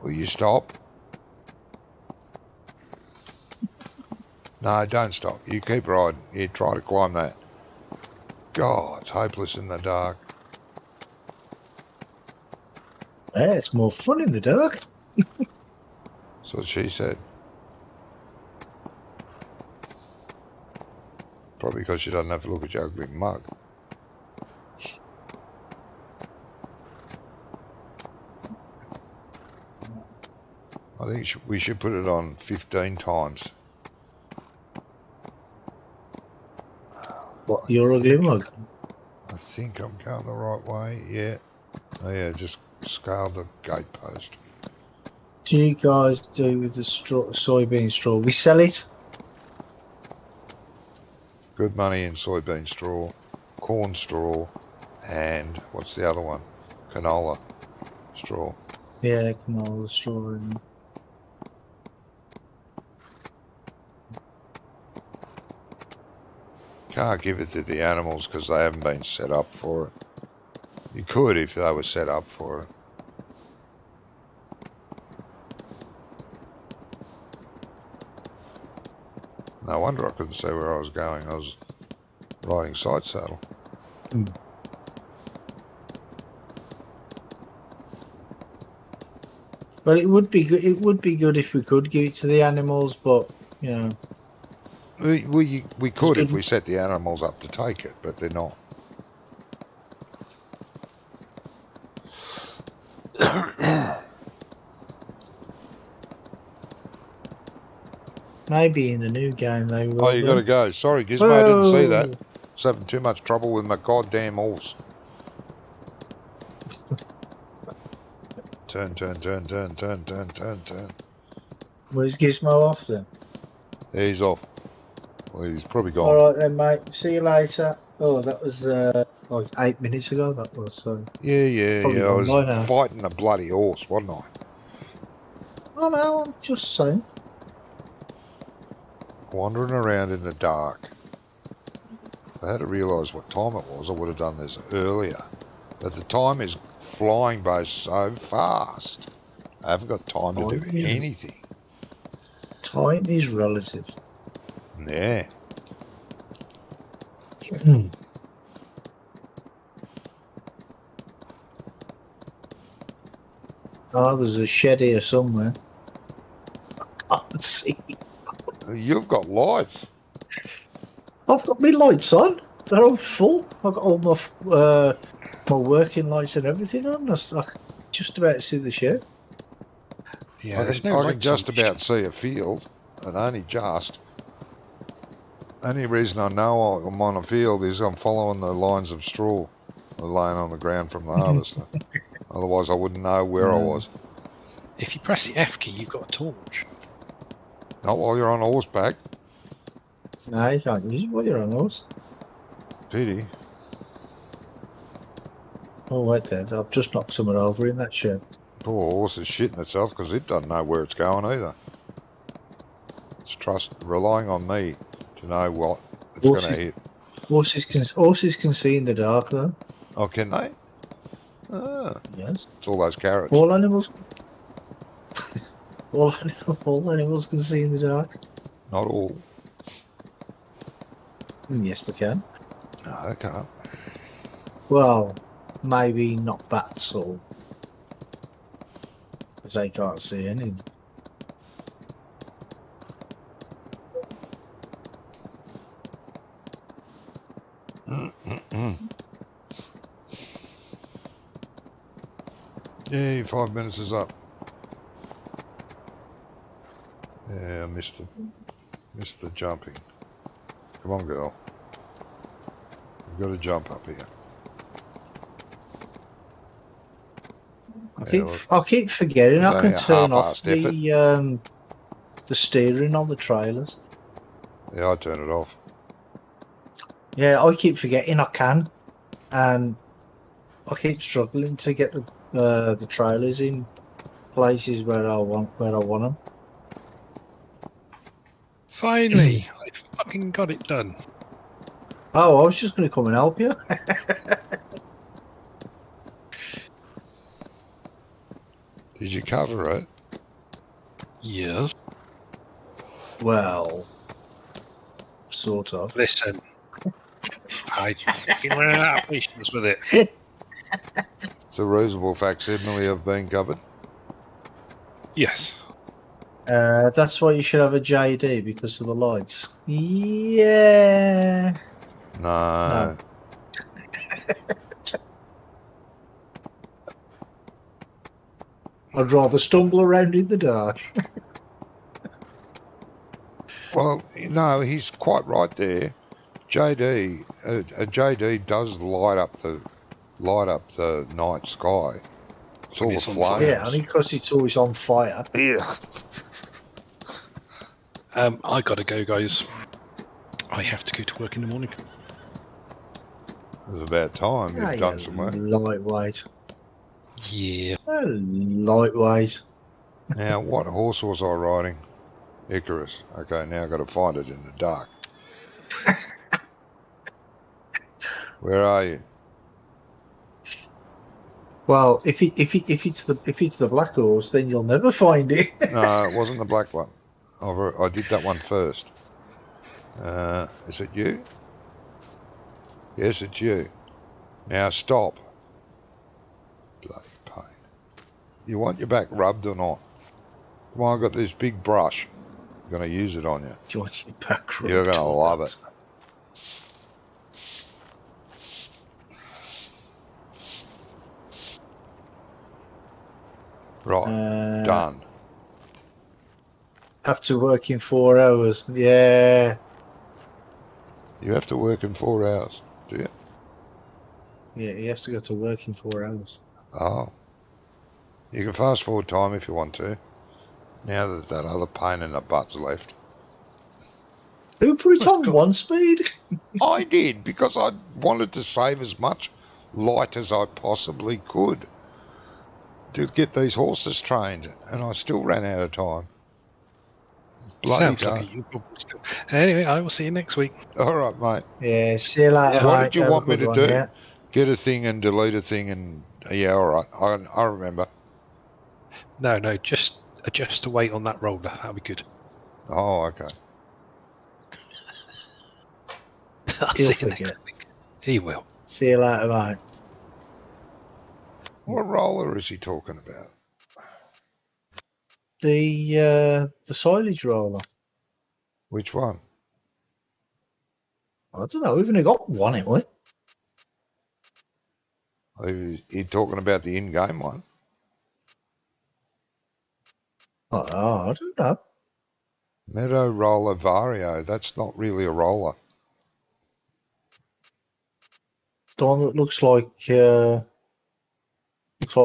Will you stop? No, don't stop. You keep riding. You try to climb that. God, it's hopeless in the dark. Yeah, it's more fun in the dark. That's what she said. Probably because she doesn't have to look at your ugly mug. I think we should put it on 15 times. What, your ugly mug? I think I'm going the right way. Yeah. Oh yeah, just scale the gatepost. Do you guys do with the soybean straw? We sell it. Good money in soybean straw, corn straw, and what's the other one? Canola straw. Yeah, canola straw. And Can't give it to the animals because they haven't been set up for it. You could if they were set up for it. No wonder I couldn't see where I was going. I was riding side saddle. Well, it would be good. It would be good if we could give it to the animals, but you know, We could if we set the animals up to take it, but they're not. maybe in the new game they will. Oh, you got to go. Sorry, Gizmo, I didn't see that. I was having too much trouble with my goddamn horse. Turn. Where's Gizmo off then? There he's off. Well, he's probably gone. All right then, mate. See you later. Oh, that was like 8 minutes ago. That was so. Yeah. Probably I gone was by now. fighting a bloody horse, wasn't I? Oh no, I'm just saying. Wandering around in the dark. If I had to realise what time it was, I would have done this earlier. But the time is flying by so fast. I haven't got time to do anything. Time is relative. Yeah. Oh, there's a shed here somewhere. I can't see. You've got lights. I've got my lights on. They're all full. I've got all my working lights and everything on. I can just about see the shed. Yeah, I there's can, no I can lights just on the about see a field, and only just. Only reason I know I'm on a field is I'm following the lines of straw laying on the ground from the harvester. Otherwise, I wouldn't know where I was. If you press the F key, you've got a torch. Not while you're on horseback. No, you can't use it while you're on those. Pity. Oh, wait there. I've just knocked someone over in that shed. Poor horse is shitting itself because it doesn't know where it's going either. It's relying on me to know what it's going to hit. Horses can see in the dark, though. Oh, can they? Ah, Yes. it's all those carrots. All animals. all animals can see in the dark. Not all. Yes, they can. No, they can't. Well, maybe not bats or because they can't see anything. Yay, 5 minutes is up. Yeah, I missed the jumping. Come on, girl. We've got to jump up here. I keep forgetting It's I only can a turn off half-assed effort. the steering on the trailers. Yeah, I turn it off. Yeah, I keep forgetting I can, and I keep struggling to get the trailers in places where I want them. Finally, I fucking got it done. Oh, I was just going to come and help you. Did you cover it? Yes. Well, sort of. Listen, I fucking ran out of patience with it. It's a reasonable facsimile of being covered. Yes. That's why you should have a JD because of the lights. Yeah. No. I'd rather stumble around in the dark. Well, no, he's quite right there. JD, JD does light up the night sky. It's When all the it's on flames. fire. Yeah, only because it's always on fire. Yeah. I gotta go, guys. I have to go to work in the morning. It was about time Ah, you've done you some work. lightweight. Yeah. Lightweight. Now, what horse was I riding? Icarus. Okay, now I've got to find it in the dark. Where are you? Well, if it's the black horse, then you'll never find it. No, it wasn't the black one. I did that one first. Is it you? Yes, it's you. Now stop. Bloody pain. You want your back rubbed or not? Come on, I've got this big brush. I'm going to use it on you. Do you want your back You're rubbed? going to love it. Right, done. After working 4 hours, yeah. You have to work in 4 hours, do you? Yeah, he has to go to work in 4 hours. Oh. You can fast forward time if you want to. Now that that other pain in the butt's left. Who put it Well, on God. 1 speed? I did, because I wanted to save as much light as I possibly could to get these horses trained, and I still ran out of time. It's bloody Sounds like done. a you problem still. Anyway, I will see you next week. All right, mate. Yeah, see you later, Yeah. What mate. did you Have a want me good to one, do? yeah? Get a thing and delete a thing and... Yeah, all right. I remember. No, just adjust the weight on that roller. That'll be good. Oh, okay. I'll He'll see you next forget. week. He will. See you later, mate. What roller is he talking about? The silage roller. Which one? I don't know. We've only got one, haven't we? He talking about the in-game one? Oh, I don't know. Meadow Roller Vario. That's not really a roller. The one that looks like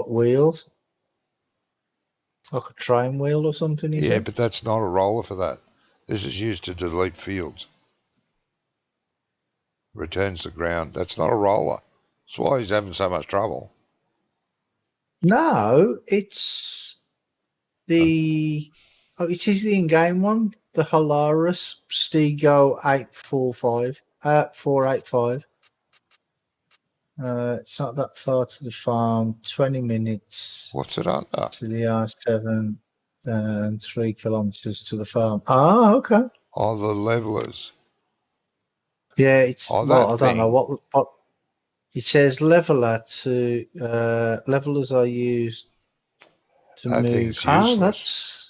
wheels, like a train wheel or something. Yeah, but that's not a roller for that. This is used to delete fields. Returns the ground. That's not a roller. That's why he's having so much trouble. No, it's the. Oh, it is the in-game one, the Holaris Stego 485. It's not that far to the farm. 20 minutes What's it under? to the R7 and 3 kilometers to the farm. Ah, okay. Oh, the levelers. Yeah, it's. Oh, well, I that don't know thing. what. It says leveler to levelers are used to That move. thing's Ah, useless. that's.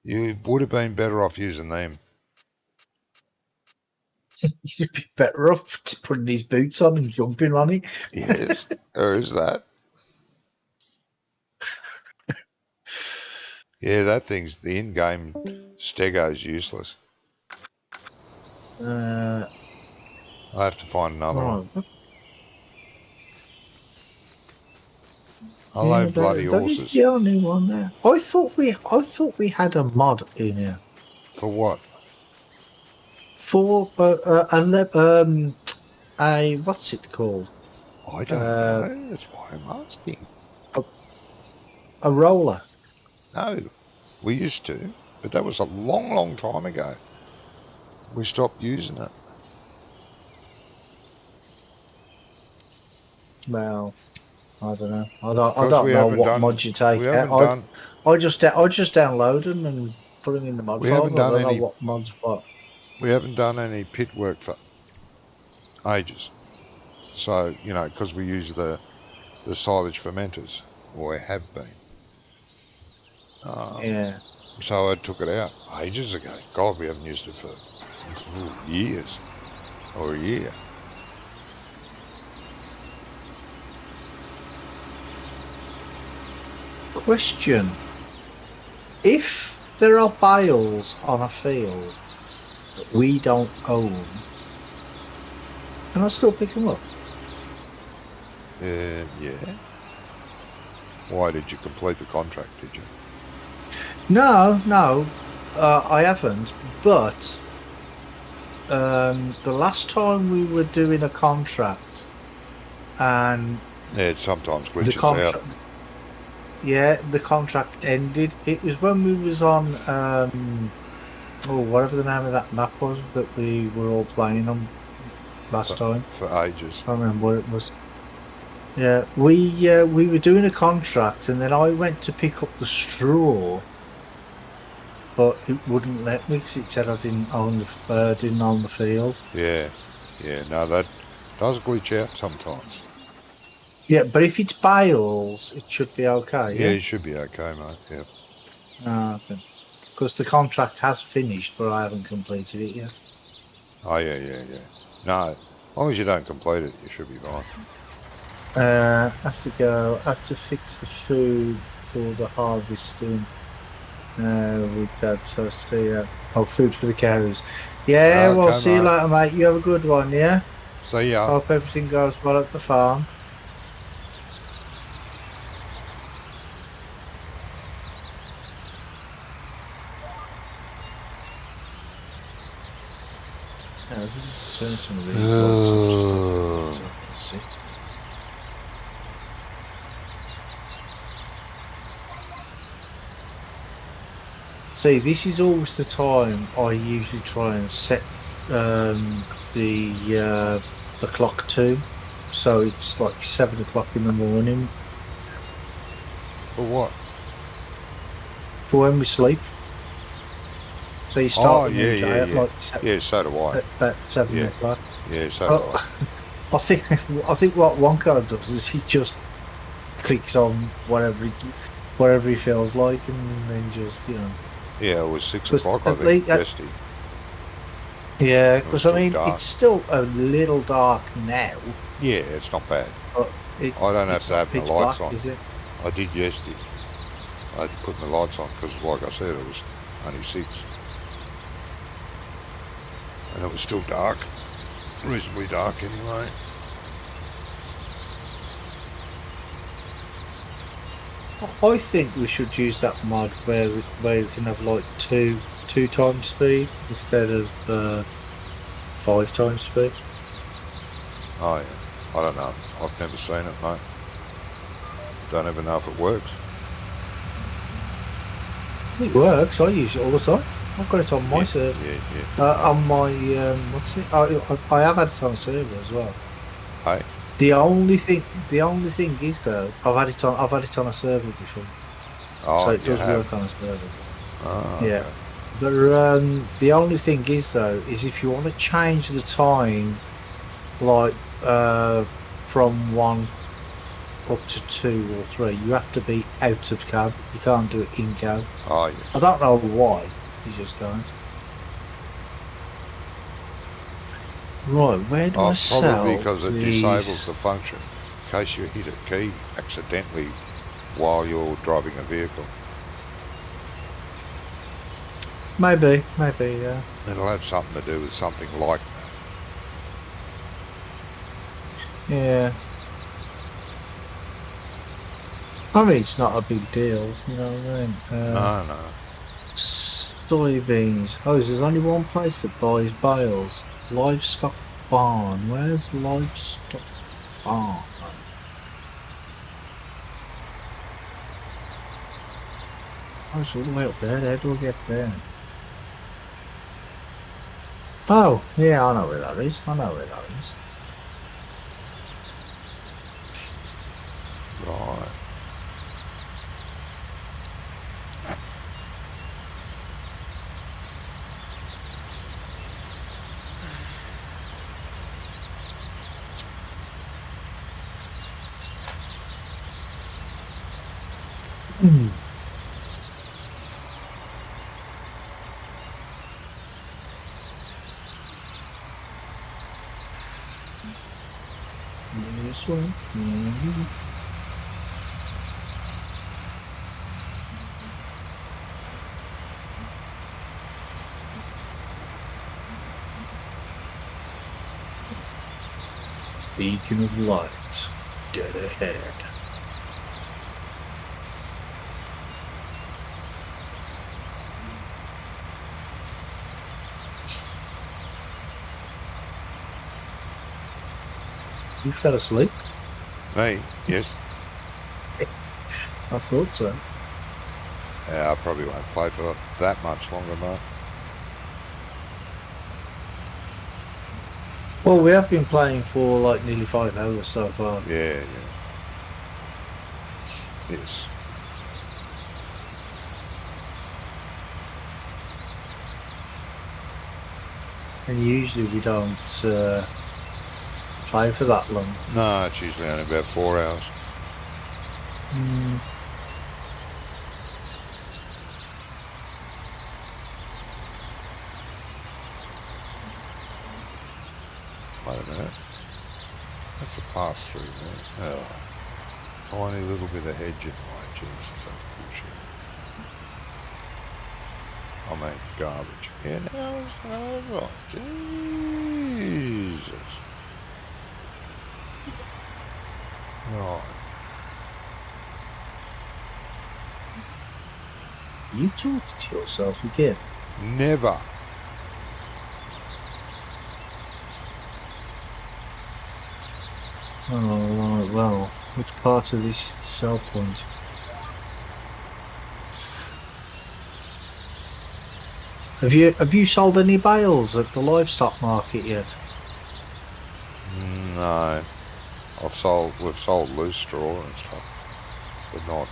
You would have been better off using them. You'd be better off putting his boots on and jumping on it. Yes, there is that. Yeah, that thing's the in-game Stego's useless. Uh, I have to find another one. right. I'll have bloody that is horses. the only one there. I thought we had a mod in here For what? for a what's it called? I don't know. That's why I'm asking. A roller. No, we used to, but that was a long, long time ago. We stopped using it. Well, I don't know. I Because don't we know haven't what done- mod you take. we haven't I done- I just download them and put them in the mod We file. haven't I done don't know any- what mods what. We haven't done any pit work for ages. So, because we use the silage fermenters, or have been. Yeah. So I took it out ages ago. God, we haven't used it for years, or a year. Question: if there are bales on a field that we don't own, can I still pick them up? Yeah. Why did you complete the contract? Did you? No, I haven't. But the last time we were doing a contract, and Yeah, it sometimes the glitches contract, out. yeah, the contract ended. It was when we was on, whatever the name of that map was that we were all playing on last time. For ages. I can't remember what it was. Yeah, we were doing a contract, and then I went to pick up the straw, but it wouldn't let me because it said I didn't own the field. Yeah. No, that does glitch out sometimes. Yeah, but if it's bales, it should be okay. Yeah, you should be okay, mate. Yeah. Because the contract has finished, but I haven't completed it yet. Oh, yeah. No, as long as you don't complete it, you should be fine. Have to fix the food for the harvesting with that. So stay food for the cows. Yeah, Okay, well, see you mate. later, mate. You have a good one, yeah? See ya. Hope everything goes well at the farm. Yeah, just turn some of these lights off just so I can see. See, this is always the time I usually try and set the clock to, so it's like 7 o'clock in the morning For what? for when we sleep. So you start the new yeah, day yeah, at yeah. like Yeah, so do I. at about 7 Yeah. o'clock. Yeah, so do I. I think what Wonka does is he just clicks on whatever he feels like, and then just Yeah, it was 6 'Cause o'clock, I at think, least- yesterday. Yeah, It was because I still mean dark. it's still a little dark now, Yeah, it's not bad. but I don't have it's to not have my pitch lights black, on. is it? I did yesterday. I had to put my lights on because, like I said, it was only 6. And it was still dark. Reasonably dark anyway. I think we should use that mod where we can have like two times speed instead of 5 times speed. Oh, yeah. I don't know. I've never seen it, mate. Don't even know if it works. It works. I use it all the time. I've got it on my server. Yeah. On my what's it? I have had it on server as well. Hey? The only thing is though, I've had it on a server before, Oh, so it you does have? work on a server. Oh, Yeah. okay. But the only thing is though, is if you want to change the time, like from 1 up to 2 or 3, you have to be out of cab. You can't do it in cab. Oh, yeah. I don't know why. You just can't. Right, where do I sell Probably because it these? disables the function in case you hit a key accidentally while you're driving a vehicle. Maybe, yeah. It'll have something to do with something like that. Yeah. I mean, it's not a big deal, you know what I mean? No, no. Soybeans. Oh, there's only one place that buys bales. Livestock Barn. Where's Livestock Barn? Oh, it's all the way up there. How do I get there? Oh, yeah, I know where that is. I know where that is. Right. This way. Beacon of light. Dead ahead. You fell asleep? Me? Yes. I thought so. Yeah, I probably won't play for that much longer, mate. Well, we have been playing for like nearly 5 hours so far. Yeah, yeah. Yes. And usually we don't play for that long. No, it's usually only about 4 hours. Wait a minute. That's a pass through there. Oh. Tiny little bit of hedge in my Jesus, that's bullshit. I mean, garbage. Yeah, now it's over. Jesus. Right. You talking to yourself again? Never. Oh, right, well, which part of this is the sell point? Have you sold any bales at the livestock market yet? No. We've sold loose straw and stuff, but not,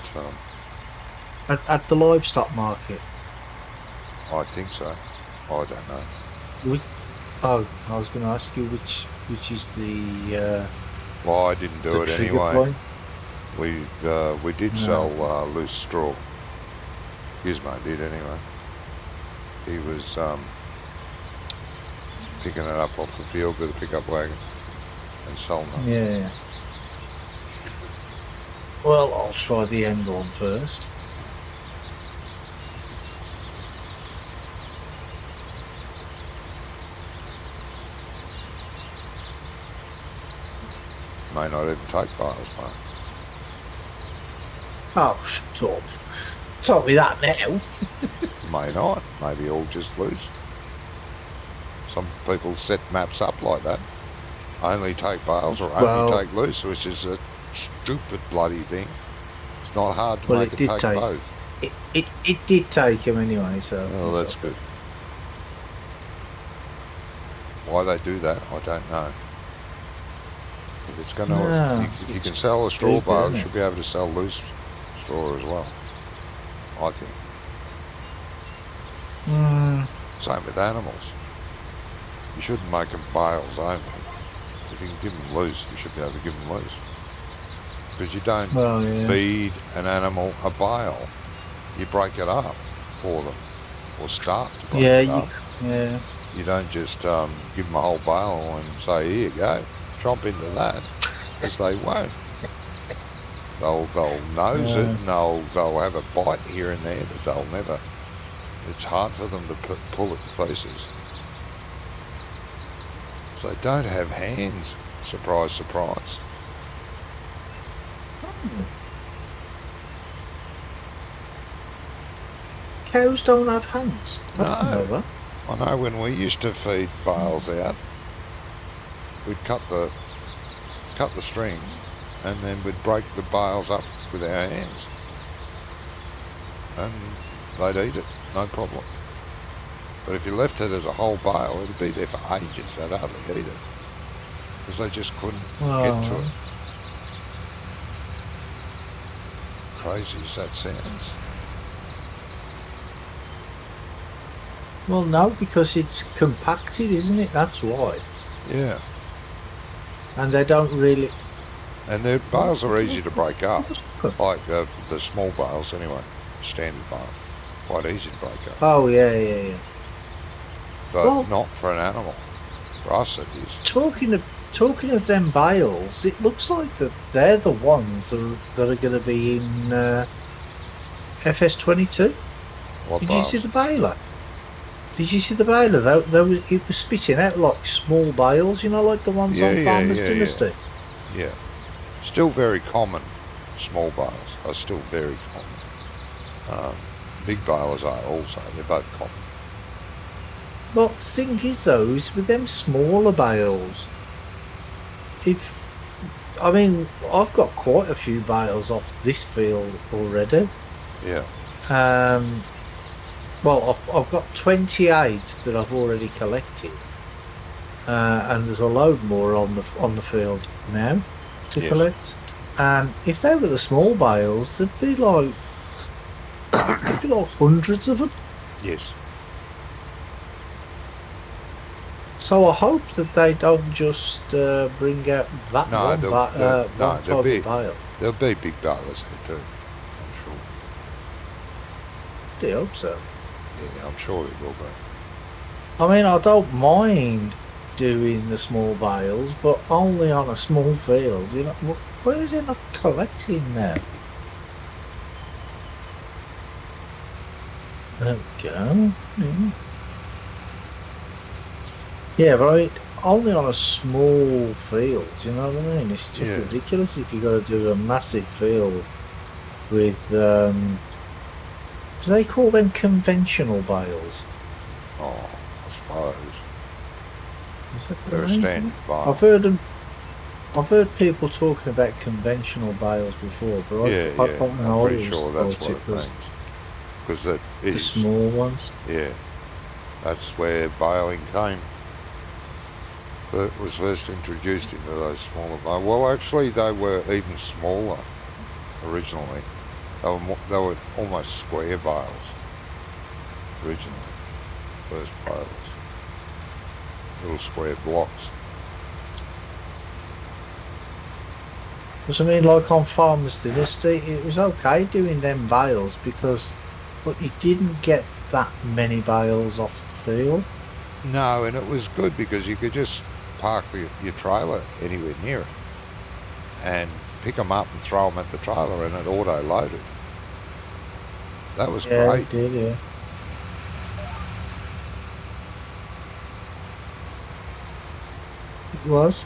At the livestock market? I think so. I don't know. Oh, I was going to ask you which is the Well, I didn't do it trigger anyway. point? We did sell loose straw. Gizmo did anyway. He was picking it up off the field with a pickup wagon and selling it. Yeah. Well, I'll try the end one first. May not even take bales, mate. Oh, shut up. Tell me that now. May not. Maybe all just loose. Some people set maps up like that. Only take bales or only take loose, which is a stupid bloody thing. It's not hard to make it take both. It did take him anyway, so... Oh, that's good. Why they do that, I don't know. If it's going to... if you can sell a straw bale, you should be able to sell loose straw as well, I think. Same with animals. You shouldn't make them bales only. If you can give them loose, you should be able to give them loose. Because you don't feed an animal a bale. You break it up for them, or start to break it up. You don't just give them a whole bale and say, here you go, chomp into that, because they won't. They'll nose it and they'll have a bite here and there, but they'll never. It's hard for them to pull it to pieces. So they don't have hands. Surprise, surprise. Cows don't have hands. I didn't know No. that. I know when we used to feed bales out, we'd cut the string and then we'd break the bales up with our hands. And they'd eat it, no problem. But if you left it as a whole bale, it'd be there for ages. They'd hardly eat it. Because they just couldn't get to it. Crazy as that sounds. Well, no, because it's compacted, isn't it? That's why. Yeah. And they don't really... And their bales are easy to break up. Good. Like the small bales anyway. Standard bales. Quite easy to break up. Oh, yeah. But Well- not for an animal. For us it is. Talking of them bales, it looks like that they're the ones that are going to be in FS22. What Did bales? you see the baler? Did you see the baler? It was spitting out like small bales, you know, like the ones on Farmers Dynasty. Yeah. Still very common. Small bales are still very common. Big balers are also. They're both common. Well, the thing is, though, is with them smaller bales, I've got quite a few bales off this field already. Yeah. Well, I've got 28 that I've already collected, and there's a load more on the field now to Yes. collect. And if they were the small bales, there'd be like hundreds of them. Yes. So I hope that they don't just bring out that No, one, they'll one type be- of bale. There'll be big balers here too. I'm sure. I hope so. Yeah, I'm sure there will be. I mean, I don't mind doing the small bales, but only on a small field. You know, where is it not collecting now? There we go. Yeah, but only on a small field. You know what I mean? It's just Yeah. ridiculous if you got to do a massive field with. Do they call them conventional bales? Oh, I suppose. Is that the They're a name? standard bale. I've heard people talking about conventional bales before, but Yeah, I I'm always pretty sure that's thought what it it was means. Because it the is. small ones. Yeah. That's where baling came. It was first introduced into those smaller bales. Well, actually, they were even smaller originally. They were almost square bales originally. First bales. Little square blocks. Because I mean, like on Farmers Dynasty, it was okay doing them bales but you didn't get that many bales off the field. No, and it was good because you could just park your trailer anywhere near it and pick them up and throw them at the trailer and it auto-loaded. That was Yeah, great. it did, yeah. It was.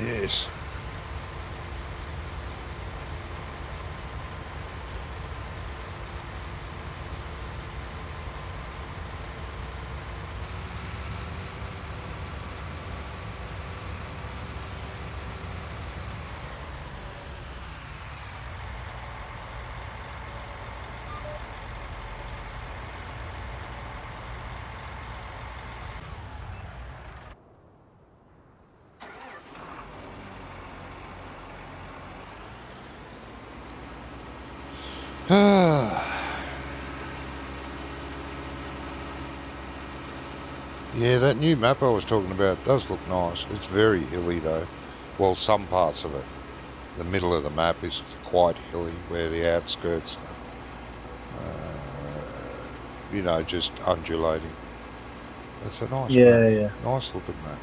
Yes. Yeah, that new map I was talking about does look nice. It's very hilly though. Well, some parts of it. The middle of the map is quite hilly, where the outskirts are, you know, just undulating. It's a nice Yeah, map. yeah. Nice looking map.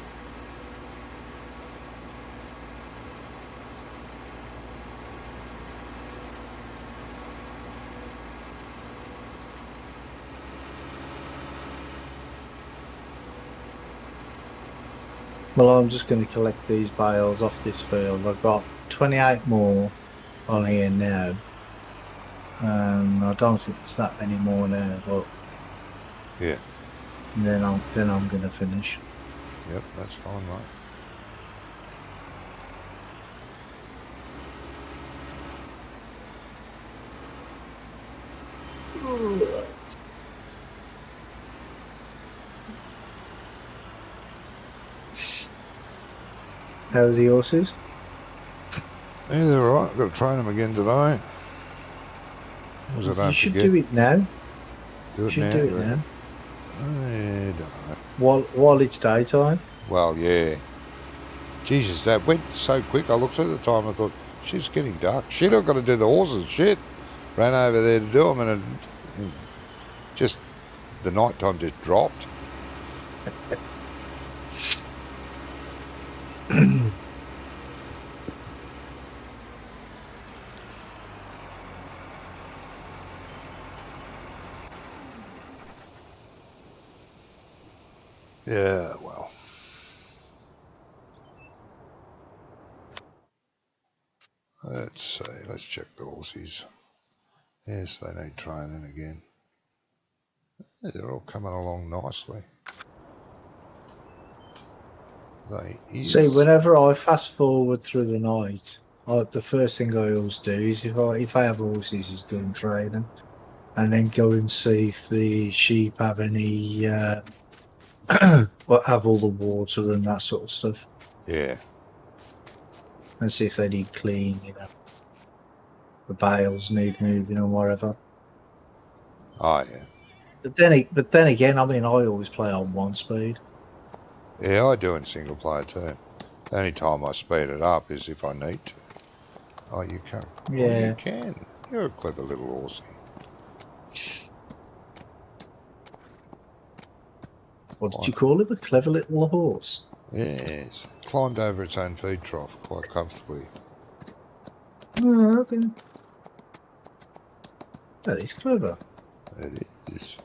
Well, I'm just going to collect these bales off this field. I've got 28 more on here now. I don't think there's that many more now, but Yeah. then I'm going to finish. Yep, that's fine, mate. How are the horses? Yeah, they're alright. I've got to train them again today. Because I don't You should forget. do it now. Do You it should now. do you it now. reckon? I don't know. While it's daytime. Well, yeah. Jesus, that went so quick. I looked at the time, I thought, shit, it's getting dark. Shit, I've got to do the horses. Shit. Ran over there to do them, and it just, the night time just dropped. Yeah, well. Let's see. Let's check the horses. Yes, they need training again. Yeah, they're all coming along nicely. They is. See, whenever I fast forward through the night, the first thing I always do is if I have horses, is go and train them, and then go and see if the sheep have any, well, have all the water and that sort of stuff, Yeah. and see if they need clean, you know, the bales need moving or whatever. Oh, yeah. But then again, I mean, I always play on 1 speed. Yeah, I do in single player too. The only time I speed it up is if I need to. Oh, you can. Yeah. Oh, you can. You're a clever little horsey. What did you call him? A clever little horse? Yes. Climbed over its own feed trough quite comfortably. Oh, okay. That is clever. It is.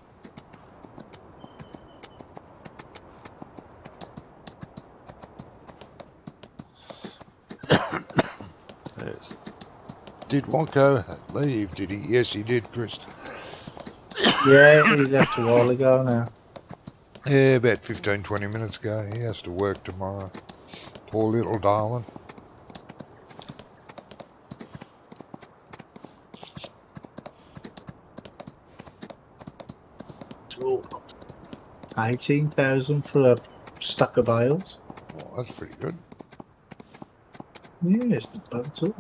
Yes. Did Wonko leave? Did he? Yes, he did, Chris. Yeah, he left a while ago now. Yeah, about 15, 20 minutes ago. He has to work tomorrow. Poor little darling. Oh, 18,000 for a stack of bales. Well, that's pretty good. Yeah, it's not bad at all.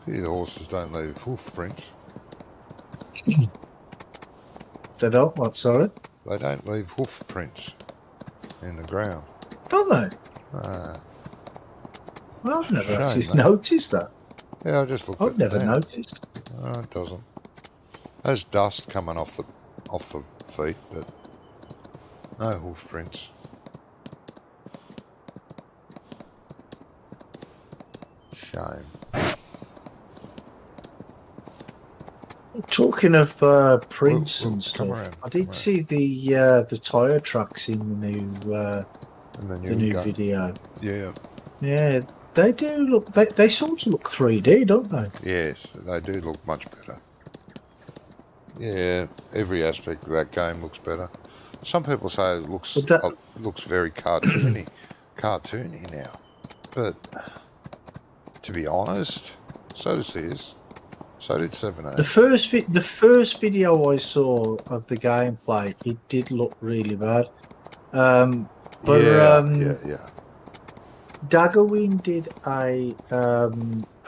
Pity the horses don't leave hoof prints. They don't, what, sorry? They don't leave hoof prints in the ground. Don't they? Ah. Well, I've never Shame, actually mate. noticed that. Yeah, I just looked I've at never that. noticed. No, it doesn't. There's dust coming off the feet, but no hoof prints. Shame. Talking of prints Well, and come stuff, around, I come did see the tyre tracks in the And the new gun. video. Yeah. Yeah, they do look. They sort of look 3D, don't they? Yes, they do look much better. Yeah, every aspect of that game looks better. Some people say it looks But that- looks very cartoony now. But to be honest, so does this. So did 7A. The first video I saw of the gameplay, it did look really bad. But yeah. Daggerwing did a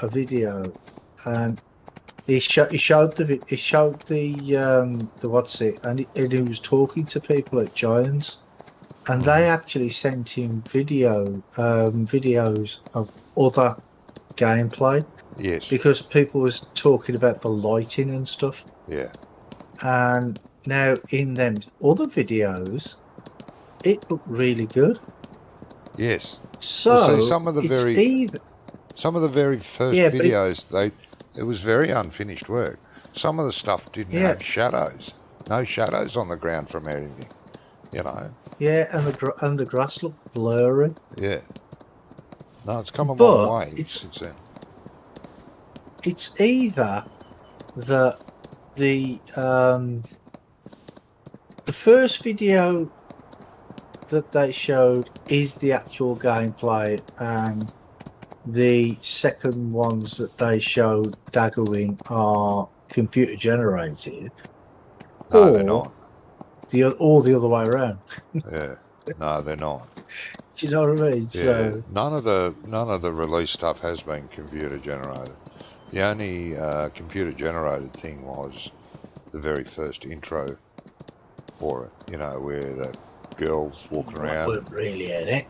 video, and he showed the what's it, and he was talking to people at Giants, and they actually sent him videos of other gameplay Yes. because people was talking about the lighting and stuff. Yeah. And now in them other videos, it looked really good. Yes. So Well, see, some of the it's either very first yeah, but videos, it was very unfinished work. Some of the stuff didn't yeah, have shadows, no shadows on the ground from anything. You know. yeah, and the grass looked blurry. Yeah. No, it's come a long But way it's since then. either the first video that they showed is the actual gameplay, and the second ones that they showed Daggerwing are computer generated, No, they're or not. the other way around. Yeah. No, they're not. Do you know what I mean? Yeah. So None of the release stuff has been computer generated. The only computer generated thing was the very first intro for it. You know, where the girls walking that around. weren't really in it.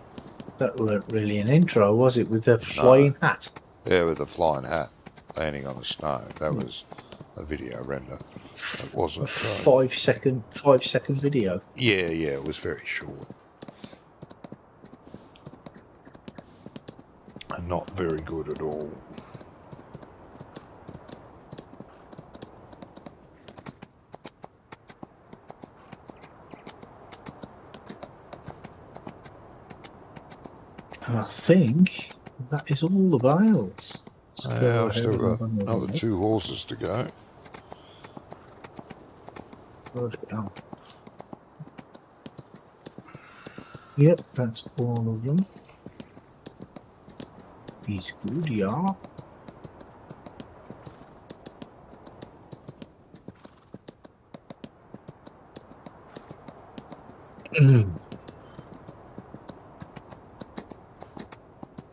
That weren't really an intro, was it? With the No. flying hat. Yeah, with a flying hat landing on the snow. That was a video render. It wasn't. 5 second video. Yeah, it was very short. And not very good at all. And I think that is all the bales. Let's go Yeah, I've ahead still and got run another that. 2 horses to go. Bloody hell. Yep, that's all of them. He's good, yeah.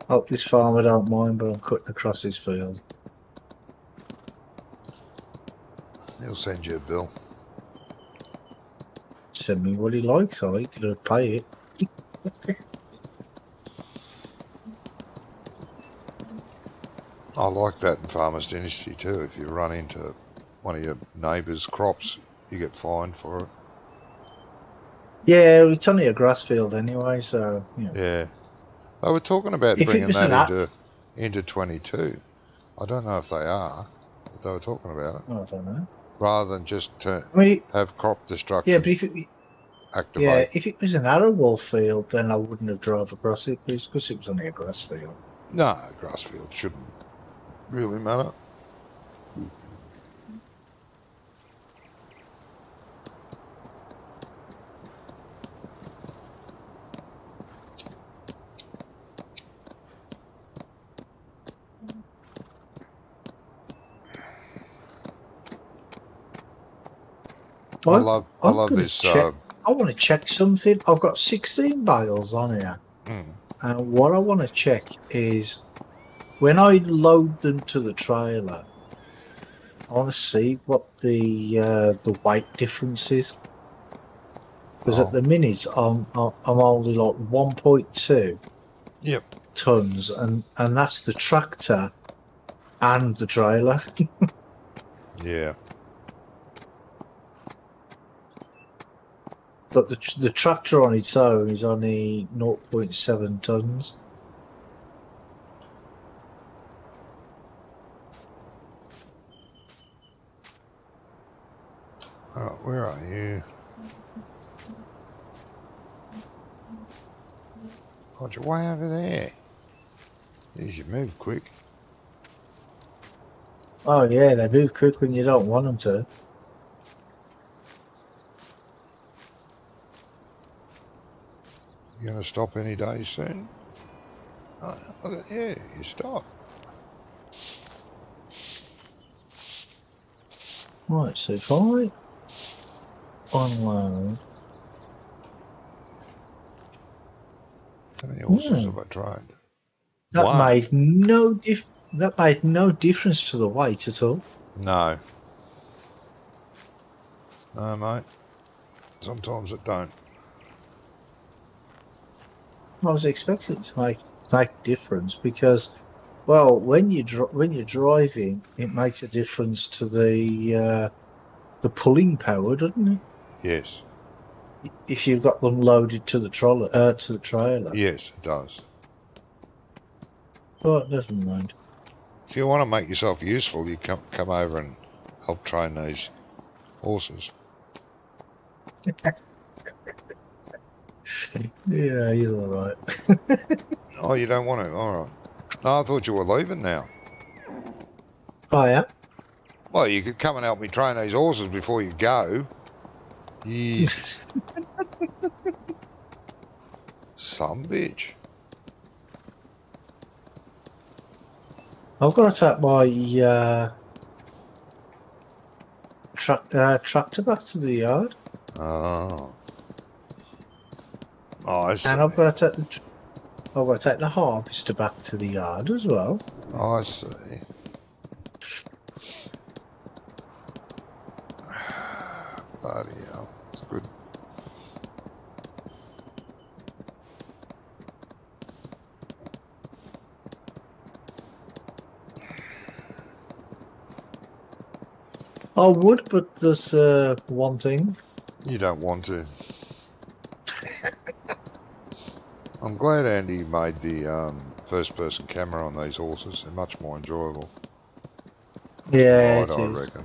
Hope this farmer don't mind, but I'm cutting across his field. He'll send you a bill. Send me what he likes, I ain't gonna pay it. I like that in Farmers Dynasty too. If you run into one of your neighbour's crops, you get fined for it. Yeah, it's only a grass field anyway, so yeah. Yeah. They were talking about If it bringing was that an app, into 22. I don't know if they are, but they were talking about it. I don't know. Rather than just to I mean, have crop yeah, destruction but activate. if it was an arrowwool field, then I wouldn't have drove across it, because it was only a grass field. No, grass field shouldn't really matter. I love this. I want to check something. I've got 16 bales on here, and what I want to check is when I load them to the trailer, I want to see what the weight difference is. Because at the minute I'm only like 1.2 tons, and that's the tractor and the trailer. Yeah. But the tractor on its own is only 0.7 tons. Oh, where are you? Oh, you're way over there. You should move quick. Oh yeah, they move quick when you don't want them to. You going to stop any day soon? Oh, yeah, you stop. Right, so if I unload How many horses Hmm. have I trained? That One. made no difference to the weight at all. No. No, mate. Sometimes it don't. I was expecting it to make a difference because, well, when you're driving, it makes a difference to the pulling power, doesn't it? Yes. If you've got them loaded to the trailer. Yes, it does. But never mind. If you want to make yourself useful, you come over and help train those horses. Yeah, you're all right. Oh, you don't want to? All right. No, I thought you were leaving now. I am. Well, you could come and help me train these horses before you go. Yes. Some bitch. I've got to take my tractor back to the yard, Oh. Oh, I see. and I've got to take the harvester back to the yard as well. I see. Bloody hell. It's good. I would, but there's one thing. You don't want to. I'm glad Andy made the first-person camera on these horses. They're much more enjoyable. Yeah, Right, it I is. reckon.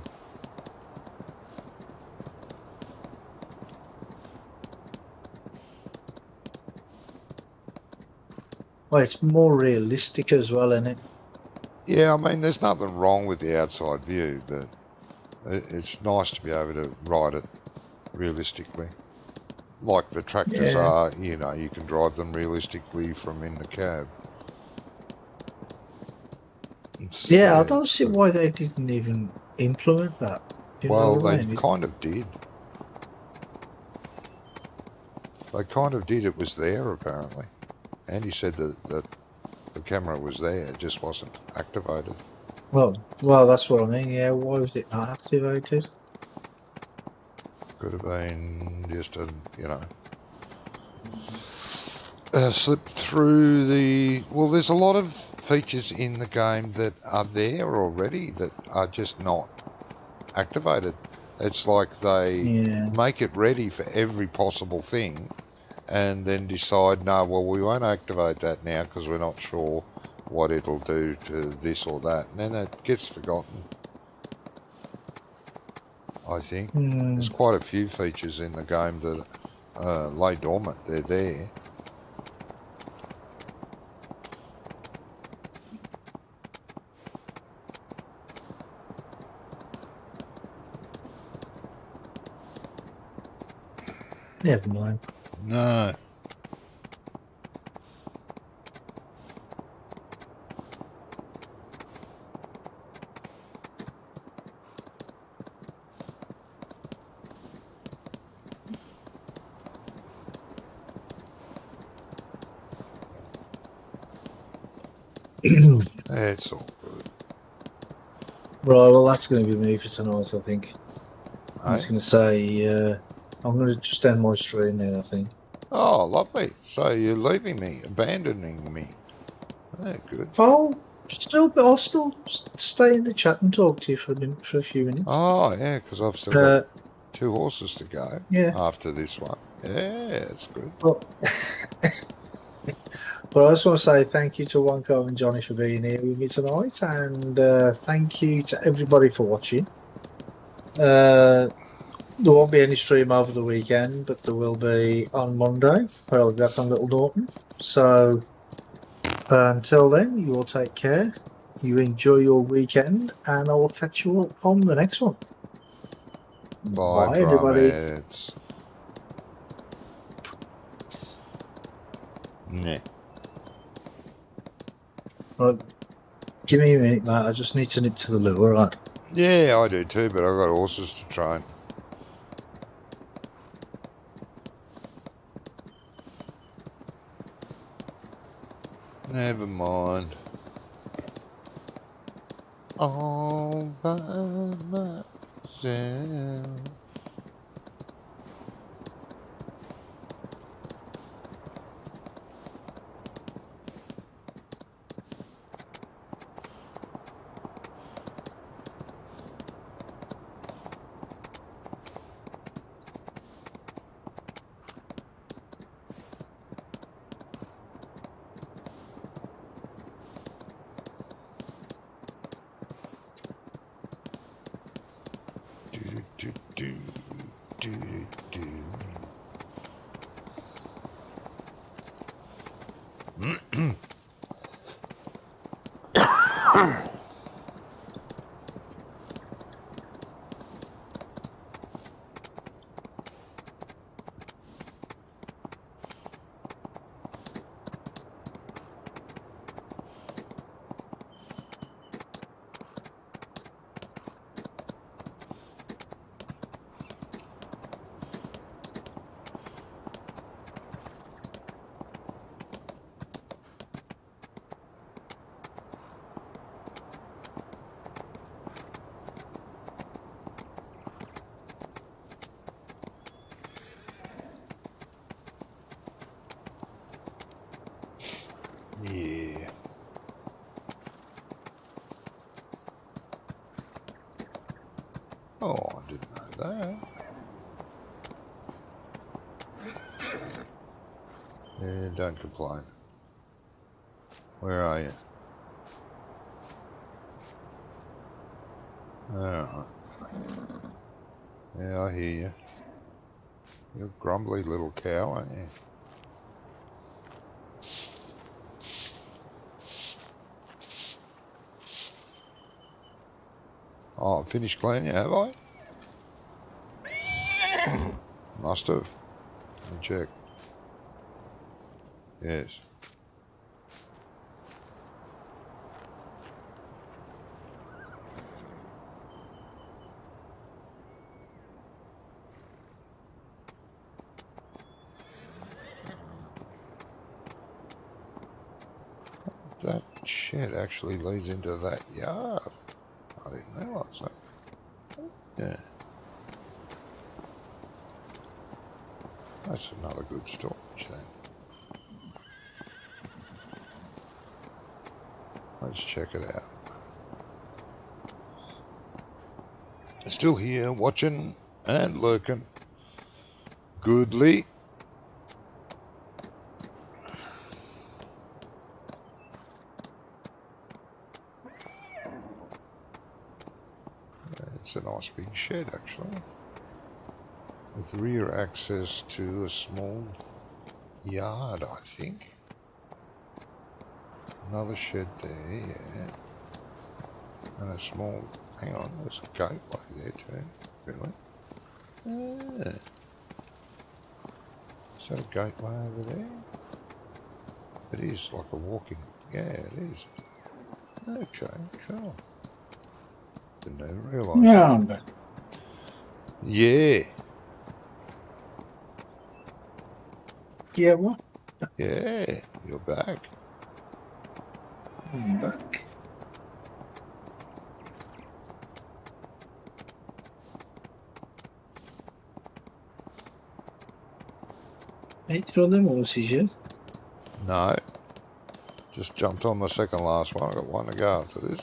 Well, it's more realistic as well, isn't it? Yeah, I mean, there's nothing wrong with the outside view, but it's nice to be able to ride it realistically. Like the tractors Yeah. are, you know, you can drive them realistically from in the cab. Yeah, I don't see why they didn't even implement that. Do you know Well, what I they mean? kind of did. They kind of did. It was there, apparently. Andy said that the camera was there, it just wasn't activated. Well, that's what I mean. Yeah, why was it not activated? Could have been just a, you know, slip through the... Well, there's a lot of features in the game that are there already that are just not activated. It's like they Yeah. make it ready for every possible thing and then decide, no, well, we won't activate that now because we're not sure what it'll do to this or that. And then it gets forgotten, I think. Hmm. There's quite a few features in the game that lay dormant. They're there. Never mind. No. It's all good. Right, well, that's going to be me for tonight, I think. I'm Eh? just going to say, I'm going to just end my stream now, I think. Oh, lovely. So you're leaving me, abandoning me. Oh, good. I'll still stay in the chat and talk to you for a few minutes. Oh, yeah, because I've still got 2 horses to go yeah. after this one. Yeah, it's good. Well, but I just want to say thank you to Wonko and Johnny for being here with me tonight, and thank you to everybody for watching. There won't be any stream over the weekend, but there will be on Monday, where I'll be back on Little Norton. So until then, you all take care. You enjoy your weekend, and I will catch you all on the next one. Bye, everybody. Drumettes. Nah. Right, give me a minute, mate. I just need to nip to the loo, alright? Yeah, I do too, but I've got horses to train. Never mind. All by myself. Do, do, do, do, do. Yeah. Oh, I didn't know that. Yeah, don't complain. Where are you? Alright. Yeah, I hear you. You're a grumbly little cow, aren't you? Oh, I finished cleaning, have I? Must have. Let me check. Yes. That shed actually leads into that yard. I didn't realise that. Yeah. That's another good storage then. Let's check it out. Still here, watching and lurking. Goodly. It's a nice big shed actually, with rear access to a small yard, I think. Another shed there, yeah. And a small, hang on, there's a gateway there too, really. Ah. Is that a gateway over there? It is like a walking, yeah it is. Okay, cool. Didn't even realise. Yeah, I'm back. Yeah, Yeah, what? yeah, you're back. I'm back. Ain't you on them horses yet? No, just jumped on the second last one. I got one to go after this.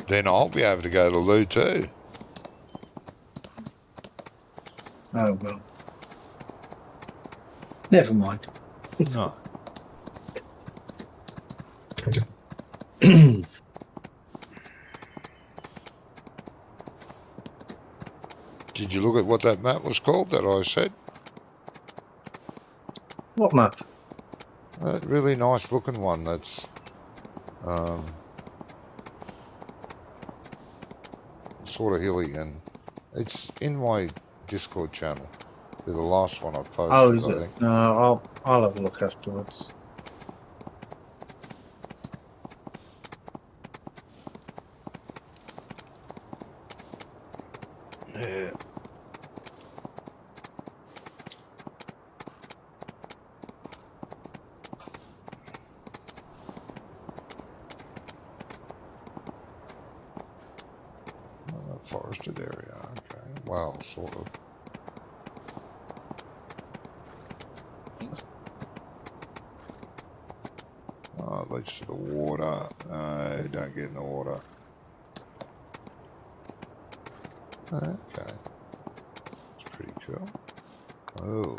Then I'll be able to go to Lou too. Oh, well. Never mind. No. Did you look at what that map was called that I said? What map? A really nice looking one that's sort of hilly, and it's in my Discord channel. They're the last one I've posted, Oh, is I it? think. No, I'll have a look afterwards. Yeah. protected area. Okay. Well, sort of. Oh, it leads to the water. No, don't get in the water. Okay. It's pretty cool. Oh.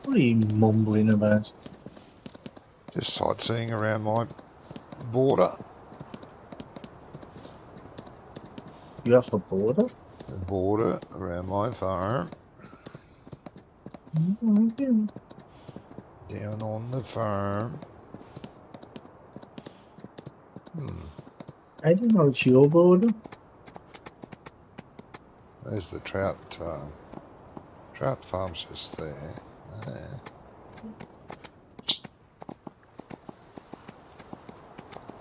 What are you mumbling about? Just sightseeing around my border. You have a border? The border around my farm. Mm-hmm. Down on the farm. I don't know it's your border. There's the trout farm's just there. There.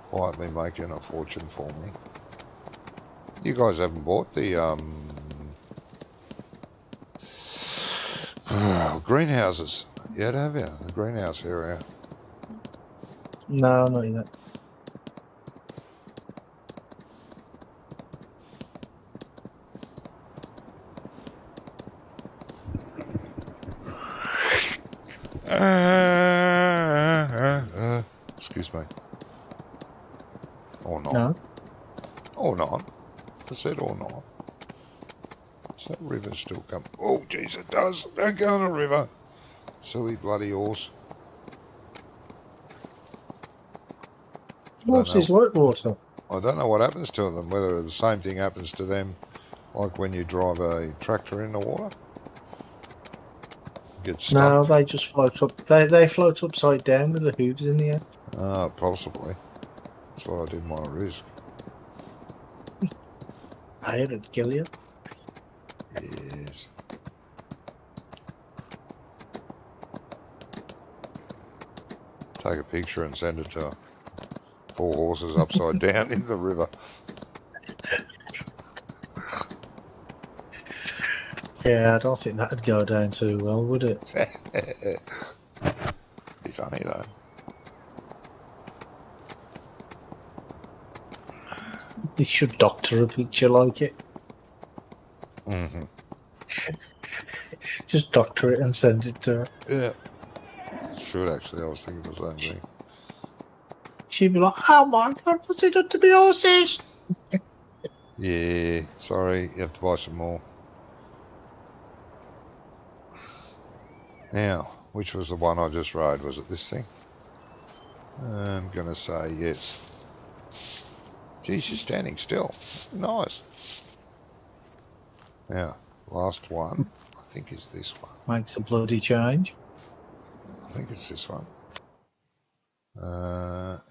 Quietly making a fortune for me. You guys haven't bought the greenhouses yet, have you? The greenhouse area. No, not yet. Excuse me. Or not. No. Or not. I said or not. Does that river still come? Oh, jeez, it does. Don't go on a river. Silly bloody horse. Horses like water. I don't know what happens to them, whether the same thing happens to them like when you drive a tractor in the water. Get stuck. No, they just float up. They float upside down with the hooves in the air. Ah, possibly. That's what I didn't want to risk. I had to kill you. Yes. Take a picture and send it to 4 horses upside down in the river. Yeah, I don't think that'd go down too well, would it? Be funny though. They should doctor a picture like it. Mm-hmm. Just doctor it and send it to her. Yeah. Should actually, I was thinking the same thing. She'd be like, oh my god, what's it done to me horses? Yeah, sorry, you have to buy some more. Now, which was the one I just rode? Was it this thing? I'm gonna say yes. Geez, she's standing still. Nice. Now, last one, I think is this one. Makes a bloody change. I think it's this one.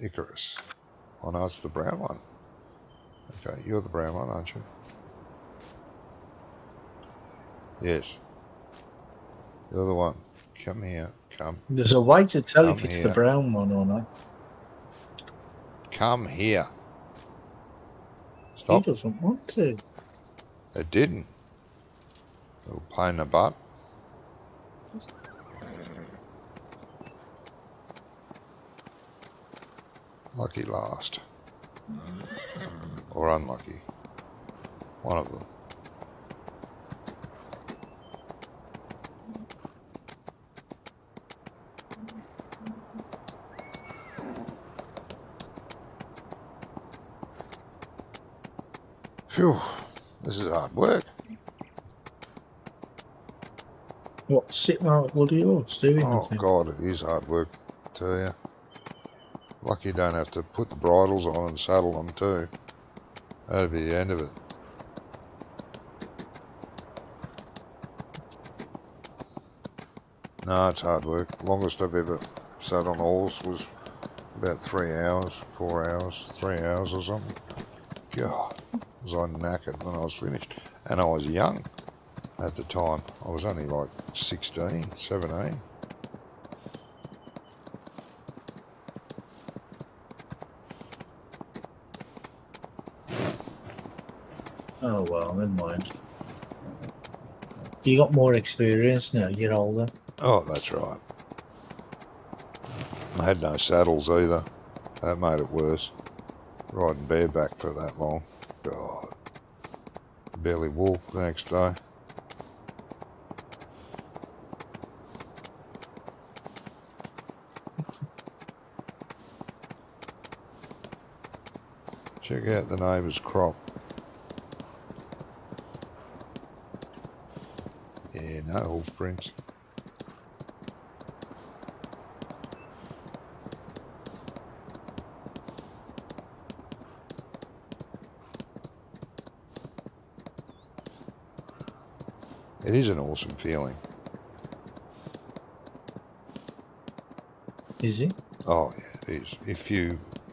Icarus. Oh no, it's the brown one. Okay, you're the brown one, aren't you? Yes. You're the one. Come here. Come. There's a way to tell if Come it's here. the brown one or not. Come here. He Stop. doesn't want to. It didn't. Little pain in the butt. Lucky last. Or unlucky. One of them. Phew. This is hard work. What, sitting on a bloody horse doing Oh nothing? God, it is hard work, I tell you. Lucky you don't have to put the bridles on and saddle them too. That'd be the end of it. No, it's hard work. Longest I've ever sat on a horse was about 3 hours, 4 hours, 3 hours or something. God, was I knackered when I was finished. And I was young at the time. I was only like 16, 17. Oh well, never mind. You got more experience now, you're older. Oh, that's right. I had no saddles either. That made it worse. Riding bareback for that long. God. Barely walked the next day. Check out the neighbour's crop. Yeah, no hoof prints. It is an awesome feeling. Is it? Oh yeah, it is.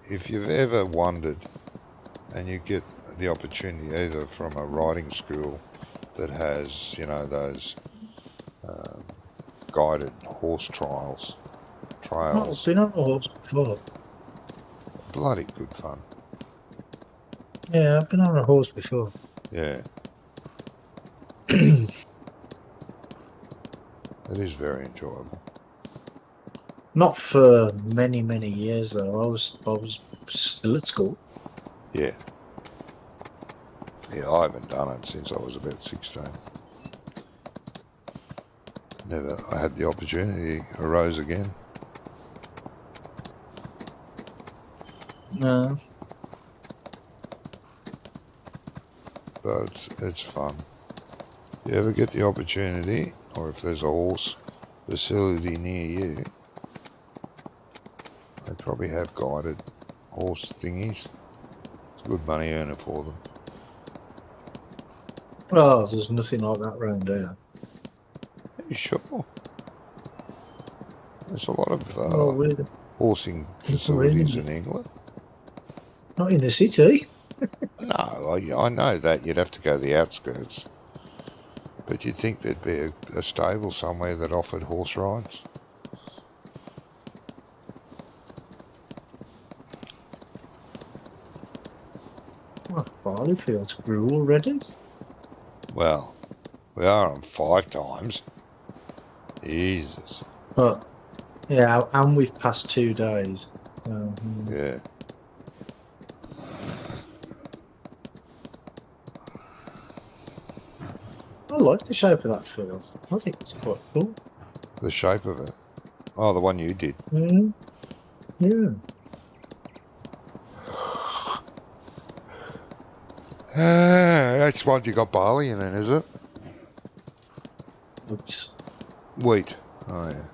If you've ever wondered, and you get the opportunity either from a riding school that has, you know, those guided horse trails, No, I've been on a horse before. bloody good fun. Yeah, I've been on a horse before. Yeah. It is very enjoyable. Not for many, many years though. I was still at school. Yeah. Yeah, I haven't done it since I was about 16. Never I had the opportunity arose again. No. But it's fun. You ever get the opportunity, or if there's a horse facility near you, they probably have guided horse thingies. It's good money earner for them. Oh, there's nothing like that round here. Are you sure? There's a lot of Oh, really? horsing facilities in England. Not in the city. No, I know that. You'd have to go to the outskirts. But you'd think there'd be a stable somewhere that offered horse rides. Well, barley fields grew already. Well, we are on 5 times. Jesus. But, yeah, and we've passed 2 days. Yeah. I like the shape of that field. I think it's quite cool. The shape of it. Oh, the one you did. Mm. Yeah. That's what you got barley in it, is it? Oats. Wheat. Oh, yeah.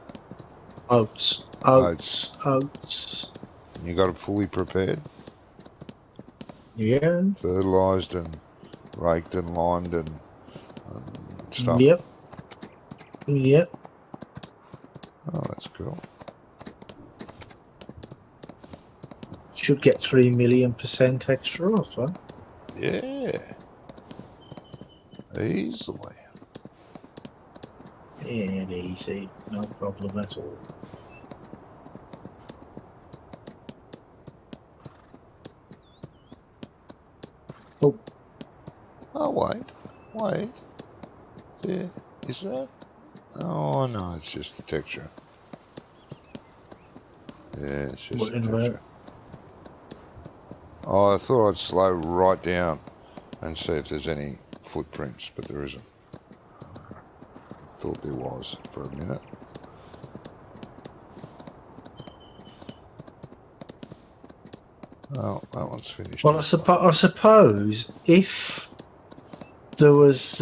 Oats. Oats. Oats. You got it fully prepared, Yeah. fertilised and raked and limed and stuff. Yep. Yep. Oh, that's cool. Should get 3 million% extra off that. Yeah. Easily. Yeah, easy. No problem at all. Oh, Oh, wait. Is that? Oh, no, it's just the texture. Yeah, it's just What the in texture. that? Oh, I thought I'd slow right down and see if there's any footprints, but there isn't. I thought there was for a minute. Oh, that one's finished. Well, I suppose if there was,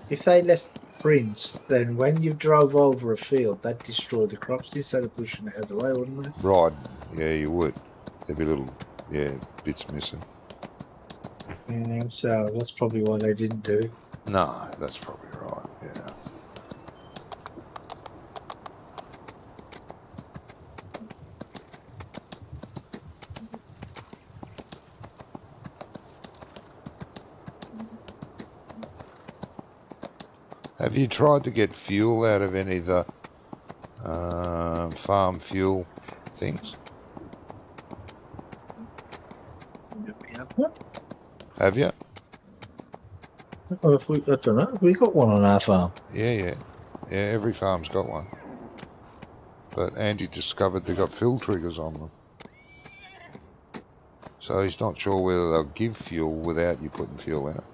if they left prints, then when you drove over a field, they'd destroy the crops instead of pushing it out of the way, wouldn't they? Right, yeah, you would. There'd be little, bits missing. Yeah, so that's probably why they didn't do it. No, that's probably right, yeah. Have you tried to get fuel out of any of the farm fuel things? Have you? Well, I don't know. We got one on our farm. Yeah, every farm's got one. but Andy discovered they got fill triggers on them. So he's not sure whether they'll give fuel without you putting fuel in it.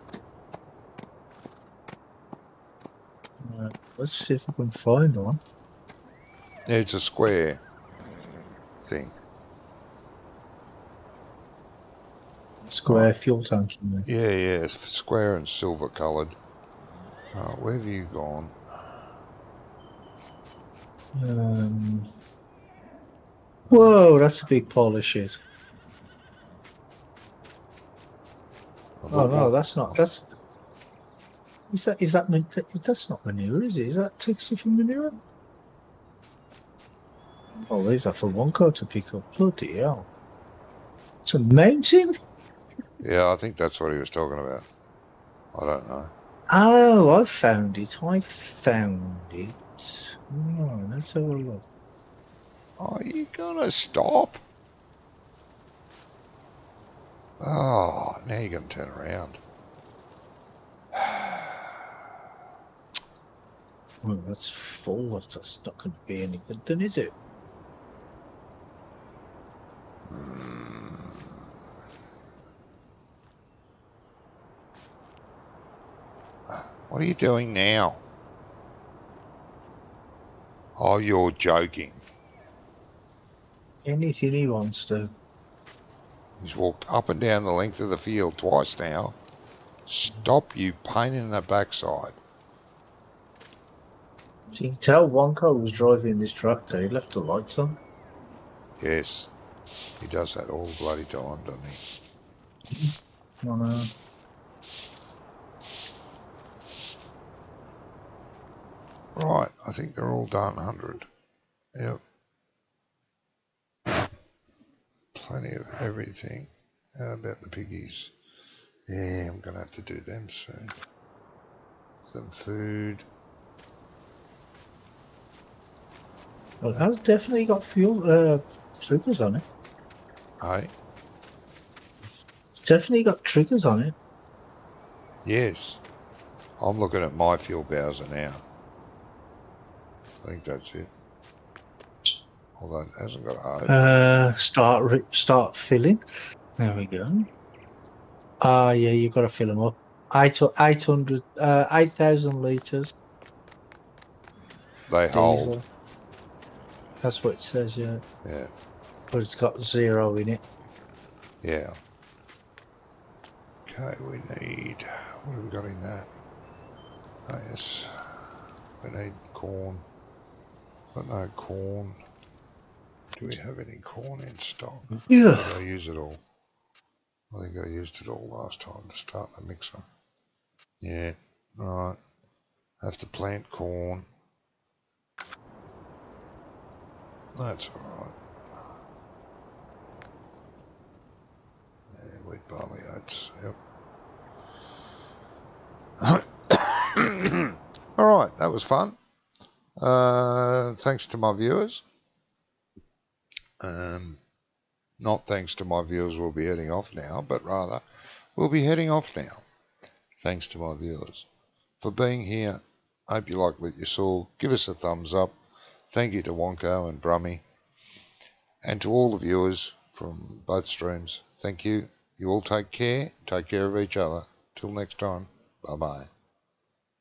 Let's see if we can find one. Yeah, it's a square thing. Square fuel tank in there. Yeah, yeah, it's square and silver coloured. Where have you gone? Whoa, that's a big pile of shit. Oh no, that's not. That's is that that's not manure, is it? Is that texture from manure? I'll leave that for Wonko to pick up. Bloody hell! It's a mountain. Yeah, I think that's what he was talking about. I don't know. Oh, I found it. I found it. Oh, let's have a look. Are you gonna stop? Oh, now you're gonna turn around. Oh, that's full. That's not going to be any good, then, is it? What are you doing now? Oh, you're joking. Anything he wants to. He's walked up and down the length of the field twice now. Stop, you pain in the backside. So you can tell Wonko was driving this tractor. He left the lights on. Yes, he does that all the bloody time, doesn't he? Oh, no. Right, I think they're all done 100. Yep. Plenty of everything. How about the piggies? Yeah, I'm going to have to do them soon. Some food. Well, it has definitely got fuel triggers on it. Hey? It's definitely got triggers on it. Yes. I'm looking at my fuel bowser now. I think that's it. Although it hasn't got a hose. Start filling. There we go. Ah, yeah, you've got to fill them up. 8,000 litres. They Diesel. hold. That's what it says, yeah. Yeah. But it's got 0 in it. Yeah. Okay, we need... What have we got in that? Oh, yes. We need corn. Got no corn. Do we have any corn in stock? Yeah. Did I use it all? I think I used it all last time to start the mixer. Yeah, right. Have to plant corn. That's alright. Yeah, wheat, barley, oats, yep. Alright, that was fun. Thanks to my viewers. Not thanks to my viewers, we'll be heading off now, but rather we'll be heading off now. Thanks to my viewers for being here. Hope you liked what you saw. Give us a thumbs up. Thank you to Wonko and Brummy. And to all the viewers from both streams, thank you. You all take care. Take care of each other. Till next time. Bye-bye.